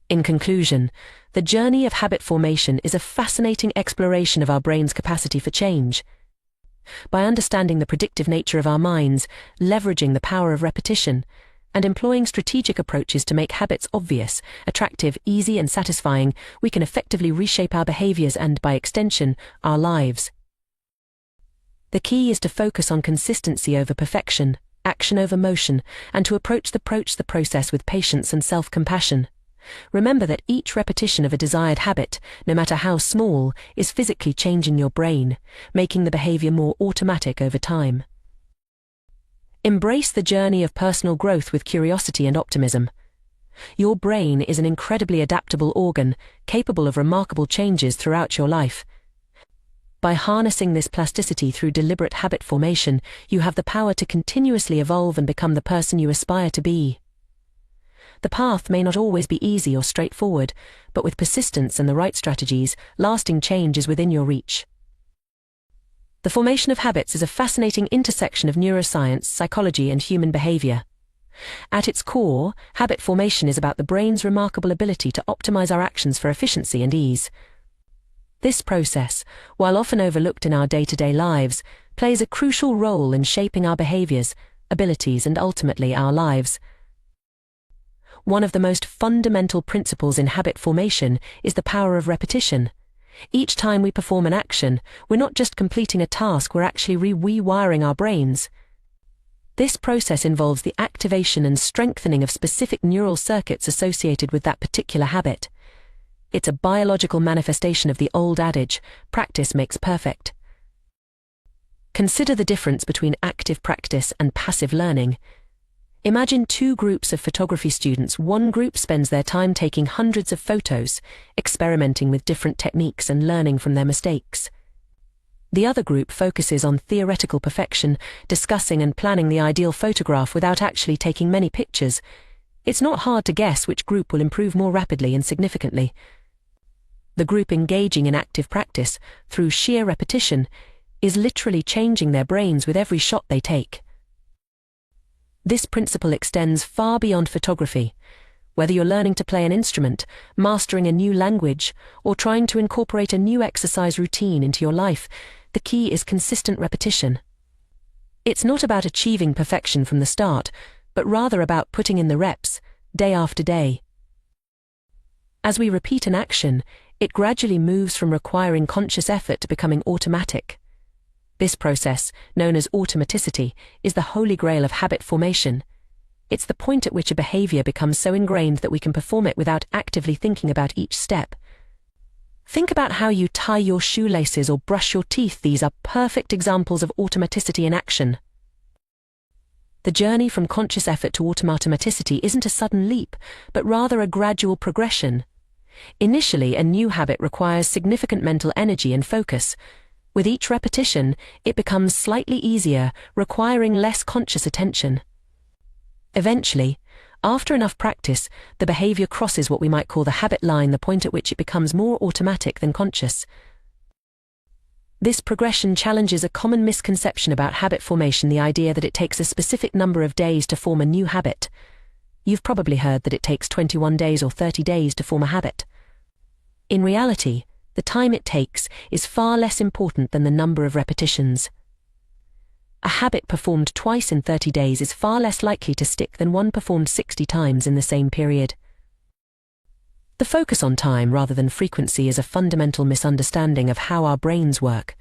In conclusion, the journey of habit formation is a fascinating exploration of our brain's capacity for change. By understanding the predictive nature of our minds, leveraging the power of repetition, and employing strategic approaches to make habits obvious, attractive, easy, and satisfying, we can effectively reshape our behaviors and, by extension, our lives. The key is to focus on consistency over perfection, action over motion, and to approach the process with patience and self-compassion. Remember that each repetition of a desired habit, no matter how small, is physically changing your brain, making the behavior more automatic over time. Embrace the journey of personal growth with curiosity and optimism. Your brain is an incredibly adaptable organ, capable of remarkable changes throughout your life. By harnessing this plasticity through deliberate habit formation, you have the power to continuously evolve and become the person you aspire to be. The path may not always be easy or straightforward, but with persistence and the right strategies, lasting change is within your reach. The formation of habits is a fascinating intersection of neuroscience, psychology, and human behavior. At its core, habit formation is about the brain's remarkable ability to optimize our actions for efficiency and ease. This process, while often overlooked in our day-to-day lives, plays a crucial role in shaping our behaviors, abilities, and ultimately our lives. One of the most fundamental principles in habit formation is the power of repetition. Each time we perform an action, we're not just completing a task, we're actually rewiring our brains. This process involves the activation and strengthening of specific neural circuits associated with that particular habit. It's a biological manifestation of the old adage, practice makes perfect. Consider the difference between active practice and passive learning. Imagine two groups of photography students. One group spends their time taking hundreds of photos, experimenting with different techniques and learning from their mistakes. The other group focuses on theoretical perfection, discussing and planning the ideal photograph without actually taking many pictures. It's not hard to guess which group will improve more rapidly and significantly. The group engaging in active practice, through sheer repetition, is literally changing their brains with every shot they take. This principle extends far beyond photography. Whether you're learning to play an instrument, mastering a new language, or trying to incorporate a new exercise routine into your life, the key is consistent repetition. It's not about achieving perfection from the start, but rather about putting in the reps, day after day. As we repeat an action, it gradually moves from requiring conscious effort to becoming automatic. This process, known as automaticity, is the holy grail of habit formation. It's the point at which a behavior becomes so ingrained that we can perform it without actively thinking about each step. Think about how you tie your shoelaces or brush your teeth. These are perfect examples of automaticity in action. The journey from conscious effort to automaticity isn't a sudden leap, but rather a gradual progression. Initially, a new habit requires significant mental energy and focus. With each repetition, it becomes slightly easier, requiring less conscious attention. Eventually, after enough practice, the behavior crosses what we might call the habit line, the point at which it becomes more automatic than conscious. This progression challenges a common misconception about habit formation, the idea that it takes a specific number of days to form a new habit. You've probably heard that it takes 21 days or 30 days to form a habit. In reality, the time it takes is far less important than the number of repetitions. A habit performed twice in 30 days is far less likely to stick than one performed 60 times in the same period. The focus on time rather than frequency is a fundamental misunderstanding of how our brains work.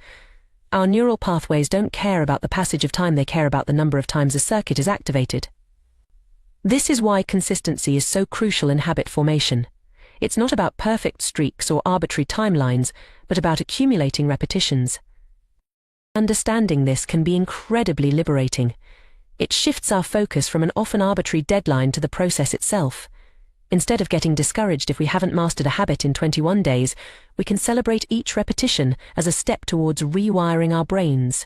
Our neural pathways don't care about the passage of time, they care about the number of times a circuit is activated. This is why consistency is so crucial in habit formation. It's not about perfect streaks or arbitrary timelines, but about accumulating repetitions. Understanding this can be incredibly liberating. It shifts our focus from an often arbitrary deadline to the process itself. Instead of getting discouraged if we haven't mastered a habit in 21 days, we can celebrate each repetition as a step towards rewiring our brains.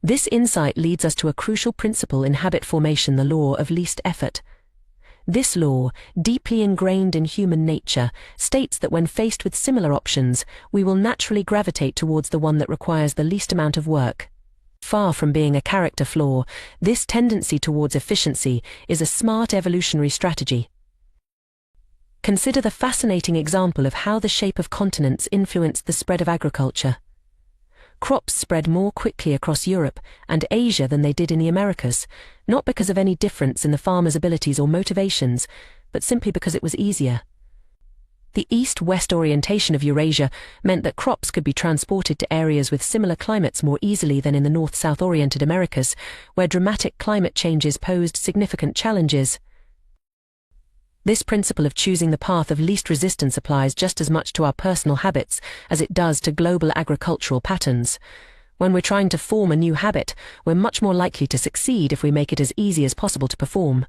This insight leads us to a crucial principle in habit formation, the law of least effort. This law, deeply ingrained in human nature, states that when faced with similar options, we will naturally gravitate towards the one that requires the least amount of work. Far from being a character flaw, this tendency towards efficiency is a smart evolutionary strategy. Consider the fascinating example of how the shape of continents influenced the spread of agriculture. Crops spread more quickly across Europe and Asia than they did in the Americas, not because of any difference in the farmers' abilities or motivations, but simply because it was easier. The east-west orientation of Eurasia meant that crops could be transported to areas with similar climates more easily than in the north-south oriented Americas, where dramatic climate changes posed significant challenges. This principle of choosing the path of least resistance applies just as much to our personal habits as it does to global agricultural patterns. When we're trying to form a new habit, we're much more likely to succeed if we make it as easy as possible to perform.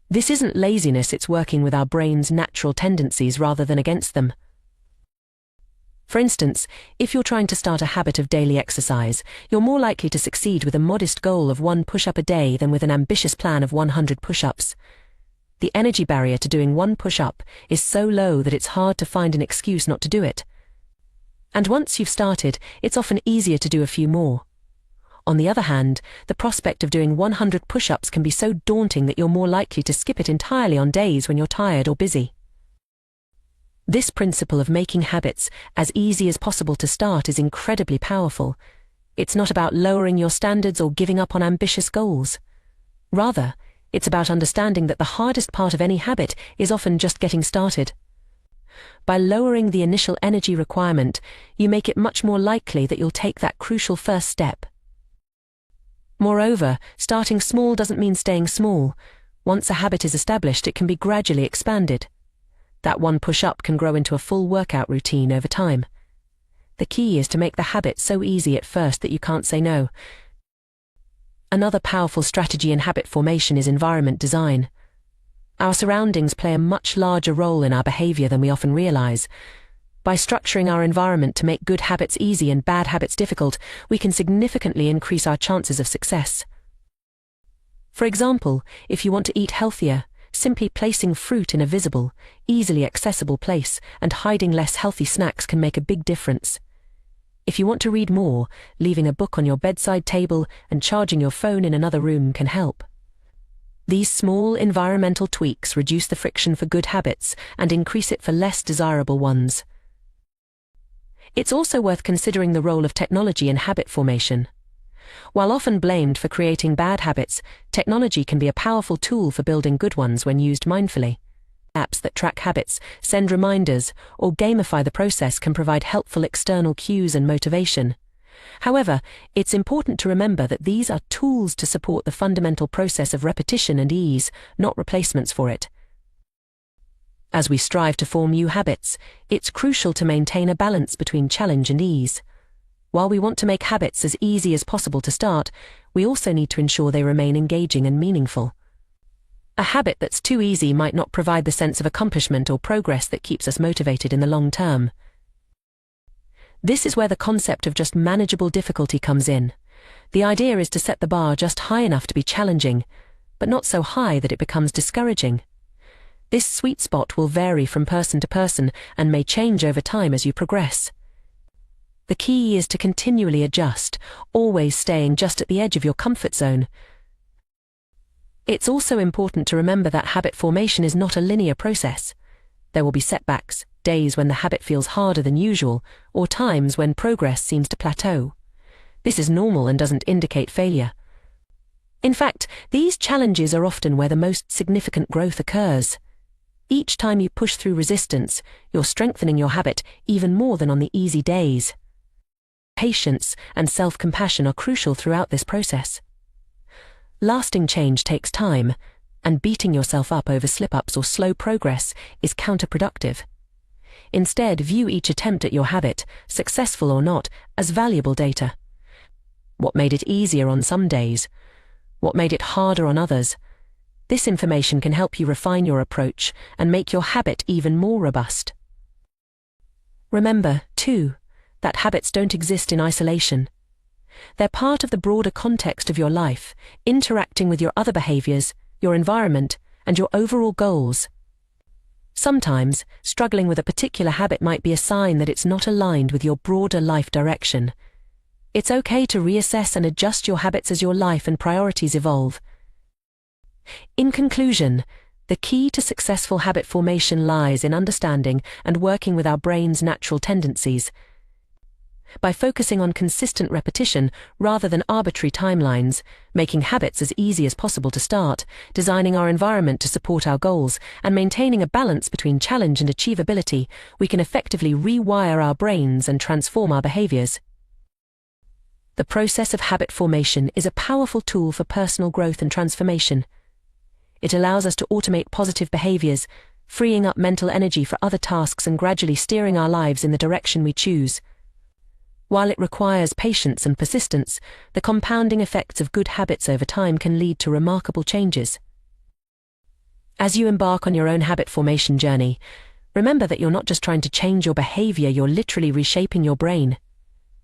This isn't laziness, it's working with our brain's natural tendencies rather than against them. For instance, if you're trying to start a habit of daily exercise, you're more likely to succeed with a modest goal of 1 push-up a day than with an ambitious plan of 100 push-ups. The energy barrier to doing 1 push-up is so low that it's hard to find an excuse not to do it. And once you've started, it's often easier to do a few more. On the other hand, the prospect of doing 100 push-ups can be so daunting that you're more likely to skip it entirely on days when you're tired or busy. This principle of making habits as easy as possible to start is incredibly powerful. It's not about lowering your standards or giving up on ambitious goals. Rather, it's about understanding that the hardest part of any habit is often just getting started. By lowering the initial energy requirement, you make it much more likely that you'll take that crucial first step. Moreover, starting small doesn't mean staying small. Once a habit is established, it can be gradually expanded. That one push-up can grow into a full workout routine over time. The key is to make the habit so easy at first that you can't say no. Another powerful strategy in habit formation is environment design. Our surroundings play a much larger role in our behavior than we often realize. By structuring our environment to make good habits easy and bad habits difficult, we can significantly increase our chances of success. For example, if you want to eat healthier, simply placing fruit in a visible, easily accessible place and hiding less healthy snacks can make a big difference. If you want to read more, leaving a book on your bedside table and charging your phone in another room can help. These small environmental tweaks reduce the friction for good habits and increase it for less desirable ones. It's also worth considering the role of technology in habit formation. While often blamed for creating bad habits, technology can be a powerful tool for building good ones when used mindfully. Apps that track habits, send reminders, or gamify the process can provide helpful external cues and motivation. However, it's important to remember that these are tools to support the fundamental process of repetition and ease, not replacements for it. As we strive to form new habits, it's crucial to maintain a balance between challenge and ease. While we want to make habits as easy as possible to start, we also need to ensure they remain engaging and meaningful. A habit that's too easy might not provide the sense of accomplishment or progress that keeps us motivated in the long term. This is where the concept of just manageable difficulty comes in. The idea is to set the bar just high enough to be challenging, but not so high that it becomes discouraging. This sweet spot will vary from person to person and may change over time as you progress. The key is to continually adjust, always staying just at the edge of your comfort zone. It's also important to remember that habit formation is not a linear process. There will be setbacks, days when the habit feels harder than usual, or times when progress seems to plateau. This is normal and doesn't indicate failure. In fact, these challenges are often where the most significant growth occurs. Each time you push through resistance, you're strengthening your habit even more than on the easy days. Patience and self-compassion are crucial throughout this process. Lasting change takes time, and beating yourself up over slip-ups or slow progress is counterproductive. Instead, view each attempt at your habit, successful or not, as valuable data. What made it easier on some days? What made it harder on others? This information can help you refine your approach and make your habit even more robust. Remember, too, that habits don't exist in isolation. They're part of the broader context of your life, interacting with your other behaviors, your environment, and your overall goals. Sometimes, struggling with a particular habit might be a sign that it's not aligned with your broader life direction. It's okay to reassess and adjust your habits as your life and priorities evolve. In conclusion, the key to successful habit formation lies in understanding and working with our brain's natural tendencies. By focusing on consistent repetition rather than arbitrary timelines, making habits as easy as possible to start, designing our environment to support our goals, and maintaining a balance between challenge and achievability, we can effectively rewire our brains and transform our behaviors. The process of habit formation is a powerful tool for personal growth and transformation. It allows us to automate positive behaviors, freeing up mental energy for other tasks and gradually steering our lives in the direction we choose. While it requires patience and persistence, the compounding effects of good habits over time can lead to remarkable changes. As you embark on your own habit formation journey, remember that you're not just trying to change your behavior, you're literally reshaping your brain.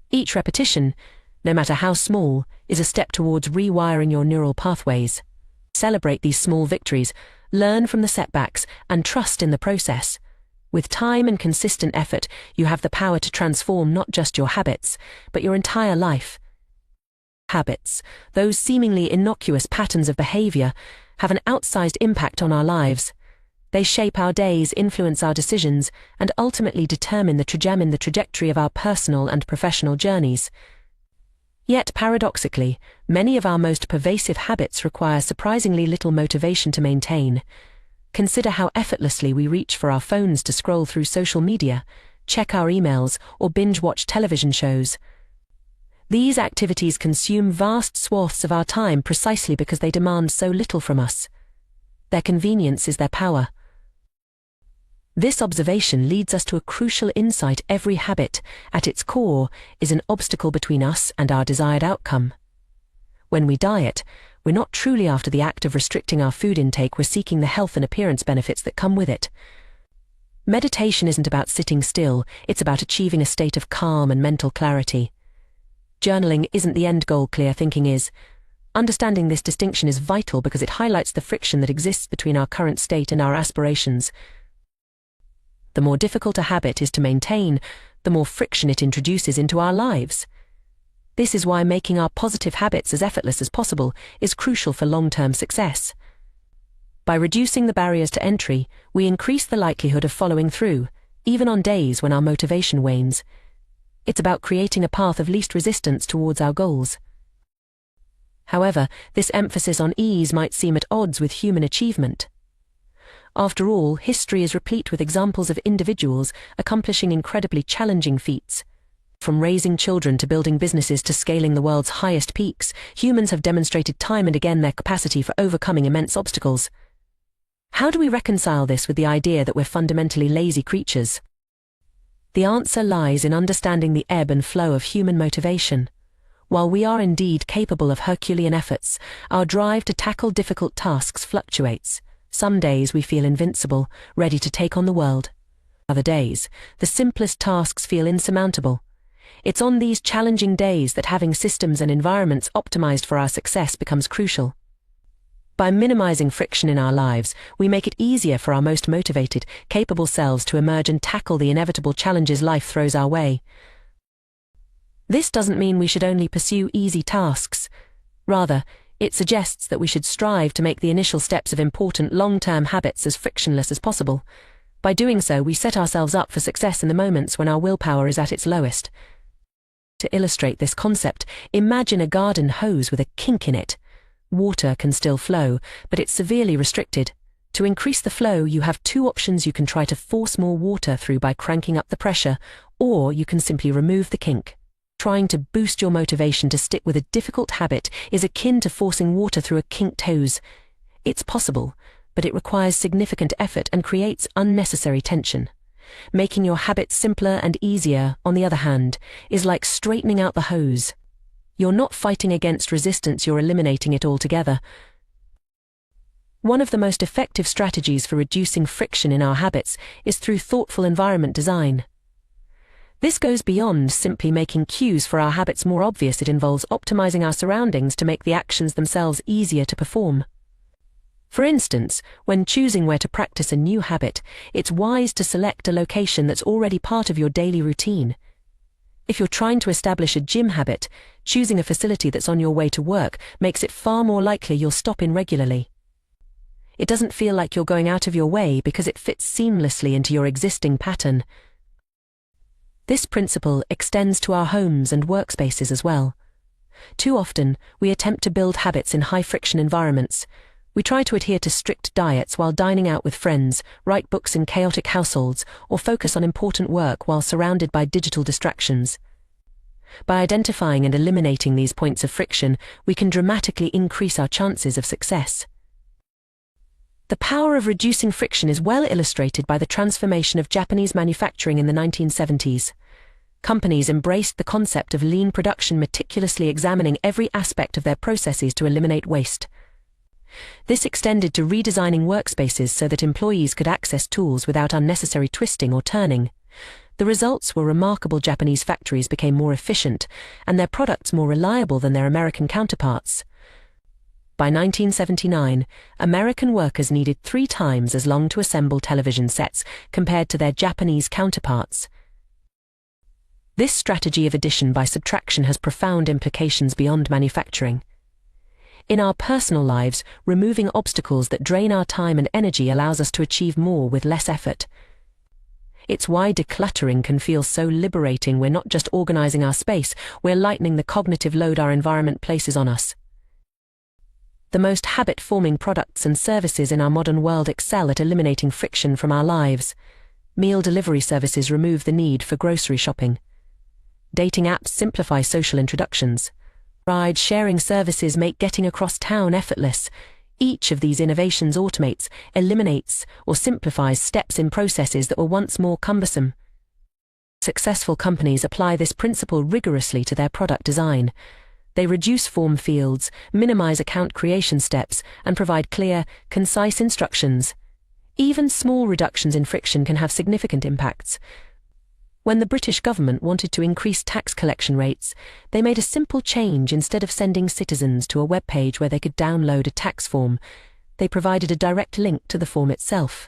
Each repetition, no matter how small, is a step towards rewiring your neural pathways. Celebrate these small victories, learn from the setbacks, and trust in the process. With time and consistent effort, you have the power to transform not just your habits, but your entire life. Habits, those seemingly innocuous patterns of behavior, have an outsized impact on our lives. They shape our days, influence our decisions, and ultimately determine the trajectory of our personal and professional journeys. Yet, paradoxically, many of our most pervasive habits require surprisingly little motivation to maintain. Consider how effortlessly we reach for our phones to scroll through social media, check our emails, or binge-watch television shows. These activities consume vast swaths of our time precisely because they demand so little from us. Their convenience is their power. This observation leads us to a crucial insight: every habit, at its core, is an obstacle between us and our desired outcome. When we diet, we're not truly after the act of restricting our food intake, we're seeking the health and appearance benefits that come with it. Meditation isn't about sitting still, it's about achieving a state of calm and mental clarity. Journaling isn't the end goal, clear thinking is. Understanding this distinction is vital because it highlights the friction that exists between our current state and our aspirations. The more difficult a habit is to maintain, the more friction it introduces into our lives. This is why making our positive habits as effortless as possible is crucial for long-term success. By reducing the barriers to entry, we increase the likelihood of following through, even on days when our motivation wanes. It's about creating a path of least resistance towards our goals. However, this emphasis on ease might seem at odds with human achievement. After all, history is replete with examples of individuals accomplishing incredibly challenging feats. From raising children to building businesses to scaling the world's highest peaks, humans have demonstrated time and again their capacity for overcoming immense obstacles. How do we reconcile this with the idea that we're fundamentally lazy creatures? The answer lies in understanding the ebb and flow of human motivation. While we are indeed capable of Herculean efforts, our drive to tackle difficult tasks fluctuates. Some days we feel invincible, ready to take on the world. Other days, the simplest tasks feel insurmountable. It's on these challenging days that having systems and environments optimized for our success becomes crucial. By minimizing friction in our lives, we make it easier for our most motivated, capable selves to emerge and tackle the inevitable challenges life throws our way. This doesn't mean we should only pursue easy tasks. Rather, it suggests that we should strive to make the initial steps of important long-term habits as frictionless as possible. By doing so, we set ourselves up for success in the moments when our willpower is at its lowest. To illustrate this concept, imagine a garden hose with a kink in it. Water can still flow, but it's severely restricted. To increase the flow, you have two options. You can try to force more water through by cranking up the pressure, or you can simply remove the kink. Trying to boost your motivation to stick with a difficult habit is akin to forcing water through a kinked hose. It's possible, but it requires significant effort and creates unnecessary tension. Making your habits simpler and easier, on the other hand, is like straightening out the hose. You're not fighting against resistance, you're eliminating it altogether. One of the most effective strategies for reducing friction in our habits is through thoughtful environment design. This goes beyond simply making cues for our habits more obvious. It involves optimizing our surroundings to make the actions themselves easier to perform. For instance, when choosing where to practice a new habit, it's wise to select a location that's already part of your daily routine. If you're trying to establish a gym habit, choosing a facility that's on your way to work makes it far more likely you'll stop in regularly. It doesn't feel like you're going out of your way because it fits seamlessly into your existing pattern. This principle extends to our homes and workspaces as well. Too often, we attempt to build habits in high-friction environments. We try to adhere to strict diets while dining out with friends, write books in chaotic households, or focus on important work while surrounded by digital distractions. By identifying and eliminating these points of friction, we can dramatically increase our chances of success. The power of reducing friction is well illustrated by the transformation of Japanese manufacturing in the 1970s. Companies embraced the concept of lean production, meticulously examining every aspect of their processes to eliminate waste. This extended to redesigning workspaces so that employees could access tools without unnecessary twisting or turning. The results were remarkable. Japanese factories became more efficient, and their products more reliable than their American counterparts. By 1979, American workers needed 3 times as long to assemble television sets compared to their Japanese counterparts. This strategy of addition by subtraction has profound implications beyond manufacturing. In our personal lives, removing obstacles that drain our time and energy allows us to achieve more with less effort. It's why decluttering can feel so liberating. We're not just organizing our space, we're lightening the cognitive load our environment places on us. The most habit-forming products and services in our modern world excel at eliminating friction from our lives. Meal delivery services remove the need for grocery shopping. Dating apps simplify social introductions. Ride-sharing services make getting across town effortless. Each of these innovations automates, eliminates, or simplifies steps in processes that were once more cumbersome. Successful companies apply this principle rigorously to their product design. They reduce form fields, minimize account creation steps, and provide clear, concise instructions. Even small reductions in friction can have significant impacts. When the British government wanted to increase tax collection rates, they made a simple change. Instead of sending citizens to a web page where they could download a tax form, they provided a direct link to the form itself.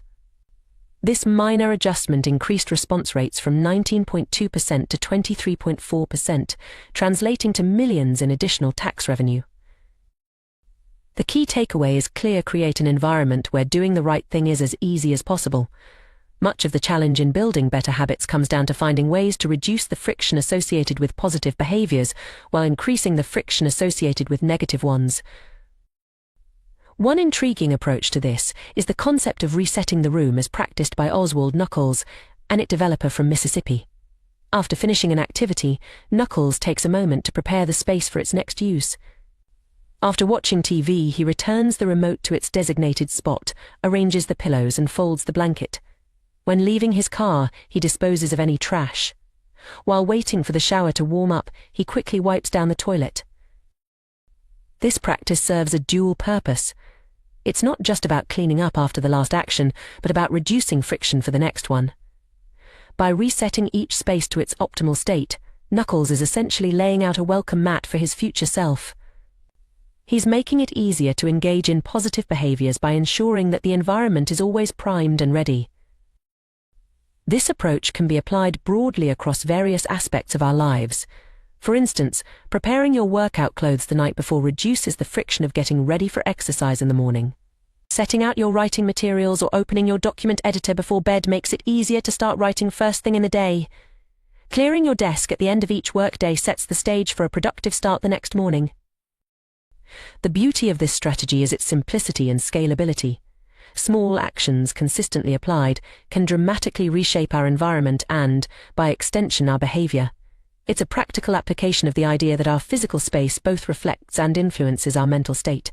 This minor adjustment increased response rates from 19.2% to 23.4%, translating to millions in additional tax revenue. The key takeaway is clear: create an environment where doing the right thing is as easy as possible. Much of the challenge in building better habits comes down to finding ways to reduce the friction associated with positive behaviors while increasing the friction associated with negative ones. One intriguing approach to this is the concept of resetting the room as practiced by Oswald Knuckles, an IT developer from Mississippi. After finishing an activity, Knuckles takes a moment to prepare the space for its next use. After watching TV, he returns the remote to its designated spot, arranges the pillows, and folds the blanket. When leaving his car, he disposes of any trash. While waiting for the shower to warm up, he quickly wipes down the toilet. This practice serves a dual purpose. It's not just about cleaning up after the last action, but about reducing friction for the next one. By resetting each space to its optimal state, Knuckles is essentially laying out a welcome mat for his future self. He's making it easier to engage in positive behaviors by ensuring that the environment is always primed and ready. This approach can be applied broadly across various aspects of our lives. For instance, preparing your workout clothes the night before reduces the friction of getting ready for exercise in the morning. Setting out your writing materials or opening your document editor before bed makes it easier to start writing first thing in the day. Clearing your desk at the end of each workday sets the stage for a productive start the next morning. The beauty of this strategy is its simplicity and scalability. Small actions consistently applied can dramatically reshape our environment and, by extension, our behavior. It's a practical application of the idea that our physical space both reflects and influences our mental state.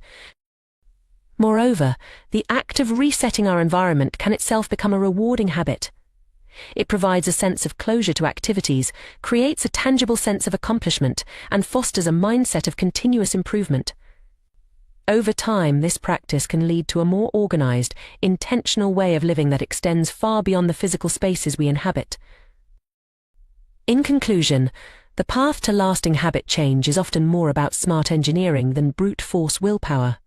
Moreover, the act of resetting our environment can itself become a rewarding habit. It provides a sense of closure to activities, creates a tangible sense of accomplishment, and fosters a mindset of continuous improvement. Over time, this practice can lead to a more organized, intentional way of living that extends far beyond the physical spaces we inhabit. In conclusion, the path to lasting habit change is often more about smart engineering than brute force willpower.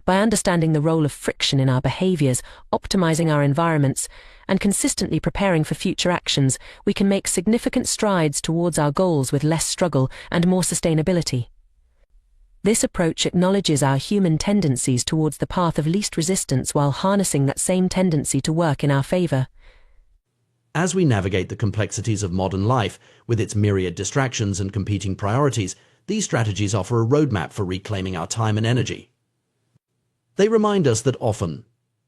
By understanding the role of friction in our behaviors, optimizing our environments, and consistently preparing for future actions, we can make significant strides towards our goals with less struggle and more sustainability. This approach acknowledges our human tendencies towards the path of least resistance while harnessing that same tendency to work in our favor. As we navigate the complexities of modern life, with its myriad distractions and competing priorities, these strategies offer a roadmap for reclaiming our time and energy. They remind us that often,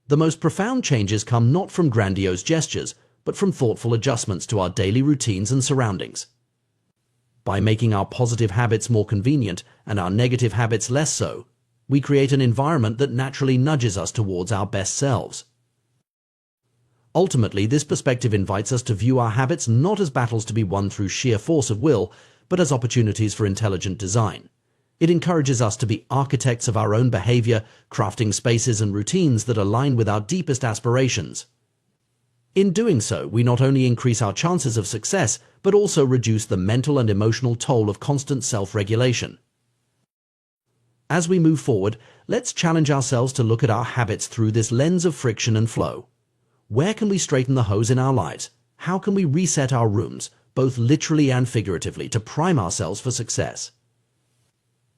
the most profound changes come not from grandiose gestures, but from thoughtful adjustments to our daily routines and surroundings. By making our positive habits more convenient and our negative habits less so, we create an environment that naturally nudges us towards our best selves. Ultimately, this perspective invites us to view our habits not as battles to be won through sheer force of will, but as opportunities for intelligent design. It encourages us to be architects of our own behavior, crafting spaces and routines that align with our deepest aspirations. In doing so, we not only increase our chances of success, but also reduce the mental and emotional toll of constant self-regulation. As we move forward, let's challenge ourselves to look at our habits through this lens of friction and flow. Where can we straighten the hose in our lives? How can we reset our rooms, both literally and figuratively, to prime ourselves for success?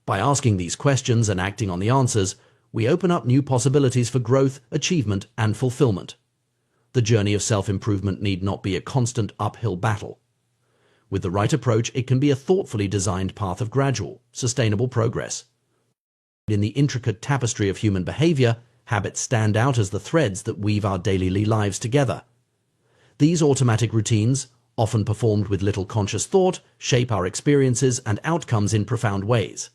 By asking these questions and acting on the answers, we open up new possibilities for growth, achievement, and fulfillment. The journey of self-improvement need not be a constant uphill battle. With the right approach, it can be a thoughtfully designed path of gradual, sustainable progress. In the intricate tapestry of human behavior, habits stand out as the threads that weave our daily lives together. These automatic routines, often performed with little conscious thought, shape our experiences and outcomes in profound ways.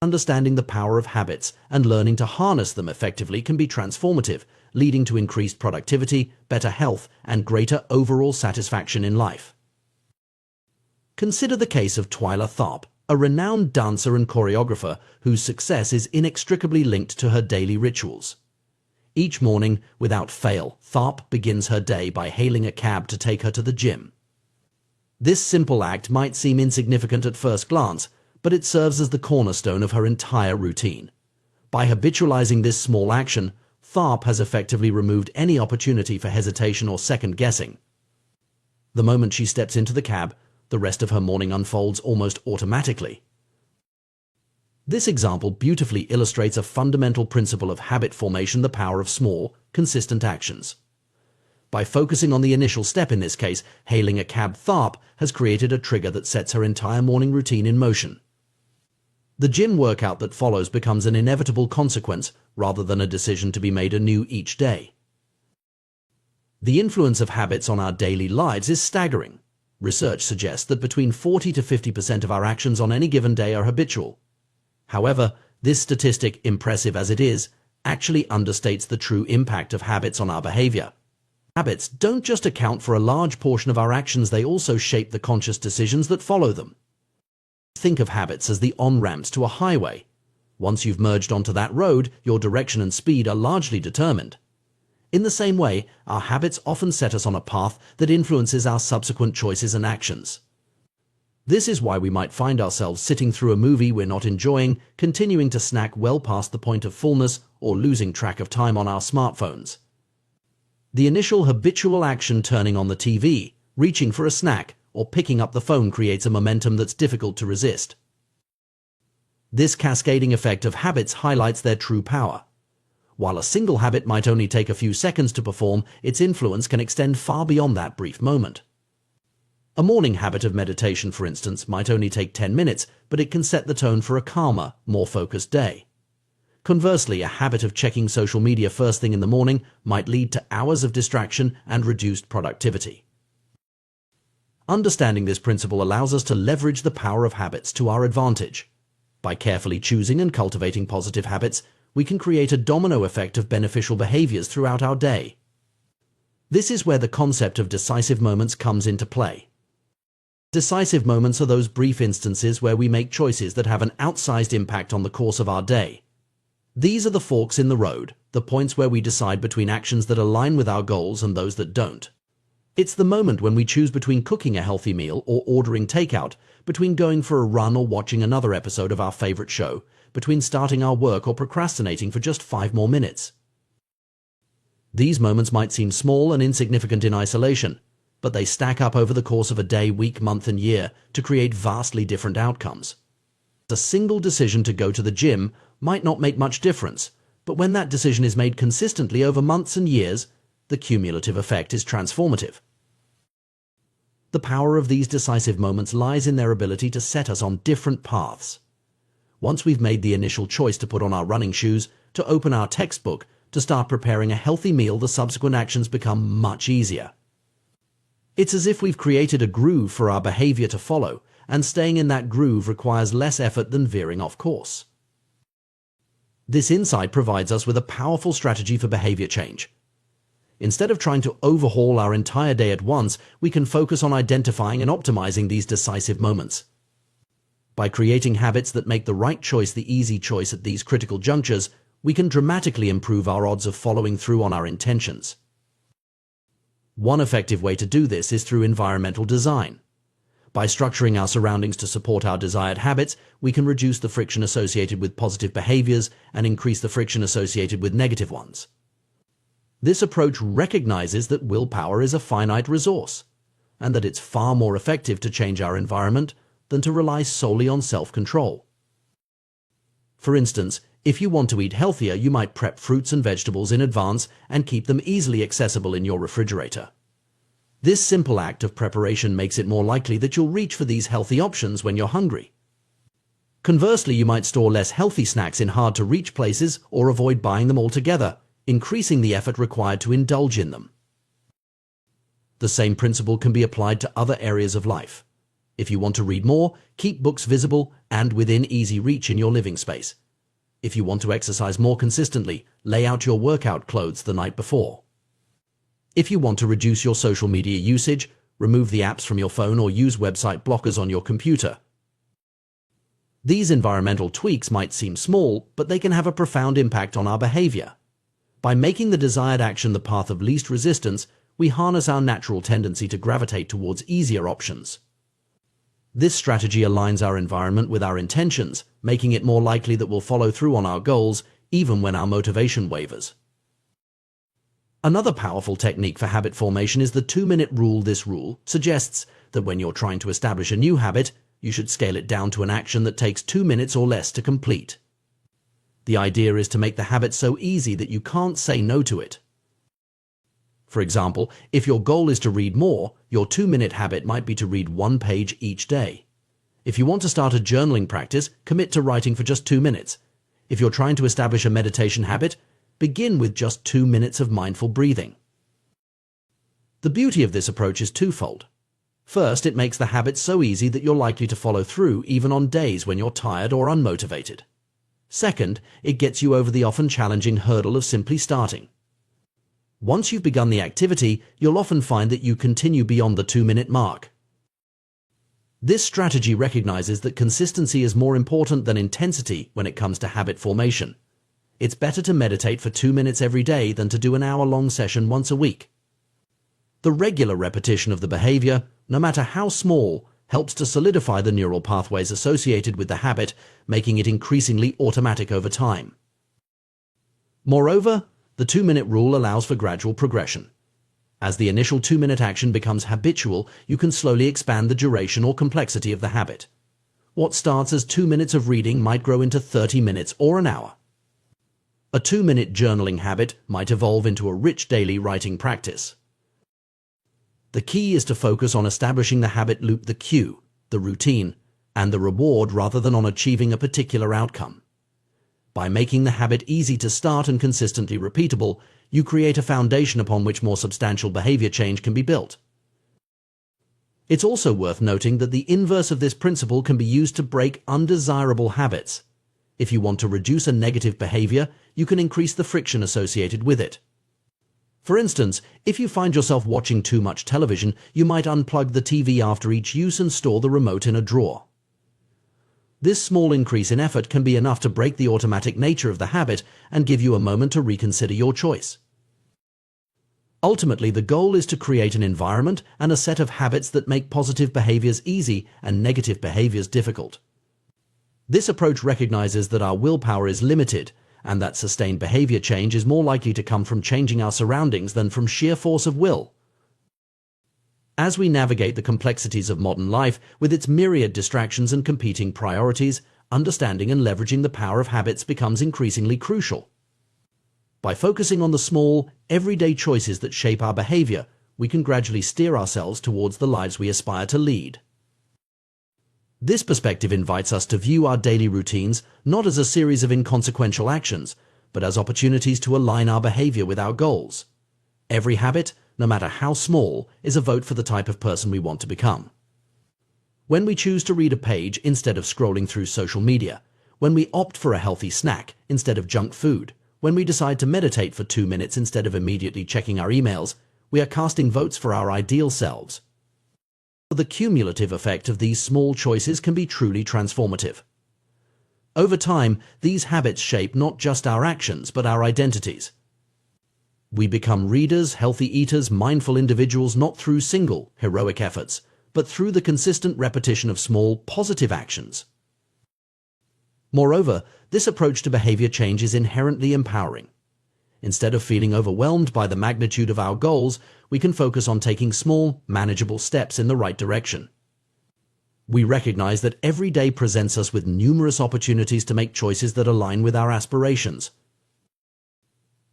Understanding the power of habits and learning to harness them effectively can be transformative, leading to increased productivity, better health, and greater overall satisfaction in life. Consider the case of Twyla Tharp, a renowned dancer and choreographer whose success is inextricably linked to her daily rituals. Each morning, without fail, Tharp begins her day by hailing a cab to take her to the gym. This simple act might seem insignificant at first glance, but it serves as the cornerstone of her entire routine. By habitualizing this small action, Tharp has effectively removed any opportunity for hesitation or second-guessing. The moment she steps into the cab, the rest of her morning unfolds almost automatically. This example beautifully illustrates a fundamental principle of habit formation: the power of small, consistent actions. By focusing on the initial step in this case, hailing a cab, Tharp has created a trigger that sets her entire morning routine in motion. The gym workout that follows becomes an inevitable consequence rather than a decision to be made anew each day. The influence of habits on our daily lives is staggering. Research suggests that between 40 to 50% of our actions on any given day are habitual. However, this statistic, impressive as it is, actually understates the true impact of habits on our behavior. Habits don't just account for a large portion of our actions, they also shape the conscious decisions that follow them. Think of habits as the on-ramps to a highway. Once you've merged onto that road, your direction and speed are largely determined. In the same way, our habits often set us on a path that influences our subsequent choices and actions. This is why we might find ourselves sitting through a movie we're not enjoying, continuing to snack well past the point of fullness, or losing track of time on our smartphones. The initial habitual action, turning on the TV, reaching for a snack, or picking up the phone, creates a momentum that's difficult to resist. This cascading effect of habits highlights their true power. While a single habit might only take a few seconds to perform, its influence can extend far beyond that brief moment. A morning habit of meditation, for instance, might only take 10 minutes, but it can set the tone for a calmer, more focused day. Conversely, a habit of checking social media first thing in the morning might lead to hours of distraction and reduced productivity. Understanding this principle allows us to leverage the power of habits to our advantage. By carefully choosing and cultivating positive habits, we can create a domino effect of beneficial behaviors throughout our day. This is where the concept of decisive moments comes into play. Decisive moments are those brief instances where we make choices that have an outsized impact on the course of our day. These are the forks in the road, the points where we decide between actions that align with our goals and those that don't. It's the moment when we choose between cooking a healthy meal or ordering takeout, between going for a run or watching another episode of our favorite show, between starting our work or procrastinating for just 5 more minutes. These moments might seem small and insignificant in isolation, but they stack up over the course of a day, week, month, and year to create vastly different outcomes. A single decision to go to the gym might not make much difference, but when that decision is made consistently over months and years, the cumulative effect is transformative. The power of these decisive moments lies in their ability to set us on different paths. Once we've made the initial choice to put on our running shoes, to open our textbook, to start preparing a healthy meal, the subsequent actions become much easier. It's as if we've created a groove for our behavior to follow, and staying in that groove requires less effort than veering off course. This insight provides us with a powerful strategy for behavior change. Instead of trying to overhaul our entire day at once, we can focus on identifying and optimizing these decisive moments. By creating habits that make the right choice the easy choice at these critical junctures, we can dramatically improve our odds of following through on our intentions. One effective way to do this is through environmental design. By structuring our surroundings to support our desired habits, we can reduce the friction associated with positive behaviors and increase the friction associated with negative ones. This approach recognizes that willpower is a finite resource, and that it's far more effective to change our environment than to rely solely on self-control. For instance, if you want to eat healthier, you might prep fruits and vegetables in advance and keep them easily accessible in your refrigerator. This simple act of preparation makes it more likely that you'll reach for these healthy options when you're hungry. Conversely, you might store less healthy snacks in hard-to-reach places or avoid buying them altogether, increasing the effort required to indulge in them. The same principle can be applied to other areas of life. If you want to read more, keep books visible and within easy reach in your living space. If you want to exercise more consistently, lay out your workout clothes the night before. If you want to reduce your social media usage, remove the apps from your phone or use website blockers on your computer. These environmental tweaks might seem small, but they can have a profound impact on our behavior. By making the desired action the path of least resistance, we harness our natural tendency to gravitate towards easier options. This strategy aligns our environment with our intentions, making it more likely that we'll follow through on our goals, even when our motivation wavers. Another powerful technique for habit formation is the 2-minute rule. This rule suggests that when you're trying to establish a new habit, you should scale it down to an action that takes 2 minutes or less to complete. The idea is to make the habit so easy that you can't say no to it. For example, if your goal is to read more, your 2-minute habit might be to read 1 page each day. If you want to start a journaling practice, commit to writing for just 2 minutes. If you're trying to establish a meditation habit, begin with just 2 minutes of mindful breathing. The beauty of this approach is twofold. First, it makes the habit so easy that you're likely to follow through even on days when you're tired or unmotivated. Second, it gets you over the often challenging hurdle of simply starting. Once you've begun the activity, you'll often find that you continue beyond the 2-minute mark. This strategy recognizes that consistency is more important than intensity when it comes to habit formation. It's better to meditate for 2 minutes every day than to do an hour-long session once a week. The regular repetition of the behavior, no matter how small, helps to solidify the neural pathways associated with the habit, making it increasingly automatic over time. Moreover, the 2-minute rule allows for gradual progression. As the initial 2-minute action becomes habitual, you can slowly expand the duration or complexity of the habit. What starts as 2 minutes of reading might grow into 30 minutes or an hour. A 2-minute journaling habit might evolve into a rich daily writing practice. The key is to focus on establishing the habit loop, the cue, the routine, and the reward rather than on achieving a particular outcome. By making the habit easy to start and consistently repeatable, you create a foundation upon which more substantial behavior change can be built. It's also worth noting that the inverse of this principle can be used to break undesirable habits. If you want to reduce a negative behavior, you can increase the friction associated with it. For instance, if you find yourself watching too much television, you might unplug the TV after each use and store the remote in a drawer. This small increase in effort can be enough to break the automatic nature of the habit and give you a moment to reconsider your choice. Ultimately, the goal is to create an environment and a set of habits that make positive behaviors easy and negative behaviors difficult. This approach recognizes that our willpower is limited and that sustained behavior change is more likely to come from changing our surroundings than from sheer force of will. As we navigate the complexities of modern life with its myriad distractions and competing priorities, understanding and leveraging the power of habits becomes increasingly crucial. By focusing on the small, everyday choices that shape our behavior, we can gradually steer ourselves towards the lives we aspire to lead. This perspective invites us to view our daily routines not as a series of inconsequential actions, but as opportunities to align our behavior with our goals. Every habit, no matter how small, is a vote for the type of person we want to become. When we choose to read a page instead of scrolling through social media, when we opt for a healthy snack instead of junk food, when we decide to meditate for 2 minutes instead of immediately checking our emails, we are casting votes for our ideal selves. The cumulative effect of these small choices can be truly transformative. Over time, these habits shape not just our actions, but our identities. We become readers, healthy eaters, mindful individuals not through single, heroic efforts, but through the consistent repetition of small, positive actions. Moreover, this approach to behavior change is inherently empowering. Instead of feeling overwhelmed by the magnitude of our goals, we can focus on taking small, manageable steps in the right direction. We recognize that every day presents us with numerous opportunities to make choices that align with our aspirations.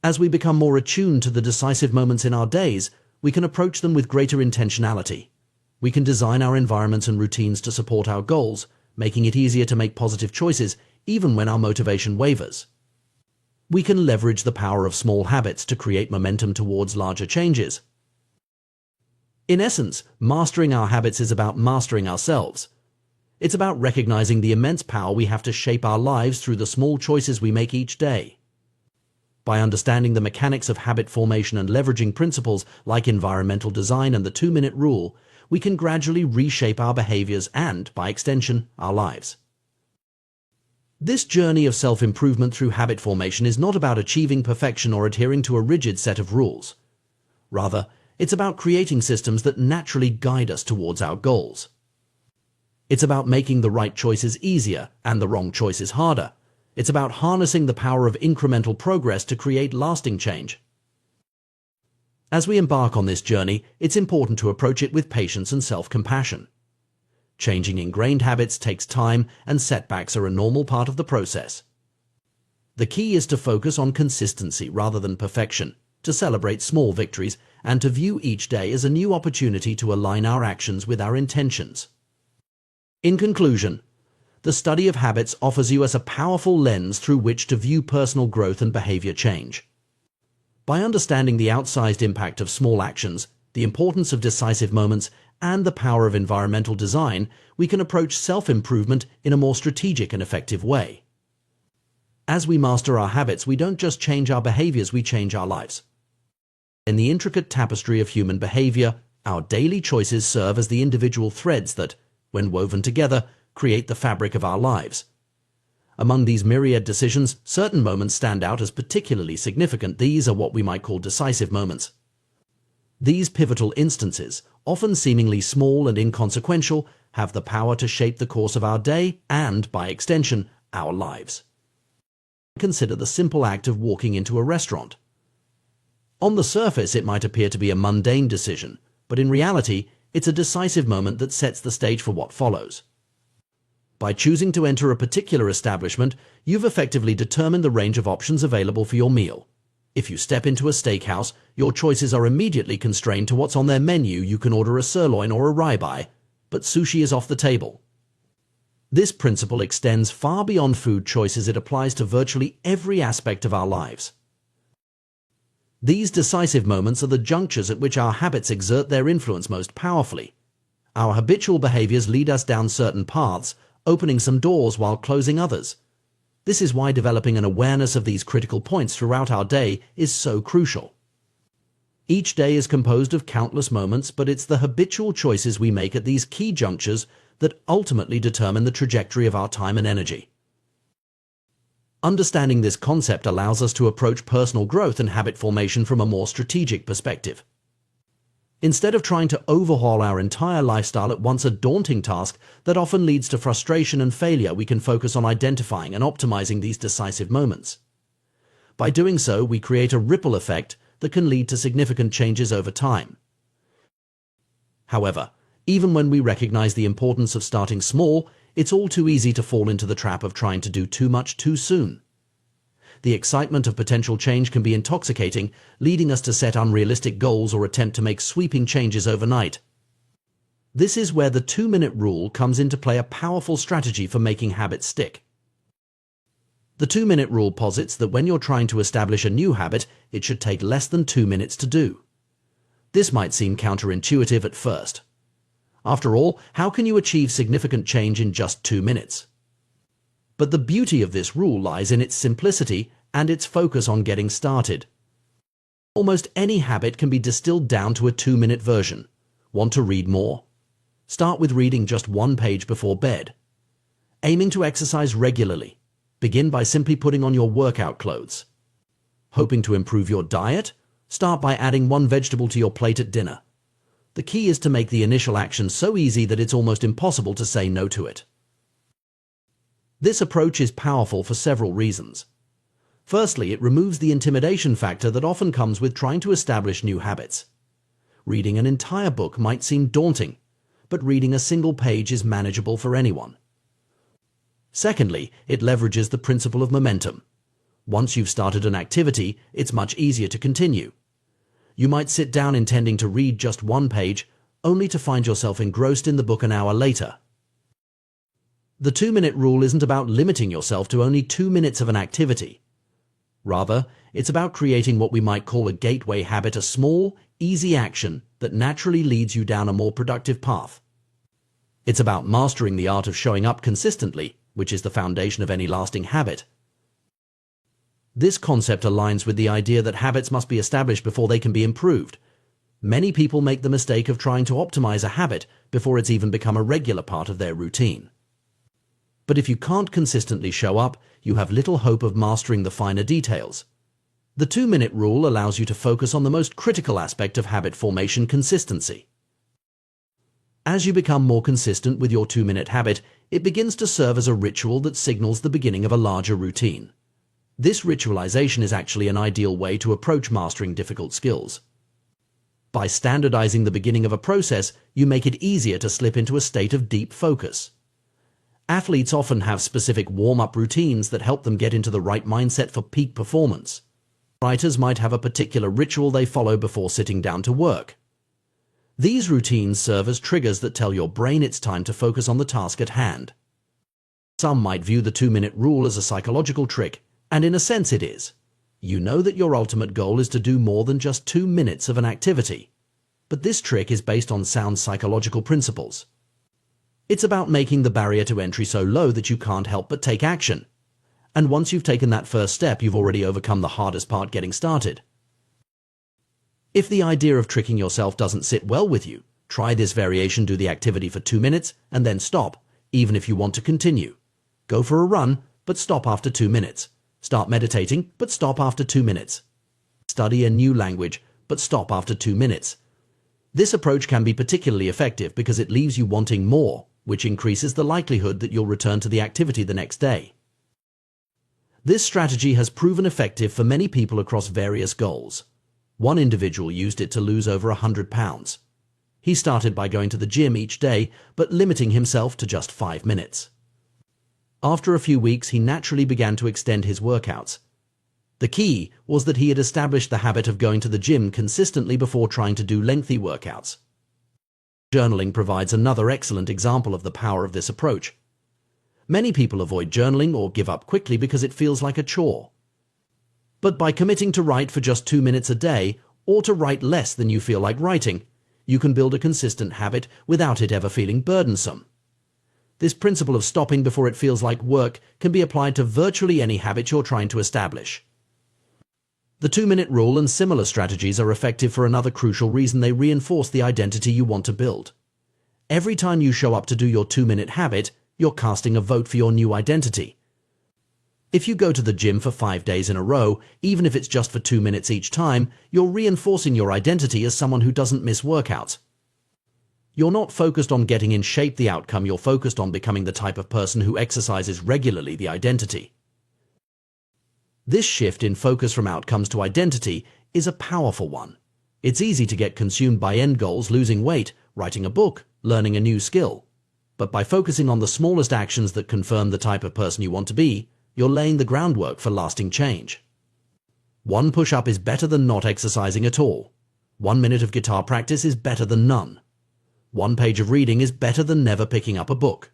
As we become more attuned to the decisive moments in our days, we can approach them with greater intentionality. We can design our environments and routines to support our goals, making it easier to make positive choices even when our motivation wavers. We can leverage the power of small habits to create momentum towards larger changes. In essence, mastering our habits is about mastering ourselves. It's about recognizing the immense power we have to shape our lives through the small choices we make each day. By understanding the mechanics of habit formation and leveraging principles like environmental design and the 2-minute rule, we can gradually reshape our behaviors and, by extension, our lives. This journey of self-improvement through habit formation is not about achieving perfection or adhering to a rigid set of rules. Rather, it's about creating systems that naturally guide us towards our goals. It's about making the right choices easier and the wrong choices harder. It's about harnessing the power of incremental progress to create lasting change. As we embark on this journey, it's important to approach it with patience and self-compassion. Changing ingrained habits takes time, and setbacks are a normal part of the process. The key is to focus on consistency rather than perfection, to celebrate small victories, and to view each day as a new opportunity to align our actions with our intentions. In conclusion, the study of habits offers you a powerful lens through which to view personal growth and behavior change. By understanding the outsized impact of small actions, the importance of decisive moments, and the power of environmental design, we can approach self-improvement in a more strategic and effective way. As we master our habits, we don't just change our behaviors, we change our lives. In the intricate tapestry of human behavior, our daily choices serve as the individual threads that, when woven together, create the fabric of our lives. Among these myriad decisions, certain moments stand out as particularly significant. These are what we might call decisive moments. These pivotal instances, often seemingly small and inconsequential, have the power to shape the course of our day and, by extension, our lives. Consider the simple act of walking into a restaurant. On the surface, it might appear to be a mundane decision, but in reality, it's a decisive moment that sets the stage for what follows. By choosing to enter a particular establishment, you've effectively determined the range of options available for your meal. If you step into a steakhouse, your choices are immediately constrained to what's on their menu. You can order a sirloin or a ribeye, but sushi is off the table. This principle extends far beyond food choices. It applies to virtually every aspect of our lives. These decisive moments are the junctures at which our habits exert their influence most powerfully. Our habitual behaviors lead us down certain paths, opening some doors while closing others. This is why developing an awareness of these critical points throughout our day is so crucial. Each day is composed of countless moments, but it's the habitual choices we make at these key junctures that ultimately determine the trajectory of our time and energy. Understanding this concept allows us to approach personal growth and habit formation from a more strategic perspective. Instead of trying to overhaul our entire lifestyle at once, a daunting task that often leads to frustration and failure, we can focus on identifying and optimizing these decisive moments. By doing so, we create a ripple effect that can lead to significant changes over time. However, even when we recognize the importance of starting small, it's all too easy to fall into the trap of trying to do too much too soon. The excitement of potential change can be intoxicating, leading us to set unrealistic goals or attempt to make sweeping changes overnight. This is where the 2-minute rule comes into play, a powerful strategy for making habits stick. The 2-minute rule posits that when you're trying to establish a new habit, it should take less than 2 minutes to do. This might seem counterintuitive at first. After all, how can you achieve significant change in just 2 minutes? But the beauty of this rule lies in its simplicity and its focus on getting started. Almost any habit can be distilled down to a 2-minute version. Want to read more? Start with reading just 1 page before bed. Aiming to exercise regularly? Begin by simply putting on your workout clothes. Hoping to improve your diet? Start by adding 1 vegetable to your plate at dinner. The key is to make the initial action so easy that it's almost impossible to say no to it. This approach is powerful for several reasons. Firstly, it removes the intimidation factor that often comes with trying to establish new habits. Reading an entire book might seem daunting, but reading a single page is manageable for anyone. Secondly, it leverages the principle of momentum. Once you've started an activity, it's much easier to continue. You might sit down intending to read just 1 page, only to find yourself engrossed in the book an hour later. The 2-minute rule isn't about limiting yourself to only 2 minutes of an activity. Rather, it's about creating what we might call a gateway habit, a small, easy action that naturally leads you down a more productive path. It's about mastering the art of showing up consistently, which is the foundation of any lasting habit. This concept aligns with the idea that habits must be established before they can be improved. Many people make the mistake of trying to optimize a habit before it's even become a regular part of their routine. But if you can't consistently show up, you have little hope of mastering the finer details. The 2-minute rule allows you to focus on the most critical aspect of habit formation: consistency. As you become more consistent with your 2-minute habit, it begins to serve as a ritual that signals the beginning of a larger routine. This ritualization is actually an ideal way to approach mastering difficult skills. By standardizing the beginning of a process, you make it easier to slip into a state of deep focus. Athletes often have specific warm-up routines that help them get into the right mindset for peak performance. Writers might have a particular ritual they follow before sitting down to work. These routines serve as triggers that tell your brain it's time to focus on the task at hand. Some might view the 2-minute rule as a psychological trick, and in a sense it is. You know that your ultimate goal is to do more than just 2 minutes of an activity. But this trick is based on sound psychological principles. It's about making the barrier to entry so low that you can't help but take action. And once you've taken that first step, you've already overcome the hardest part: getting started. If the idea of tricking yourself doesn't sit well with you, try this variation: do the activity for 2 minutes and then stop, even if you want to continue. Go for a run, but stop after 2 minutes. Start meditating, but stop after 2 minutes. Study a new language, but stop after 2 minutes. This approach can be particularly effective because it leaves you wanting more, which increases the likelihood that you'll return to the activity the next day. This strategy has proven effective for many people across various goals. One individual used it to lose over 100 pounds. He started by going to the gym each day, but limiting himself to just 5 minutes. After a few weeks, he naturally began to extend his workouts. The key was that he had established the habit of going to the gym consistently before trying to do lengthy workouts. Journaling provides another excellent example of the power of this approach. Many people avoid journaling or give up quickly because it feels like a chore. But by committing to write for just 2 minutes a day, or to write less than you feel like writing, you can build a consistent habit without it ever feeling burdensome. This principle of stopping before it feels like work can be applied to virtually any habit you're trying to establish. The 2-minute rule and similar strategies are effective for another crucial reason: they reinforce the identity you want to build. Every time you show up to do your 2-minute habit, you're casting a vote for your new identity. If you go to the gym for 5 days in a row, even if it's just for 2 minutes each time, you're reinforcing your identity as someone who doesn't miss workouts. You're not focused on getting in shape, the outcome. You're focused on becoming the type of person who exercises regularly, the identity. This shift in focus from outcomes to identity is a powerful one. It's easy to get consumed by end goals: losing weight, writing a book, learning a new skill. But by focusing on the smallest actions that confirm the type of person you want to be, you're laying the groundwork for lasting change. 1 push-up is better than not exercising at all. 1 minute of guitar practice is better than none. 1 page of reading is better than never picking up a book.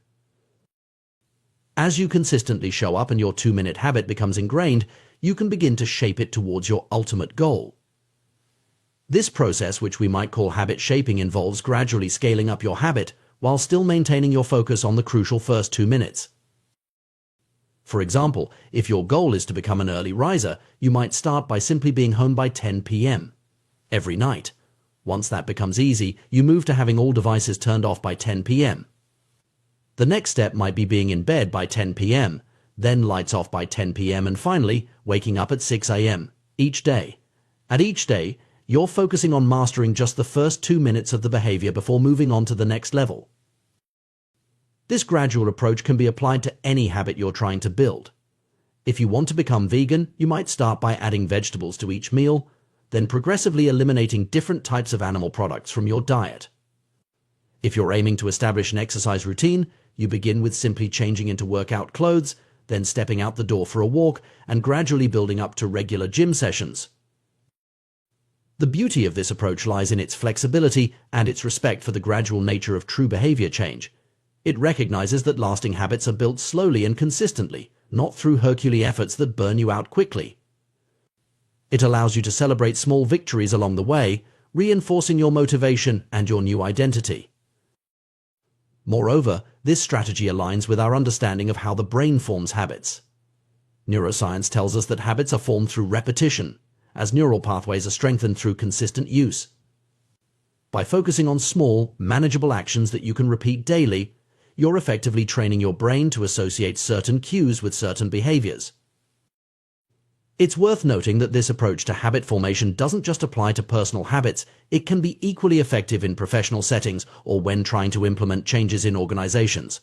As you consistently show up and your 2-minute habit becomes ingrained, you can begin to shape it towards your ultimate goal. This process, which we might call habit shaping, involves gradually scaling up your habit while still maintaining your focus on the crucial first 2 minutes. For example, if your goal is to become an early riser, you might start by simply being home by 10 p.m. every night. Once that becomes easy, you move to having all devices turned off by 10 p.m. The next step might be being in bed by 10 p.m., then lights off by 10 p.m., and finally waking up at 6 a.m. each day. At each day, you're focusing on mastering just the first 2 minutes of the behavior before moving on to the next level. This gradual approach can be applied to any habit you're trying to build. If you want to become vegan, you might start by adding vegetables to each meal, then progressively eliminating different types of animal products from your diet. If you're aiming to establish an exercise routine, you begin with simply changing into workout clothes, then stepping out the door for a walk, and gradually building up to regular gym sessions. The beauty of this approach lies in its flexibility and its respect for the gradual nature of true behavior change. It recognizes that lasting habits are built slowly and consistently, not through Herculean efforts that burn you out quickly. It allows you to celebrate small victories along the way, reinforcing your motivation and your new identity. Moreover, this strategy aligns with our understanding of how the brain forms habits. Neuroscience tells us that habits are formed through repetition, as neural pathways are strengthened through consistent use. By focusing on small, manageable actions that you can repeat daily, you're effectively training your brain to associate certain cues with certain behaviors. It's worth noting that this approach to habit formation doesn't just apply to personal habits, it can be equally effective in professional settings or when trying to implement changes in organizations.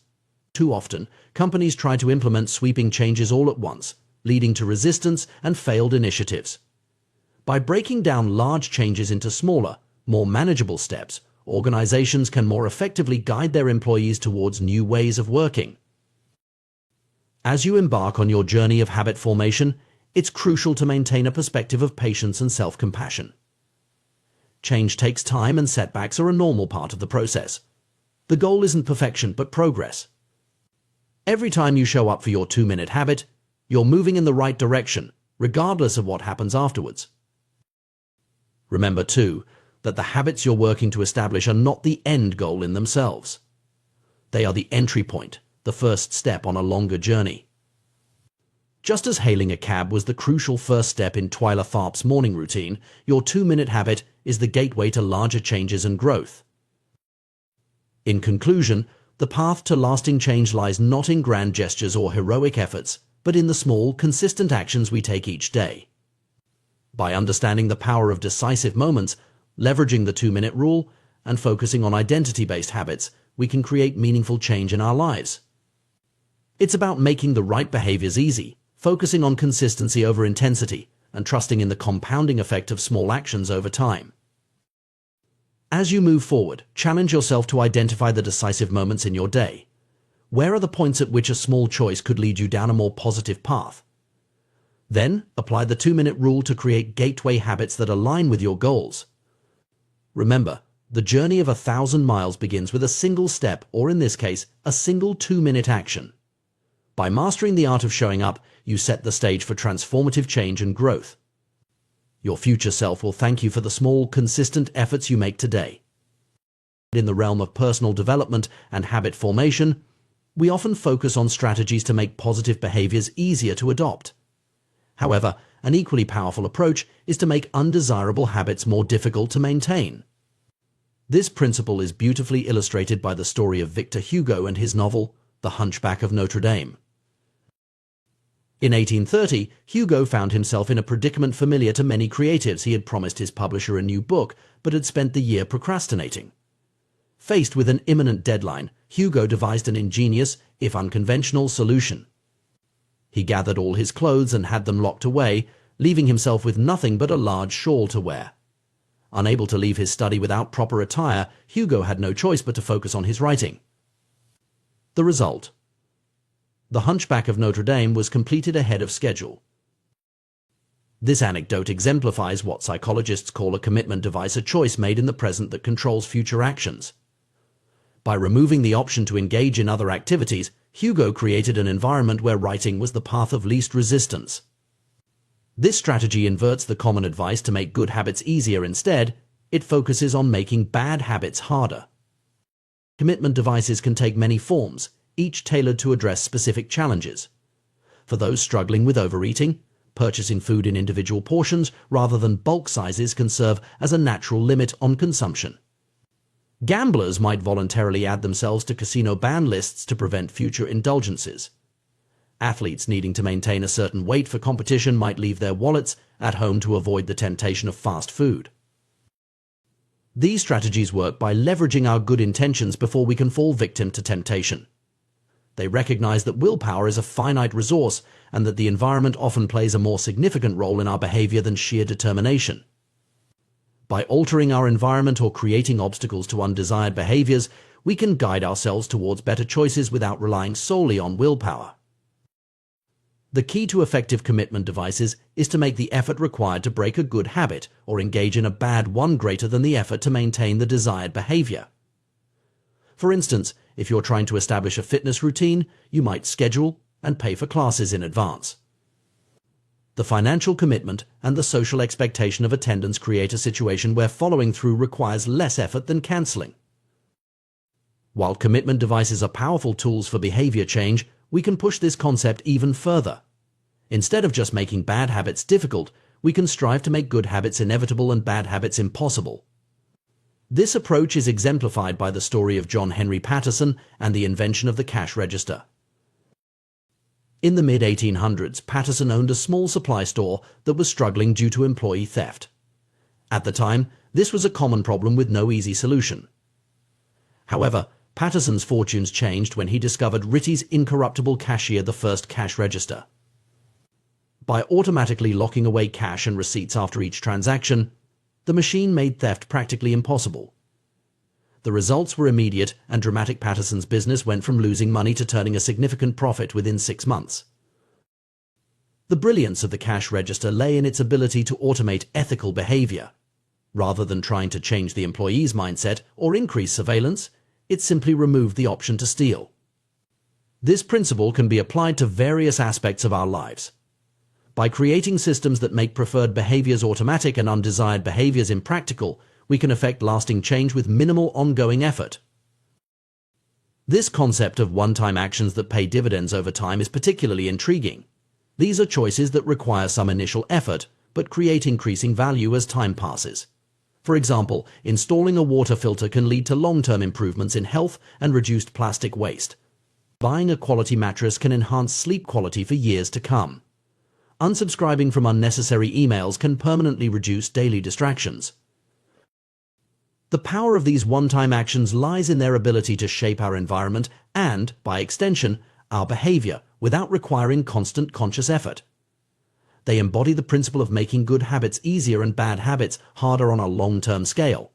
Too often, companies try to implement sweeping changes all at once, leading to resistance and failed initiatives. By breaking down large changes into smaller, more manageable steps, organizations can more effectively guide their employees towards new ways of working. As you embark on your journey of habit formation, it's crucial to maintain a perspective of patience and self-compassion. Change takes time and setbacks are a normal part of the process. The goal isn't perfection, but progress. Every time you show up for your 2-minute habit, you're moving in the right direction, regardless of what happens afterwards. Remember, too, that the habits you're working to establish are not the end goal in themselves. They are the entry point, the first step on a longer journey. Just as hailing a cab was the crucial first step in Twyla Tharp's morning routine, your 2-minute habit is the gateway to larger changes and growth. In conclusion, the path to lasting change lies not in grand gestures or heroic efforts, but in the small, consistent actions we take each day. By understanding the power of decisive moments, leveraging the 2-minute rule, and focusing on identity-based habits, we can create meaningful change in our lives. It's about making the right behaviors easy, focusing on consistency over intensity, and trusting in the compounding effect of small actions over time. As you move forward, challenge yourself to identify the decisive moments in your day. Where are the points at which a small choice could lead you down a more positive path? Then, apply the 2-minute rule to create gateway habits that align with your goals. Remember, the journey of 1,000 miles begins with a single step, or in this case, a single 2-minute action. By mastering the art of showing up, you set the stage for transformative change and growth. Your future self will thank you for the small, consistent efforts you make today. In the realm of personal development and habit formation, we often focus on strategies to make positive behaviors easier to adopt. However, an equally powerful approach is to make undesirable habits more difficult to maintain. This principle is beautifully illustrated by the story of Victor Hugo and his novel, The Hunchback of Notre Dame. In 1830, Hugo found himself in a predicament familiar to many creatives. He had promised his publisher a new book, but had spent the year procrastinating. Faced with an imminent deadline, Hugo devised an ingenious, if unconventional, solution. He gathered all his clothes and had them locked away, leaving himself with nothing but a large shawl to wear. Unable to leave his study without proper attire, Hugo had no choice but to focus on his writing. The result: The Hunchback of Notre Dame was completed ahead of schedule. This anecdote exemplifies what psychologists call a commitment device, a choice made in the present that controls future actions. By removing the option to engage in other activities, Hugo created an environment where writing was the path of least resistance. This strategy inverts the common advice to make good habits easier. Instead, it focuses on making bad habits harder. Commitment devices can take many forms, each tailored to address specific challenges. For those struggling with overeating, purchasing food in individual portions rather than bulk sizes can serve as a natural limit on consumption. Gamblers might voluntarily add themselves to casino ban lists to prevent future indulgences. Athletes needing to maintain a certain weight for competition might leave their wallets at home to avoid the temptation of fast food. These strategies work by leveraging our good intentions before we can fall victim to temptation. They recognize that willpower is a finite resource and that the environment often plays a more significant role in our behavior than sheer determination. By altering our environment or creating obstacles to undesired behaviors, we can guide ourselves towards better choices without relying solely on willpower. The key to effective commitment devices is to make the effort required to break a good habit or engage in a bad one greater than the effort to maintain the desired behavior. For instance, if you're trying to establish a fitness routine, you might schedule and pay for classes in advance. The financial commitment and the social expectation of attendance create a situation where following through requires less effort than cancelling. While commitment devices are powerful tools for behavior change, we can push this concept even further. Instead of just making bad habits difficult, we can strive to make good habits inevitable and bad habits impossible. This approach is exemplified by the story of John Henry Patterson and the invention of the cash register. In the mid-1800s, Patterson owned a small supply store that was struggling due to employee theft. At the time, this was a common problem with no easy solution. However, Patterson's fortunes changed when he discovered Ritty's incorruptible cashier, the first cash register. By automatically locking away cash and receipts after each transaction, the machine made theft practically impossible. The results were immediate, and dramatic. Patterson's business went from losing money to turning a significant profit within 6 months. The brilliance of the cash register lay in its ability to automate ethical behavior. Rather than trying to change the employee's mindset or increase surveillance, it simply removed the option to steal. This principle can be applied to various aspects of our lives. By creating systems that make preferred behaviors automatic and undesired behaviors impractical, we can effect lasting change with minimal ongoing effort. This concept of one-time actions that pay dividends over time is particularly intriguing. These are choices that require some initial effort, but create increasing value as time passes. For example, installing a water filter can lead to long-term improvements in health and reduced plastic waste. Buying a quality mattress can enhance sleep quality for years to come. Unsubscribing from unnecessary emails can permanently reduce daily distractions. The power of these one-time actions lies in their ability to shape our environment and, by extension, our behavior without requiring constant conscious effort. They embody the principle of making good habits easier and bad habits harder on a long-term scale.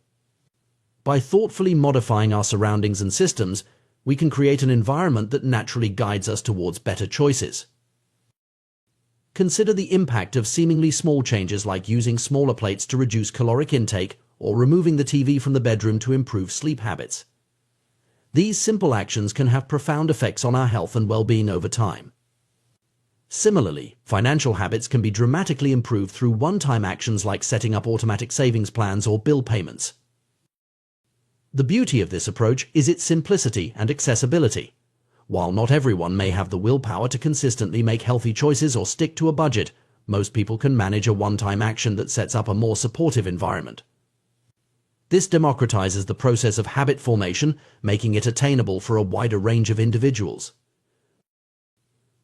By thoughtfully modifying our surroundings and systems, we can create an environment that naturally guides us towards better choices. Consider the impact of seemingly small changes like using smaller plates to reduce caloric intake or removing the TV from the bedroom to improve sleep habits. These simple actions can have profound effects on our health and well-being over time. Similarly, financial habits can be dramatically improved through one-time actions like setting up automatic savings plans or bill payments. The beauty of this approach is its simplicity and accessibility. While not everyone may have the willpower to consistently make healthy choices or stick to a budget, most people can manage a one-time action that sets up a more supportive environment. This democratizes the process of habit formation, making it attainable for a wider range of individuals.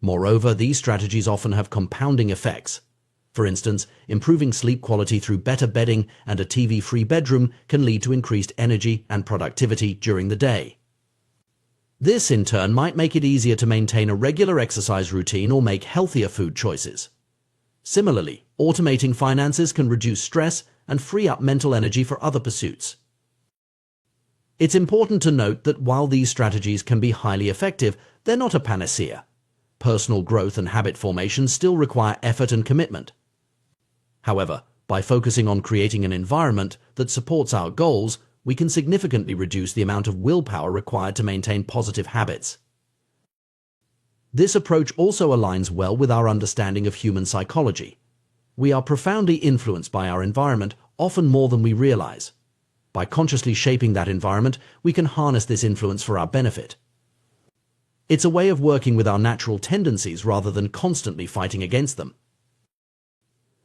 Moreover, these strategies often have compounding effects. For instance, improving sleep quality through better bedding and a TV-free bedroom can lead to increased energy and productivity during the day. This, in turn, might make it easier to maintain a regular exercise routine or make healthier food choices. Similarly, automating finances can reduce stress and free up mental energy for other pursuits. It's important to note that while these strategies can be highly effective, they're not a panacea. Personal growth and habit formation still require effort and commitment. However, by focusing on creating an environment that supports our goals, we can significantly reduce the amount of willpower required to maintain positive habits. This approach also aligns well with our understanding of human psychology. We are profoundly influenced by our environment, often more than we realize. By consciously shaping that environment, we can harness this influence for our benefit. It's a way of working with our natural tendencies rather than constantly fighting against them.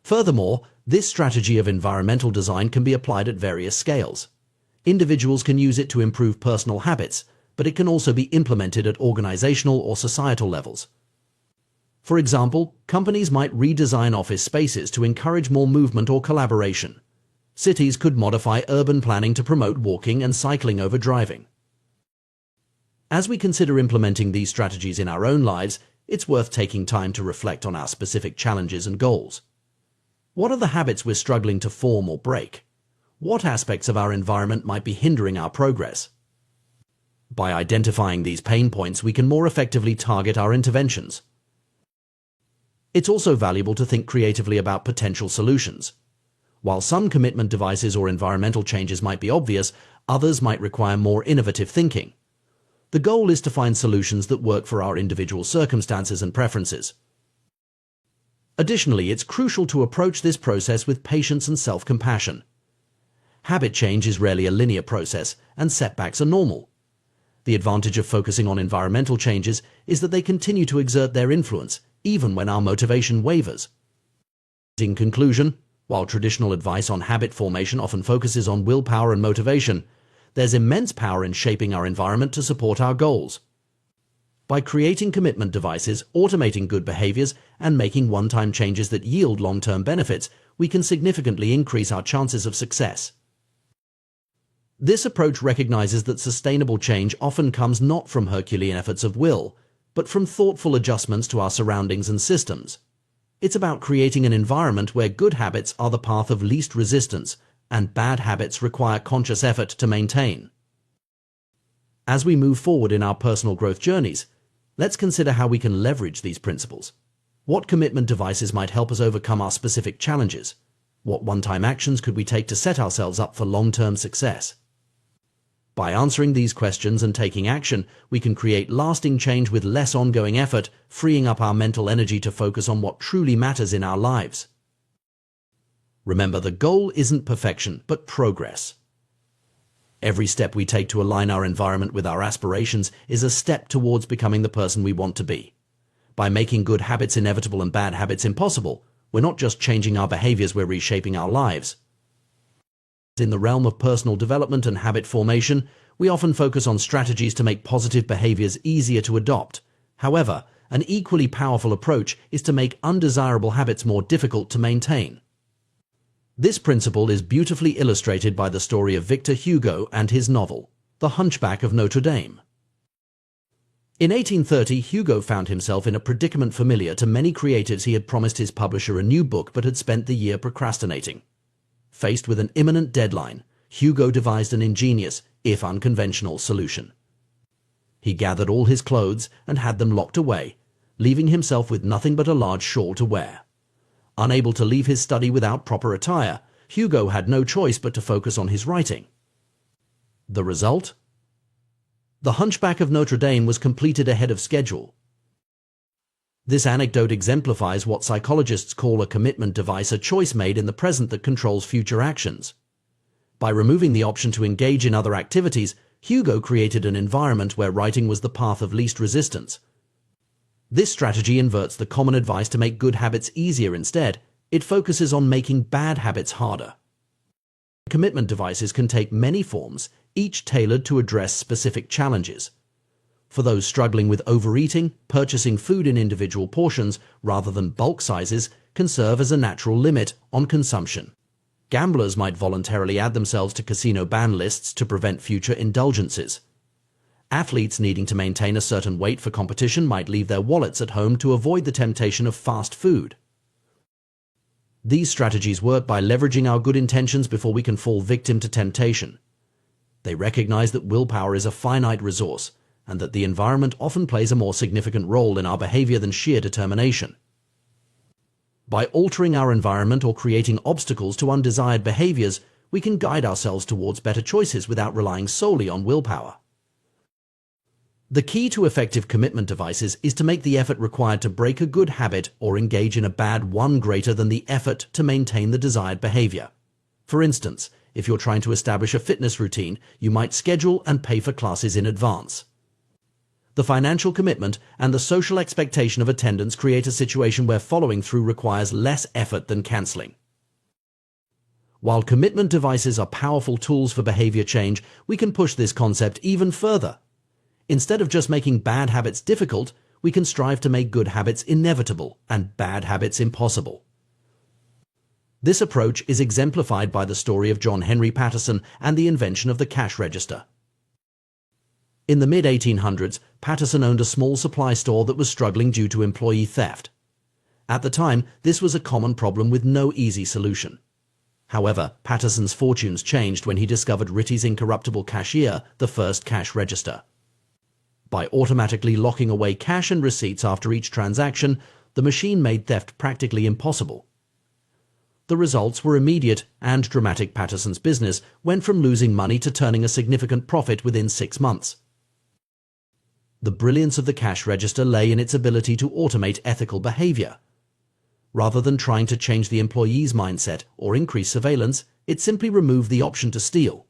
Furthermore, this strategy of environmental design can be applied at various scales. Individuals can use it to improve personal habits, but it can also be implemented at organizational or societal levels. For example, companies might redesign office spaces to encourage more movement or collaboration. Cities could modify urban planning to promote walking and cycling over driving. As we consider implementing these strategies in our own lives, it's worth taking time to reflect on our specific challenges and goals. What are the habits we're struggling to form or break? What aspects of our environment might be hindering our progress? By identifying these pain points, we can more effectively target our interventions. It's also valuable to think creatively about potential solutions. While some commitment devices or environmental changes might be obvious, others might require more innovative thinking. The goal is to find solutions that work for our individual circumstances and preferences. Additionally, it's crucial to approach this process with patience and self-compassion. Habit change is rarely a linear process, and setbacks are normal. The advantage of focusing on environmental changes is that they continue to exert their influence, even when our motivation wavers. In conclusion, while traditional advice on habit formation often focuses on willpower and motivation, there's immense power in shaping our environment to support our goals. By creating commitment devices, automating good behaviors, and making one-time changes that yield long-term benefits, we can significantly increase our chances of success. This approach recognizes that sustainable change often comes not from Herculean efforts of will, but from thoughtful adjustments to our surroundings and systems. It's about creating an environment where good habits are the path of least resistance, and bad habits require conscious effort to maintain. As we move forward in our personal growth journeys, let's consider how we can leverage these principles. What commitment devices might help us overcome our specific challenges? What one-time actions could we take to set ourselves up for long-term success? By answering these questions and taking action, we can create lasting change with less ongoing effort, freeing up our mental energy to focus on what truly matters in our lives. Remember, the goal isn't perfection, but progress. Every step we take to align our environment with our aspirations is a step towards becoming the person we want to be. By making good habits inevitable and bad habits impossible, we're not just changing our behaviors, we're reshaping our lives. In the realm of personal development and habit formation, we often focus on strategies to make positive behaviors easier to adopt. However, an equally powerful approach is to make undesirable habits more difficult to maintain. This principle is beautifully illustrated by the story of Victor Hugo and his novel, The Hunchback of Notre Dame. In 1830, Hugo found himself in a predicament familiar to many creatives. He had promised his publisher a new book but had spent the year procrastinating. Faced with an imminent deadline, Hugo devised an ingenious, if unconventional, solution. He gathered all his clothes and had them locked away, leaving himself with nothing but a large shawl to wear. Unable to leave his study without proper attire, Hugo had no choice but to focus on his writing. The result? The Hunchback of Notre Dame was completed ahead of schedule. This anecdote exemplifies what psychologists call a commitment device, a choice made in the present that controls future actions. By removing the option to engage in other activities, Hugo created an environment where writing was the path of least resistance. This strategy inverts the common advice to make good habits easier. Instead, it focuses on making bad habits harder. Commitment devices can take many forms, each tailored to address specific challenges. For those struggling with overeating, purchasing food in individual portions rather than bulk sizes can serve as a natural limit on consumption. Gamblers might voluntarily add themselves to casino ban lists to prevent future indulgences. Athletes needing to maintain a certain weight for competition might leave their wallets at home to avoid the temptation of fast food. These strategies work by leveraging our good intentions before we can fall victim to temptation. They recognize that willpower is a finite resource, and that the environment often plays a more significant role in our behavior than sheer determination. By altering our environment or creating obstacles to undesired behaviors, we can guide ourselves towards better choices without relying solely on willpower. The key to effective commitment devices is to make the effort required to break a good habit or engage in a bad one greater than the effort to maintain the desired behavior. For instance, if you're trying to establish a fitness routine, you might schedule and pay for classes in advance. The financial commitment and the social expectation of attendance create a situation where following through requires less effort than canceling. While commitment devices are powerful tools for behavior change, we can push this concept even further. Instead of just making bad habits difficult, we can strive to make good habits inevitable and bad habits impossible. This approach is exemplified by the story of John Henry Patterson and the invention of the cash register. In the mid-1800s, Patterson owned a small supply store that was struggling due to employee theft. At the time, this was a common problem with no easy solution. However, Patterson's fortunes changed when he discovered Ritty's incorruptible cashier, the first cash register. By automatically locking away cash and receipts after each transaction, the machine made theft practically impossible. The results were immediate and dramatic. Patterson's business went from losing money to turning a significant profit within 6 months. The brilliance of the cash register lay in its ability to automate ethical behavior. Rather than trying to change the employee's mindset or increase surveillance, it simply removed the option to steal.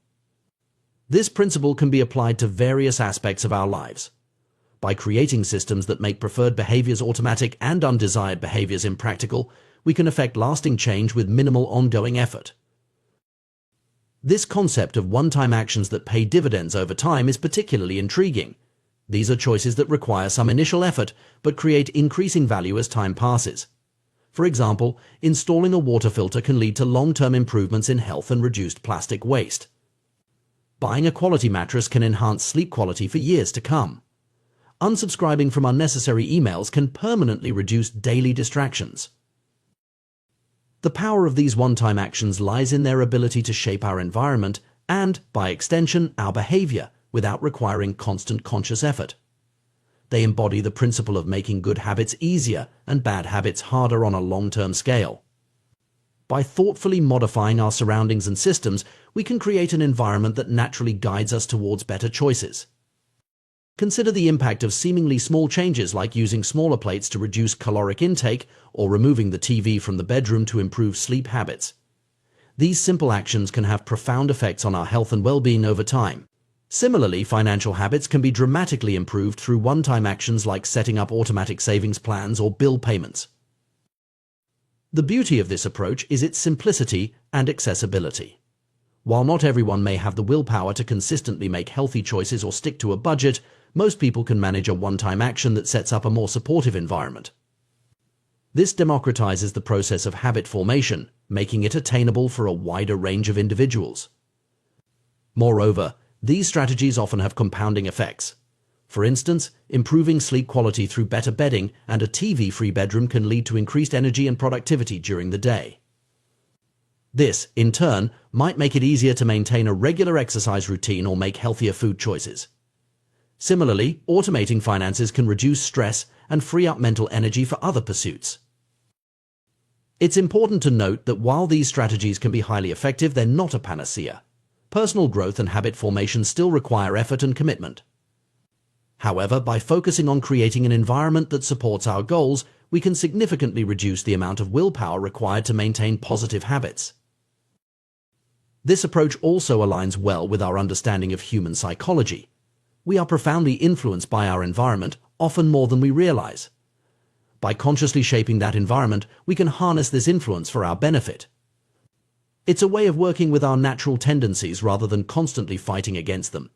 This principle can be applied to various aspects of our lives. By creating systems that make preferred behaviors automatic and undesired behaviors impractical, we can effect lasting change with minimal ongoing effort. This concept of one-time actions that pay dividends over time is particularly intriguing. These are choices that require some initial effort but create increasing value as time passes. For example, installing a water filter can lead to long-term improvements in health and reduced plastic waste. Buying a quality mattress can enhance sleep quality for years to come. Unsubscribing from unnecessary emails can permanently reduce daily distractions. The power of these one-time actions lies in their ability to shape our environment and, by extension, our behavior without requiring constant conscious effort. They embody the principle of making good habits easier and bad habits harder on a long-term scale. By thoughtfully modifying our surroundings and systems, we can create an environment that naturally guides us towards better choices. Consider the impact of seemingly small changes like using smaller plates to reduce caloric intake or removing the TV from the bedroom to improve sleep habits. These simple actions can have profound effects on our health and well-being over time. Similarly, financial habits can be dramatically improved through one-time actions like setting up automatic savings plans or bill payments. The beauty of this approach is its simplicity and accessibility. While not everyone may have the willpower to consistently make healthy choices or stick to a budget, most people can manage a one-time action that sets up a more supportive environment. This democratizes the process of habit formation, making it attainable for a wider range of individuals. Moreover, these strategies often have compounding effects. For instance, improving sleep quality through better bedding and a TV-free bedroom can lead to increased energy and productivity during the day. This, in turn, might make it easier to maintain a regular exercise routine or make healthier food choices. Similarly, automating finances can reduce stress and free up mental energy for other pursuits. It's important to note that while these strategies can be highly effective, they're not a panacea. Personal growth and habit formation still require effort and commitment. However, by focusing on creating an environment that supports our goals, we can significantly reduce the amount of willpower required to maintain positive habits. This approach also aligns well with our understanding of human psychology. We are profoundly influenced by our environment, often more than we realize. By consciously shaping that environment, we can harness this influence for our benefit. It's a way of working with our natural tendencies rather than constantly fighting against them.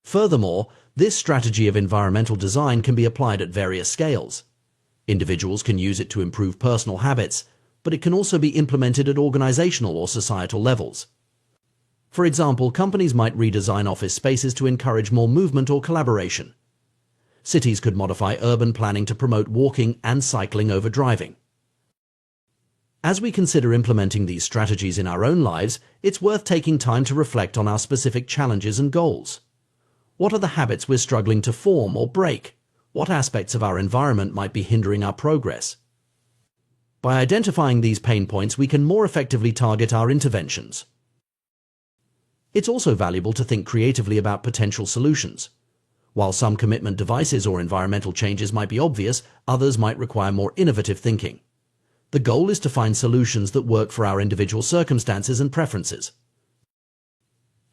Furthermore, this strategy of environmental design can be applied at various scales. Individuals can use it to improve personal habits, but it can also be implemented at organizational or societal levels. For example, companies might redesign office spaces to encourage more movement or collaboration. Cities could modify urban planning to promote walking and cycling over driving. As we consider implementing these strategies in our own lives, it's worth taking time to reflect on our specific challenges and goals. What are the habits we're struggling to form or break? What aspects of our environment might be hindering our progress? By identifying these pain points, we can more effectively target our interventions. It's also valuable to think creatively about potential solutions. While some commitment devices or environmental changes might be obvious, others might require more innovative thinking. The goal is to find solutions that work for our individual circumstances and preferences.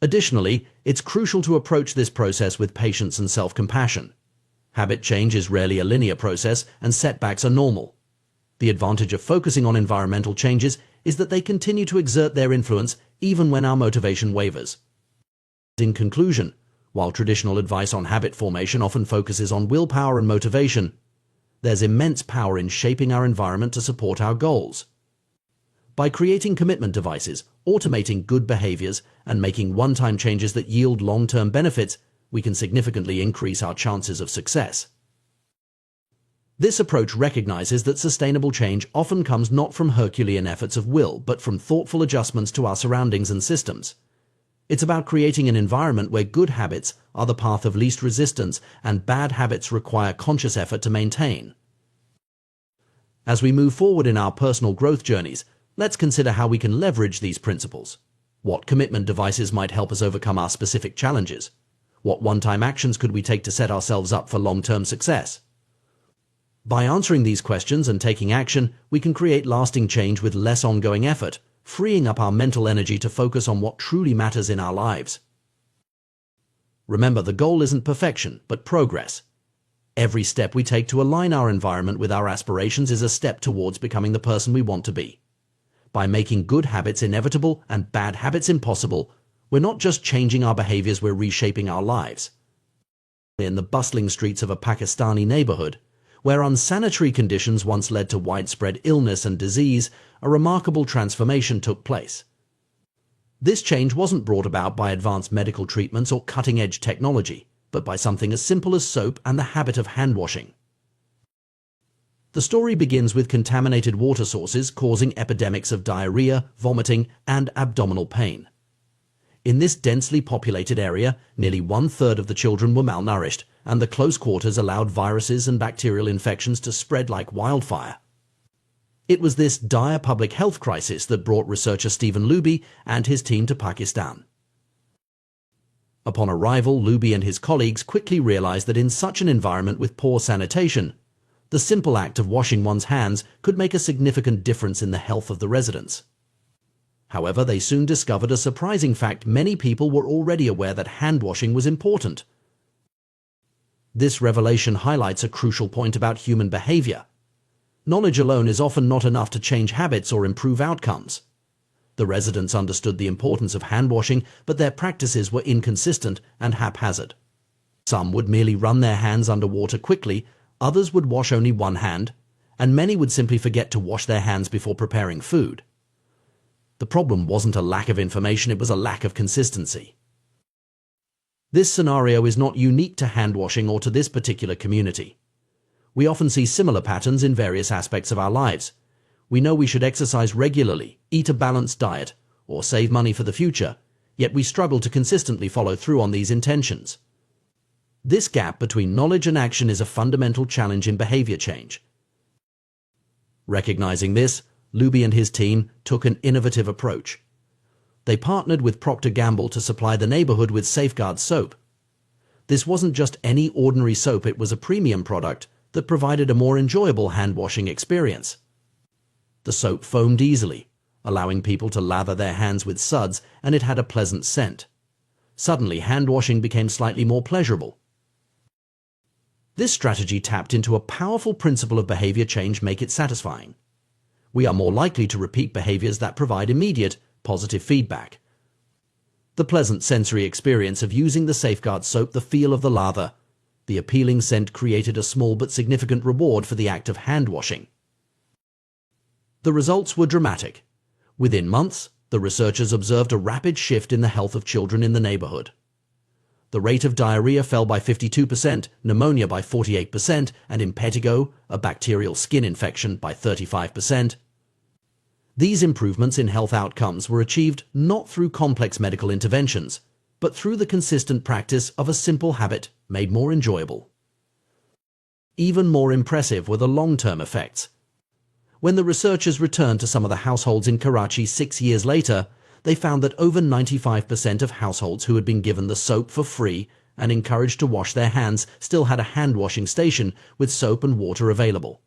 Additionally, it's crucial to approach this process with patience and self-compassion. Habit change is rarely a linear process, and setbacks are normal. The advantage of focusing on environmental changes is that they continue to exert their influence even when our motivation wavers. In conclusion, while traditional advice on habit formation often focuses on willpower and motivation, there's immense power in shaping our environment to support our goals. By creating commitment devices, automating good behaviors, and making one-time changes that yield long-term benefits, we can significantly increase our chances of success. This approach recognizes that sustainable change often comes not from Herculean efforts of will, but from thoughtful adjustments to our surroundings and systems. It's about creating an environment where good habits are the path of least resistance and bad habits require conscious effort to maintain. As we move forward in our personal growth journeys, let's consider how we can leverage these principles. What commitment devices might help us overcome our specific challenges? What one-time actions could we take to set ourselves up for long-term success? By answering these questions and taking action, we can create lasting change with less ongoing effort, freeing up our mental energy to focus on what truly matters in our lives. Remember, the goal isn't perfection, but progress. Every step we take to align our environment with our aspirations is a step towards becoming the person we want to be. By making good habits inevitable and bad habits impossible, we're not just changing our behaviors, we're reshaping our lives. In the bustling streets of a Pakistani neighborhood, where unsanitary conditions once led to widespread illness and disease, a remarkable transformation took place. This change wasn't brought about by advanced medical treatments or cutting-edge technology, but by something as simple as soap and the habit of hand-washing. The story begins with contaminated water sources causing epidemics of diarrhea, vomiting, and abdominal pain. In this densely populated area, nearly 1/3 of the children were malnourished, and the close quarters allowed viruses and bacterial infections to spread like wildfire. It was this dire public health crisis that brought researcher Stephen Luby and his team to Pakistan. Upon arrival, Luby and his colleagues quickly realized that in such an environment with poor sanitation, the simple act of washing one's hands could make a significant difference in the health of the residents. However, they soon discovered a surprising fact: many people were already aware that hand-washing was important. This revelation highlights a crucial point about human behavior. Knowledge alone is often not enough to change habits or improve outcomes. The residents understood the importance of hand-washing, but their practices were inconsistent and haphazard. Some would merely run their hands under water quickly, others would wash only one hand, and many would simply forget to wash their hands before preparing food. The problem wasn't a lack of information, it was a lack of consistency. This scenario is not unique to hand-washing or to this particular community. We often see similar patterns in various aspects of our lives. We know we should exercise regularly, eat a balanced diet, or save money for the future, yet we struggle to consistently follow through on these intentions. This gap between knowledge and action is a fundamental challenge in behavior change. Recognizing this, Luby and his team took an innovative approach. They partnered with Procter & Gamble to supply the neighborhood with Safeguard soap. This wasn't just any ordinary soap, it was a premium product that provided a more enjoyable hand-washing experience. The soap foamed easily, allowing people to lather their hands with suds, and it had a pleasant scent. Suddenly, hand-washing became slightly more pleasurable. This strategy tapped into a powerful principle of behavior change: make it satisfying. We are more likely to repeat behaviors that provide immediate, positive feedback. The pleasant sensory experience of using the Safeguard soap, the feel of the lather, the appealing scent created a small but significant reward for the act of hand-washing. The results were dramatic. Within months, the researchers observed a rapid shift in the health of children in the neighborhood. The rate of diarrhea fell by 52%, pneumonia by 48%, and impetigo, a bacterial skin infection, by 35%. These improvements in health outcomes were achieved not through complex medical interventions, but through the consistent practice of a simple habit made more enjoyable. Even more impressive were the long-term effects. When the researchers returned to some of the households in Karachi 6 years later, they found that over 95% of households who had been given the soap for free and encouraged to wash their hands still had a hand-washing station with soap and water available.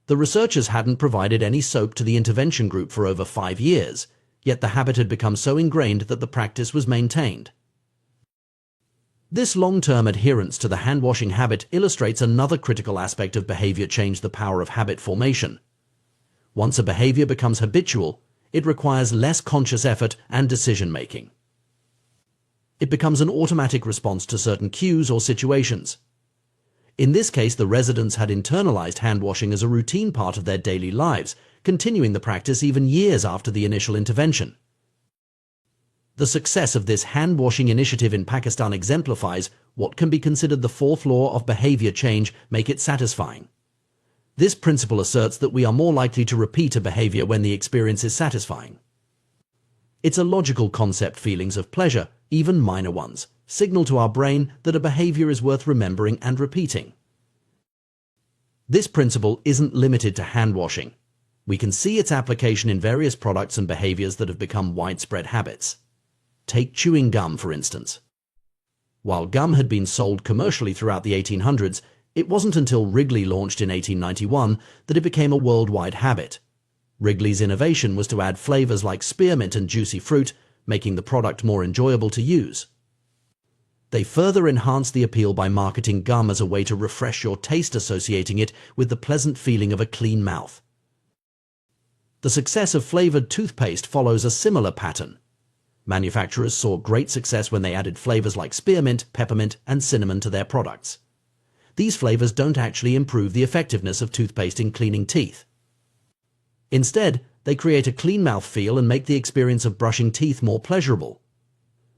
The researchers hadn't provided any soap to the intervention group for over 5 years, yet the habit had become so ingrained that the practice was maintained. This long-term adherence to the hand-washing habit illustrates another critical aspect of behavior change: the power of habit formation. Once a behavior becomes habitual, it requires less conscious effort and decision-making. It becomes an automatic response to certain cues or situations. In this case, the residents had internalized hand-washing as a routine part of their daily lives, continuing the practice even years after the initial intervention. The success of this hand-washing initiative in Pakistan exemplifies what can be considered the fourth law of behavior change: make it satisfying. This principle asserts that we are more likely to repeat a behavior when the experience is satisfying. It's a logical concept: feelings of pleasure, even minor ones, signal to our brain that a behavior is worth remembering and repeating. This principle isn't limited to hand-washing. We can see its application in various products and behaviors that have become widespread habits. Take chewing gum, for instance. While gum had been sold commercially throughout the 1800s, It wasn't until Wrigley launched in 1891 that it became a worldwide habit. Wrigley's innovation was to add flavors like spearmint and juicy fruit, making the product more enjoyable to use. They further enhanced the appeal by marketing gum as a way to refresh your taste, associating it with the pleasant feeling of a clean mouth. The success of flavored toothpaste follows a similar pattern. Manufacturers saw great success when they added flavors like spearmint, peppermint, and cinnamon to their products. These flavors don't actually improve the effectiveness of toothpaste in cleaning teeth. Instead, they create a clean mouth feel and make the experience of brushing teeth more pleasurable.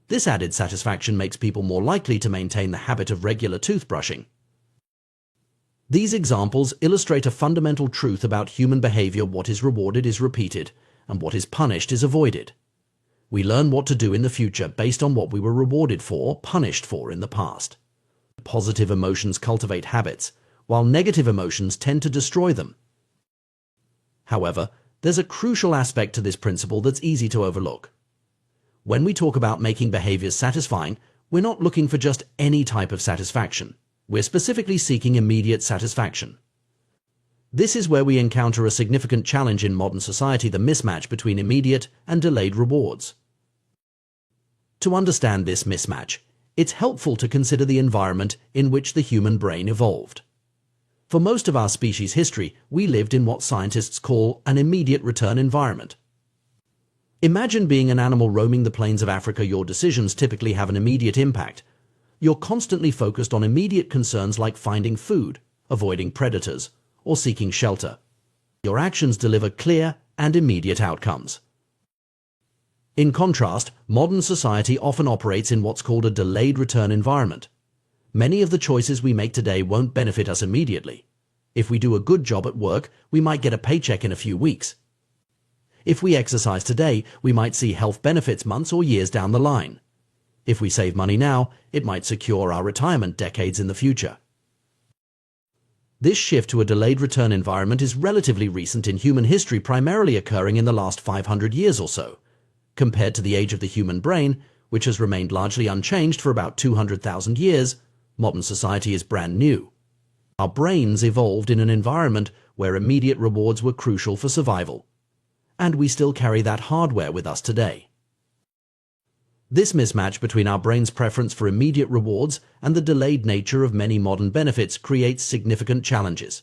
This added satisfaction makes people more likely to maintain the habit of regular toothbrushing. These examples illustrate a fundamental truth about human behavior: what is rewarded is repeated, and what is punished is avoided. We learn what to do in the future based on what we were rewarded for, punished for in the past. Positive emotions cultivate habits, while negative emotions tend to destroy them. However, there's a crucial aspect to this principle that's easy to overlook. When we talk about making behaviors satisfying, we're not looking for just any type of satisfaction. We're specifically seeking immediate satisfaction. This is where we encounter a significant challenge in modern society: the mismatch between immediate and delayed rewards. To understand this mismatch, it's helpful to consider the environment in which the human brain evolved. For most of our species' history, we lived in what scientists call an immediate return environment. Imagine being an animal roaming the plains of Africa. Your decisions typically have an immediate impact. You're constantly focused on immediate concerns like finding food, avoiding predators, or seeking shelter. Your actions deliver clear and immediate outcomes. In contrast, modern society often operates in what's called a delayed return environment. Many of the choices we make today won't benefit us immediately. If we do a good job at work, we might get a paycheck in a few weeks. If we exercise today, we might see health benefits months or years down the line. If we save money now, it might secure our retirement decades in the future. This shift to a delayed return environment is relatively recent in human history, primarily occurring in the last 500 years or so. Compared to the age of the human brain, which has remained largely unchanged for about 200,000 years, modern society is brand new. Our brains evolved in an environment where immediate rewards were crucial for survival. And we still carry that hardware with us today. This mismatch between our brain's preference for immediate rewards and the delayed nature of many modern benefits creates significant challenges.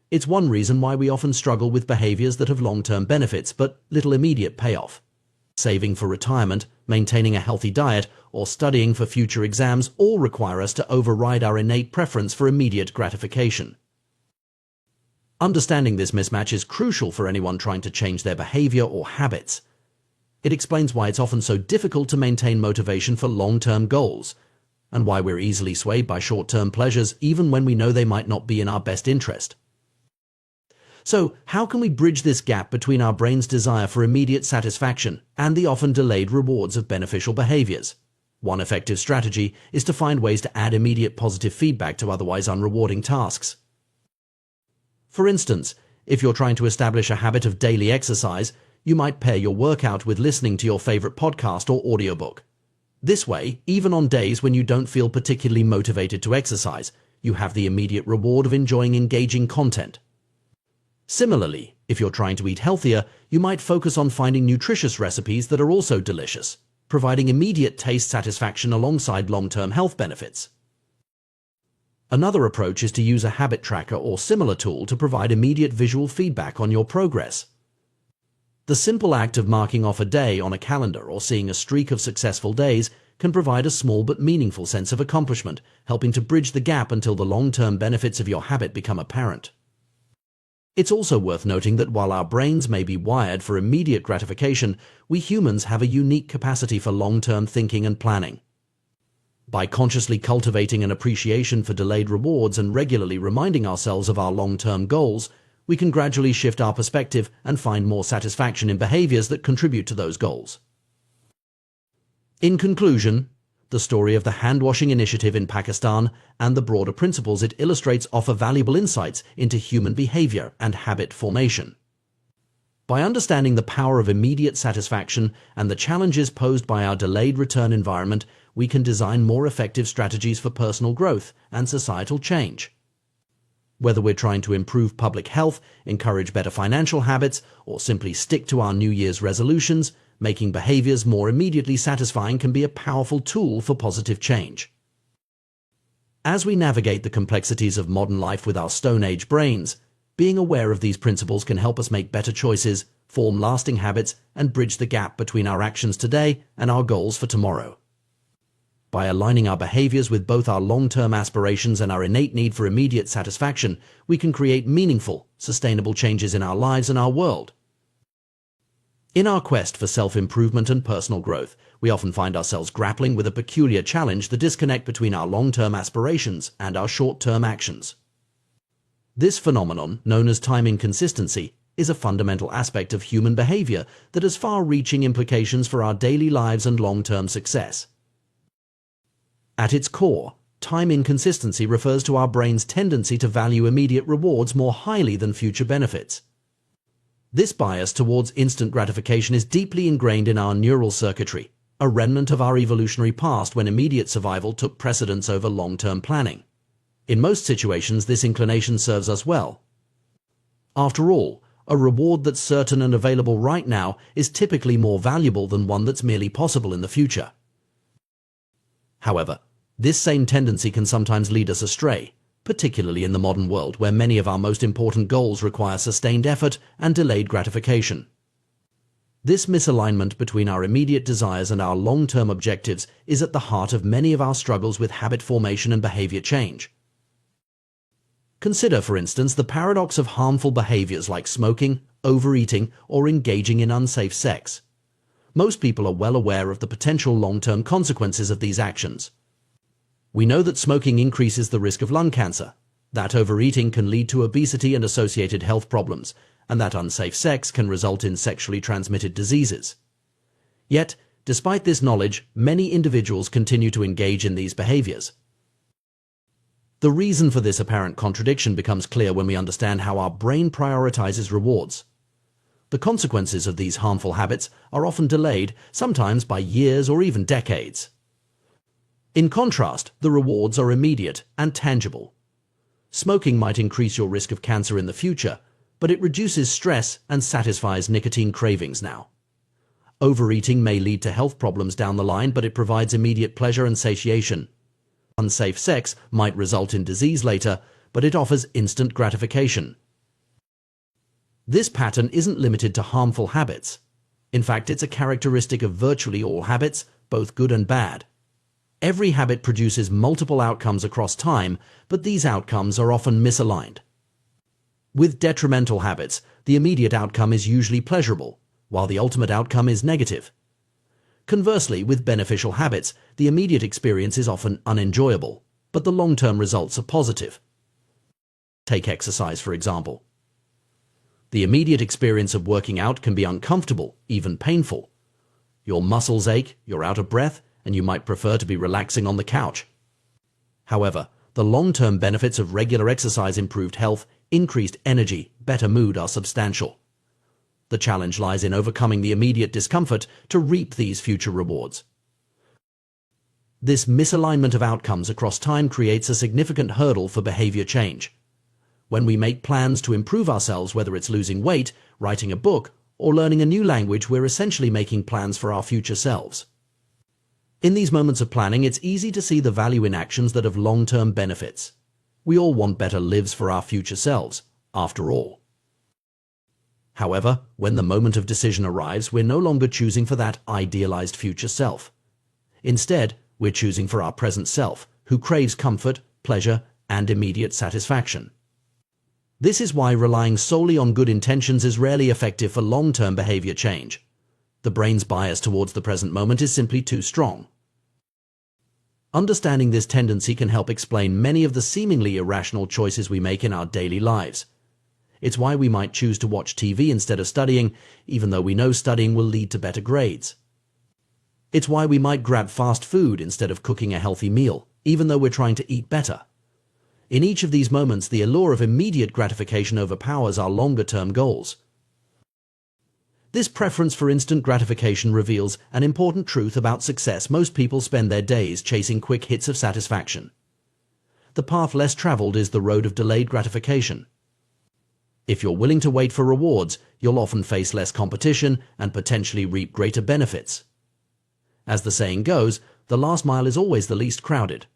It's one reason why we often struggle with behaviors that have long-term benefits but little immediate payoff. Saving for retirement, maintaining a healthy diet, or studying for future exams all require us to override our innate preference for immediate gratification. Understanding this mismatch is crucial for anyone trying to change their behavior or habits. It explains why it's often so difficult to maintain motivation for long-term goals, and why we're easily swayed by short-term pleasures even when we know they might not be in our best interest. So, how can we bridge this gap between our brain's desire for immediate satisfaction and the often delayed rewards of beneficial behaviors? One effective strategy is to find ways to add immediate positive feedback to otherwise unrewarding tasks. For instance, if you're trying to establish a habit of daily exercise, you might pair your workout with listening to your favorite podcast or audiobook. This way, even on days when you don't feel particularly motivated to exercise, you have the immediate reward of enjoying engaging content. Similarly, if you're trying to eat healthier, you might focus on finding nutritious recipes that are also delicious, providing immediate taste satisfaction alongside long-term health benefits. Another approach is to use a habit tracker or similar tool to provide immediate visual feedback on your progress. The simple act of marking off a day on a calendar or seeing a streak of successful days can provide a small but meaningful sense of accomplishment, helping to bridge the gap until the long-term benefits of your habit become apparent. It's also worth noting that while our brains may be wired for immediate gratification, we humans have a unique capacity for long-term thinking and planning. By consciously cultivating an appreciation for delayed rewards and regularly reminding ourselves of our long-term goals, we can gradually shift our perspective and find more satisfaction in behaviors that contribute to those goals. In conclusion, the story of the hand-washing initiative in Pakistan and the broader principles it illustrates offer valuable insights into human behavior and habit formation. By understanding the power of immediate satisfaction and the challenges posed by our delayed return environment, we can design more effective strategies for personal growth and societal change. Whether we're trying to improve public health, encourage better financial habits, or simply stick to our New Year's resolutions, making behaviors more immediately satisfying can be a powerful tool for positive change. As we navigate the complexities of modern life with our Stone Age brains, being aware of these principles can help us make better choices, form lasting habits, and bridge the gap between our actions today and our goals for tomorrow. By aligning our behaviors with both our long-term aspirations and our innate need for immediate satisfaction, we can create meaningful, sustainable changes in our lives and our world. In our quest for self-improvement and personal growth, we often find ourselves grappling with a peculiar challenge: the disconnect between our long-term aspirations and our short-term actions. This phenomenon, known as time inconsistency, is a fundamental aspect of human behavior that has far-reaching implications for our daily lives and long-term success. At its core, time inconsistency refers to our brain's tendency to value immediate rewards more highly than future benefits. This bias towards instant gratification is deeply ingrained in our neural circuitry, a remnant of our evolutionary past when immediate survival took precedence over long-term planning. In most situations, this inclination serves us well. After all, a reward that's certain and available right now is typically more valuable than one that's merely possible in the future. However, this same tendency can sometimes lead us astray, particularly in the modern world where many of our most important goals require sustained effort and delayed gratification. This misalignment between our immediate desires and our long-term objectives is at the heart of many of our struggles with habit formation and behavior change. Consider, for instance, the paradox of harmful behaviors like smoking, overeating, or engaging in unsafe sex. Most people are well aware of the potential long-term consequences of these actions. We know that smoking increases the risk of lung cancer, that overeating can lead to obesity and associated health problems, and that unsafe sex can result in sexually transmitted diseases. Yet, despite this knowledge, many individuals continue to engage in these behaviors. The reason for this apparent contradiction becomes clear when we understand how our brain prioritizes rewards. The consequences of these harmful habits are often delayed, sometimes by years or even decades. In contrast, the rewards are immediate and tangible. Smoking might increase your risk of cancer in the future, but it reduces stress and satisfies nicotine cravings now. Overeating may lead to health problems down the line, but it provides immediate pleasure and satiation. Unsafe sex might result in disease later, but it offers instant gratification. This pattern isn't limited to harmful habits. In fact, it's a characteristic of virtually all habits, both good and bad. Every habit produces multiple outcomes across time, but these outcomes are often misaligned. With detrimental habits, the immediate outcome is usually pleasurable, while the ultimate outcome is negative. Conversely, with beneficial habits, the immediate experience is often unenjoyable, but the long-term results are positive. Take exercise, for example. The immediate experience of working out can be uncomfortable, even painful. Your muscles ache, you're out of breath, and you might prefer to be relaxing on the couch. However, the long-term benefits of regular exercise, improved health, increased energy, better mood are substantial. The challenge lies in overcoming the immediate discomfort to reap these future rewards. This misalignment of outcomes across time creates a significant hurdle for behavior change. When we make plans to improve ourselves, whether it's losing weight, writing a book, or learning a new language, we're essentially making plans for our future selves. In these moments of planning, it's easy to see the value in actions that have long-term benefits. We all want better lives for our future selves, after all. However, when the moment of decision arrives, we're no longer choosing for that idealized future self. Instead, we're choosing for our present self, who craves comfort, pleasure, and immediate satisfaction. This is why relying solely on good intentions is rarely effective for long-term behavior change. The brain's bias towards the present moment is simply too strong. Understanding this tendency can help explain many of the seemingly irrational choices we make in our daily lives. It's why we might choose to watch TV instead of studying, even though we know studying will lead to better grades. It's why we might grab fast food instead of cooking a healthy meal, even though we're trying to eat better. In each of these moments, the allure of immediate gratification overpowers our longer-term goals. This preference for instant gratification reveals an important truth about success. Most people spend their days chasing quick hits of satisfaction. the path less traveled is the road of delayed gratification. If you're willing to wait for rewards, you'll often face less competition and potentially reap greater benefits. As the saying goes, the last mile is always the least crowded.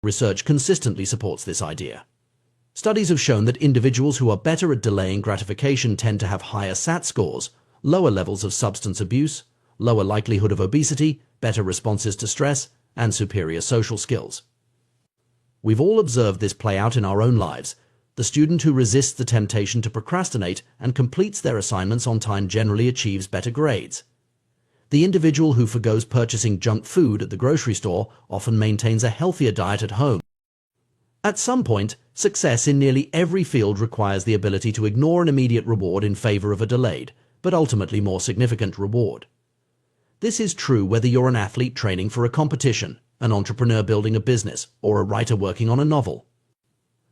Research consistently supports this idea. Studies have shown that individuals who are better at delaying gratification tend to have higher SAT scores, lower levels of substance abuse, lower likelihood of obesity, better responses to stress, and superior social skills. We've all observed this play out in our own lives. The student who resists the temptation to procrastinate and completes their assignments on time generally achieves better grades. The individual who forgoes purchasing junk food at the grocery store often maintains a healthier diet at home. At some point, success in nearly every field requires the ability to ignore an immediate reward in favor of a delayed, but ultimately more significant reward. This is true whether you're an athlete training for a competition, an entrepreneur building a business, or a writer working on a novel.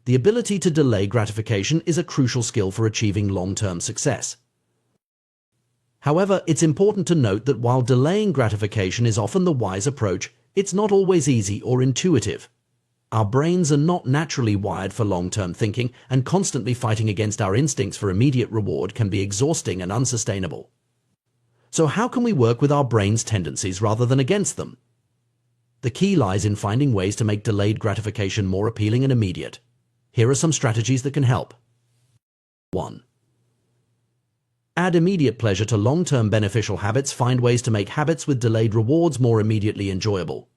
The ability to delay gratification is a crucial skill for achieving long-term success. However, it's important to note that while delaying gratification is often the wise approach, it's not always easy or intuitive. Our brains are not naturally wired for long-term thinking, and constantly fighting against our instincts for immediate reward can be exhausting and unsustainable. So how can we work with our brain's tendencies rather than against them? The key lies in finding ways to make delayed gratification more appealing and immediate. Here are some strategies that can help. 1. Add immediate pleasure to long-term beneficial habits. Find ways to make habits with delayed rewards more immediately enjoyable.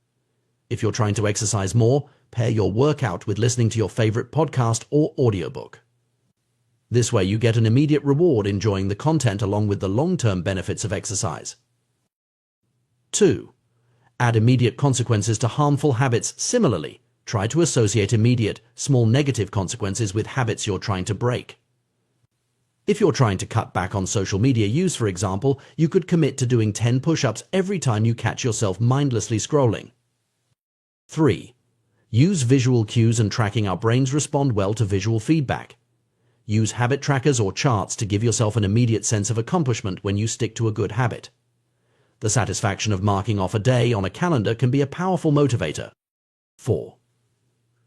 If you're trying to exercise more, pair your workout with listening to your favorite podcast or audiobook. This way you get an immediate reward enjoying the content along with the long-term benefits of exercise. 2. Add immediate consequences to harmful habits. Similarly, try to associate immediate, small negative consequences with habits you're trying to break. If you're trying to cut back on social media use, for example, you could commit to doing 10 push-ups every time you catch yourself mindlessly scrolling. 3. Use visual cues and tracking. Our brains respond well to visual feedback. Use habit trackers or charts to give yourself an immediate sense of accomplishment when you stick to a good habit. The satisfaction of marking off a day on a calendar can be a powerful motivator. 4.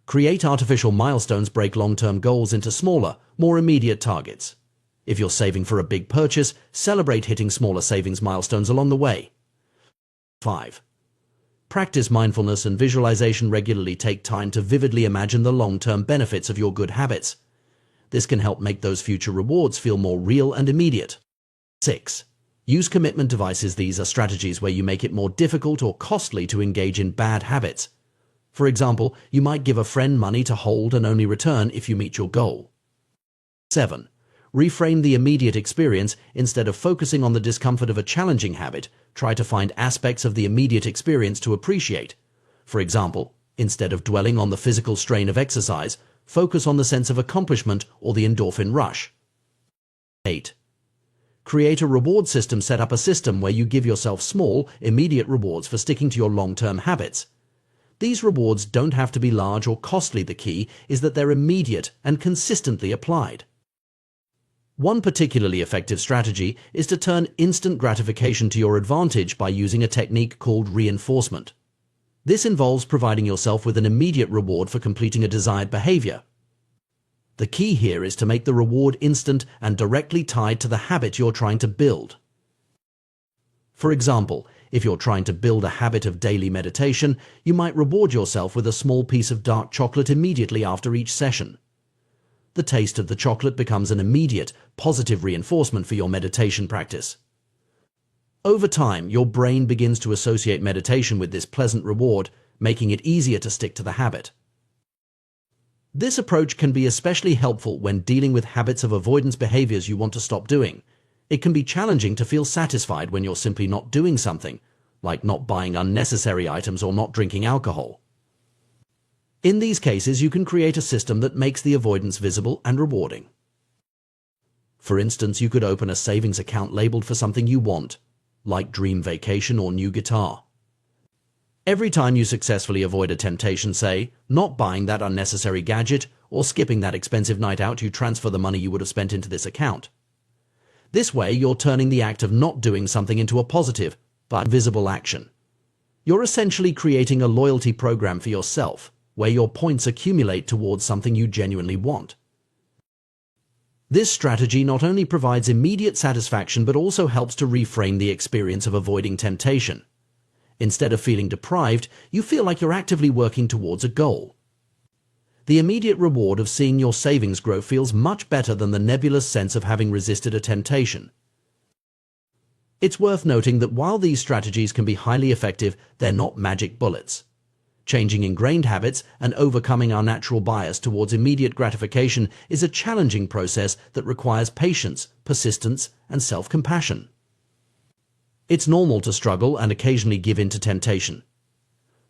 Create artificial milestones. Break long-term goals into smaller, more immediate targets. If you're saving for a big purchase, celebrate hitting smaller savings milestones along the way. 5. Practice mindfulness and visualization regularly. Take time to vividly imagine the long-term benefits of your good habits. This can help make those future rewards feel more real and immediate. 6. Use commitment devices. These are strategies where you make it more difficult or costly to engage in bad habits. For example, you might give a friend money to hold and only return if you meet your goal. 7. Reframe the immediate experience. Instead of focusing on the discomfort of a challenging habit, try to find aspects of the immediate experience to appreciate. For example, instead of dwelling on the physical strain of exercise, focus on the sense of accomplishment or the endorphin rush. 8. Create a reward system. Set up a system where you give yourself small, immediate rewards for sticking to your long-term habits. These rewards don't have to be large or costly. The key is that they're immediate and consistently applied. One particularly effective strategy is to turn instant gratification to your advantage by using a technique called reinforcement. This involves providing yourself with an immediate reward for completing a desired behavior. The key here is to make the reward instant and directly tied to the habit you're trying to build. For example, if you're trying to build a habit of daily meditation, you might reward yourself with a small piece of dark chocolate immediately after each session. The taste of the chocolate becomes an immediate, positive reinforcement for your meditation practice. Over time, your brain begins to associate meditation with this pleasant reward, making it easier to stick to the habit. This approach can be especially helpful when dealing with habits of avoidance behaviors you want to stop doing. It can be challenging to feel satisfied when you're simply not doing something, like not buying unnecessary items or not drinking alcohol. In these cases, you can create a system that makes the avoidance visible and rewarding. For instance, you could open a savings account labeled for something you want, like dream vacation or new guitar. Every time you successfully avoid a temptation, say, not buying that unnecessary gadget or skipping that expensive night out, you transfer the money you would have spent into this account. This way, you're turning the act of not doing something into a positive, but visible action. You're essentially creating a loyalty program for yourself, where your points accumulate towards something you genuinely want. This strategy not only provides immediate satisfaction but also helps to reframe the experience of avoiding temptation. Instead of feeling deprived, you feel like you're actively working towards a goal. The immediate reward of seeing your savings grow feels much better than the nebulous sense of having resisted a temptation. It's worth noting that while these strategies can be highly effective, they're not magic bullets. Changing ingrained habits and overcoming our natural bias towards immediate gratification is a challenging process that requires patience, persistence, and self-compassion. It's normal to struggle and occasionally give in to temptation.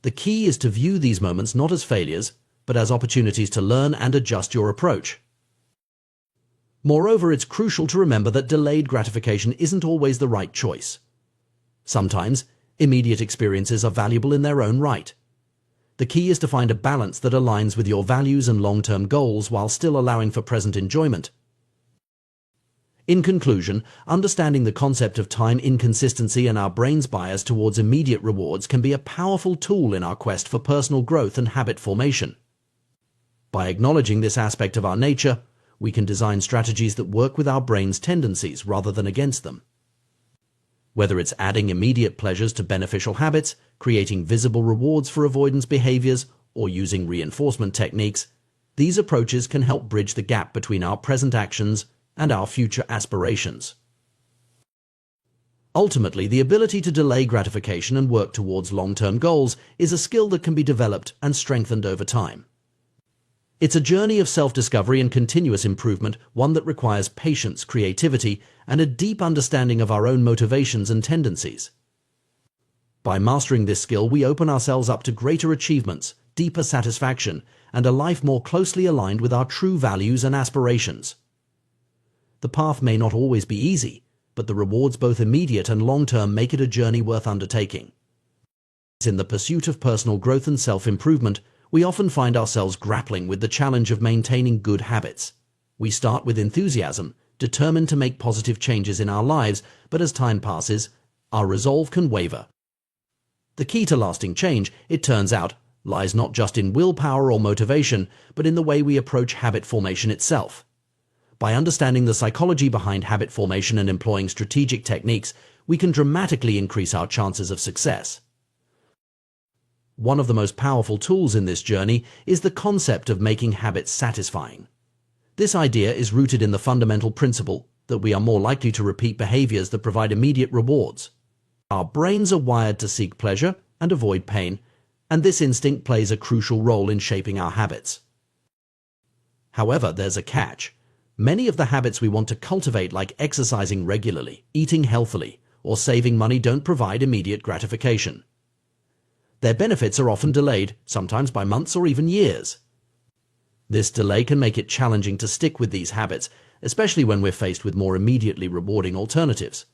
The key is to view these moments not as failures, but as opportunities to learn and adjust your approach. Moreover, it's crucial to remember that delayed gratification isn't always the right choice. Sometimes, immediate experiences are valuable in their own right. The key is to find a balance that aligns with your values and long-term goals while still allowing for present enjoyment. In conclusion, understanding the concept of time inconsistency and our brain's bias towards immediate rewards can be a powerful tool in our quest for personal growth and habit formation. By acknowledging this aspect of our nature, we can design strategies that work with our brain's tendencies rather than against them. Whether it's adding immediate pleasures to beneficial habits, creating visible rewards for avoidance behaviors, or using reinforcement techniques, these approaches can help bridge the gap between our present actions and our future aspirations. Ultimately, the ability to delay gratification and work towards long-term goals is a skill that can be developed and strengthened over time. It's a journey of self-discovery and continuous improvement, one that requires patience, creativity, and a deep understanding of our own motivations and tendencies. By mastering this skill, we open ourselves up to greater achievements, deeper satisfaction, and a life more closely aligned with our true values and aspirations. The path may not always be easy, but the rewards both immediate and long-term make it a journey worth undertaking. In the pursuit of personal growth and self-improvement, we often find ourselves grappling with the challenge of maintaining good habits. We start with enthusiasm, determined to make positive changes in our lives, but as time passes, our resolve can waver. The key to lasting change, it turns out, lies not just in willpower or motivation, but in the way we approach habit formation itself. By understanding the psychology behind habit formation and employing strategic techniques, we can dramatically increase our chances of success. One of the most powerful tools in this journey is the concept of making habits satisfying. This idea is rooted in the fundamental principle that we are more likely to repeat behaviors that provide immediate rewards. Our brains are wired to seek pleasure and avoid pain, and this instinct plays a crucial role in shaping our habits. However, there's a catch. Many of the habits we want to cultivate, like exercising regularly, eating healthily, or saving money, don't provide immediate gratification. Their benefits are often delayed, sometimes by months or even years. This delay can make it challenging to stick with these habits, especially when we're faced with more immediately rewarding alternatives.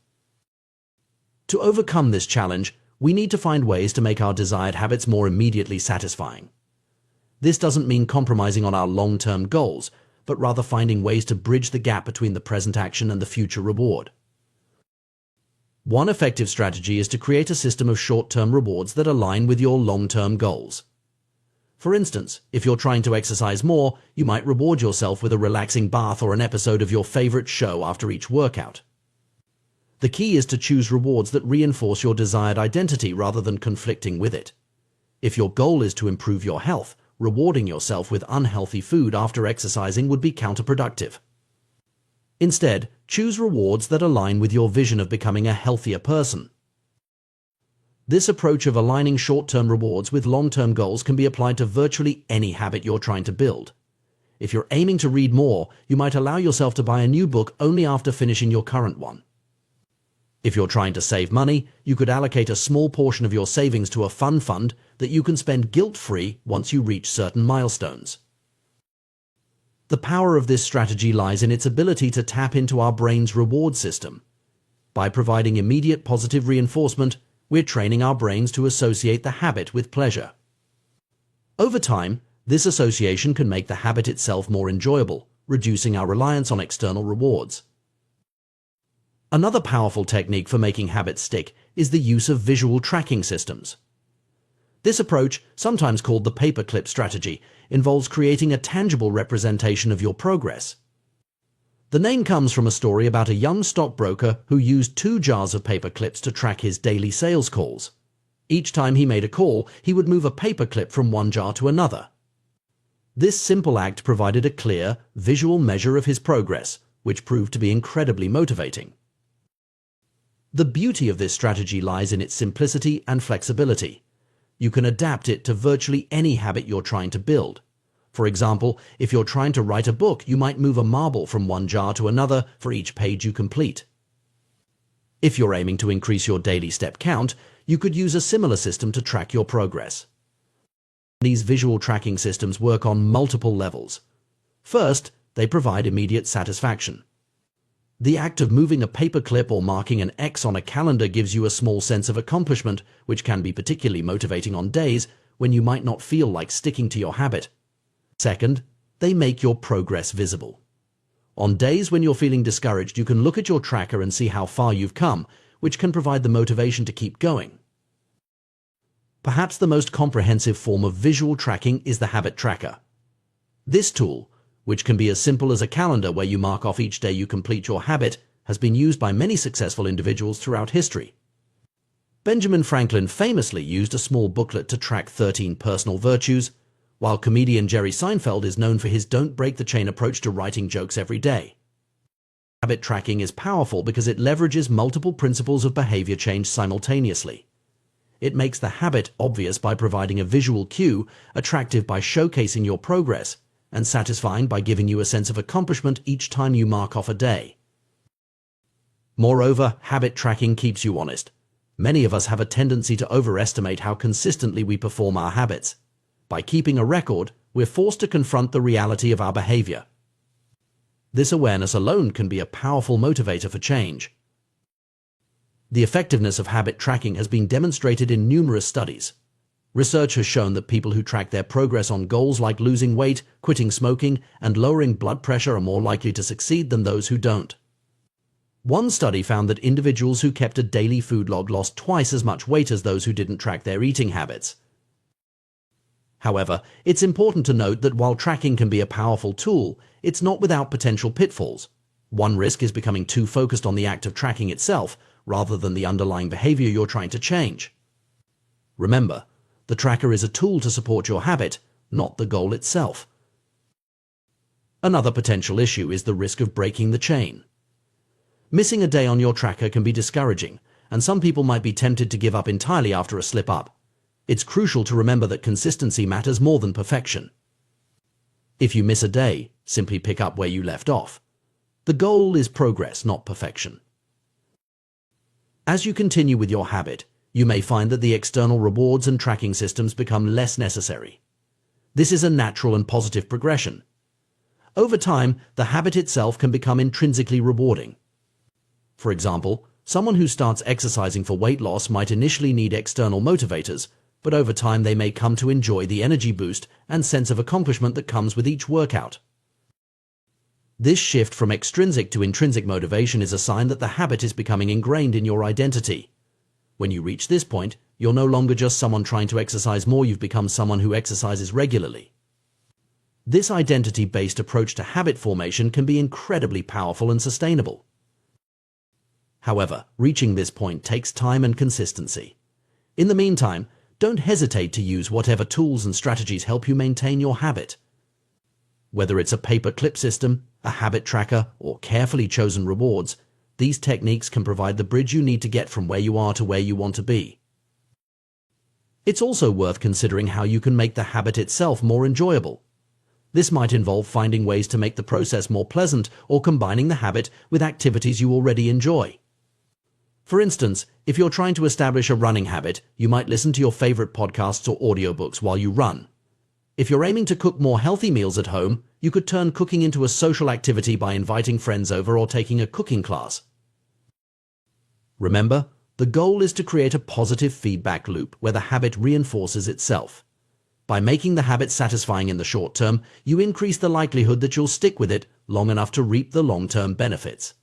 To overcome this challenge, we need to find ways to make our desired habits more immediately satisfying. This doesn't mean compromising on our long-term goals, but rather finding ways to bridge the gap between the present action and the future reward. One effective strategy is to create a system of short-term rewards that align with your long-term goals. For instance, if you're trying to exercise more, you might reward yourself with a relaxing bath or an episode of your favorite show after each workout. The key is to choose rewards that reinforce your desired identity rather than conflicting with it. If your goal is to improve your health, rewarding yourself with unhealthy food after exercising would be counterproductive. Instead, choose rewards that align with your vision of becoming a healthier person. This approach of aligning short-term rewards with long-term goals can be applied to virtually any habit you're trying to build. If you're aiming to read more, you might allow yourself to buy a new book only after finishing your current one. If you're trying to save money, you could allocate a small portion of your savings to a fun fund that you can spend guilt-free once you reach certain milestones. The power of this strategy lies in its ability to tap into our brain's reward system. By providing immediate positive reinforcement, we're training our brains to associate the habit with pleasure. Over time, this association can make the habit itself more enjoyable, reducing our reliance on external rewards. Another powerful technique for making habits stick is the use of visual tracking systems. This approach, sometimes called the paperclip strategy, involves creating a tangible representation of your progress. The name comes from a story about a young stockbroker who used 2 jars of paper clips to track his daily sales calls. Each time he made a call, he would move a paper clip from one jar to another. This simple act provided a clear, visual measure of his progress, which proved to be incredibly motivating. The beauty of this strategy lies in its simplicity and flexibility. You can adapt it to virtually any habit you're trying to build. For example, if you're trying to write a book, you might move a marble from one jar to another for each page you complete. If you're aiming to increase your daily step count, you could use a similar system to track your progress. These visual tracking systems work on multiple levels. First, they provide immediate satisfaction. The act of moving a paperclip or marking an X on a calendar gives you a small sense of accomplishment, which can be particularly motivating on days when you might not feel like sticking to your habit. Second, they make your progress visible. On days when you're feeling discouraged, you can look at your tracker and see how far you've come, which can provide the motivation to keep going. Perhaps the most comprehensive form of visual tracking is the habit tracker. This tool, which can be as simple as a calendar where you mark off each day you complete your habit, has been used by many successful individuals throughout history. Benjamin Franklin famously used a small booklet to track 13 personal virtues, while comedian Jerry Seinfeld is known for his don't break the chain approach to writing jokes every day. Habit tracking is powerful because it leverages multiple principles of behavior change simultaneously. It makes the habit obvious by providing a visual cue, attractive by showcasing your progress, and satisfying by giving you a sense of accomplishment each time you mark off a day. Moreover, habit tracking keeps you honest. Many of us have a tendency to overestimate how consistently we perform our habits. By keeping a record, we're forced to confront the reality of our behavior. This awareness alone can be a powerful motivator for change. The effectiveness of habit tracking has been demonstrated in numerous studies. Research has shown that people who track their progress on goals like losing weight, quitting smoking, and lowering blood pressure are more likely to succeed than those who don't. One study found that individuals who kept a daily food log lost twice as much weight as those who didn't track their eating habits. However, it's important to note that while tracking can be a powerful tool, it's not without potential pitfalls. One risk is becoming too focused on the act of tracking itself, rather than the underlying behavior you're trying to change. Remember, the tracker is a tool to support your habit, not the goal itself. Another potential issue is the risk of breaking the chain. Missing a day on your tracker can be discouraging, and some people might be tempted to give up entirely after a slip-up. It's crucial to remember that consistency matters more than perfection. If you miss a day, simply pick up where you left off. The goal is progress, not perfection. As you continue with your habit, you may find that the external rewards and tracking systems become less necessary. This is a natural and positive progression. Over time, the habit itself can become intrinsically rewarding. For example, someone who starts exercising for weight loss might initially need external motivators, but over time they may come to enjoy the energy boost and sense of accomplishment that comes with each workout. This shift from extrinsic to intrinsic motivation is a sign that the habit is becoming ingrained in your identity. When you reach this point, you're no longer just someone trying to exercise more, you've become someone who exercises regularly. This identity-based approach to habit formation can be incredibly powerful and sustainable. However, reaching this point takes time and consistency. In the meantime, don't hesitate to use whatever tools and strategies help you maintain your habit. Whether it's a paper clip system, a habit tracker, or carefully chosen rewards, these techniques can provide the bridge you need to get from where you are to where you want to be. It's also worth considering how you can make the habit itself more enjoyable. This might involve finding ways to make the process more pleasant or combining the habit with activities you already enjoy. For instance, if you're trying to establish a running habit, you might listen to your favorite podcasts or audiobooks while you run. If you're aiming to cook more healthy meals at home, you could turn cooking into a social activity by inviting friends over or taking a cooking class. Remember, the goal is to create a positive feedback loop where the habit reinforces itself. By making the habit satisfying in the short term, you increase the likelihood that you'll stick with it long enough to reap the long-term benefits.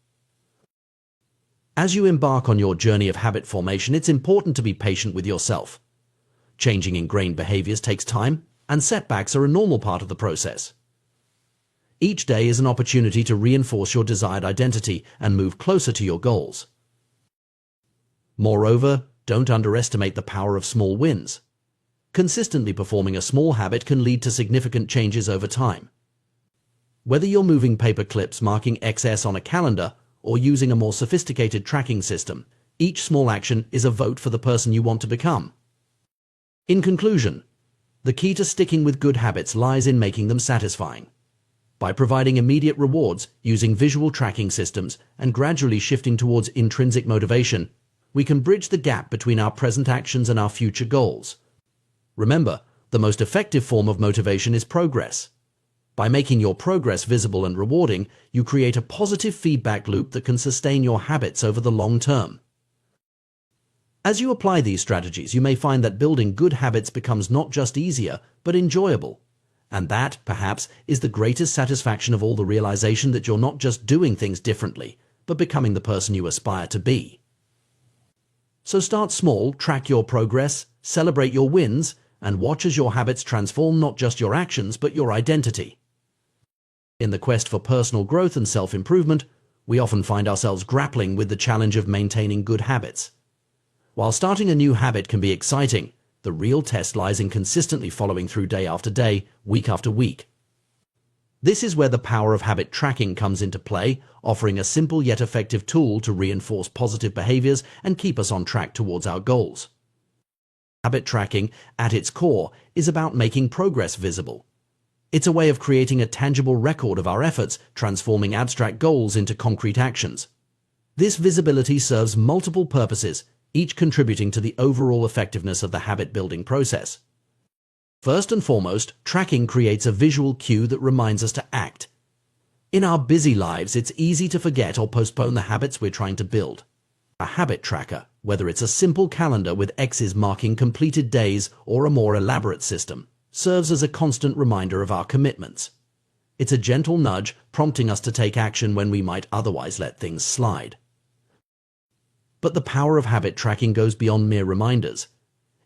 As you embark on your journey of habit formation, it's important to be patient with yourself. Changing ingrained behaviors takes time, and setbacks are a normal part of the process. Each day is an opportunity to reinforce your desired identity and move closer to your goals. Moreover, don't underestimate the power of small wins. Consistently performing a small habit can lead to significant changes over time. Whether you're moving paper clips marking XS on a calendar or using a more sophisticated tracking system, each small action is a vote for the person you want to become. In conclusion, the key to sticking with good habits lies in making them satisfying. By providing immediate rewards, using visual tracking systems, and gradually shifting towards intrinsic motivation, we can bridge the gap between our present actions and our future goals. Remember, the most effective form of motivation is progress. By making your progress visible and rewarding, you create a positive feedback loop that can sustain your habits over the long term. As you apply these strategies, you may find that building good habits becomes not just easier, but enjoyable. And that, perhaps, is the greatest satisfaction of all, the realization that you're not just doing things differently, but becoming the person you aspire to be. So start small, track your progress, celebrate your wins, and watch as your habits transform not just your actions, but your identity. In the quest for personal growth and self-improvement, we often find ourselves grappling with the challenge of maintaining good habits. While starting a new habit can be exciting, the real test lies in consistently following through day after day, week after week. This is where the power of habit tracking comes into play, offering a simple yet effective tool to reinforce positive behaviors and keep us on track towards our goals. Habit tracking, at its core, is about making progress visible. It's a way of creating a tangible record of our efforts, transforming abstract goals into concrete actions. This visibility serves multiple purposes, each contributing to the overall effectiveness of the habit-building process. First and foremost, tracking creates a visual cue that reminds us to act. In our busy lives, it's easy to forget or postpone the habits we're trying to build. A habit tracker, whether it's a simple calendar with X's marking completed days or a more elaborate system, serves as a constant reminder of our commitments. It's a gentle nudge prompting us to take action when we might otherwise let things slide. But the power of habit tracking goes beyond mere reminders.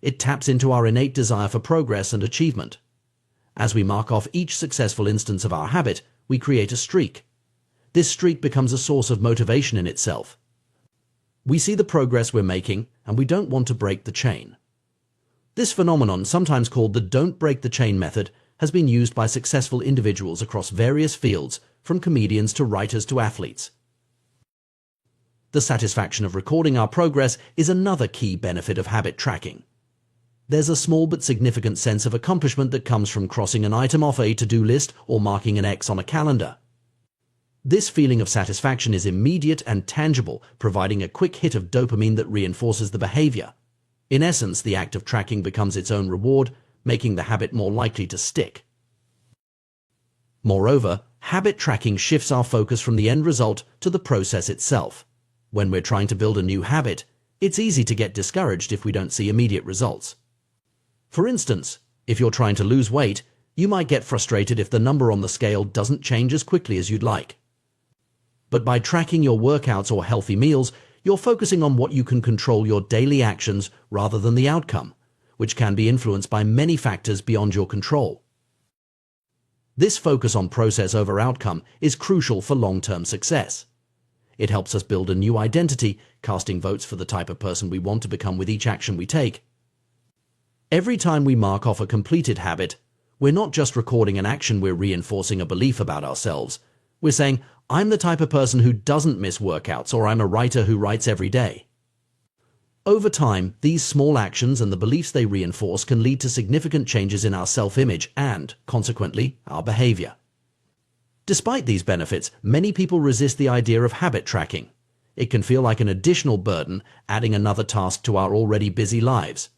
It taps into our innate desire for progress and achievement. As we mark off each successful instance of our habit, we create a streak. This streak becomes a source of motivation in itself. We see the progress we're making, and we don't want to break the chain. This phenomenon, sometimes called the don't break the chain method, has been used by successful individuals across various fields, from comedians to writers to athletes. The satisfaction of recording our progress is another key benefit of habit tracking. There's a small but significant sense of accomplishment that comes from crossing an item off a to-do list or marking an X on a calendar. This feeling of satisfaction is immediate and tangible, providing a quick hit of dopamine that reinforces the behavior. In essence, the act of tracking becomes its own reward, making the habit more likely to stick. Moreover, habit tracking shifts our focus from the end result to the process itself. When we're trying to build a new habit, it's easy to get discouraged if we don't see immediate results. For instance, if you're trying to lose weight, you might get frustrated if the number on the scale doesn't change as quickly as you'd like. But by tracking your workouts or healthy meals, you're focusing on what you can control, your daily actions, rather than the outcome, which can be influenced by many factors beyond your control. This focus on process over outcome is crucial for long-term success. It helps us build a new identity, casting votes for the type of person we want to become with each action we take. Every time we mark off a completed habit, we're not just recording an action, we're reinforcing a belief about ourselves. We're saying, I'm the type of person who doesn't miss workouts, or I'm a writer who writes every day. Over time, these small actions and the beliefs they reinforce can lead to significant changes in our self-image and, consequently, our behavior. Despite these benefits, many people resist the idea of habit tracking. It can feel like an additional burden, adding another task to our already busy lives.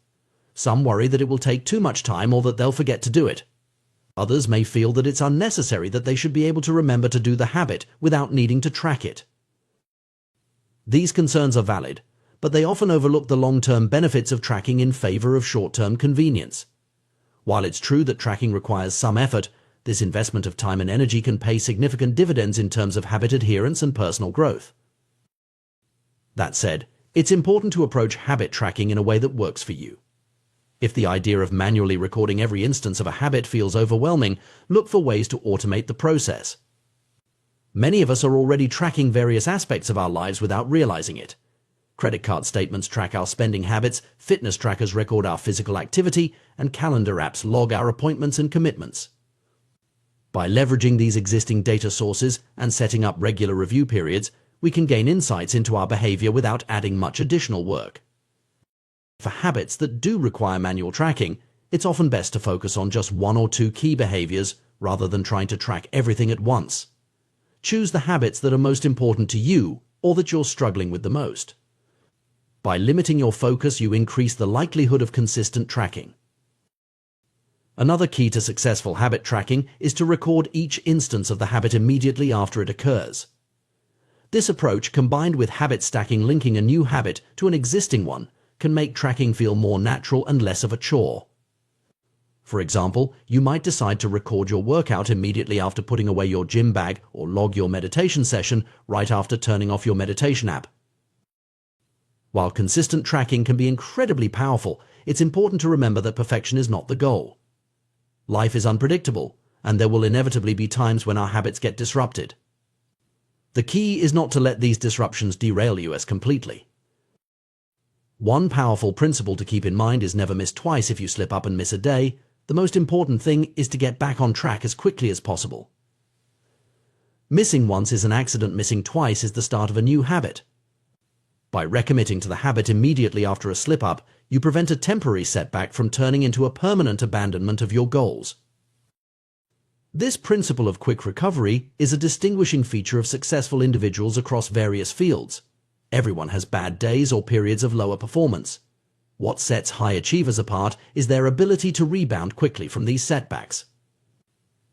Some worry that it will take too much time or that they'll forget to do it. Others may feel that it's unnecessary, that they should be able to remember to do the habit without needing to track it. These concerns are valid, but they often overlook the long-term benefits of tracking in favor of short-term convenience. While it's true that tracking requires some effort, this investment of time and energy can pay significant dividends in terms of habit adherence and personal growth. That said, it's important to approach habit tracking in a way that works for you. If the idea of manually recording every instance of a habit feels overwhelming, look for ways to automate the process. Many of us are already tracking various aspects of our lives without realizing it. Credit card statements track our spending habits, fitness trackers record our physical activity, and calendar apps log our appointments and commitments. By leveraging these existing data sources and setting up regular review periods, we can gain insights into our behavior without adding much additional work. For habits that do require manual tracking, it's often best to focus on just one or two key behaviors rather than trying to track everything at once. Choose the habits that are most important to you or that you're struggling with the most. By limiting your focus, you increase the likelihood of consistent tracking. Another key to successful habit tracking is to record each instance of the habit immediately after it occurs. This approach, combined with habit stacking linking a new habit to an existing one, can make tracking feel more natural and less of a chore. For example, you might decide to record your workout immediately after putting away your gym bag or log your meditation session right after turning off your meditation app. While consistent tracking can be incredibly powerful, it's important to remember that perfection is not the goal. Life is unpredictable, and there will inevitably be times when our habits get disrupted. The key is not to let these disruptions derail you as completely. One powerful principle to keep in mind is never miss twice if you slip up and miss a day. The most important thing is to get back on track as quickly as possible. Missing once is an accident, missing twice is the start of a new habit. By recommitting to the habit immediately after a slip-up, you prevent a temporary setback from turning into a permanent abandonment of your goals. This principle of quick recovery is a distinguishing feature of successful individuals across various fields. Everyone has bad days or periods of lower performance. What sets high achievers apart is their ability to rebound quickly from these setbacks.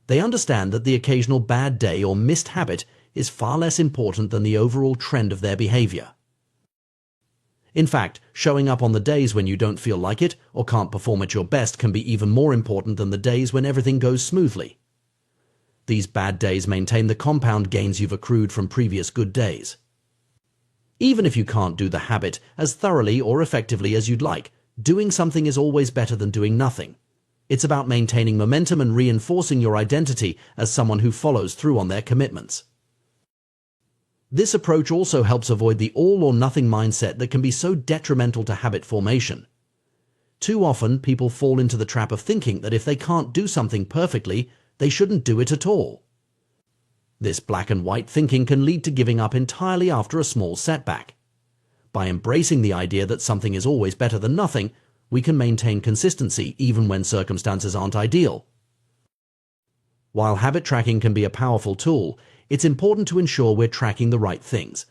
They understand that the occasional bad day or missed habit is far less important than the overall trend of their behavior. In fact, showing up on the days when you don't feel like it or can't perform at your best can be even more important than the days when everything goes smoothly. These bad days maintain the compound gains you've accrued from previous good days. Even if you can't do the habit as thoroughly or effectively as you'd like, doing something is always better than doing nothing. It's about maintaining momentum and reinforcing your identity as someone who follows through on their commitments. This approach also helps avoid the all-or-nothing mindset that can be so detrimental to habit formation. Too often, people fall into the trap of thinking that if they can't do something perfectly, they shouldn't do it at all. This black and white thinking can lead to giving up entirely after a small setback. By embracing the idea that something is always better than nothing, we can maintain consistency even when circumstances aren't ideal. While habit tracking can be a powerful tool, it's important to ensure we're tracking the right things.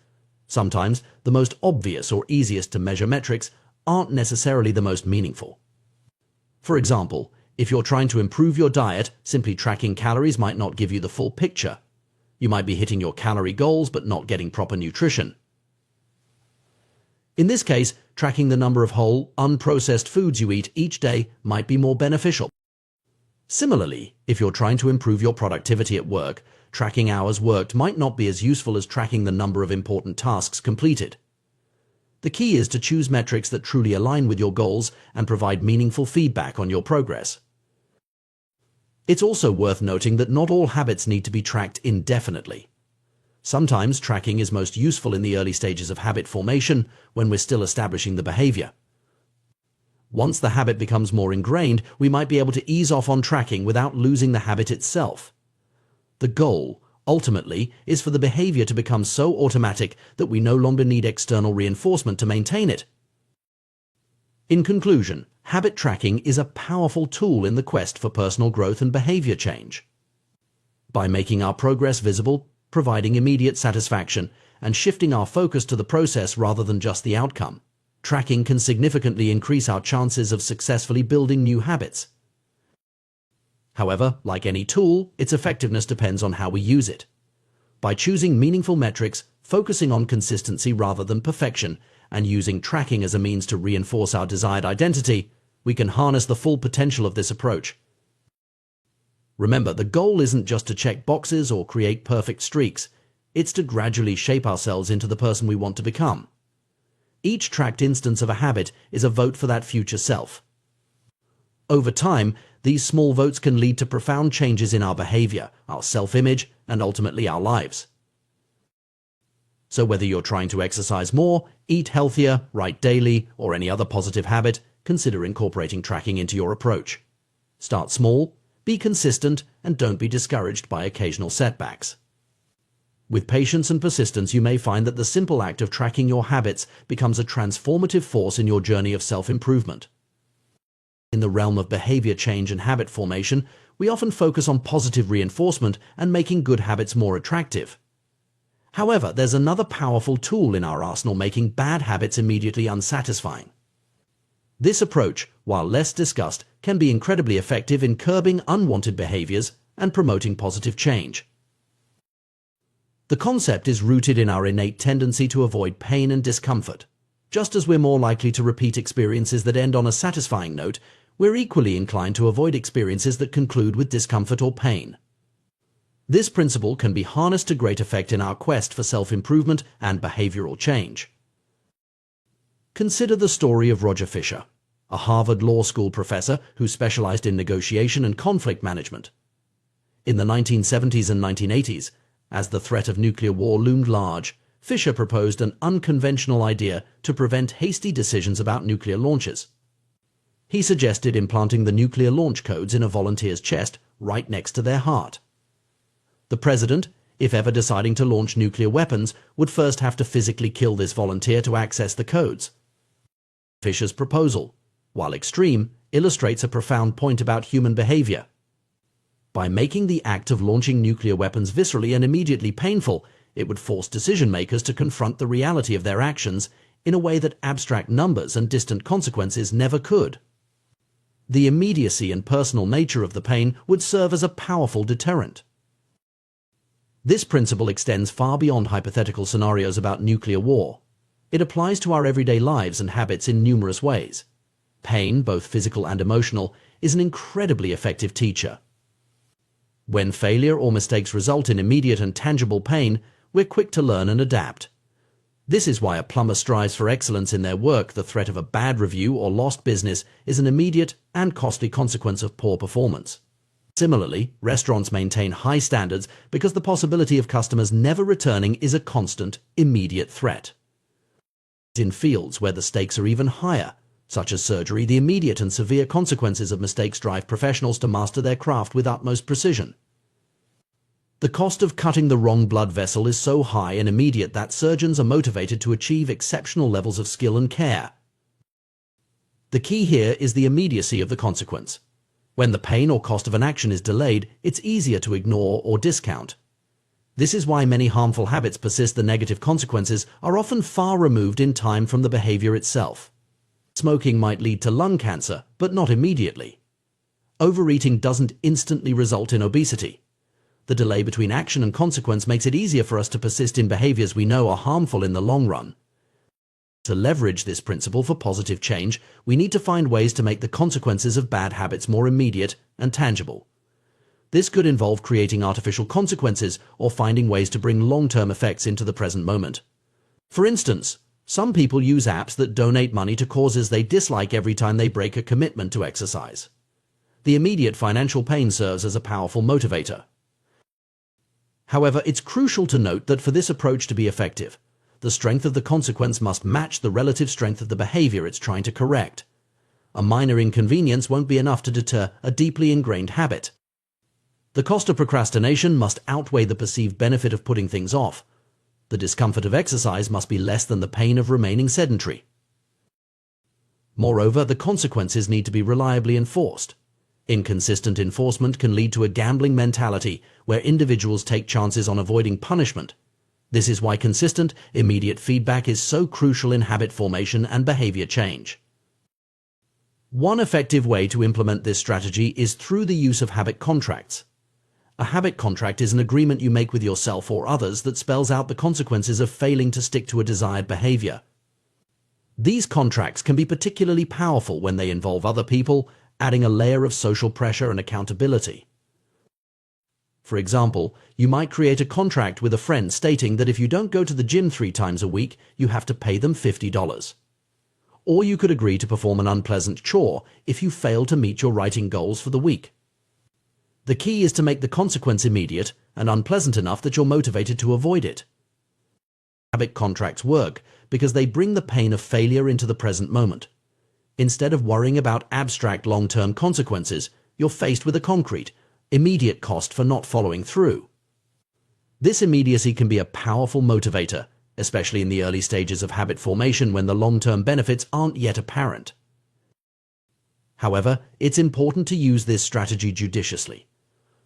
Sometimes, the most obvious or easiest to measure metrics aren't necessarily the most meaningful. For example, if you're trying to improve your diet, simply tracking calories might not give you the full picture. You might be hitting your calorie goals but not getting proper nutrition. In this case, tracking the number of whole, unprocessed foods you eat each day might be more beneficial. Similarly, if you're trying to improve your productivity at work, tracking hours worked might not be as useful as tracking the number of important tasks completed. The key is to choose metrics that truly align with your goals and provide meaningful feedback on your progress. It's also worth noting that not all habits need to be tracked indefinitely. Sometimes tracking is most useful in the early stages of habit formation when we're still establishing the behavior. Once the habit becomes more ingrained, we might be able to ease off on tracking without losing the habit itself. The goal, ultimately, is for the behavior to become so automatic that we no longer need external reinforcement to maintain it. In conclusion, habit tracking is a powerful tool in the quest for personal growth and behavior change. By making our progress visible, providing immediate satisfaction, and shifting our focus to the process rather than just the outcome, tracking can significantly increase our chances of successfully building new habits. However, like any tool, its effectiveness depends on how we use it. By choosing meaningful metrics, focusing on consistency rather than perfection, and using tracking as a means to reinforce our desired identity, we can harness the full potential of this approach. Remember, the goal isn't just to check boxes or create perfect streaks. It's to gradually shape ourselves into the person we want to become. Each tracked instance of a habit is a vote for that future self. Over time, these small votes can lead to profound changes in our behavior, our self-image, and ultimately our lives. So whether you're trying to exercise more, eat healthier, write daily, or any other positive habit, consider incorporating tracking into your approach. Start small, be consistent, and don't be discouraged by occasional setbacks. With patience and persistence, you may find that the simple act of tracking your habits becomes a transformative force in your journey of self-improvement. In the realm of behavior change and habit formation, we often focus on positive reinforcement and making good habits more attractive. However, there's another powerful tool in our arsenal making bad habits immediately unsatisfying. This approach, while less discussed, can be incredibly effective in curbing unwanted behaviors and promoting positive change. The concept is rooted in our innate tendency to avoid pain and discomfort. Just as we're more likely to repeat experiences that end on a satisfying note, we're equally inclined to avoid experiences that conclude with discomfort or pain. This principle can be harnessed to great effect in our quest for self-improvement and behavioral change. Consider the story of Roger Fisher, a Harvard Law School professor who specialized in negotiation and conflict management. In the 1970s and 1980s, as the threat of nuclear war loomed large, Fisher proposed an unconventional idea to prevent hasty decisions about nuclear launches. He suggested implanting the nuclear launch codes in a volunteer's chest right next to their heart. The president, if ever deciding to launch nuclear weapons, would first have to physically kill this volunteer to access the codes. Fisher's proposal, while extreme, illustrates a profound point about human behavior. By making the act of launching nuclear weapons viscerally and immediately painful, it would force decision-makers to confront the reality of their actions in a way that abstract numbers and distant consequences never could. The immediacy and personal nature of the pain would serve as a powerful deterrent. This principle extends far beyond hypothetical scenarios about nuclear war. It applies to our everyday lives and habits in numerous ways. Pain, both physical and emotional, is an incredibly effective teacher. When failure or mistakes result in immediate and tangible pain, we're quick to learn and adapt. This is why a plumber strives for excellence in their work. The threat of a bad review or lost business is an immediate and costly consequence of poor performance. Similarly, restaurants maintain high standards because the possibility of customers never returning is a constant, immediate threat. In fields where the stakes are even higher, such as surgery, the immediate and severe consequences of mistakes drive professionals to master their craft with utmost precision. The cost of cutting the wrong blood vessel is so high and immediate that surgeons are motivated to achieve exceptional levels of skill and care. The key here is the immediacy of the consequence. When the pain or cost of an action is delayed, it's easier to ignore or discount. This is why many harmful habits persist. The negative consequences are often far removed in time from the behavior itself. Smoking might lead to lung cancer, but not immediately. Overeating doesn't instantly result in obesity. The delay between action and consequence makes it easier for us to persist in behaviors we know are harmful in the long run. To leverage this principle for positive change, we need to find ways to make the consequences of bad habits more immediate and tangible. This could involve creating artificial consequences or finding ways to bring long-term effects into the present moment. For instance, some people use apps that donate money to causes they dislike every time they break a commitment to exercise. The immediate financial pain serves as a powerful motivator. However, it's crucial to note that for this approach to be effective, the strength of the consequence must match the relative strength of the behavior it's trying to correct. A minor inconvenience won't be enough to deter a deeply ingrained habit. The cost of procrastination must outweigh the perceived benefit of putting things off. The discomfort of exercise must be less than the pain of remaining sedentary. Moreover, the consequences need to be reliably enforced. Inconsistent enforcement can lead to a gambling mentality where individuals take chances on avoiding punishment. This is why consistent, immediate feedback is so crucial in habit formation and behavior change. One effective way to implement this strategy is through the use of habit contracts. A habit contract is an agreement you make with yourself or others that spells out the consequences of failing to stick to a desired behavior. These contracts can be particularly powerful when they involve other people, adding a layer of social pressure and accountability. For example, you might create a contract with a friend stating that if you don't go to the gym 3 times a week, you have to pay them $50. or you could agree to perform an unpleasant chore if you fail to meet your writing goals for the week. The key is to make the consequence immediate and unpleasant enough that you're motivated to avoid it. Habit contracts work because they bring the pain of failure into the present moment. Instead of worrying about abstract long-term consequences, you're faced with a concrete, immediate cost for not following through. This immediacy can be a powerful motivator, especially in the early stages of habit formation when the long-term benefits aren't yet apparent. However, it's important to use this strategy judiciously.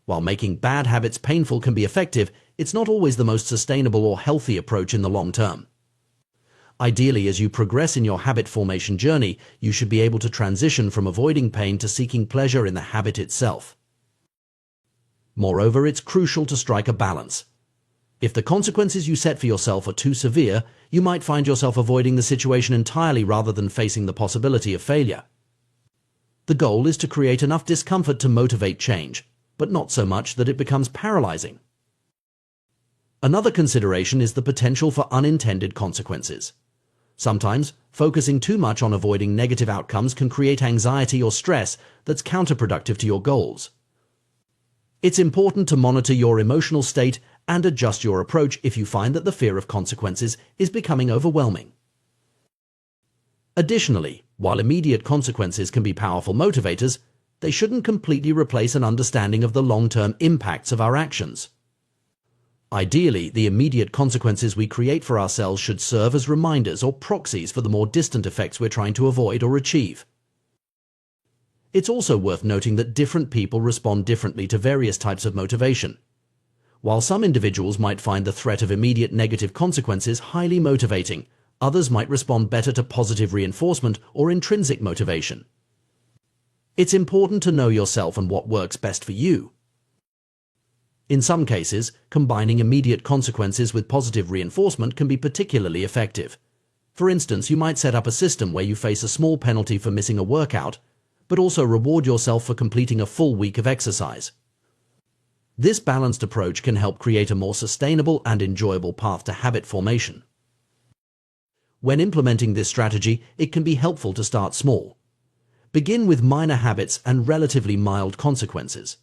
While making bad habits painful can be effective, it's not always the most sustainable or healthy approach in the long term. Ideally, as you progress in your habit formation journey, you should be able to transition from avoiding pain to seeking pleasure in the habit itself. Moreover, it's crucial to strike a balance. If the consequences you set for yourself are too severe, you might find yourself avoiding the situation entirely rather than facing the possibility of failure. The goal is to create enough discomfort to motivate change, but not so much that it becomes paralyzing. Another consideration is the potential for unintended consequences. Sometimes, focusing too much on avoiding negative outcomes can create anxiety or stress that's counterproductive to your goals. It's important to monitor your emotional state and adjust your approach if you find that the fear of consequences is becoming overwhelming. Additionally, while immediate consequences can be powerful motivators, they shouldn't completely replace an understanding of the long-term impacts of our actions. Ideally, the immediate consequences we create for ourselves should serve as reminders or proxies for the more distant effects we're trying to avoid or achieve. It's also worth noting that different people respond differently to various types of motivation. While some individuals might find the threat of immediate negative consequences highly motivating, others might respond better to positive reinforcement or intrinsic motivation. It's important to know yourself and what works best for you. In some cases, combining immediate consequences with positive reinforcement can be particularly effective. For instance, you might set up a system where you face a small penalty for missing a workout, but also reward yourself for completing a full week of exercise. This balanced approach can help create a more sustainable and enjoyable path to habit formation. When implementing this strategy, it can be helpful to start small. Begin with minor habits and relatively mild consequences.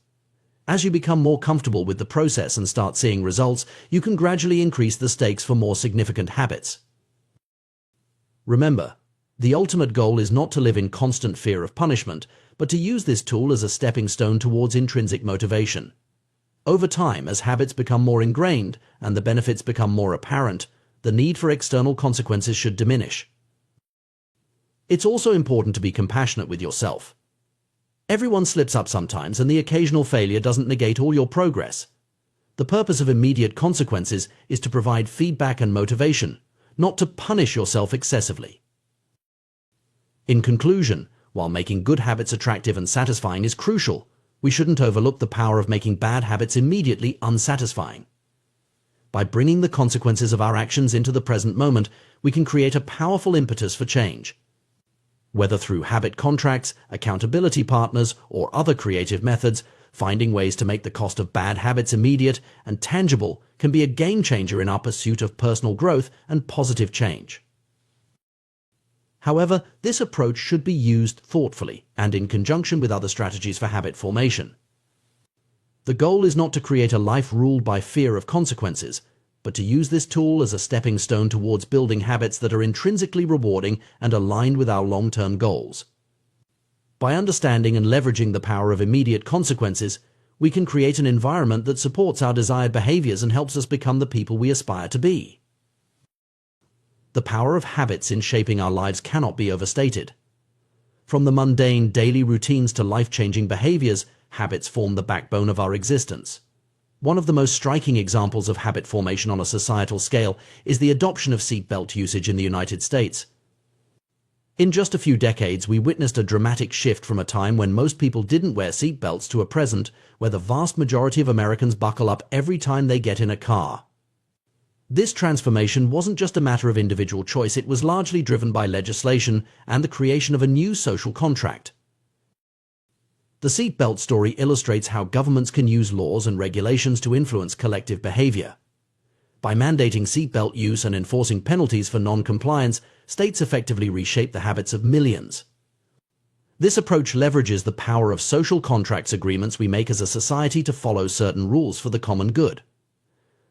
As you become more comfortable with the process and start seeing results, you can gradually increase the stakes for more significant habits. Remember, the ultimate goal is not to live in constant fear of punishment, but to use this tool as a stepping stone towards intrinsic motivation. Over time, as habits become more ingrained and the benefits become more apparent, the need for external consequences should diminish. It's also important to be compassionate with yourself. Everyone slips up sometimes, and the occasional failure doesn't negate all your progress. The purpose of immediate consequences is to provide feedback and motivation, not to punish yourself excessively. In conclusion, while making good habits attractive and satisfying is crucial, we shouldn't overlook the power of making bad habits immediately unsatisfying. By bringing the consequences of our actions into the present moment, we can create a powerful impetus for change. Whether through habit contracts, accountability partners, or other creative methods, finding ways to make the cost of bad habits immediate and tangible can be a game changer in our pursuit of personal growth and positive change. However, this approach should be used thoughtfully and in conjunction with other strategies for habit formation. The goal is not to create a life ruled by fear of consequences, but to use this tool as a stepping stone towards building habits that are intrinsically rewarding and aligned with our long-term goals. By understanding and leveraging the power of immediate consequences, we can create an environment that supports our desired behaviors and helps us become the people we aspire to be. The power of habits in shaping our lives cannot be overstated. From the mundane daily routines to life-changing behaviors, habits form the backbone of our existence. One of the most striking examples of habit formation on a societal scale is the adoption of seatbelt usage in the United States. In just a few decades, we witnessed a dramatic shift from a time when most people didn't wear seatbelts to a present where the vast majority of Americans buckle up every time they get in a car. This transformation wasn't just a matter of individual choice, it was largely driven by legislation and the creation of a new social contract. The seatbelt story illustrates how governments can use laws and regulations to influence collective behavior. By mandating seatbelt use and enforcing penalties for non-compliance, states effectively reshape the habits of millions. This approach leverages the power of social contracts agreements we make as a society to follow certain rules for the common good.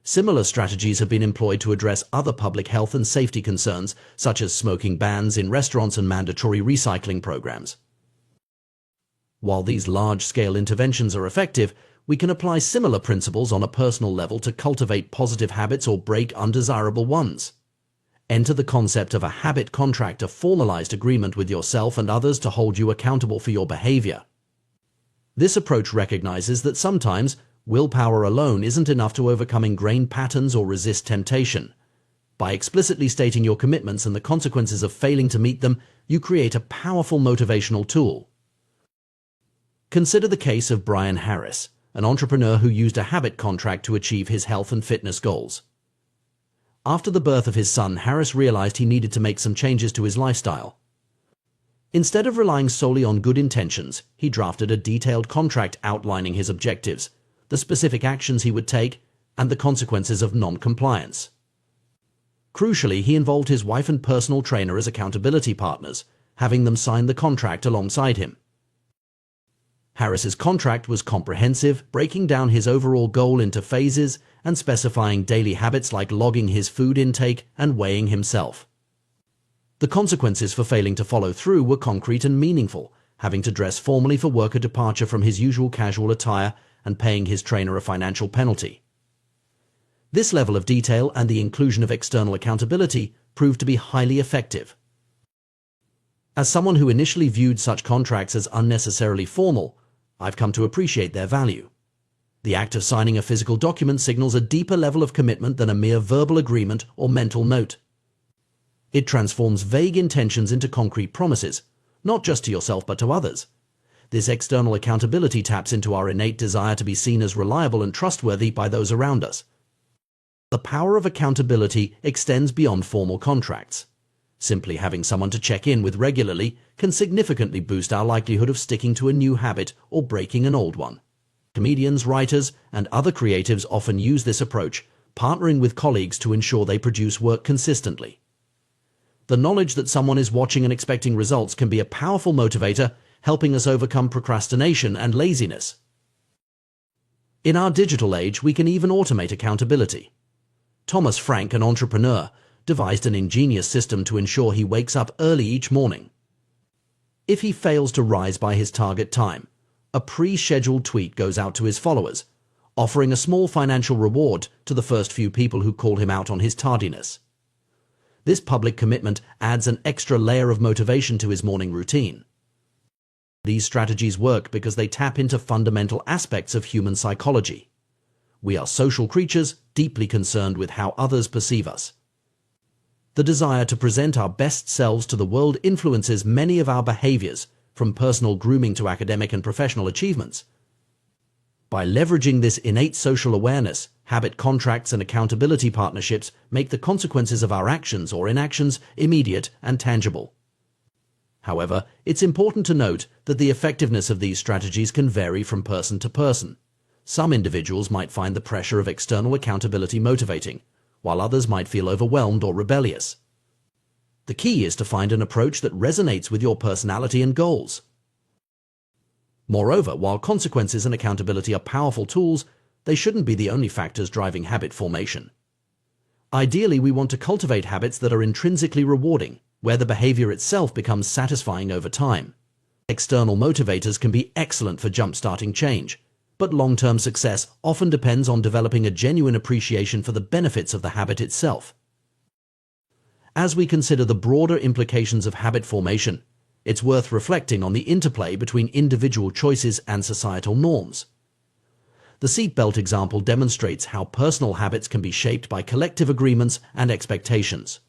Similar strategies have been employed to address other public health and safety concerns, such as smoking bans in restaurants and mandatory recycling programs. While these large-scale interventions are effective, we can apply similar principles on a personal level to cultivate positive habits or break undesirable ones. Enter the concept of a habit contract, a formalized agreement with yourself and others to hold you accountable for your behavior. This approach recognizes that sometimes willpower alone isn't enough to overcome ingrained patterns or resist temptation. By explicitly stating your commitments and the consequences of failing to meet them, you create a powerful motivational tool. Consider the case of Brian Harris, an entrepreneur who used a habit contract to achieve his health and fitness goals. After the birth of his son, Harris realized he needed to make some changes to his lifestyle. Instead of relying solely on good intentions, he drafted a detailed contract outlining his objectives, the specific actions he would take, and the consequences of non-compliance. Crucially, he involved his wife and personal trainer as accountability partners, having them sign the contract alongside him. Harris's contract was comprehensive, breaking down his overall goal into phases and specifying daily habits like logging his food intake and weighing himself. The consequences for failing to follow through were concrete and meaningful, having to dress formally for work, a departure from his usual casual attire, and paying his trainer a financial penalty. This level of detail and the inclusion of external accountability proved to be highly effective. As someone who initially viewed such contracts as unnecessarily formal, I've come to appreciate their value. The act of signing a physical document signals a deeper level of commitment than a mere verbal agreement or mental note. It transforms vague intentions into concrete promises, not just to yourself but to others. This external accountability taps into our innate desire to be seen as reliable and trustworthy by those around us. The power of accountability extends beyond formal contracts. Simply having someone to check in with regularly can significantly boost our likelihood of sticking to a new habit or breaking an old one. Comedians, writers, and other creatives often use this approach, partnering with colleagues to ensure they produce work consistently. The knowledge that someone is watching and expecting results can be a powerful motivator, helping us overcome procrastination and laziness. In our digital age, we can even automate accountability. Thomas Frank, an entrepreneur, devised an ingenious system to ensure he wakes up early each morning. If he fails to rise by his target time, a pre-scheduled tweet goes out to his followers, offering a small financial reward to the first few people who call him out on his tardiness. This public commitment adds an extra layer of motivation to his morning routine. These strategies work because they tap into fundamental aspects of human psychology. We are social creatures, deeply concerned with how others perceive us. The desire to present our best selves to the world influences many of our behaviors, from personal grooming to academic and professional achievements. By leveraging this innate social awareness, habit contracts and accountability partnerships make the consequences of our actions or inactions immediate and tangible. However, it's important to note that the effectiveness of these strategies can vary from person to person. Some individuals might find the pressure of external accountability motivating, while others might feel overwhelmed or rebellious. The key is to find an approach that resonates with your personality and goals. Moreover, while consequences and accountability are powerful tools, they shouldn't be the only factors driving habit formation. Ideally, we want to cultivate habits that are intrinsically rewarding, where the behavior itself becomes satisfying over time. External motivators can be excellent for jump-starting change, but long-term success often depends on developing a genuine appreciation for the benefits of the habit itself. As we consider the broader implications of habit formation, it's worth reflecting on the interplay between individual choices and societal norms. The seatbelt example demonstrates how personal habits can be shaped by collective agreements and expectations.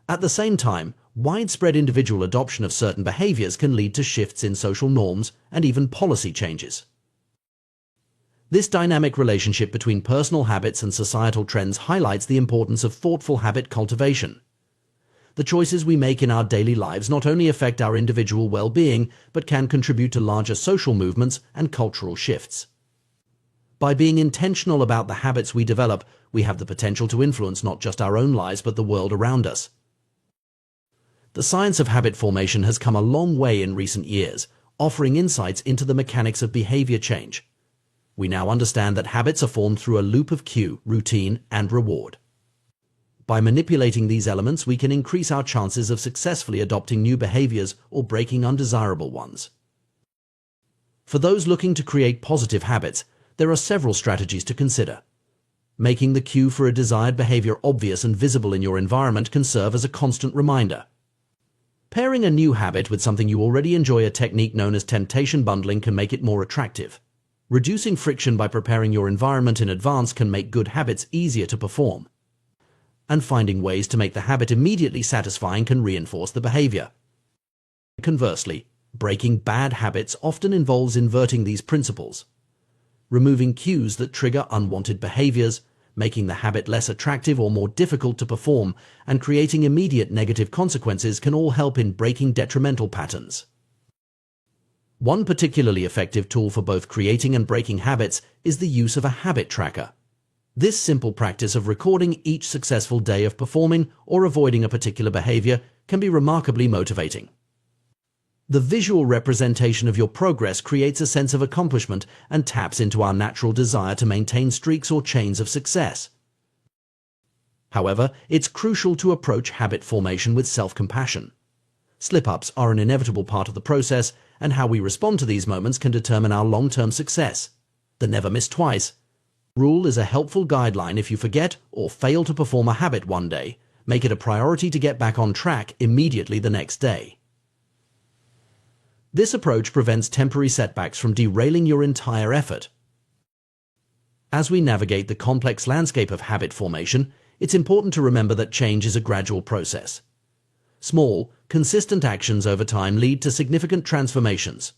At the same time, widespread individual adoption of certain behaviors can lead to shifts in social norms and even policy changes. This dynamic relationship between personal habits and societal trends highlights the importance of thoughtful habit cultivation. The choices we make in our daily lives not only affect our individual well-being, but can contribute to larger social movements and cultural shifts. By being intentional about the habits we develop, we have the potential to influence not just our own lives but the world around us. The science of habit formation has come a long way in recent years, offering insights into the mechanics of behavior change. We now understand that habits are formed through a loop of cue, routine, and reward. By manipulating these elements, we can increase our chances of successfully adopting new behaviors or breaking undesirable ones. For those looking to create positive habits, there are several strategies to consider. Making the cue for a desired behavior obvious and visible in your environment can serve as a constant reminder. Pairing a new habit with something you already enjoy, a technique known as temptation bundling, can make it more attractive. Reducing friction by preparing your environment in advance can make good habits easier to perform. And finding ways to make the habit immediately satisfying can reinforce the behavior. Conversely, breaking bad habits often involves inverting these principles. Removing cues that trigger unwanted behaviors, making the habit less attractive or more difficult to perform, and creating immediate negative consequences can all help in breaking detrimental patterns. One particularly effective tool for both creating and breaking habits is the use of a habit tracker. This simple practice of recording each successful day of performing or avoiding a particular behavior can be remarkably motivating. The visual representation of your progress creates a sense of accomplishment and taps into our natural desire to maintain streaks or chains of success. However, it's crucial to approach habit formation with self-compassion. Slip-ups are an inevitable part of the process, and how we respond to these moments can determine our long-term success. The never miss twice rule is a helpful guideline. If you forget or fail to perform a habit one day, make it a priority to get back on track immediately the next day. This approach prevents temporary setbacks from derailing your entire effort. As we navigate the complex landscape of habit formation, it's important to remember that change is a gradual process. Small, consistent actions over time lead to significant transformations.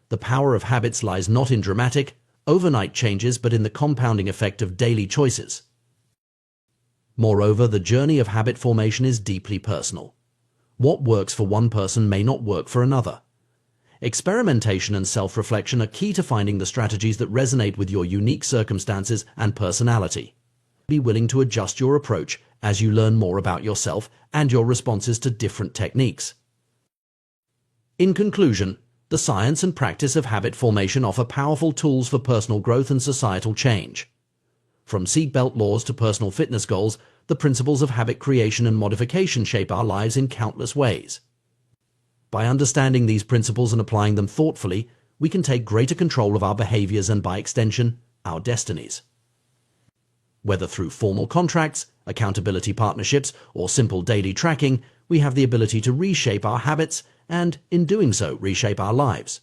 The power of habits lies not in dramatic, overnight changes but in the compounding effect of daily choices. Moreover, the journey of habit formation is deeply personal. What works for one person may not work for another. Experimentation and self-reflection are key to finding the strategies that resonate with your unique circumstances and personality. Be willing to adjust your approach as you learn more about yourself and your responses to different techniques. In conclusion, the science and practice of habit formation offer powerful tools for personal growth and societal change. From seatbelt laws to personal fitness goals, the principles of habit creation and modification shape our lives in countless ways. By understanding these principles and applying them thoughtfully, we can take greater control of our behaviors and, by extension, our destinies. Whether through formal contracts, accountability partnerships, or simple daily tracking, we have the ability to reshape our habits and, in doing so, reshape our lives.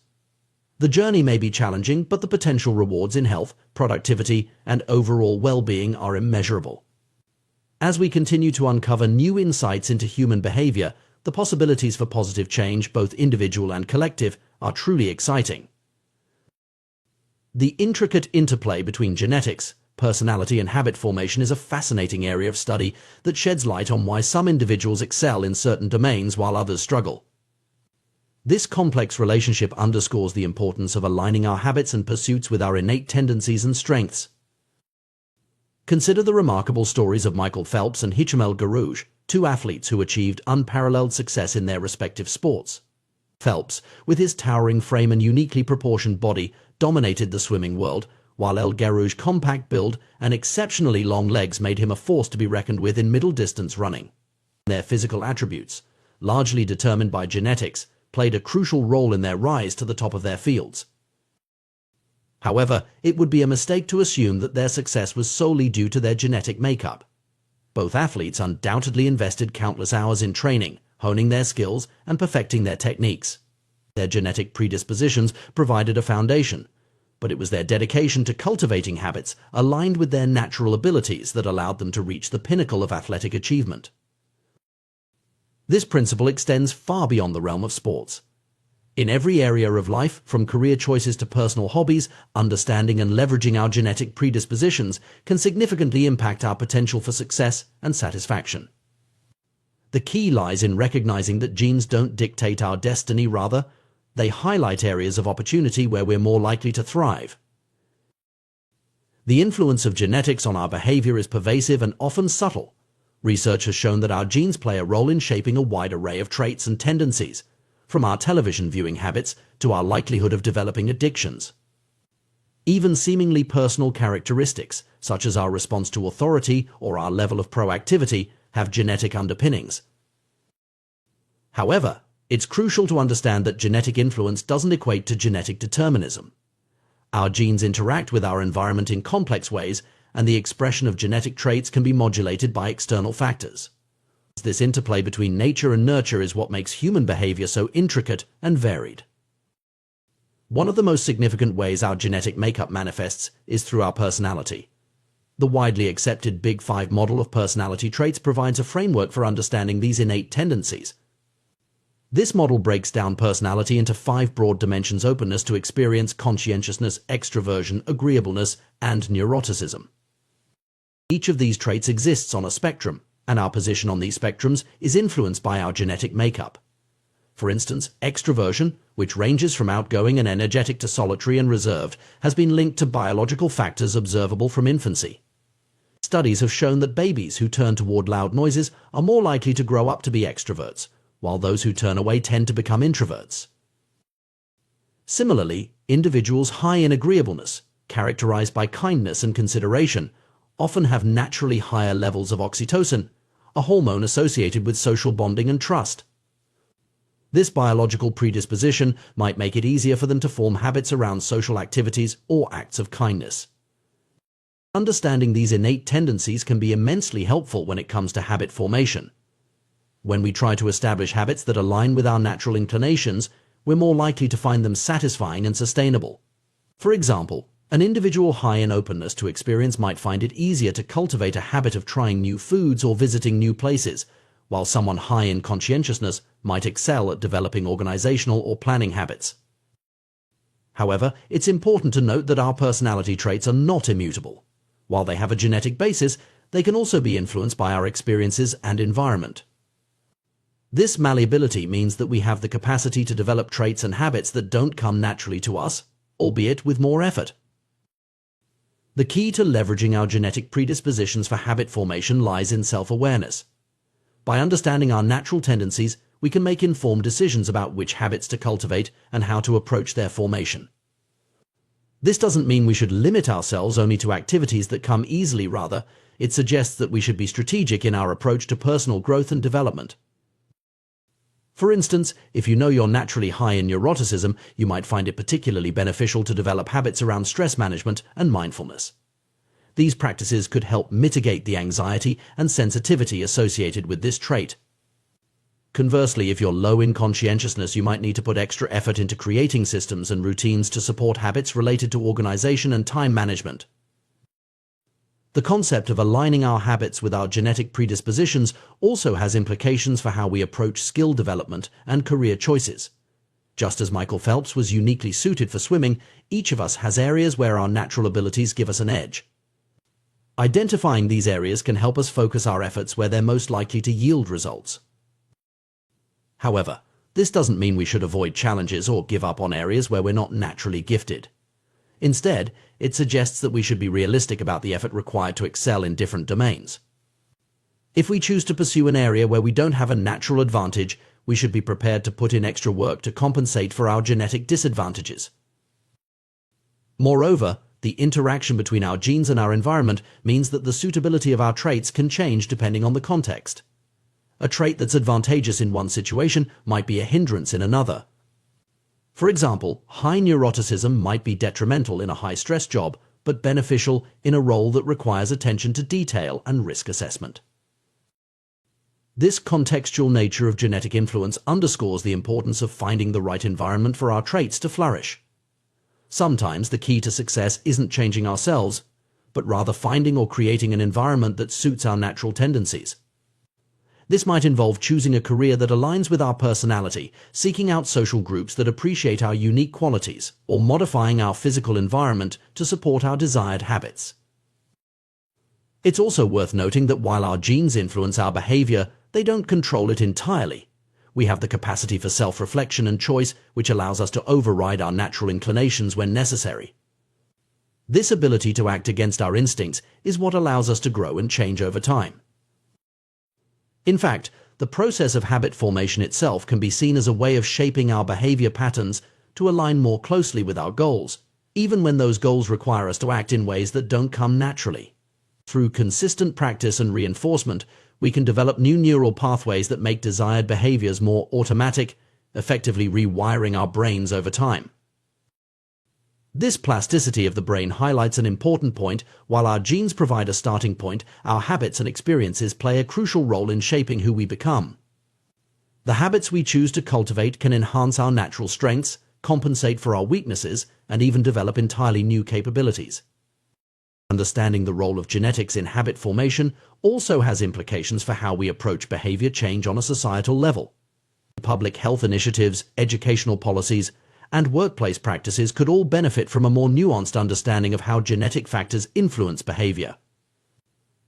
The journey may be challenging, but the potential rewards in health, productivity, and overall well-being are immeasurable. As we continue to uncover new insights into human behavior, the possibilities for positive change, both individual and collective, are truly exciting. The intricate interplay between genetics, personality, and habit formation is a fascinating area of study that sheds light on why some individuals excel in certain domains while others struggle. This complex relationship underscores the importance of aligning our habits and pursuits with our innate tendencies and strengths. Consider the remarkable stories of Michael Phelps and Hicham Garouge, two athletes who achieved unparalleled success in their respective sports. Phelps, with his towering frame and uniquely proportioned body, dominated the swimming world, while El Garouge's compact build and exceptionally long legs made him a force to be reckoned with in middle-distance running. Their physical attributes, largely determined by genetics, played a crucial role in their rise to the top of their fields. However, it would be a mistake to assume that their success was solely due to their genetic makeup. Both athletes undoubtedly invested countless hours in training, honing their skills, and perfecting their techniques. Their genetic predispositions provided a foundation, but it was their dedication to cultivating habits aligned with their natural abilities that allowed them to reach the pinnacle of athletic achievement. This principle extends far beyond the realm of sports. In every area of life, from career choices to personal hobbies, understanding and leveraging our genetic predispositions can significantly impact our potential for success and satisfaction. The key lies in recognizing that genes don't dictate our destiny, rather, they highlight areas of opportunity where we're more likely to thrive. The influence of genetics on our behavior is pervasive and often subtle. Research has shown that our genes play a role in shaping a wide array of traits and tendencies, from our television viewing habits to our likelihood of developing addictions. Even seemingly personal characteristics, such as our response to authority or our level of proactivity, have genetic underpinnings. However, it's crucial to understand that genetic influence doesn't equate to genetic determinism. Our genes interact with our environment in complex ways, and the expression of genetic traits can be modulated by external factors. This interplay between nature and nurture is what makes human behavior so intricate and varied. One of the most significant ways our genetic makeup manifests is through our personality. The widely accepted Big Five model of personality traits provides a framework for understanding these innate tendencies. This model breaks down personality into 5 broad dimensions: openness to experience, conscientiousness, extroversion, agreeableness, and neuroticism. Each of these traits exists on a spectrum, and our position on these spectrums is influenced by our genetic makeup. For instance, extroversion, which ranges from outgoing and energetic to solitary and reserved, has been linked to biological factors observable from infancy. Studies have shown that babies who turn toward loud noises are more likely to grow up to be extroverts, while those who turn away tend to become introverts. Similarly, individuals high in agreeableness, characterized by kindness and consideration, often have naturally higher levels of oxytocin, a hormone associated with social bonding and trust. This biological predisposition might make it easier for them to form habits around social activities or acts of kindness. Understanding these innate tendencies can be immensely helpful when it comes to habit formation. When we try to establish habits that align with our natural inclinations, we're more likely to find them satisfying and sustainable. For example, an individual high in openness to experience might find it easier to cultivate a habit of trying new foods or visiting new places, while someone high in conscientiousness might excel at developing organizational or planning habits. However, it's important to note that our personality traits are not immutable. While they have a genetic basis, they can also be influenced by our experiences and environment. This malleability means that we have the capacity to develop traits and habits that don't come naturally to us, albeit with more effort. The key to leveraging our genetic predispositions for habit formation lies in self-awareness. By understanding our natural tendencies, we can make informed decisions about which habits to cultivate and how to approach their formation. This doesn't mean we should limit ourselves only to activities that come easily. Rather, it suggests that we should be strategic in our approach to personal growth and development. For instance, if you know you're naturally high in neuroticism, you might find it particularly beneficial to develop habits around stress management and mindfulness. These practices could help mitigate the anxiety and sensitivity associated with this trait. Conversely, if you're low in conscientiousness, you might need to put extra effort into creating systems and routines to support habits related to organization and time management. The concept of aligning our habits with our genetic predispositions also has implications for how we approach skill development and career choices. Just as Michael Phelps was uniquely suited for swimming, each of us has areas where our natural abilities give us an edge. Identifying these areas can help us focus our efforts where they're most likely to yield results. However, this doesn't mean we should avoid challenges or give up on areas where we're not naturally gifted. Instead, it suggests that we should be realistic about the effort required to excel in different domains. If we choose to pursue an area where we don't have a natural advantage, we should be prepared to put in extra work to compensate for our genetic disadvantages. Moreover, the interaction between our genes and our environment means that the suitability of our traits can change depending on the context. A trait that's advantageous in one situation might be a hindrance in another. For example, high neuroticism might be detrimental in a high-stress job, but beneficial in a role that requires attention to detail and risk assessment. This contextual nature of genetic influence underscores the importance of finding the right environment for our traits to flourish. Sometimes the key to success isn't changing ourselves, but rather finding or creating an environment that suits our natural tendencies. This might involve choosing a career that aligns with our personality, seeking out social groups that appreciate our unique qualities, or modifying our physical environment to support our desired habits. It's also worth noting that while our genes influence our behavior, they don't control it entirely. We have the capacity for self-reflection and choice, which allows us to override our natural inclinations when necessary. This ability to act against our instincts is what allows us to grow and change over time. In fact, the process of habit formation itself can be seen as a way of shaping our behavior patterns to align more closely with our goals, even when those goals require us to act in ways that don't come naturally. Through consistent practice and reinforcement, we can develop new neural pathways that make desired behaviors more automatic, effectively rewiring our brains over time. This plasticity of the brain highlights an important point. While our genes provide a starting point, our habits and experiences play a crucial role in shaping who we become. The habits we choose to cultivate can enhance our natural strengths, compensate for our weaknesses, and even develop entirely new capabilities. Understanding the role of genetics in habit formation also has implications for how we approach behavior change on a societal level. Public health initiatives, educational policies, and workplace practices could all benefit from a more nuanced understanding of how genetic factors influence behavior.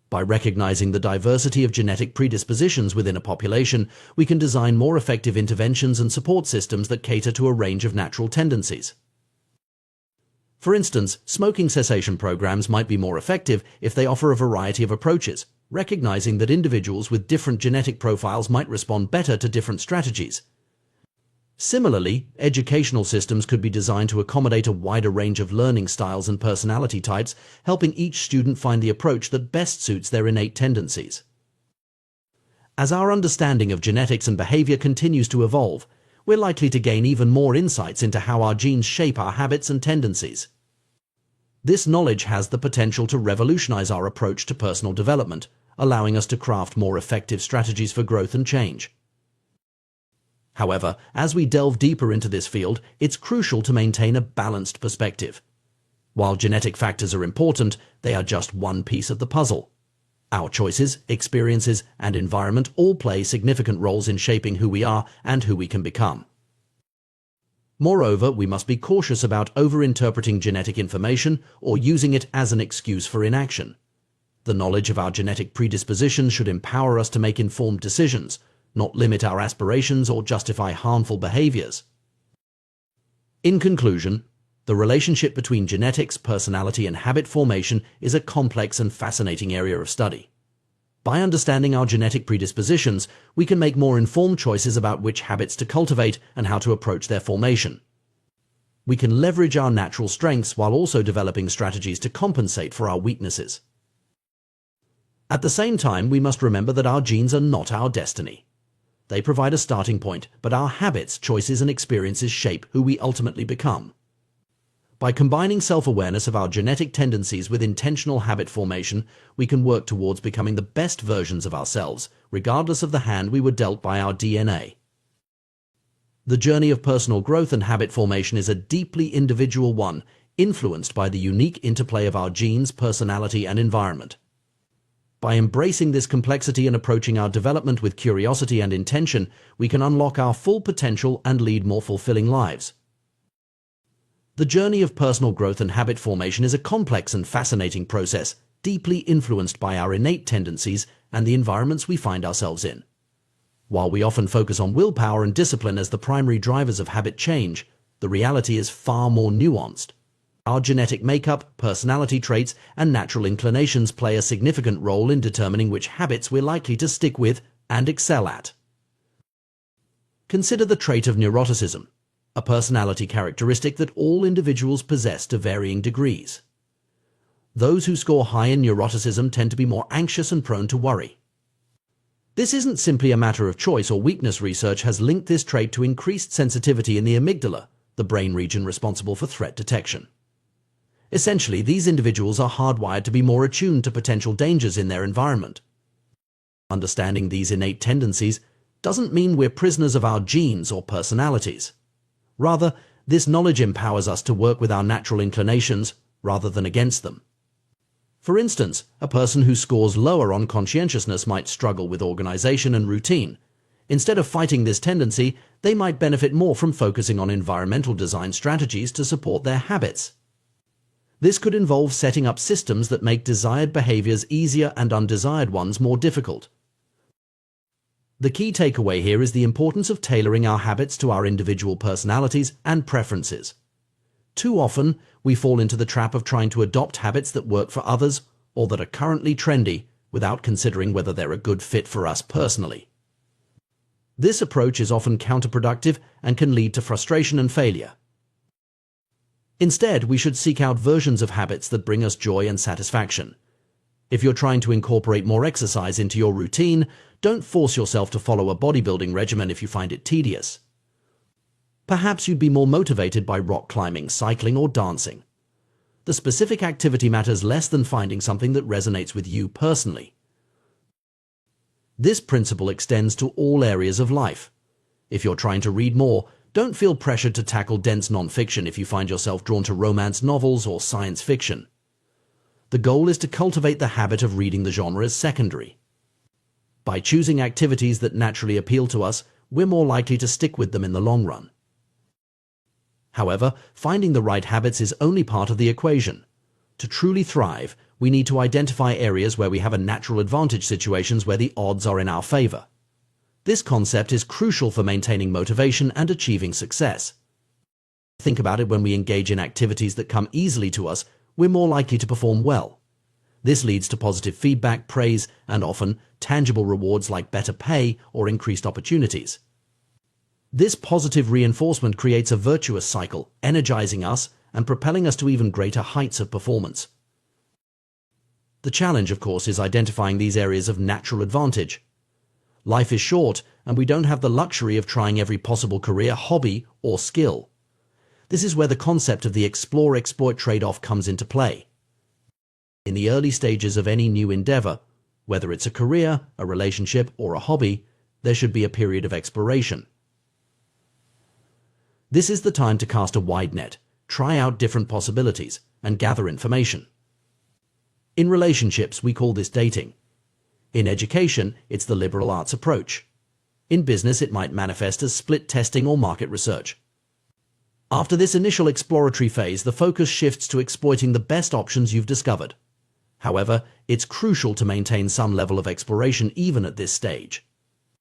By recognizing the diversity of genetic predispositions within a population, we can design more effective interventions and support systems that cater to a range of natural tendencies. For instance, smoking cessation programs might be more effective if they offer a variety of approaches, recognizing that individuals with different genetic profiles might respond better to different strategies. Similarly, educational systems could be designed to accommodate a wider range of learning styles and personality types, helping each student find the approach that best suits their innate tendencies. As our understanding of genetics and behavior continues to evolve, we're likely to gain even more insights into how our genes shape our habits and tendencies. This knowledge has the potential to revolutionize our approach to personal development, allowing us to craft more effective strategies for growth and change. However, as we delve deeper into this field, it's crucial to maintain a balanced perspective. While genetic factors are important, they are just one piece of the puzzle. Our choices, experiences, and environment all play significant roles in shaping who we are and who we can become. Moreover, we must be cautious about overinterpreting genetic information or using it as an excuse for inaction. The knowledge of our genetic predispositions should empower us to make informed decisions, not limit our aspirations or justify harmful behaviors. In conclusion, the relationship between genetics, personality, and habit formation is a complex and fascinating area of study. By understanding our genetic predispositions, we can make more informed choices about which habits to cultivate and how to approach their formation. We can leverage our natural strengths while also developing strategies to compensate for our weaknesses. At the same time, we must remember that our genes are not our destiny. They provide a starting point, but our habits, choices, and experiences shape who we ultimately become. By combining self-awareness of our genetic tendencies with intentional habit formation, we can work towards becoming the best versions of ourselves, regardless of the hand we were dealt by our DNA. The journey of personal growth and habit formation is a deeply individual one, influenced by the unique interplay of our genes, personality, and environment. By embracing this complexity and approaching our development with curiosity and intention, we can unlock our full potential and lead more fulfilling lives. The journey of personal growth and habit formation is a complex and fascinating process, deeply influenced by our innate tendencies and the environments we find ourselves in. While we often focus on willpower and discipline as the primary drivers of habit change, the reality is far more nuanced. Our genetic makeup, personality traits, and natural inclinations play a significant role in determining which habits we're likely to stick with and excel at. Consider the trait of neuroticism, a personality characteristic that all individuals possess to varying degrees. Those who score high in neuroticism tend to be more anxious and prone to worry. This isn't simply a matter of choice or weakness. Research has linked this trait to increased sensitivity in the amygdala, the brain region responsible for threat detection. Essentially, these individuals are hardwired to be more attuned to potential dangers in their environment. Understanding these innate tendencies doesn't mean we're prisoners of our genes or personalities. Rather, this knowledge empowers us to work with our natural inclinations rather than against them. For instance, a person who scores lower on conscientiousness might struggle with organization and routine. Instead of fighting this tendency, they might benefit more from focusing on environmental design strategies to support their habits. This could involve setting up systems that make desired behaviors easier and undesired ones more difficult. The key takeaway here is the importance of tailoring our habits to our individual personalities and preferences. Too often, we fall into the trap of trying to adopt habits that work for others or that are currently trendy without considering whether they're a good fit for us personally. This approach is often counterproductive and can lead to frustration and failure. Instead, we should seek out versions of habits that bring us joy and satisfaction. If you're trying to incorporate more exercise into your routine, don't force yourself to follow a bodybuilding regimen if you find it tedious. Perhaps you'd be more motivated by rock climbing, cycling, or dancing. The specific activity matters less than finding something that resonates with you personally. This principle extends to all areas of life. If you're trying to read more, don't feel pressured to tackle dense nonfiction if you find yourself drawn to romance novels or science fiction. The goal is to cultivate the habit of reading the genre as secondary. By choosing activities that naturally appeal to us, we're more likely to stick with them in the long run. However, finding the right habits is only part of the equation. To truly thrive, we need to identify areas where we have a natural advantage, situations where the odds are in our favor. This concept is crucial for maintaining motivation and achieving success. Think about it: when we engage in activities that come easily to us, we're more likely to perform well. This leads to positive feedback, praise, and often tangible rewards like better pay or increased opportunities. This positive reinforcement creates a virtuous cycle, energizing us and propelling us to even greater heights of performance. The challenge, of course, is identifying these areas of natural advantage. Life is short, and we don't have the luxury of trying every possible career, hobby, or skill. This is where the concept of the explore-exploit trade-off comes into play. In the early stages of any new endeavor, whether it's a career, a relationship, or a hobby, there should be a period of exploration. This is the time to cast a wide net, try out different possibilities, and gather information. In relationships, we call this dating. In education, it's the liberal arts approach. In business, it might manifest as split testing or market research. After this initial exploratory phase, the focus shifts to exploiting the best options you've discovered. However, it's crucial to maintain some level of exploration even at this stage.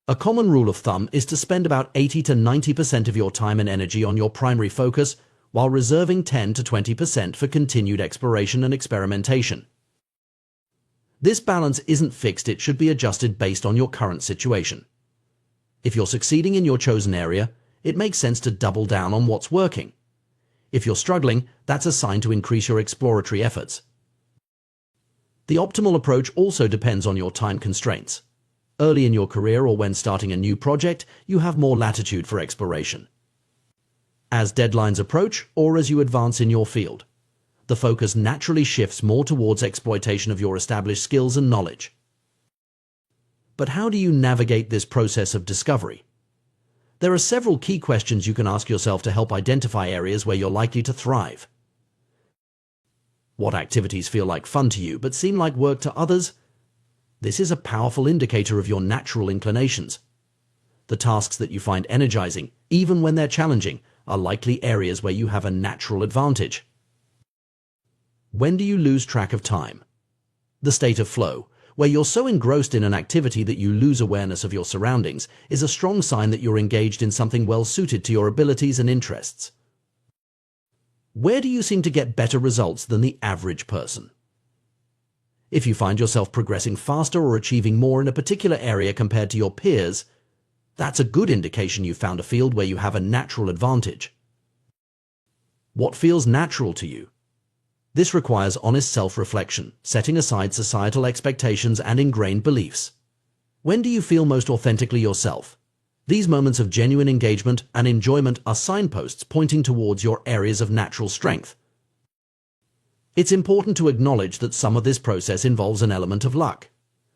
A common rule of thumb is to spend about 80 to 90% of your time and energy on your primary focus, while reserving 10 to 20% for continued exploration and experimentation. This balance isn't fixed; it should be adjusted based on your current situation. If you're succeeding in your chosen area, it makes sense to double down on what's working. If you're struggling, that's a sign to increase your exploratory efforts. The optimal approach also depends on your time constraints. Early in your career or when starting a new project, you have more latitude for exploration. As deadlines approach or as you advance in your field, the focus naturally shifts more towards exploitation of your established skills and knowledge. But how do you navigate this process of discovery? There are several key questions you can ask yourself to help identify areas where you're likely to thrive. What activities feel like fun to you but seem like work to others? This is a powerful indicator of your natural inclinations. The tasks that you find energizing, even when they're challenging, are likely areas where you have a natural advantage. When do you lose track of time? The state of flow, where you're so engrossed in an activity that you lose awareness of your surroundings, is a strong sign that you're engaged in something well suited to your abilities and interests. Where do you seem to get better results than the average person? If you find yourself progressing faster or achieving more in a particular area compared to your peers, that's a good indication you've found a field where you have a natural advantage. What feels natural to you? This requires honest self-reflection, setting aside societal expectations and ingrained beliefs. When do you feel most authentically yourself? These moments of genuine engagement and enjoyment are signposts pointing towards your areas of natural strength. It's important to acknowledge that some of this process involves an element of luck.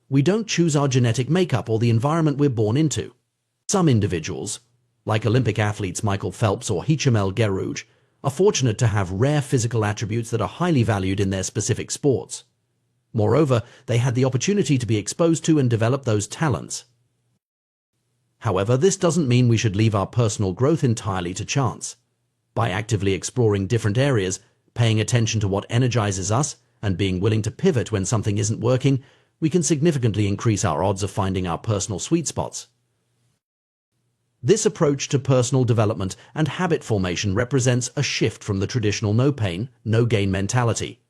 We don't choose our genetic makeup or the environment we're born into. Some individuals, like Olympic athletes Michael Phelps or Hicham Gerouge, are fortunate to have rare physical attributes that are highly valued in their specific sports. Moreover, they had the opportunity to be exposed to and develop those talents. However, this doesn't mean we should leave our personal growth entirely to chance. By actively exploring different areas, paying attention to what energizes us, and being willing to pivot when something isn't working, we can significantly increase our odds of finding our personal sweet spots. This approach to personal development and habit formation represents a shift from the traditional no pain, no gain mentality.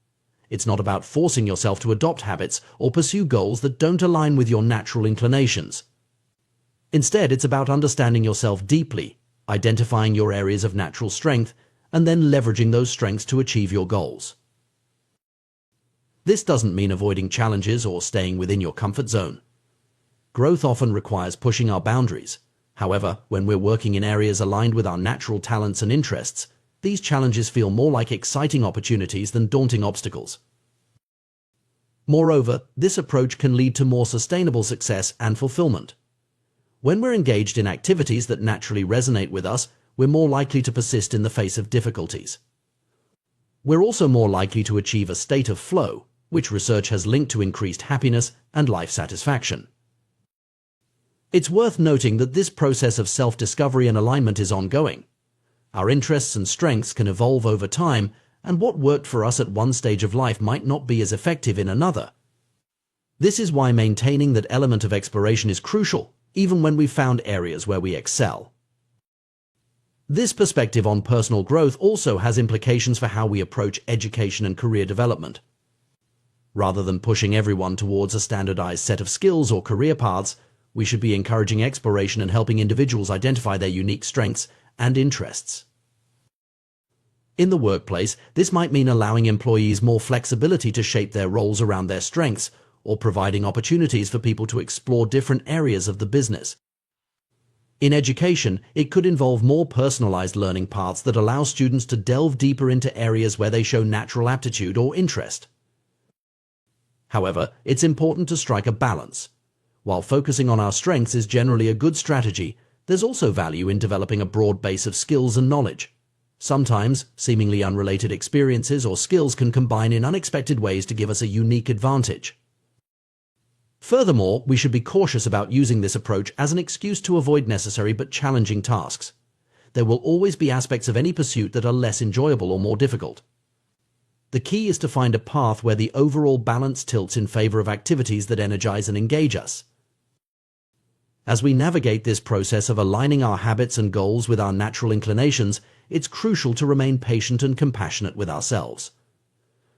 It's not about forcing yourself to adopt habits or pursue goals that don't align with your natural inclinations. Instead, it's about understanding yourself deeply, identifying your areas of natural strength, and then leveraging those strengths to achieve your goals. This doesn't mean avoiding challenges or staying within your comfort zone. Growth often requires pushing our boundaries. However, when we're working in areas aligned with our natural talents and interests, these challenges feel more like exciting opportunities than daunting obstacles. Moreover, this approach can lead to more sustainable success and fulfillment. When we're engaged in activities that naturally resonate with us, we're more likely to persist in the face of difficulties. We're also more likely to achieve a state of flow, which research has linked to increased happiness and life satisfaction. It's worth noting that this process of self-discovery and alignment is ongoing. Our interests and strengths can evolve over time, and what worked for us at one stage of life might not be as effective in another. This is why maintaining that element of exploration is crucial, even when we've found areas where we excel. This perspective on personal growth also has implications for how we approach education and career development. Rather than pushing everyone towards a standardized set of skills or career paths, we should be encouraging exploration and helping individuals identify their unique strengths and interests. In the workplace, this might mean allowing employees more flexibility to shape their roles around their strengths, or providing opportunities for people to explore different areas of the business. In education, it could involve more personalized learning paths that allow students to delve deeper into areas where they show natural aptitude or interest. However, it's important to strike a balance. While focusing on our strengths is generally a good strategy, there's also value in developing a broad base of skills and knowledge. Sometimes, seemingly unrelated experiences or skills can combine in unexpected ways to give us a unique advantage. Furthermore, we should be cautious about using this approach as an excuse to avoid necessary but challenging tasks. There will always be aspects of any pursuit that are less enjoyable or more difficult. The key is to find a path where the overall balance tilts in favor of activities that energize and engage us. As we navigate this process of aligning our habits and goals with our natural inclinations, it's crucial to remain patient and compassionate with ourselves.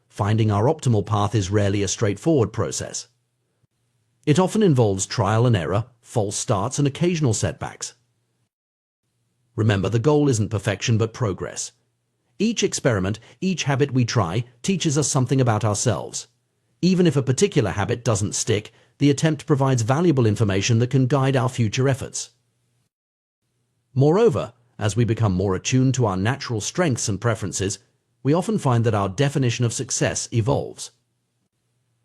Finding our optimal path is rarely a straightforward process. It often involves trial and error, false starts, and occasional setbacks. Remember, the goal isn't perfection but progress. Each experiment, each habit we try, teaches us something about ourselves. Even if a particular habit doesn't stick, the attempt provides valuable information that can guide our future efforts. Moreover, as we become more attuned to our natural strengths and preferences, we often find that our definition of success evolves.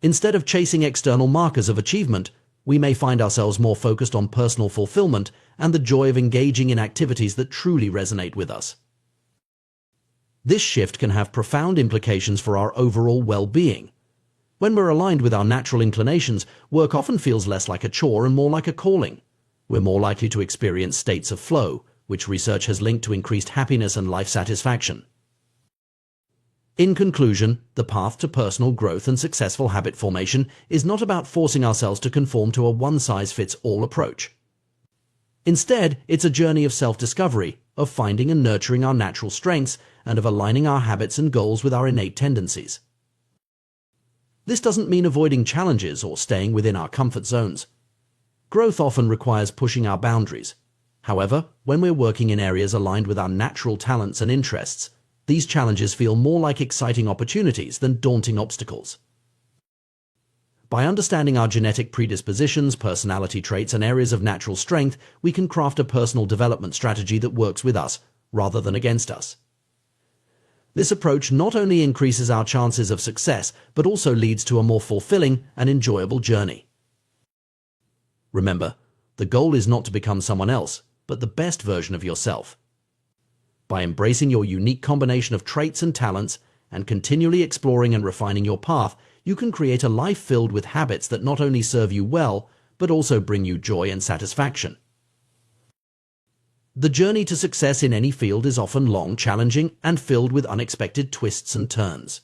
Instead of chasing external markers of achievement, we may find ourselves more focused on personal fulfillment and the joy of engaging in activities that truly resonate with us. This shift can have profound implications for our overall well-being. When we're aligned with our natural inclinations, work often feels less like a chore and more like a calling. We're more likely to experience states of flow, which research has linked to increased happiness and life satisfaction. In conclusion, the path to personal growth and successful habit formation is not about forcing ourselves to conform to a one-size-fits-all approach. Instead, it's a journey of self-discovery, of finding and nurturing our natural strengths, and of aligning our habits and goals with our innate tendencies. This doesn't mean avoiding challenges or staying within our comfort zones. Growth often requires pushing our boundaries. However, when we're working in areas aligned with our natural talents and interests, these challenges feel more like exciting opportunities than daunting obstacles. By understanding our genetic predispositions, personality traits, and areas of natural strength, we can craft a personal development strategy that works with us rather than against us. This approach not only increases our chances of success, but also leads to a more fulfilling and enjoyable journey. Remember, the goal is not to become someone else, but the best version of yourself. By embracing your unique combination of traits and talents, and continually exploring and refining your path, you can create a life filled with habits that not only serve you well, but also bring you joy and satisfaction. The journey to success in any field is often long, challenging, and filled with unexpected twists and turns.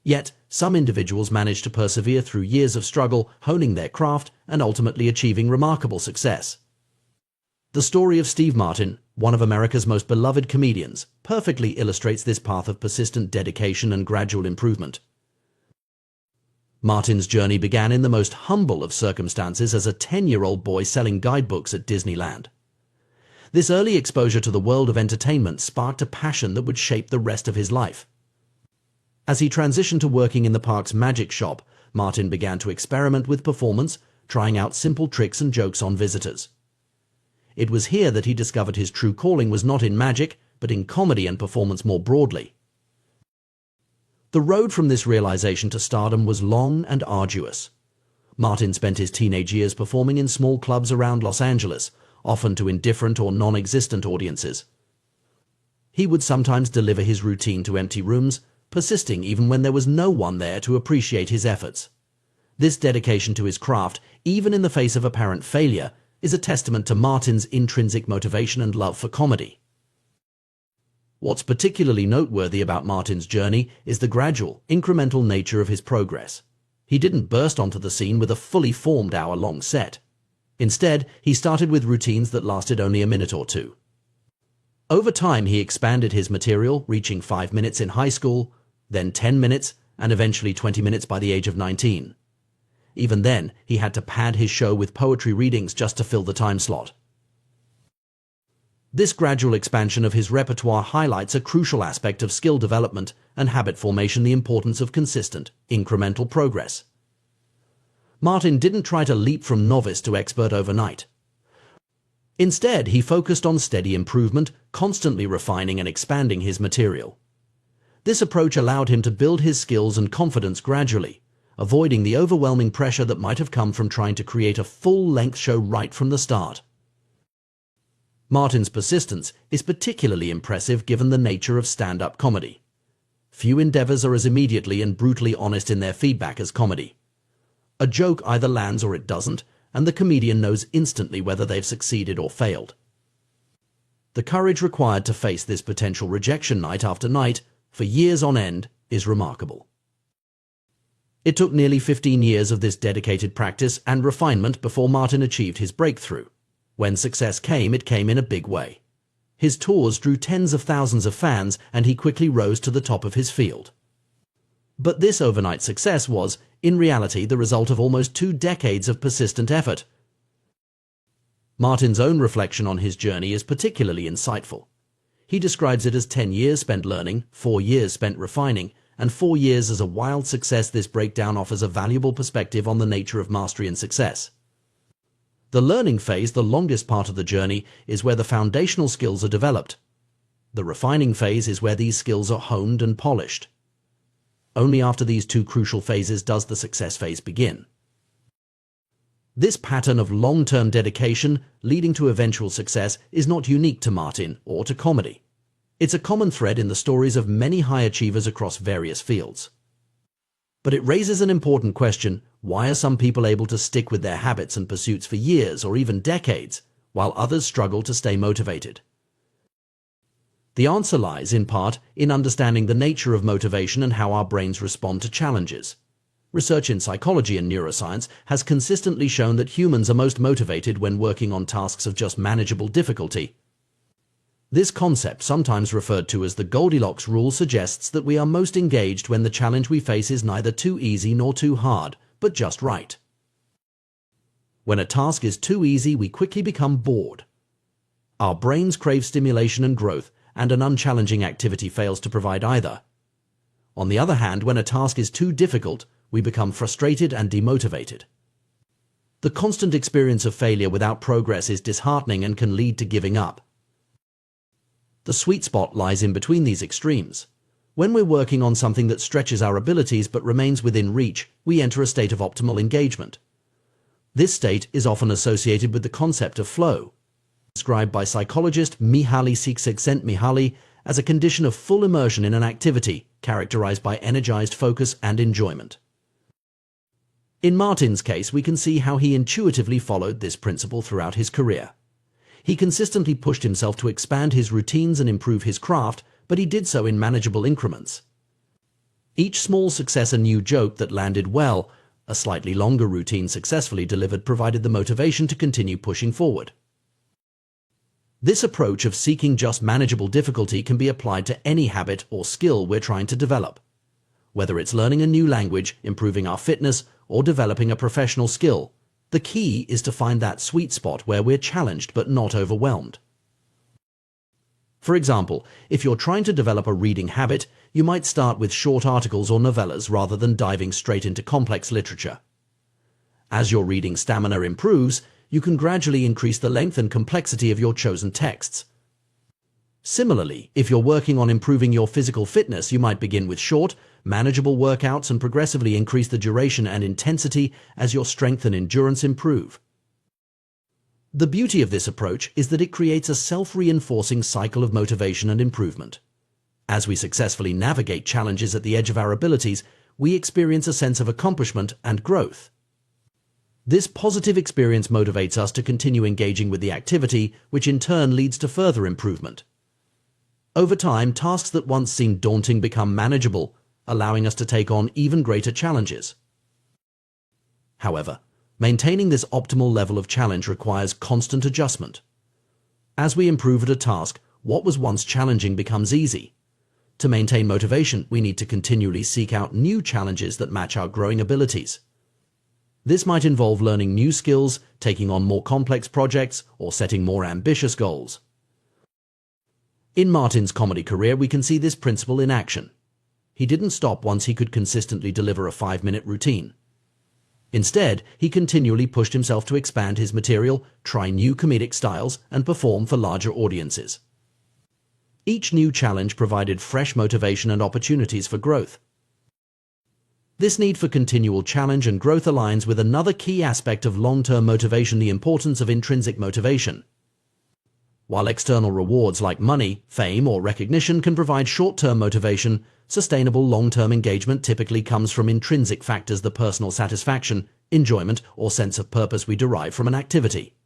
Yet, some individuals manage to persevere through years of struggle, honing their craft, and ultimately achieving remarkable success. The story of Steve Martin, one of America's most beloved comedians, perfectly illustrates this path of persistent dedication and gradual improvement. Martin's journey began in the most humble of circumstances as a 10-year-old boy selling guidebooks at Disneyland. This early exposure to the world of entertainment sparked a passion that would shape the rest of his life. As he transitioned to working in the park's magic shop, Martin began to experiment with performance, trying out simple tricks and jokes on visitors. It was here that he discovered his true calling was not in magic, but in comedy and performance more broadly. The road from this realization to stardom was long and arduous. Martin spent his teenage years performing in small clubs around Los Angeles, often to indifferent or non-existent audiences. He would sometimes deliver his routine to empty rooms, persisting even when there was no one there to appreciate his efforts. This dedication to his craft, even in the face of apparent failure, is a testament to Martin's intrinsic motivation and love for comedy. What's particularly noteworthy about Martin's journey is the gradual, incremental nature of his progress. He didn't burst onto the scene with a fully formed hour-long set. Instead, he started with routines that lasted only a minute or two. Over time, he expanded his material, reaching 5 minutes in high school, then 10 minutes, and eventually 20 minutes by the age of 19. Even then, he had to pad his show with poetry readings just to fill the time slot. This gradual expansion of his repertoire highlights a crucial aspect of skill development and habit formation: the importance of consistent, incremental progress. Martin didn't try to leap from novice to expert overnight. Instead, he focused on steady improvement, constantly refining and expanding his material. This approach allowed him to build his skills and confidence gradually, avoiding the overwhelming pressure that might have come from trying to create a full-length show right from the start. Martin's persistence is particularly impressive given the nature of stand-up comedy. Few endeavors are as immediately and brutally honest in their feedback as comedy. A joke either lands or it doesn't, and the comedian knows instantly whether they've succeeded or failed. The courage required to face this potential rejection night after night, for years on end, is remarkable. It took nearly 15 years of this dedicated practice and refinement before Martin achieved his breakthrough. When success came, it came in a big way. His tours drew tens of thousands of fans, and he quickly rose to the top of his field. But this overnight success was, in reality, the result of almost 2 decades of persistent effort. Martin's own reflection on his journey is particularly insightful. He describes it as 10 years spent learning, 4 years spent refining, and 4 years as a wild success. This breakdown offers a valuable perspective on the nature of mastery and success. The learning phase, the longest part of the journey, is where the foundational skills are developed. The refining phase is where these skills are honed and polished. Only after these 2 crucial phases does the success phase begin. This pattern of long-term dedication leading to eventual success is not unique to Martin or to comedy. It's a common thread in the stories of many high achievers across various fields. But it raises an important question: why are some people able to stick with their habits and pursuits for years or even decades, while others struggle to stay motivated? The answer lies, in part, in understanding the nature of motivation and how our brains respond to challenges. Research in psychology and neuroscience has consistently shown that humans are most motivated when working on tasks of just manageable difficulty. This concept, sometimes referred to as the Goldilocks rule, suggests that we are most engaged when the challenge we face is neither too easy nor too hard, but just right. When a task is too easy, we quickly become bored. Our brains crave stimulation and growth, and an unchallenging activity fails to provide either. On the other hand, when a task is too difficult, we become frustrated and demotivated. The constant experience of failure without progress is disheartening and can lead to giving up. The sweet spot lies in between these extremes. When we're working on something that stretches our abilities but remains within reach, we enter a state of optimal engagement. This state is often associated with the concept of flow, described by psychologist Mihaly Csikszentmihalyi as a condition of full immersion in an activity characterized by energized focus and enjoyment. In Martin's case, we can see how he intuitively followed this principle throughout his career. He consistently pushed himself to expand his routines and improve his craft, but he did so in manageable increments. Each small success, a new joke that landed well, a slightly longer routine successfully delivered, provided the motivation to continue pushing forward. This approach of seeking just manageable difficulty can be applied to any habit or skill we're trying to develop. Whether it's learning a new language, improving our fitness, or developing a professional skill, the key is to find that sweet spot where we're challenged but not overwhelmed. For example, if you're trying to develop a reading habit, you might start with short articles or novellas rather than diving straight into complex literature. As your reading stamina improves, you can gradually increase the length and complexity of your chosen texts. Similarly, if you're working on improving your physical fitness, you might begin with short, manageable workouts and progressively increase the duration and intensity as your strength and endurance improve. The beauty of this approach is that it creates a self-reinforcing cycle of motivation and improvement. As we successfully navigate challenges at the edge of our abilities, we experience a sense of accomplishment and growth. This positive experience motivates us to continue engaging with the activity, which in turn leads to further improvement. Over time, tasks that once seemed daunting become manageable, allowing us to take on even greater challenges. However, maintaining this optimal level of challenge requires constant adjustment. As we improve at a task, what was once challenging becomes easy. To maintain motivation, we need to continually seek out new challenges that match our growing abilities. This might involve learning new skills, taking on more complex projects, or setting more ambitious goals. In Martin's comedy career, we can see this principle in action. He didn't stop once he could consistently deliver a 5-minute routine. Instead, he continually pushed himself to expand his material, try new comedic styles, and perform for larger audiences. Each new challenge provided fresh motivation and opportunities for growth. This need for continual challenge and growth aligns with another key aspect of long-term motivation: the importance of intrinsic motivation. While external rewards like money, fame, or recognition can provide short-term motivation, sustainable long-term engagement typically comes from intrinsic factors: the personal satisfaction, enjoyment, or sense of purpose we derive from an activity.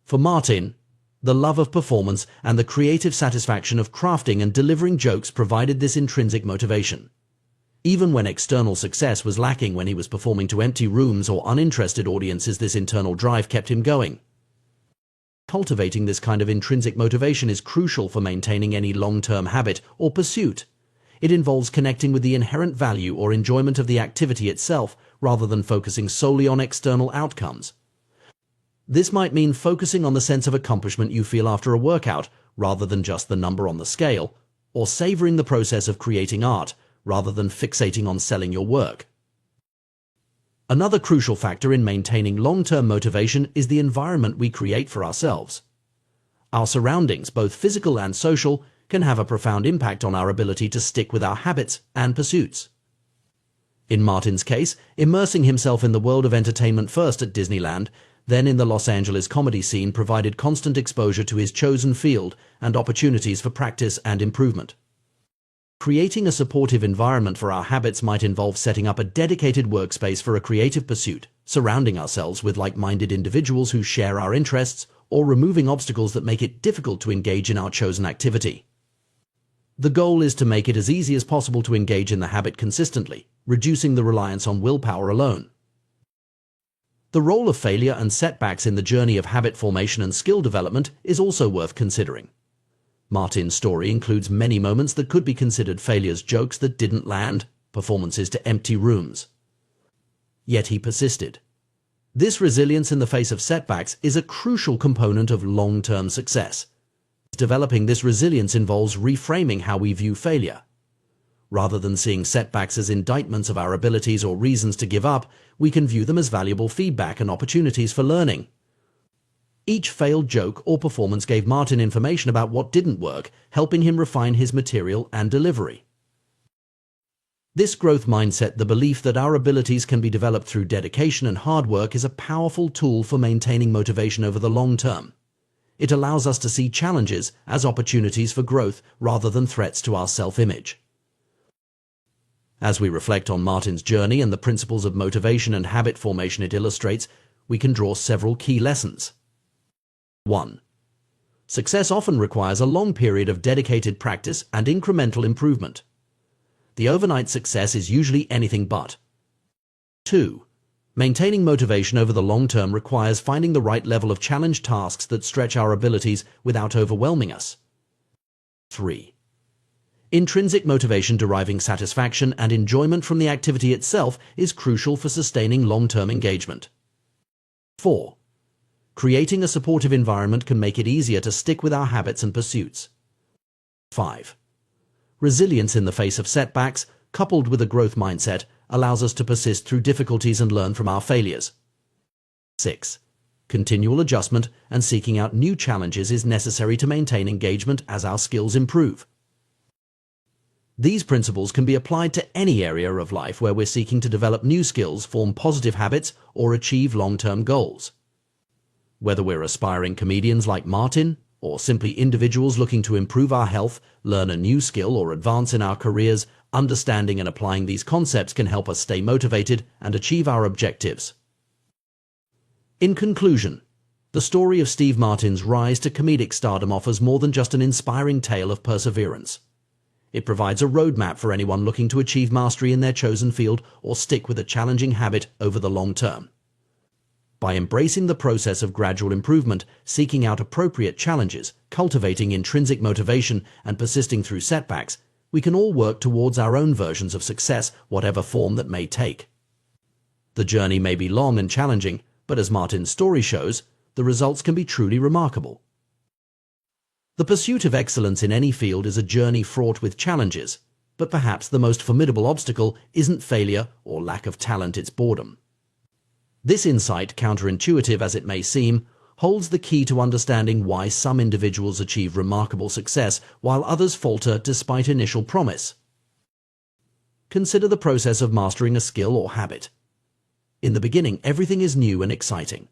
For Martin, the love of performance and the creative satisfaction of crafting and delivering jokes provided this intrinsic motivation. Even when external success was lacking, when he was performing to empty rooms or uninterested audiences, this internal drive kept him going. Cultivating this kind of intrinsic motivation is crucial for maintaining any long-term habit or pursuit. It involves connecting with the inherent value or enjoyment of the activity itself rather than focusing solely on external outcomes. This might mean focusing on the sense of accomplishment you feel after a workout rather than just the number on the scale, or savoring the process of creating art rather than fixating on selling your work. Another crucial factor in maintaining long-term motivation is the environment we create for ourselves. Our surroundings, both physical and social, can have a profound impact on our ability to stick with our habits and pursuits. In Martin's case, immersing himself in the world of entertainment, first at Disneyland, then in the Los Angeles comedy scene, provided constant exposure to his chosen field and opportunities for practice and improvement. Creating a supportive environment for our habits might involve setting up a dedicated workspace for a creative pursuit, surrounding ourselves with like-minded individuals who share our interests, or removing obstacles that make it difficult to engage in our chosen activity. The goal is to make it as easy as possible to engage in the habit consistently, reducing the reliance on willpower alone. The role of failure and setbacks in the journey of habit formation and skill development is also worth considering. Martin's story includes many moments that could be considered failures: jokes that didn't land, performances to empty rooms. Yet he persisted. This resilience in the face of setbacks is a crucial component of long-term success. Developing this resilience involves reframing how we view failure. Rather than seeing setbacks as indictments of our abilities or reasons to give up, we can view them as valuable feedback and opportunities for learning. Each failed joke or performance gave Martin information about what didn't work, helping him refine his material and delivery. This growth mindset, the belief that our abilities can be developed through dedication and hard work, is a powerful tool for maintaining motivation over the long term. It allows us to see challenges as opportunities for growth rather than threats to our self-image. As we reflect on Martin's journey and the principles of motivation and habit formation it illustrates, we can draw several key lessons. 1. Success often requires a long period of dedicated practice and incremental improvement. The overnight success is usually anything but. 2. Maintaining motivation over the long term requires finding the right level of challenge tasks that stretch our abilities without overwhelming us. 3. Intrinsic motivation deriving satisfaction and enjoyment from the activity itself is crucial for sustaining long-term engagement. 4. Creating a supportive environment can make it easier to stick with our habits and pursuits. 5. Resilience in the face of setbacks, coupled with a growth mindset, allows us to persist through difficulties and learn from our failures. 6. Continual adjustment and seeking out new challenges is necessary to maintain engagement as our skills improve. These principles can be applied to any area of life where we're seeking to develop new skills, form positive habits, or achieve long-term goals. Whether we're aspiring comedians like Martin, or simply individuals looking to improve our health, learn a new skill, or advance in our careers, understanding and applying these concepts can help us stay motivated and achieve our objectives. In conclusion, the story of Steve Martin's rise to comedic stardom offers more than just an inspiring tale of perseverance. It provides a roadmap for anyone looking to achieve mastery in their chosen field or stick with a challenging habit over the long term. By embracing the process of gradual improvement, seeking out appropriate challenges, cultivating intrinsic motivation, and persisting through setbacks, we can all work towards our own versions of success, whatever form that may take. The journey may be long and challenging, but as Martin's story shows, the results can be truly remarkable. The pursuit of excellence in any field is a journey fraught with challenges, but perhaps the most formidable obstacle isn't failure or lack of talent, it's boredom. This insight, counterintuitive as it may seem, holds the key to understanding why some individuals achieve remarkable success while others falter despite initial promise. Consider the process of mastering a skill or habit. In the beginning, everything is new and exciting.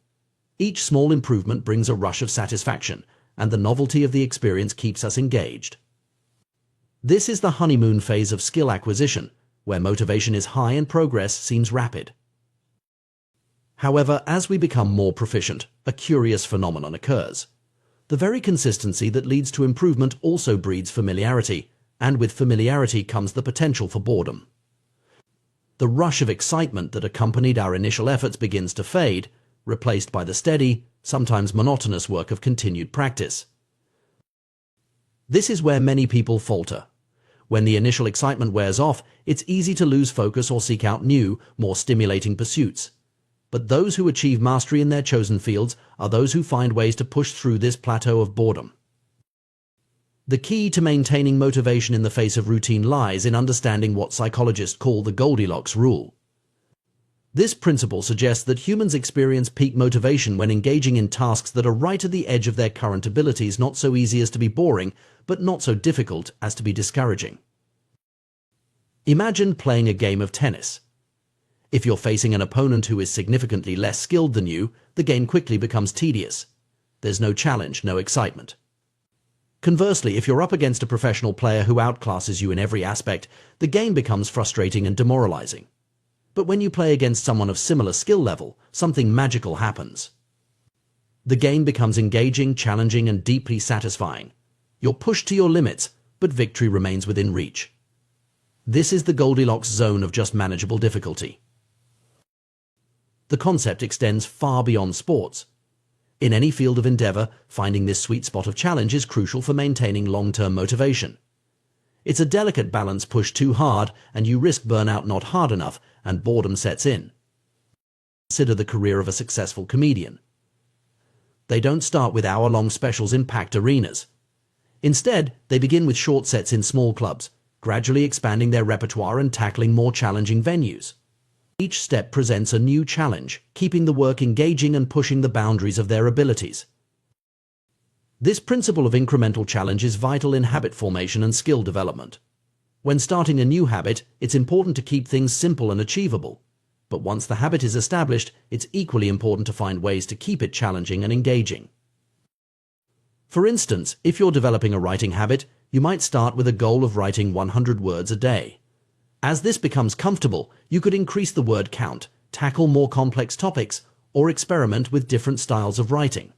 Each small improvement brings a rush of satisfaction, and the novelty of the experience keeps us engaged. This is the honeymoon phase of skill acquisition, where motivation is high and progress seems rapid. However, as we become more proficient, a curious phenomenon occurs. The very consistency that leads to improvement also breeds familiarity, and with familiarity comes the potential for boredom. The rush of excitement that accompanied our initial efforts begins to fade, replaced by the steady, sometimes monotonous work of continued practice. This is where many people falter. When the initial excitement wears off, it's easy to lose focus or seek out new, more stimulating pursuits. But those who achieve mastery in their chosen fields are those who find ways to push through this plateau of boredom. The key to maintaining motivation in the face of routine lies in understanding what psychologists call the Goldilocks rule. This principle suggests that humans experience peak motivation when engaging in tasks that are right at the edge of their current abilities, not so easy as to be boring, but not so difficult as to be discouraging. Imagine playing a game of tennis. If you're facing an opponent who is significantly less skilled than you, the game quickly becomes tedious. There's no challenge, no excitement. Conversely, if you're up against a professional player who outclasses you in every aspect, the game becomes frustrating and demoralizing. But when you play against someone of similar skill level, something magical happens. The game becomes engaging, challenging, and deeply satisfying. You're pushed to your limits, but victory remains within reach. This is the Goldilocks zone of just manageable difficulty. The concept extends far beyond sports. In any field of endeavor, finding this sweet spot of challenge is crucial for maintaining long-term motivation. It's a delicate balance. Pushed too hard, and you risk burnout; not hard enough, and boredom sets in. Consider the career of a successful comedian. They don't start with hour-long specials in packed arenas. Instead, they begin with short sets in small clubs, gradually expanding their repertoire and tackling more challenging venues. Each step presents a new challenge, keeping the work engaging and pushing the boundaries of their abilities. This principle of incremental challenge is vital in habit formation and skill development. When starting a new habit, it's important to keep things simple and achievable. But once the habit is established, it's equally important to find ways to keep it challenging and engaging. For instance, if you're developing a writing habit, you might start with a goal of writing 100 words a day. As this becomes comfortable, you could increase the word count, tackle more complex topics, or experiment with different styles of writing.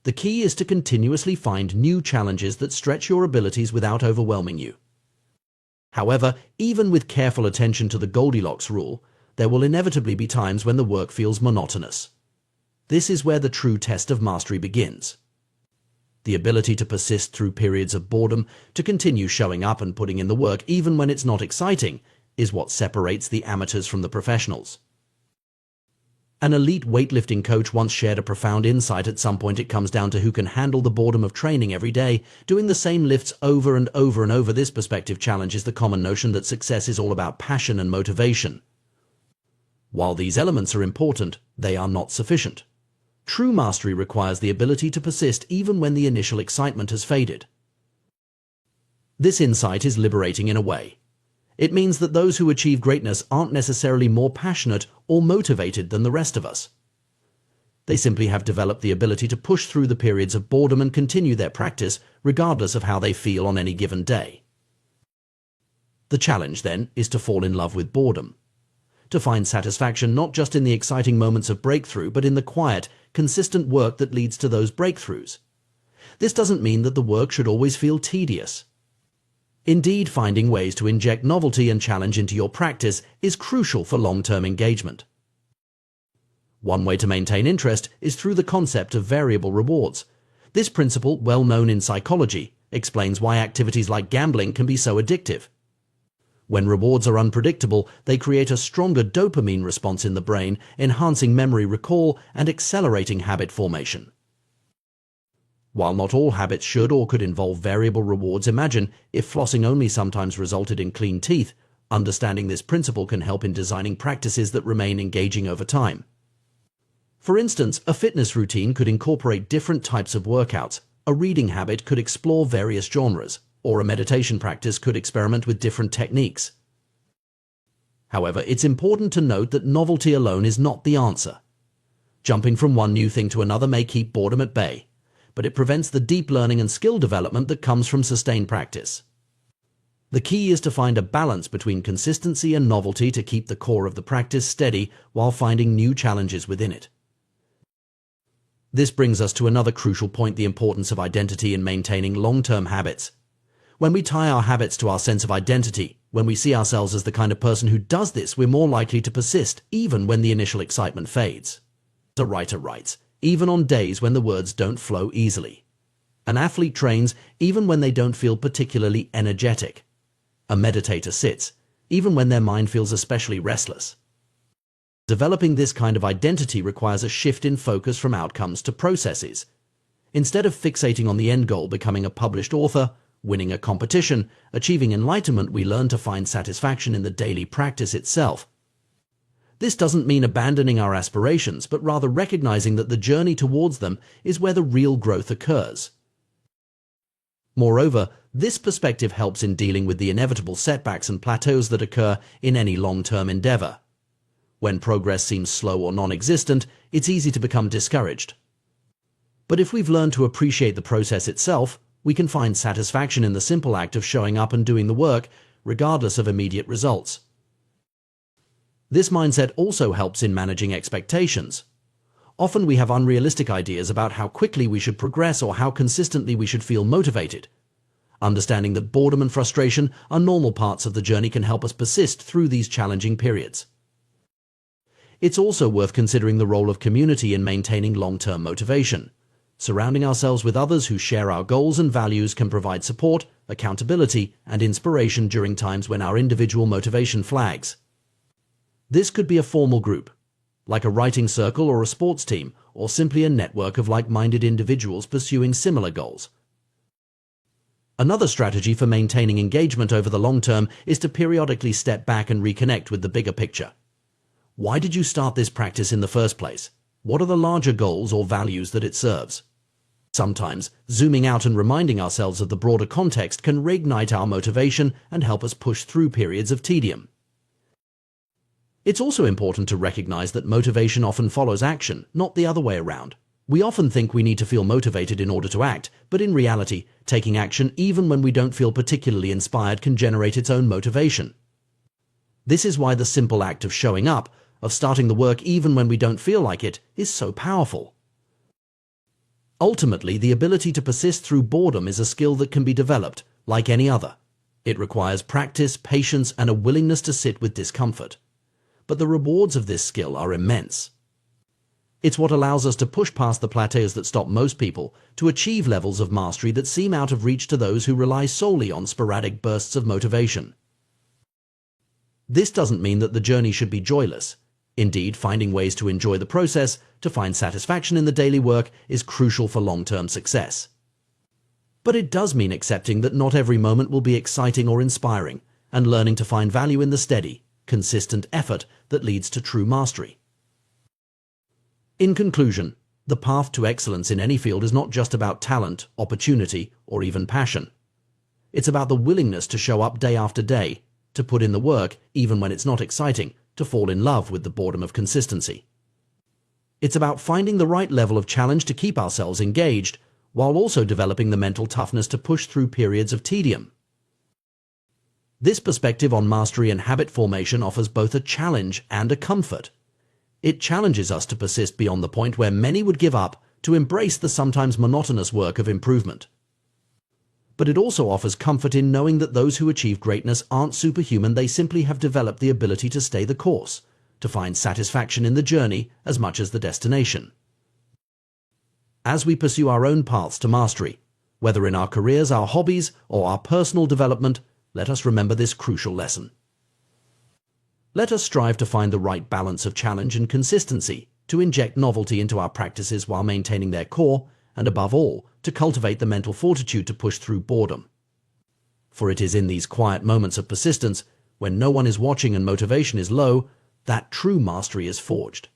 The key is to continuously find new challenges that stretch your abilities without overwhelming you. However, even with careful attention to the Goldilocks rule, there will inevitably be times when the work feels monotonous. This is where the true test of mastery begins. The ability to persist through periods of boredom, to continue showing up and putting in the work even when it's not exciting, is what separates the amateurs from the professionals. An elite weightlifting coach once shared a profound insight: at some point it comes down to who can handle the boredom of training every day, doing the same lifts over and over and over. This perspective challenges the common notion that success is all about passion and motivation. While these elements are important, they are not sufficient. True mastery requires the ability to persist even when the initial excitement has faded. This insight is liberating in a way. It means that those who achieve greatness aren't necessarily more passionate or motivated than the rest of us. They simply have developed the ability to push through the periods of boredom and continue their practice regardless of how they feel on any given day. The challenge, then, is to fall in love with boredom. To find satisfaction not just in the exciting moments of breakthrough, but in the quiet, consistent work that leads to those breakthroughs. This doesn't mean that the work should always feel tedious. Indeed, finding ways to inject novelty and challenge into your practice is crucial for long-term engagement. One way to maintain interest is through the concept of variable rewards. This principle, well known in psychology, explains why activities like gambling can be so addictive. When rewards are unpredictable, they create a stronger dopamine response in the brain, enhancing memory recall and accelerating habit formation. While not all habits should or could involve variable rewards, imagine if flossing only sometimes resulted in clean teeth. Understanding this principle can help in designing practices that remain engaging over time. For instance, a fitness routine could incorporate different types of workouts, a reading habit could explore various genres, or a meditation practice could experiment with different techniques. However, it's important to note that novelty alone is not the answer. Jumping from one new thing to another may keep boredom at bay, but it prevents the deep learning and skill development that comes from sustained practice. The key is to find a balance between consistency and novelty to keep the core of the practice steady while finding new challenges within it. This brings us to another crucial point: the importance of identity in maintaining long-term habits. When we tie our habits to our sense of identity, when we see ourselves as the kind of person who does this, we're more likely to persist even when the initial excitement fades. A writer writes, even on days when the words don't flow easily. An athlete trains even when they don't feel particularly energetic. A meditator sits even when their mind feels especially restless. Developing this kind of identity requires a shift in focus from outcomes to processes. Instead of fixating on the end goal, becoming a published author, winning a competition, achieving enlightenment, we learn to find satisfaction in the daily practice itself. This doesn't mean abandoning our aspirations, but rather recognizing that the journey towards them is where the real growth occurs. Moreover, this perspective helps in dealing with the inevitable setbacks and plateaus that occur in any long-term endeavor. When progress seems slow or non-existent, it's easy to become discouraged. But if we've learned to appreciate the process itself, we can find satisfaction in the simple act of showing up and doing the work, regardless of immediate results. This mindset also helps in managing expectations. Often we have unrealistic ideas about how quickly we should progress or how consistently we should feel motivated. Understanding that boredom and frustration are normal parts of the journey can help us persist through these challenging periods. It's also worth considering the role of community in maintaining long-term motivation. Surrounding ourselves with others who share our goals and values can provide support, accountability, and inspiration during times when our individual motivation flags. This could be a formal group, like a writing circle or a sports team, or simply a network of like-minded individuals pursuing similar goals. Another strategy for maintaining engagement over the long term is to periodically step back and reconnect with the bigger picture. Why did you start this practice in the first place? What are the larger goals or values that it serves? Sometimes, zooming out and reminding ourselves of the broader context can reignite our motivation and help us push through periods of tedium. It's also important to recognize that motivation often follows action, not the other way around. We often think we need to feel motivated in order to act, but in reality, taking action even when we don't feel particularly inspired can generate its own motivation. This is why the simple act of showing up, of starting the work even when we don't feel like it, is so powerful. Ultimately, the ability to persist through boredom is a skill that can be developed, like any other. It requires practice, patience, and a willingness to sit with discomfort. but the rewards of this skill are immense. It's what allows us to push past the plateaus that stop most people to achieve levels of mastery that seem out of reach to those who rely solely on sporadic bursts of motivation. This doesn't mean that the journey should be joyless. Indeed, finding ways to enjoy the process, to find satisfaction in the daily work, is crucial for long-term success. But it does mean accepting that not every moment will be exciting or inspiring, and learning to find value in the steady, consistent effort that leads to true mastery. In conclusion, the path to excellence in any field is not just about talent, opportunity, or even passion. It's about the willingness to show up day after day, to put in the work even when it's not exciting, to fall in love with the boredom of consistency. It's about finding the right level of challenge to keep ourselves engaged, while also developing the mental toughness to push through periods of tedium. This perspective on mastery and habit formation offers both a challenge and a comfort. It challenges us to persist beyond the point where many would give up, to embrace the sometimes monotonous work of improvement. But it also offers comfort in knowing that those who achieve greatness aren't superhuman. They simply have developed the ability to stay the course, to find satisfaction in the journey as much as the destination. As we pursue our own paths to mastery, whether in our careers, our hobbies, or our personal development, let us remember this crucial lesson. Let us strive to find the right balance of challenge and consistency, to inject novelty into our practices while maintaining their core, and above all, to cultivate the mental fortitude to push through boredom. For it is in these quiet moments of persistence, when no one is watching and motivation is low, that true mastery is forged.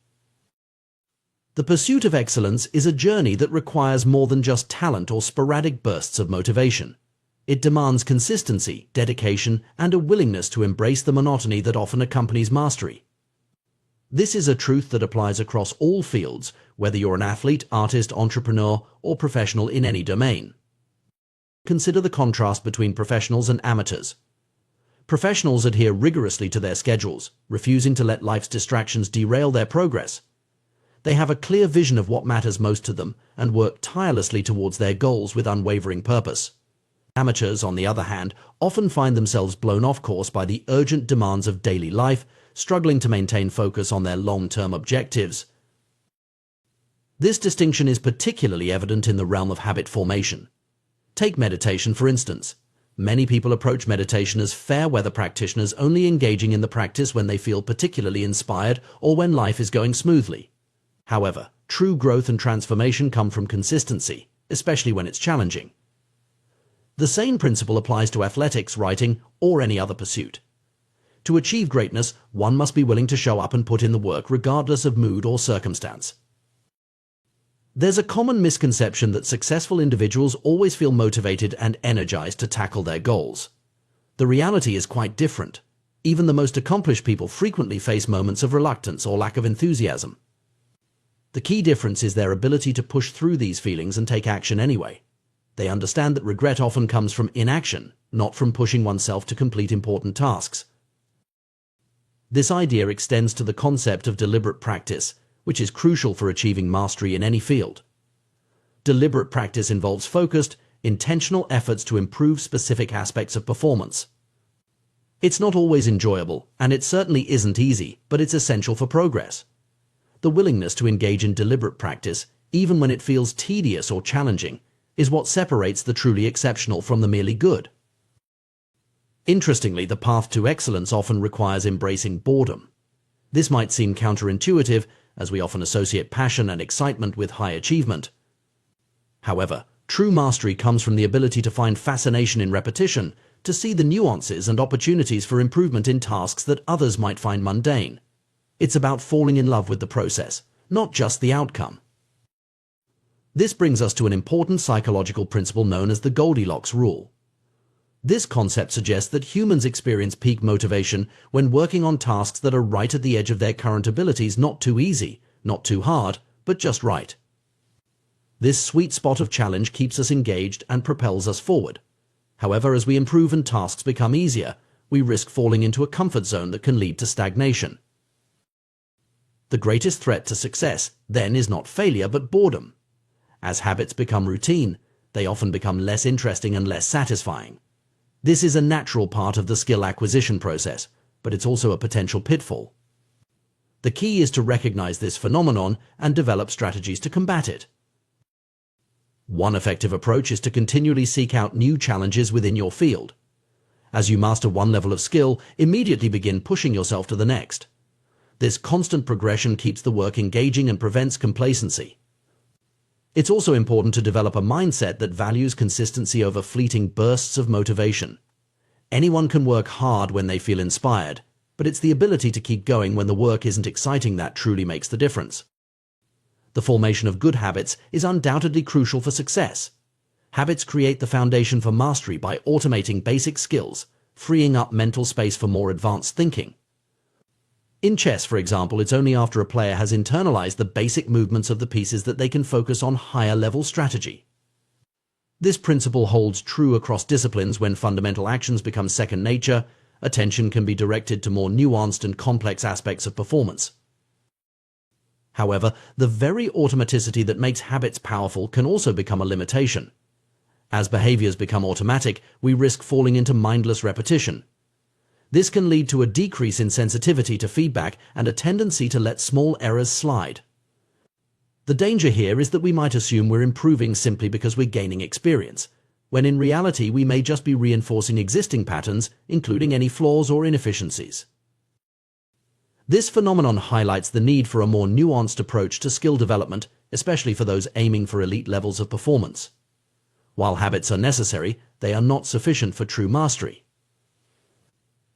The pursuit of excellence is a journey that requires more than just talent or sporadic bursts of motivation. It demands consistency, dedication, and a willingness to embrace the monotony that often accompanies mastery. This is a truth that applies across all fields, whether you're an athlete, artist, entrepreneur, or professional in any domain. Consider the contrast between professionals and amateurs. Professionals adhere rigorously to their schedules, refusing to let life's distractions derail their progress. They have a clear vision of what matters most to them and work tirelessly towards their goals with unwavering purpose. Amateurs, on the other hand, often find themselves blown off course by the urgent demands of daily life, struggling to maintain focus on their long-term objectives. This distinction is particularly evident in the realm of habit formation. Take meditation, for instance. Many people approach meditation as fair-weather practitioners, only engaging in the practice when they feel particularly inspired or when life is going smoothly. However, true growth and transformation come from consistency, especially when it's challenging. The same principle applies to athletics, writing, or any other pursuit. To achieve greatness, one must be willing to show up and put in the work regardless of mood or circumstance. There's a common misconception that successful individuals always feel motivated and energized to tackle their goals. The reality is quite different. Even the most accomplished people frequently face moments of reluctance or lack of enthusiasm. The key difference is their ability to push through these feelings and take action anyway. They understand that regret often comes from inaction, not from pushing oneself to complete important tasks. This idea extends to the concept of deliberate practice, which is crucial for achieving mastery in any field. Deliberate practice involves focused, intentional efforts to improve specific aspects of performance. It's not always enjoyable, and it certainly isn't easy, but it's essential for progress. The willingness to engage in deliberate practice, even when it feels tedious or challenging, is what separates the truly exceptional from the merely good. Interestingly, the path to excellence often requires embracing boredom. This might seem counterintuitive, as we often associate passion and excitement with high achievement. However, true mastery comes from the ability to find fascination in repetition, to see the nuances and opportunities for improvement in tasks that others might find mundane. It's about falling in love with the process, not just the outcome. This brings us to an important psychological principle known as the Goldilocks rule. This concept suggests that humans experience peak motivation when working on tasks that are right at the edge of their current abilities, not too easy, not too hard, but just right. This sweet spot of challenge keeps us engaged and propels us forward. However, as we improve and tasks become easier, we risk falling into a comfort zone that can lead to stagnation. The greatest threat to success, then, is not failure but boredom. As habits become routine, they often become less interesting and less satisfying. This is a natural part of the skill acquisition process, but it's also a potential pitfall. The key is to recognize this phenomenon and develop strategies to combat it. One effective approach is to continually seek out new challenges within your field. As you master one level of skill, immediately begin pushing yourself to the next. This constant progression keeps the work engaging and prevents complacency. It's also important to develop a mindset that values consistency over fleeting bursts of motivation. Anyone can work hard when they feel inspired, but it's the ability to keep going when the work isn't exciting that truly makes the difference. The formation of good habits is undoubtedly crucial for success. Habits create the foundation for mastery by automating basic skills, freeing up mental space for more advanced thinking. In chess, for example, it's only after a player has internalized the basic movements of the pieces that they can focus on higher-level strategy. This principle holds true across disciplines. When fundamental actions become second nature, attention can be directed to more nuanced and complex aspects of performance. However, the very automaticity that makes habits powerful can also become a limitation. As behaviors become automatic, we risk falling into mindless repetition. This can lead to a decrease in sensitivity to feedback and a tendency to let small errors slide. The danger here is that we might assume we're improving simply because we're gaining experience, when in reality we may just be reinforcing existing patterns, including any flaws or inefficiencies. This phenomenon highlights the need for a more nuanced approach to skill development, especially for those aiming for elite levels of performance. While habits are necessary, they are not sufficient for true mastery.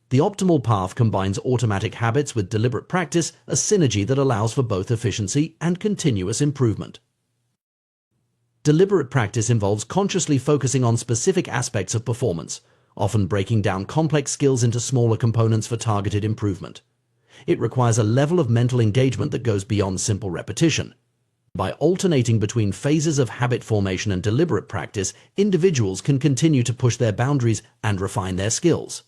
The optimal path combines automatic habits with deliberate practice, a synergy that allows for both efficiency and continuous improvement. Deliberate practice involves consciously focusing on specific aspects of performance, often breaking down complex skills into smaller components for targeted improvement. It requires a level of mental engagement that goes beyond simple repetition. By alternating between phases of habit formation and deliberate practice, individuals can continue to push their boundaries and refine their skills.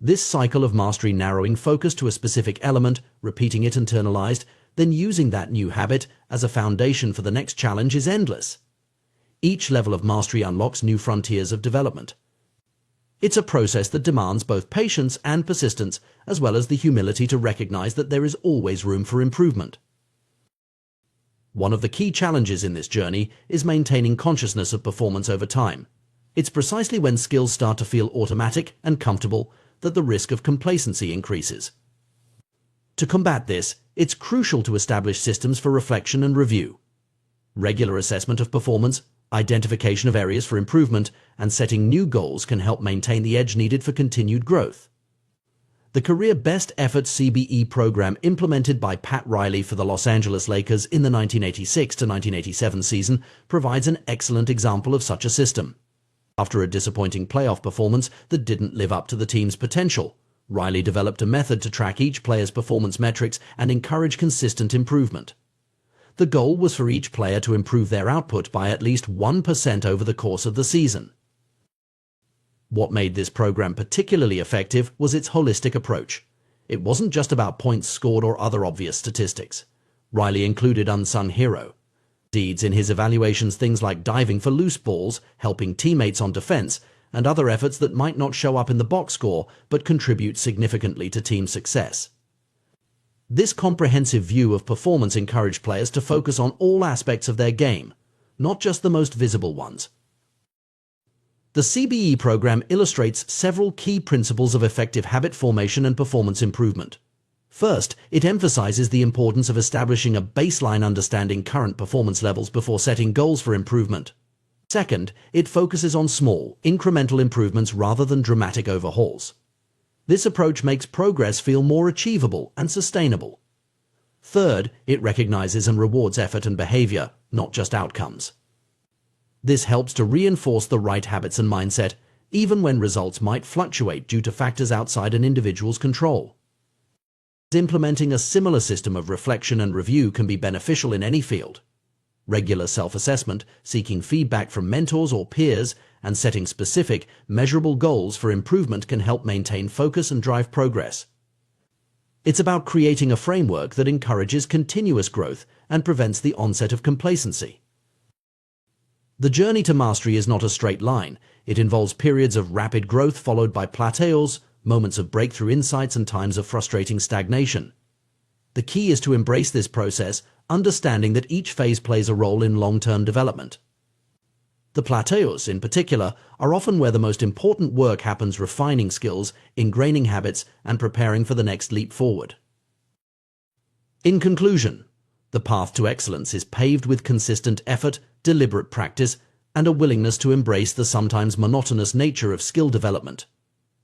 This cycle of mastery, narrowing focus to a specific element, repeating it internalized, then using that new habit as a foundation for the next challenge, is endless. Each level of mastery unlocks new frontiers of development. It's a process that demands both patience and persistence, as well as the humility to recognize that there is always room for improvement. One of the key challenges in this journey is maintaining consciousness of performance over time. It's precisely when skills start to feel automatic and comfortable that the risk of complacency increases. To combat this, it's crucial to establish systems for reflection and review. Regular assessment of performance, identification of areas for improvement, and setting new goals can help maintain the edge needed for continued growth. The Career Best Efforts CBE program implemented by Pat Riley for the Los Angeles Lakers in the 1986 to 1987 season provides an excellent example of such a system. After a disappointing playoff performance that didn't live up to the team's potential, Riley developed a method to track each player's performance metrics and encourage consistent improvement. The goal was for each player to improve their output by at least 1% over the course of the season. What made this program particularly effective was its holistic approach. It wasn't just about points scored or other obvious statistics. Riley included unsung hero deeds in his evaluations, things like diving for loose balls, helping teammates on defense, and other efforts that might not show up in the box score but contribute significantly to team success. This comprehensive view of performance encouraged players to focus on all aspects of their game, not just the most visible ones. The CBE program illustrates several key principles of effective habit formation and performance improvement. First, it emphasizes the importance of establishing a baseline understanding current performance levels before setting goals for improvement. Second, it focuses on small, incremental improvements rather than dramatic overhauls. This approach makes progress feel more achievable and sustainable. Third, it recognizes and rewards effort and behavior, not just outcomes. This helps to reinforce the right habits and mindset, even when results might fluctuate due to factors outside an individual's control. Implementing a similar system of reflection and review can be beneficial in any field. Regular self-assessment, seeking feedback from mentors or peers, and setting specific, measurable goals for improvement can help maintain focus and drive progress. It's about creating a framework that encourages continuous growth and prevents the onset of complacency. The journey to mastery is not a straight line. It involves periods of rapid growth followed by plateaus, moments of breakthrough insights, and times of frustrating stagnation. The key is to embrace this process, understanding that each phase plays a role in long-term development. The plateaus, in particular, are often where the most important work happens, refining skills, ingraining habits, and preparing for the next leap forward. In conclusion, the path to excellence is paved with consistent effort, deliberate practice, and a willingness to embrace the sometimes monotonous nature of skill development.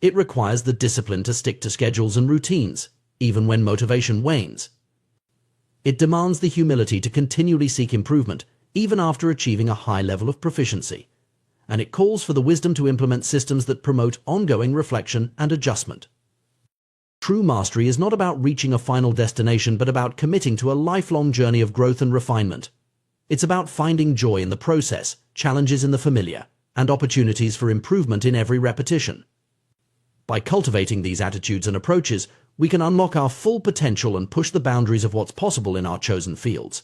It requires the discipline to stick to schedules and routines, even when motivation wanes. It demands the humility to continually seek improvement, even after achieving a high level of proficiency. And it calls for the wisdom to implement systems that promote ongoing reflection and adjustment. True mastery is not about reaching a final destination, but about committing to a lifelong journey of growth and refinement. It's about finding joy in the process, challenges in the familiar, and opportunities for improvement in every repetition. By cultivating these attitudes and approaches, we can unlock our full potential and push the boundaries of what's possible in our chosen fields.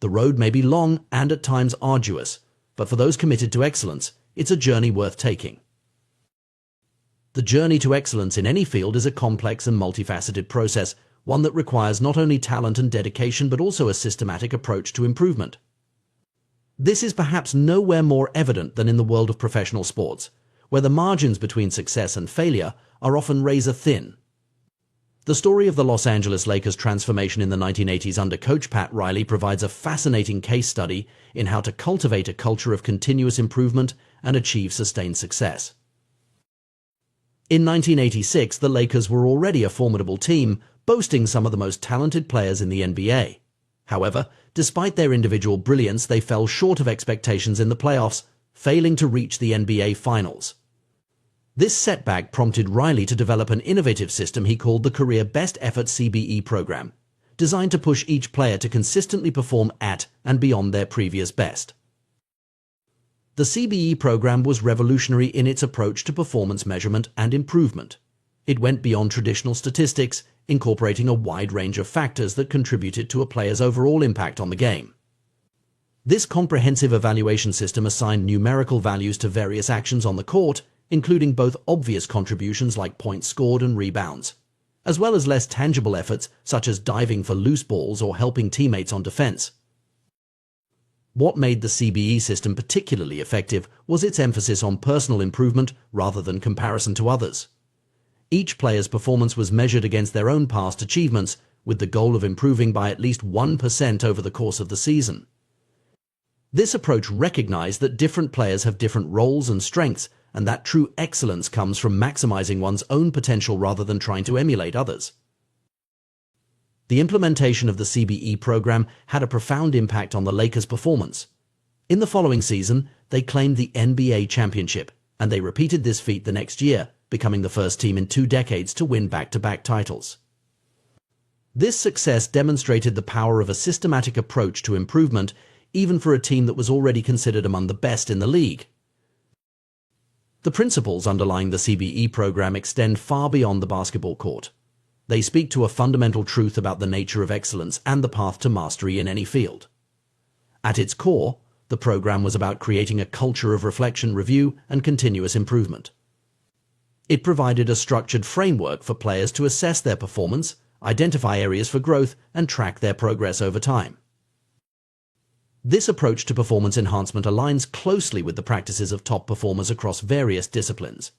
The road may be long and at times arduous, but for those committed to excellence, it's a journey worth taking. The journey to excellence in any field is a complex and multifaceted process, one that requires not only talent and dedication but also a systematic approach to improvement. This is perhaps nowhere more evident than in the world of professional sports, where the margins between success and failure are often razor thin. The story of the Los Angeles Lakers' transformation in the 1980s under coach Pat Riley provides a fascinating case study in how to cultivate a culture of continuous improvement and achieve sustained success. In 1986, the Lakers were already a formidable team, boasting some of the most talented players in the NBA. However, despite their individual brilliance, they fell short of expectations in the playoffs, failing to reach the NBA Finals. This setback prompted Riley to develop an innovative system he called the Career Best Effort CBE program, designed to push each player to consistently perform at and beyond their previous best. The CBE program was revolutionary in its approach to performance measurement and improvement. It went beyond traditional statistics, incorporating a wide range of factors that contributed to a player's overall impact on the game. This comprehensive evaluation system assigned numerical values to various actions on the court, including both obvious contributions like points scored and rebounds, as well as less tangible efforts such as diving for loose balls or helping teammates on defense. What made the CBE system particularly effective was its emphasis on personal improvement rather than comparison to others. Each player's performance was measured against their own past achievements, with the goal of improving by at least 1% over the course of the season. This approach recognized that different players have different roles and strengths, and that true excellence comes from maximizing one's own potential rather than trying to emulate others. The implementation of the CBE program had a profound impact on the Lakers' performance. In the following season, they claimed the NBA championship, and they repeated this feat the next year, becoming the first team in 2 decades to win back-to-back titles. This success demonstrated the power of a systematic approach to improvement, even for a team that was already considered among the best in the league. The principles underlying the CBE program extend far beyond the basketball court. They speak to a fundamental truth about the nature of excellence and the path to mastery in any field. At its core, the program was about creating a culture of reflection, review, and continuous improvement. It provided a structured framework for players to assess their performance, identify areas for growth, and track their progress over time. This approach to performance enhancement aligns closely with the practices of top performers across various disciplines.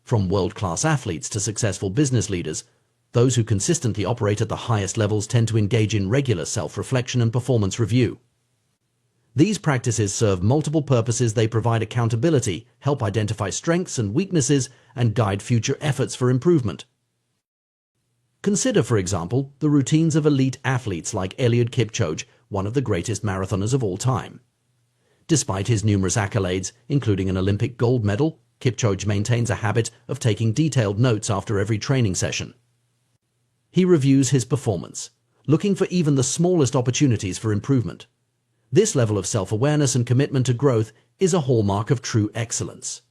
From world-class athletes to successful business leaders, those who consistently operate at the highest levels tend to engage in regular self-reflection and performance review. These practices serve multiple purposes. They provide accountability, help identify strengths and weaknesses, and guide future efforts for improvement. Consider, for example, the routines of elite athletes like Eliud Kipchoge, one of the greatest marathoners of all time. Despite his numerous accolades, including an Olympic gold medal, Kipchoge maintains a habit of taking detailed notes after every training session. He reviews his performance, looking for even the smallest opportunities for improvement. This level of self-awareness and commitment to growth is a hallmark of true excellence.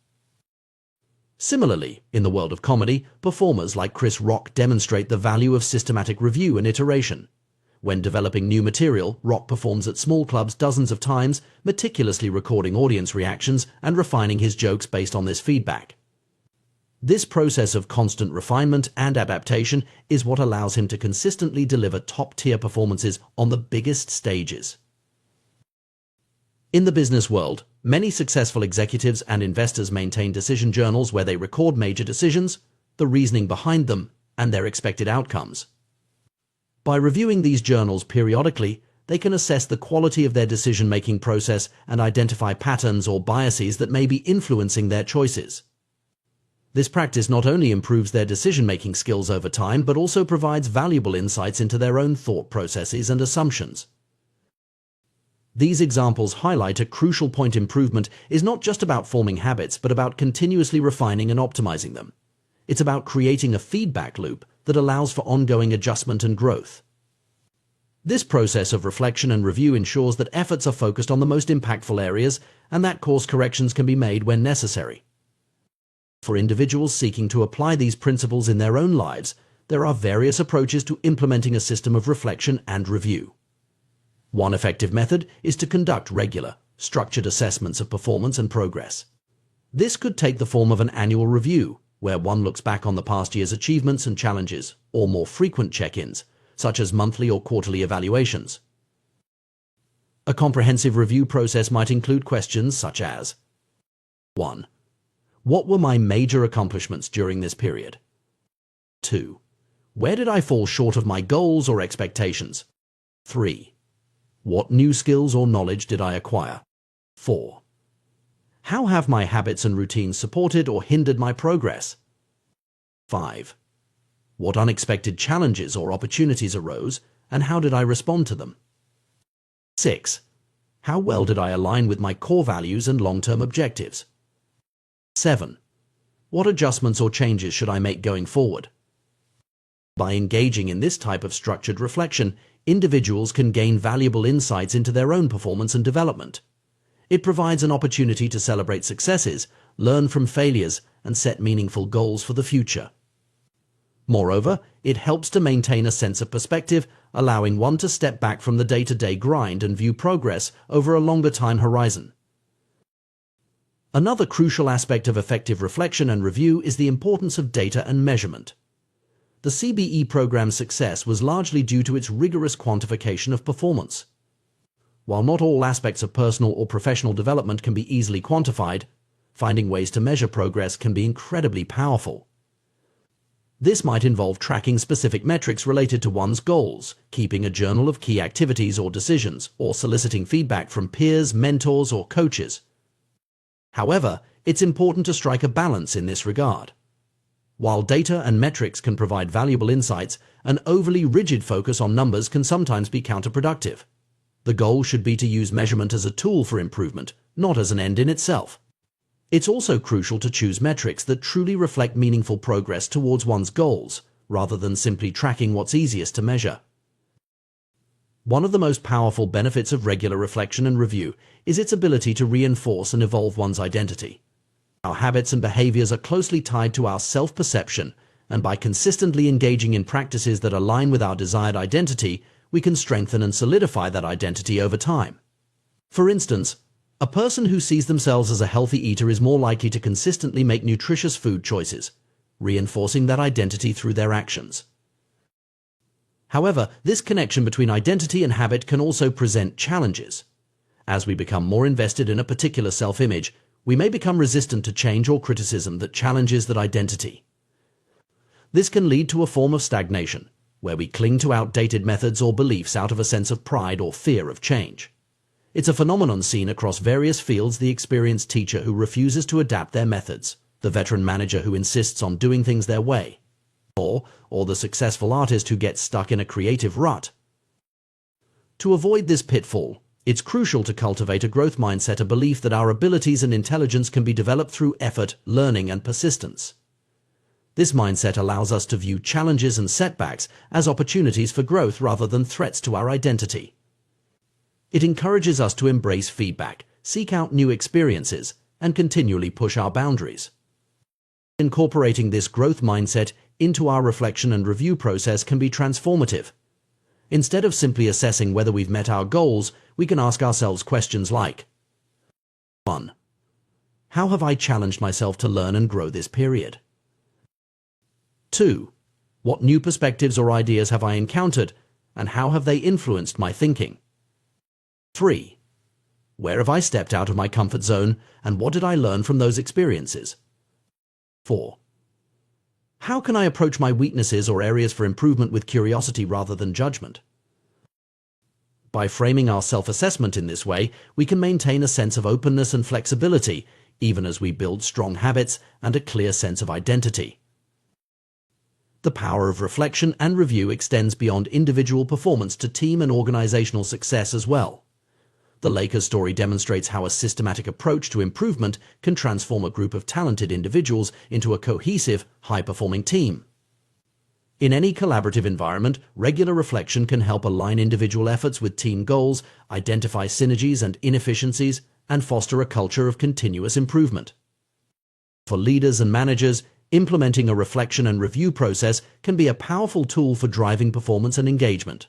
Similarly, in the world of comedy, performers like Chris Rock demonstrate the value of systematic review and iteration. When developing new material, Rock performs at small clubs dozens of times, meticulously recording audience reactions and refining his jokes based on this feedback. This process of constant refinement and adaptation is what allows him to consistently deliver top-tier performances on the biggest stages. In the business world, many successful executives and investors maintain decision journals where they record major decisions, the reasoning behind them, and their expected outcomes. By reviewing these journals periodically, they can assess the quality of their decision-making process and identify patterns or biases that may be influencing their choices. This practice not only improves their decision-making skills over time, but also provides valuable insights into their own thought processes and assumptions. These examples highlight a crucial point: improvement is not just about forming habits, but about continuously refining and optimizing them. It's about creating a feedback loop that allows for ongoing adjustment and growth. This process of reflection and review ensures that efforts are focused on the most impactful areas and that course corrections can be made when necessary. For individuals seeking to apply these principles in their own lives, there are various approaches to implementing a system of reflection and review. One effective method is to conduct regular, structured assessments of performance and progress. This could take the form of an annual review, where one looks back on the past year's achievements and challenges, or more frequent check-ins, such as monthly or quarterly evaluations. A comprehensive review process might include questions such as: 1. What were my major accomplishments during this period? 2. Where did I fall short of my goals or expectations? 3. What new skills or knowledge did I acquire? 4. How have my habits and routines supported or hindered my progress? 5. What unexpected challenges or opportunities arose, and how did I respond to them? 6. How well did I align with my core values and long-term objectives? 7. What adjustments or changes should I make going forward? By engaging in this type of structured reflection, individuals can gain valuable insights into their own performance and development. It provides an opportunity to celebrate successes, learn from failures, and set meaningful goals for the future. Moreover, it helps to maintain a sense of perspective, allowing one to step back from the day-to-day grind and view progress over a longer time horizon. Another crucial aspect of effective reflection and review is the importance of data and measurement. The CBE program's success was largely due to its rigorous quantification of performance. While not all aspects of personal or professional development can be easily quantified, finding ways to measure progress can be incredibly powerful. This might involve tracking specific metrics related to one's goals, keeping a journal of key activities or decisions, or soliciting feedback from peers, mentors, or coaches. However, it's important to strike a balance in this regard. While data and metrics can provide valuable insights, an overly rigid focus on numbers can sometimes be counterproductive. The goal should be to use measurement as a tool for improvement, not as an end in itself. It's also crucial to choose metrics that truly reflect meaningful progress towards one's goals, rather than simply tracking what's easiest to measure. One of the most powerful benefits of regular reflection and review is its ability to reinforce and evolve one's identity. Our habits and behaviors are closely tied to our self-perception, and by consistently engaging in practices that align with our desired identity, we can strengthen and solidify that identity over time. For instance, a person who sees themselves as a healthy eater is more likely to consistently make nutritious food choices, reinforcing that identity through their actions. However, this connection between identity and habit can also present challenges. As we become more invested in a particular self-image, we may become resistant to change or criticism that challenges that identity. This can lead to a form of stagnation, where we cling to outdated methods or beliefs out of a sense of pride or fear of change. It's a phenomenon seen across various fields: the experienced teacher who refuses to adapt their methods, the veteran manager who insists on doing things their way, or the successful artist who gets stuck in a creative rut. To avoid this pitfall, it's crucial to cultivate a growth mindset, a belief that our abilities and intelligence can be developed through effort, learning, and persistence. This mindset allows us to view challenges and setbacks as opportunities for growth rather than threats to our identity. It encourages us to embrace feedback, seek out new experiences, and continually push our boundaries. Incorporating this growth mindset into our reflection and review process can be transformative. Instead of simply assessing whether we've met our goals, we can ask ourselves questions like: 1. How have I challenged myself to learn and grow this period? 2. What new perspectives or ideas have I encountered, and how have they influenced my thinking? 3. Where have I stepped out of my comfort zone, and what did I learn from those experiences? 4. How can I approach my weaknesses or areas for improvement with curiosity rather than judgment? By framing our self-assessment in this way, we can maintain a sense of openness and flexibility, even as we build strong habits and a clear sense of identity. The power of reflection and review extends beyond individual performance to team and organizational success as well. The Lakers story demonstrates how a systematic approach to improvement can transform a group of talented individuals into a cohesive, high-performing team. In any collaborative environment, regular reflection can help align individual efforts with team goals, identify synergies and inefficiencies, and foster a culture of continuous improvement. For leaders and managers, implementing a reflection and review process can be a powerful tool for driving performance and engagement.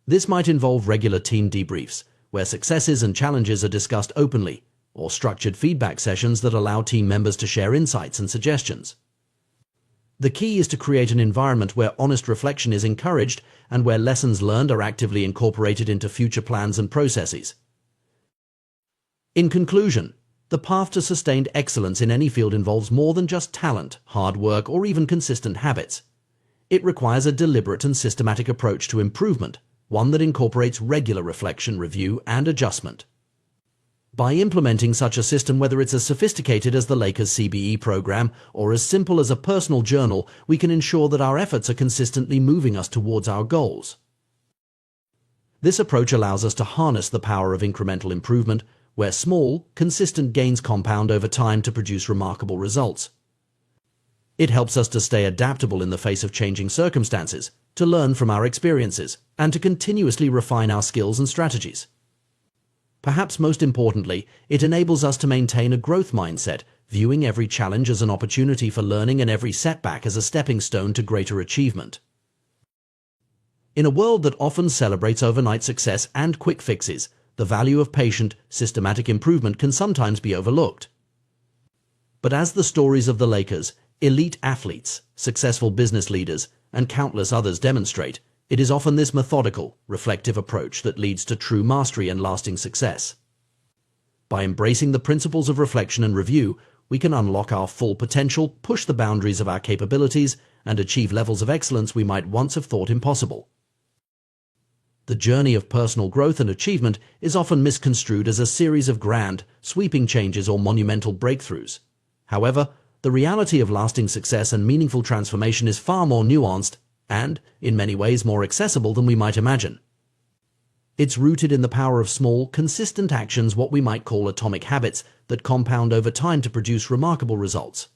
This might involve regular team debriefs, where successes and challenges are discussed openly, or structured feedback sessions that allow team members to share insights and suggestions. The key is to create an environment where honest reflection is encouraged and where lessons learned are actively incorporated into future plans and processes. In conclusion, the path to sustained excellence in any field involves more than just talent, hard work, or even consistent habits. It requires a deliberate and systematic approach to improvement, one that incorporates regular reflection, review, and adjustment. By implementing such a system, whether it's as sophisticated as the Lakers CBE program or as simple as a personal journal, we can ensure that our efforts are consistently moving us towards our goals. This approach allows us to harness the power of incremental improvement, where small, consistent gains compound over time to produce remarkable results. It helps us to stay adaptable in the face of changing circumstances, to learn from our experiences, and to continuously refine our skills and strategies. Perhaps most importantly, it enables us to maintain a growth mindset, viewing every challenge as an opportunity for learning and every setback as a stepping stone to greater achievement. In a world that often celebrates overnight success and quick fixes, the value of patient, systematic improvement can sometimes be overlooked. But as the stories of the Lakers, elite athletes, successful business leaders, and countless others demonstrate, it is often this methodical, reflective approach that leads to true mastery and lasting success. By embracing the principles of reflection and review, we can unlock our full potential, push the boundaries of our capabilities, and achieve levels of excellence we might once have thought impossible. The journey of personal growth and achievement is often misconstrued as a series of grand, sweeping changes or monumental breakthroughs. However, the reality of lasting success and meaningful transformation is far more nuanced and, in many ways, more accessible than we might imagine. It's rooted in the power of small, consistent actions, what we might call atomic habits, that compound over time to produce remarkable results.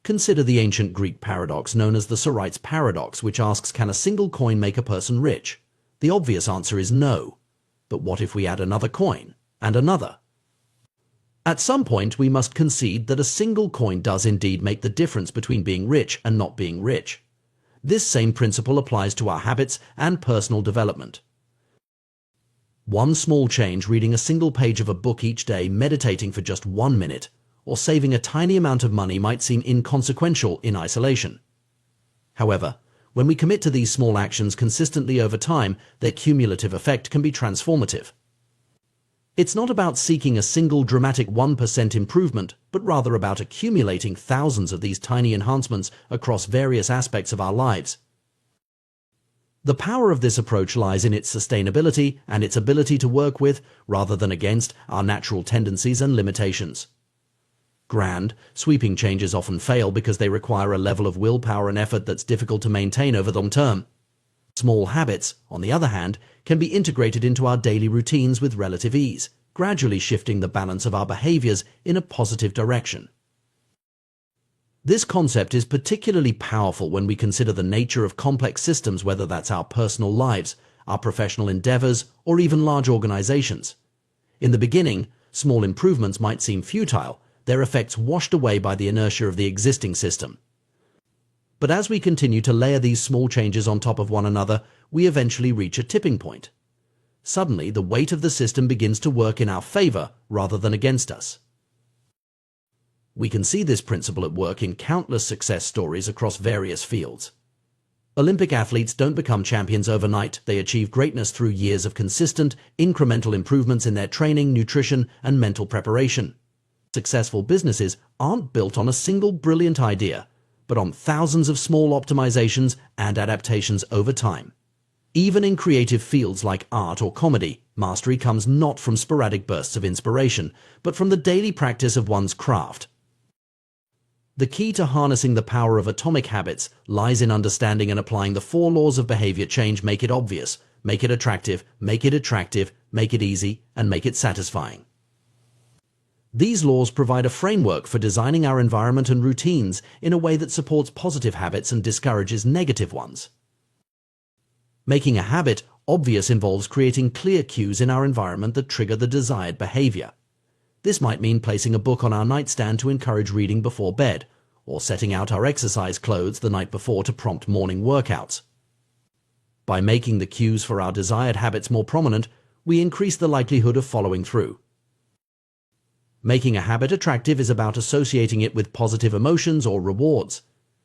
Consider the ancient Greek paradox known as the Sorites paradox, which asks, can a single coin make a person rich? The obvious answer is no. But what if we add another coin, and another? At some point, we must concede that a single coin does indeed make the difference between being rich and not being rich. This same principle applies to our habits and personal development. One small change, reading a single page of a book each day, meditating for just 1 minute, or saving a tiny amount of money might seem inconsequential in isolation. However, when we commit to these small actions consistently over time, their cumulative effect can be transformative. It's not about seeking a single dramatic 1% improvement, but rather about accumulating thousands of these tiny enhancements across various aspects of our lives. The power of this approach lies in its sustainability and its ability to work with, rather than against, our natural tendencies and limitations. Grand, sweeping changes often fail because they require a level of willpower and effort that's difficult to maintain over the long term. Small habits, on the other hand, can be integrated into our daily routines with relative ease, gradually shifting the balance of our behaviors in a positive direction. This concept is particularly powerful when we consider the nature of complex systems, whether that's our personal lives, our professional endeavors, or even large organizations. In the beginning, small improvements might seem futile, their effects washed away by the inertia of the existing system. But as we continue to layer these small changes on top of one another, we eventually reach a tipping point. Suddenly, the weight of the system begins to work in our favor rather than against us. We can see this principle at work in countless success stories across various fields. Olympic athletes don't become champions overnight. They achieve greatness through years of consistent, incremental improvements in their training, nutrition, and mental preparation. Successful businesses aren't built on a single brilliant idea, but on thousands of small optimizations and adaptations over time. Even in creative fields like art or comedy, mastery comes not from sporadic bursts of inspiration, but from the daily practice of one's craft. The key to harnessing the power of atomic habits lies in understanding and applying the 4 laws of behavior change. Make it obvious, make it attractive, make it attractive, make it easy, and make it satisfying. These laws provide a framework for designing our environment and routines in a way that supports positive habits and discourages negative ones. Making a habit obvious involves creating clear cues in our environment that trigger the desired behavior. This might mean placing a book on our nightstand to encourage reading before bed, or setting out our exercise clothes the night before to prompt morning workouts. By making the cues for our desired habits more prominent, we increase the likelihood of following through. Making a habit attractive is about associating it with positive emotions or rewards.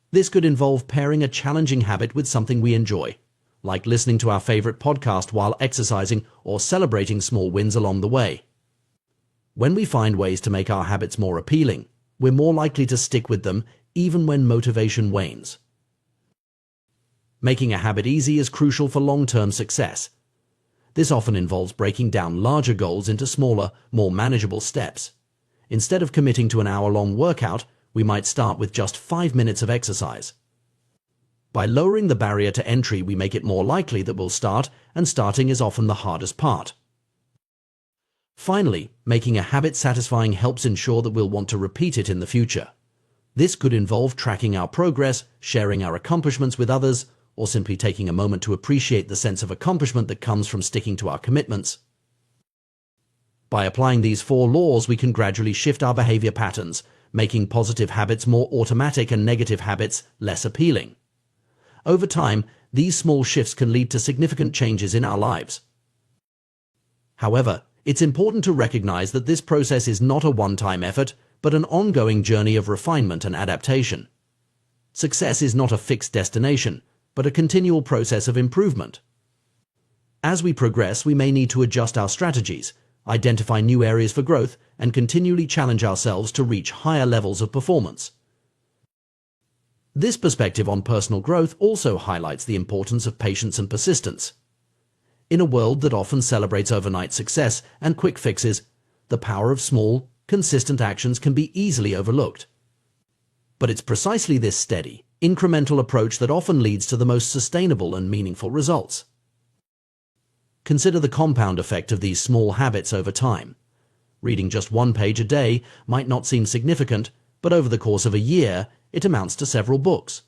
This could involve pairing a challenging habit with something we enjoy, like listening to our favorite podcast while exercising or celebrating small wins along the way. When we find ways to make our habits more appealing, we're more likely to stick with them even when motivation wanes. Making a habit easy is crucial for long-term success. This often involves breaking down larger goals into smaller, more manageable steps. Instead of committing to an hour-long workout, we might start with just 5 minutes of exercise. By lowering the barrier to entry, we make it more likely that we'll start, and starting is often the hardest part. Finally, making a habit satisfying helps ensure that we'll want to repeat it in the future. This could involve tracking our progress, sharing our accomplishments with others, or simply taking a moment to appreciate the sense of accomplishment that comes from sticking to our commitments. By applying these 4 laws, we can gradually shift our behavior patterns, making positive habits more automatic and negative habits less appealing. Over time, these small shifts can lead to significant changes in our lives. However, it's important to recognize that this process is not a one-time effort, but an ongoing journey of refinement and adaptation. Success is not a fixed destination, but a continual process of improvement. As we progress, we may need to adjust our strategies, identify new areas for growth, and continually challenge ourselves to reach higher levels of performance. This perspective on personal growth also highlights the importance of patience and persistence. In a world that often celebrates overnight success and quick fixes, the power of small, consistent actions can be easily overlooked. But it's precisely this steady, incremental approach that often leads to the most sustainable and meaningful results. Consider the compound effect of these small habits over time. Reading just 1 page a day might not seem significant, but over the course of a year, it amounts to several books.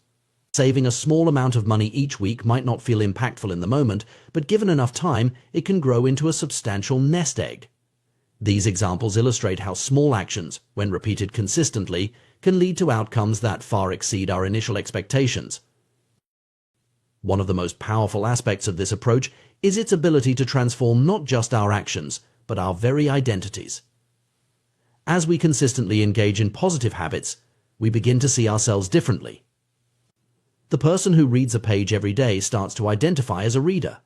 Saving a small amount of money each week might not feel impactful in the moment, but given enough time, it can grow into a substantial nest egg. These examples illustrate how small actions, when repeated consistently, can lead to outcomes that far exceed our initial expectations. One of the most powerful aspects of this approach is its ability to transform not just our actions, but our very identities. As we consistently engage in positive habits, we begin to see ourselves differently. The person who reads a page every day starts to identify as a reader.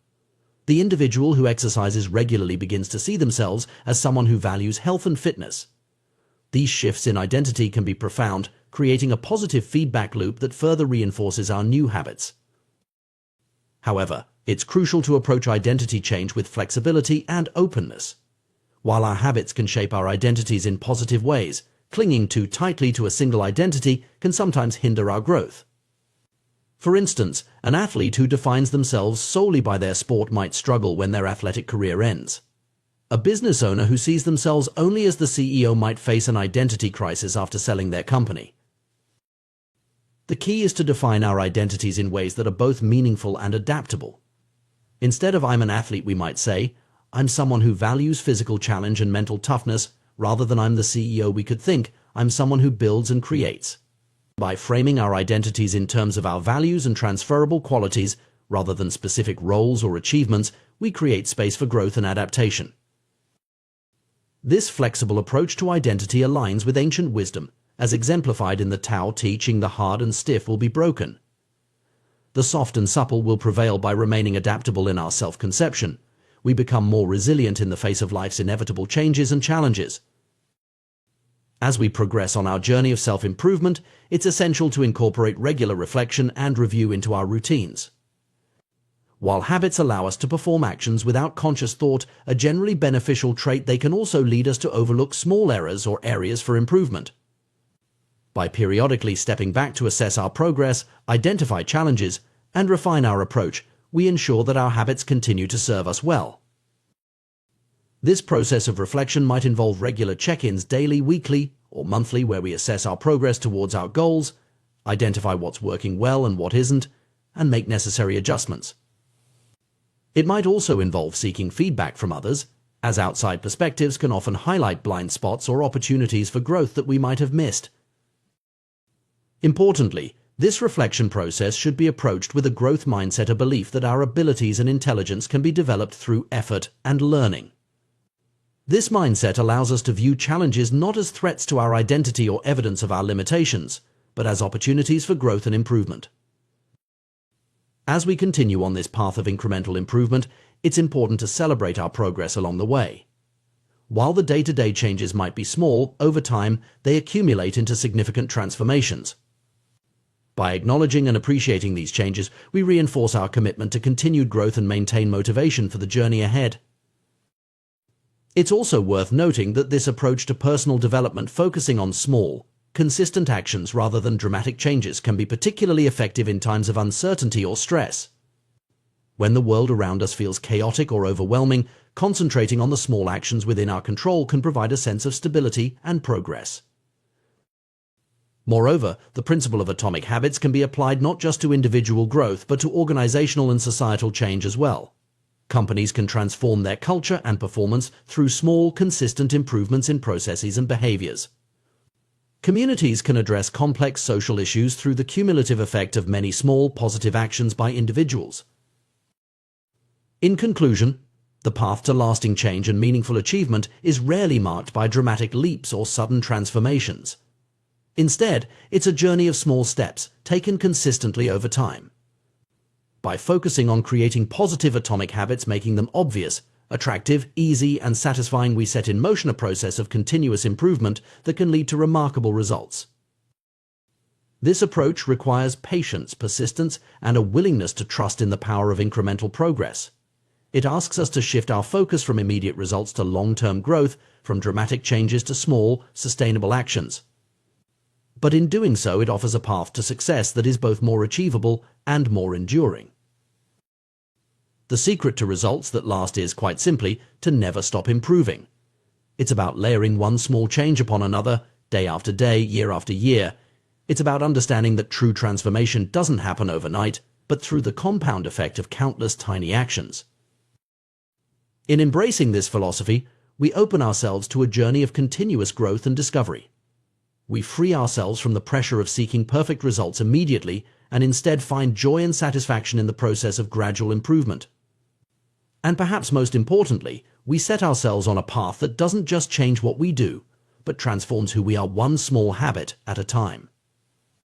The individual who exercises regularly begins to see themselves as someone who values health and fitness. These shifts in identity can be profound, creating a positive feedback loop that further reinforces our new habits. However, it's crucial to approach identity change with flexibility and openness. While our habits can shape our identities in positive ways, clinging too tightly to a single identity can sometimes hinder our growth. For instance, an athlete who defines themselves solely by their sport might struggle when their athletic career ends. A business owner who sees themselves only as the CEO might face an identity crisis after selling their company. The key is to define our identities in ways that are both meaningful and adaptable. Instead of "I'm an athlete," we might say, "I'm someone who values physical challenge and mental toughness," rather than "I'm the CEO," we could think, "I'm someone who builds and creates." By framing our identities in terms of our values and transferable qualities, rather than specific roles or achievements, we create space for growth and adaptation. This flexible approach to identity aligns with ancient wisdom as exemplified in the Tao teaching the hard and stiff will be broken. The soft and supple will prevail by remaining adaptable in our self-conception. We become more resilient in the face of life's inevitable changes and challenges. As we progress on our journey of self-improvement, it's essential to incorporate regular reflection and review into our routines. While habits allow us to perform actions without conscious thought, a generally beneficial trait, they can also lead us to overlook small errors or areas for improvement. By periodically stepping back to assess our progress, identify challenges, and refine our approach, we ensure that our habits continue to serve us well. This process of reflection might involve regular check-ins daily, weekly, or monthly, where we assess our progress towards our goals, identify what's working well and what isn't, and make necessary adjustments. It might also involve seeking feedback from others, as outside perspectives can often highlight blind spots or opportunities for growth that we might have missed. Importantly, this reflection process should be approached with a growth mindset, a belief that our abilities and intelligence can be developed through effort and learning. This mindset allows us to view challenges not as threats to our identity or evidence of our limitations, but as opportunities for growth and improvement. As we continue on this path of incremental improvement, it's important to celebrate our progress along the way. While the day-to-day changes might be small, over time they accumulate into significant transformations. By acknowledging and appreciating these changes, we reinforce our commitment to continued growth and maintain motivation for the journey ahead. It's also worth noting that this approach to personal development, focusing on small, consistent actions rather than dramatic changes, can be particularly effective in times of uncertainty or stress. When the world around us feels chaotic or overwhelming, concentrating on the small actions within our control can provide a sense of stability and progress. Moreover, the principle of atomic habits can be applied not just to individual growth, but to organizational and societal change as well. Companies can transform their culture and performance through small, consistent improvements in processes and behaviors. Communities can address complex social issues through the cumulative effect of many small, positive actions by individuals. In conclusion, the path to lasting change and meaningful achievement is rarely marked by dramatic leaps or sudden transformations. Instead, it's a journey of small steps taken consistently over time. By focusing on creating positive atomic habits, making them obvious, attractive, easy, and satisfying, we set in motion a process of continuous improvement that can lead to remarkable results. This approach requires patience, persistence, and a willingness to trust in the power of incremental progress. It asks us to shift our focus from immediate results to long-term growth, from dramatic changes to small, sustainable actions. But in doing so, it offers a path to success that is both more achievable and more enduring. The secret to results that last is, quite simply, to never stop improving. It's about layering one small change upon another, day after day, year after year. It's about understanding that true transformation doesn't happen overnight, but through the compound effect of countless tiny actions. In embracing this philosophy, we open ourselves to a journey of continuous growth and discovery. We free ourselves from the pressure of seeking perfect results immediately and instead find joy and satisfaction in the process of gradual improvement. And perhaps most importantly, we set ourselves on a path that doesn't just change what we do, but transforms who we are one small habit at a time.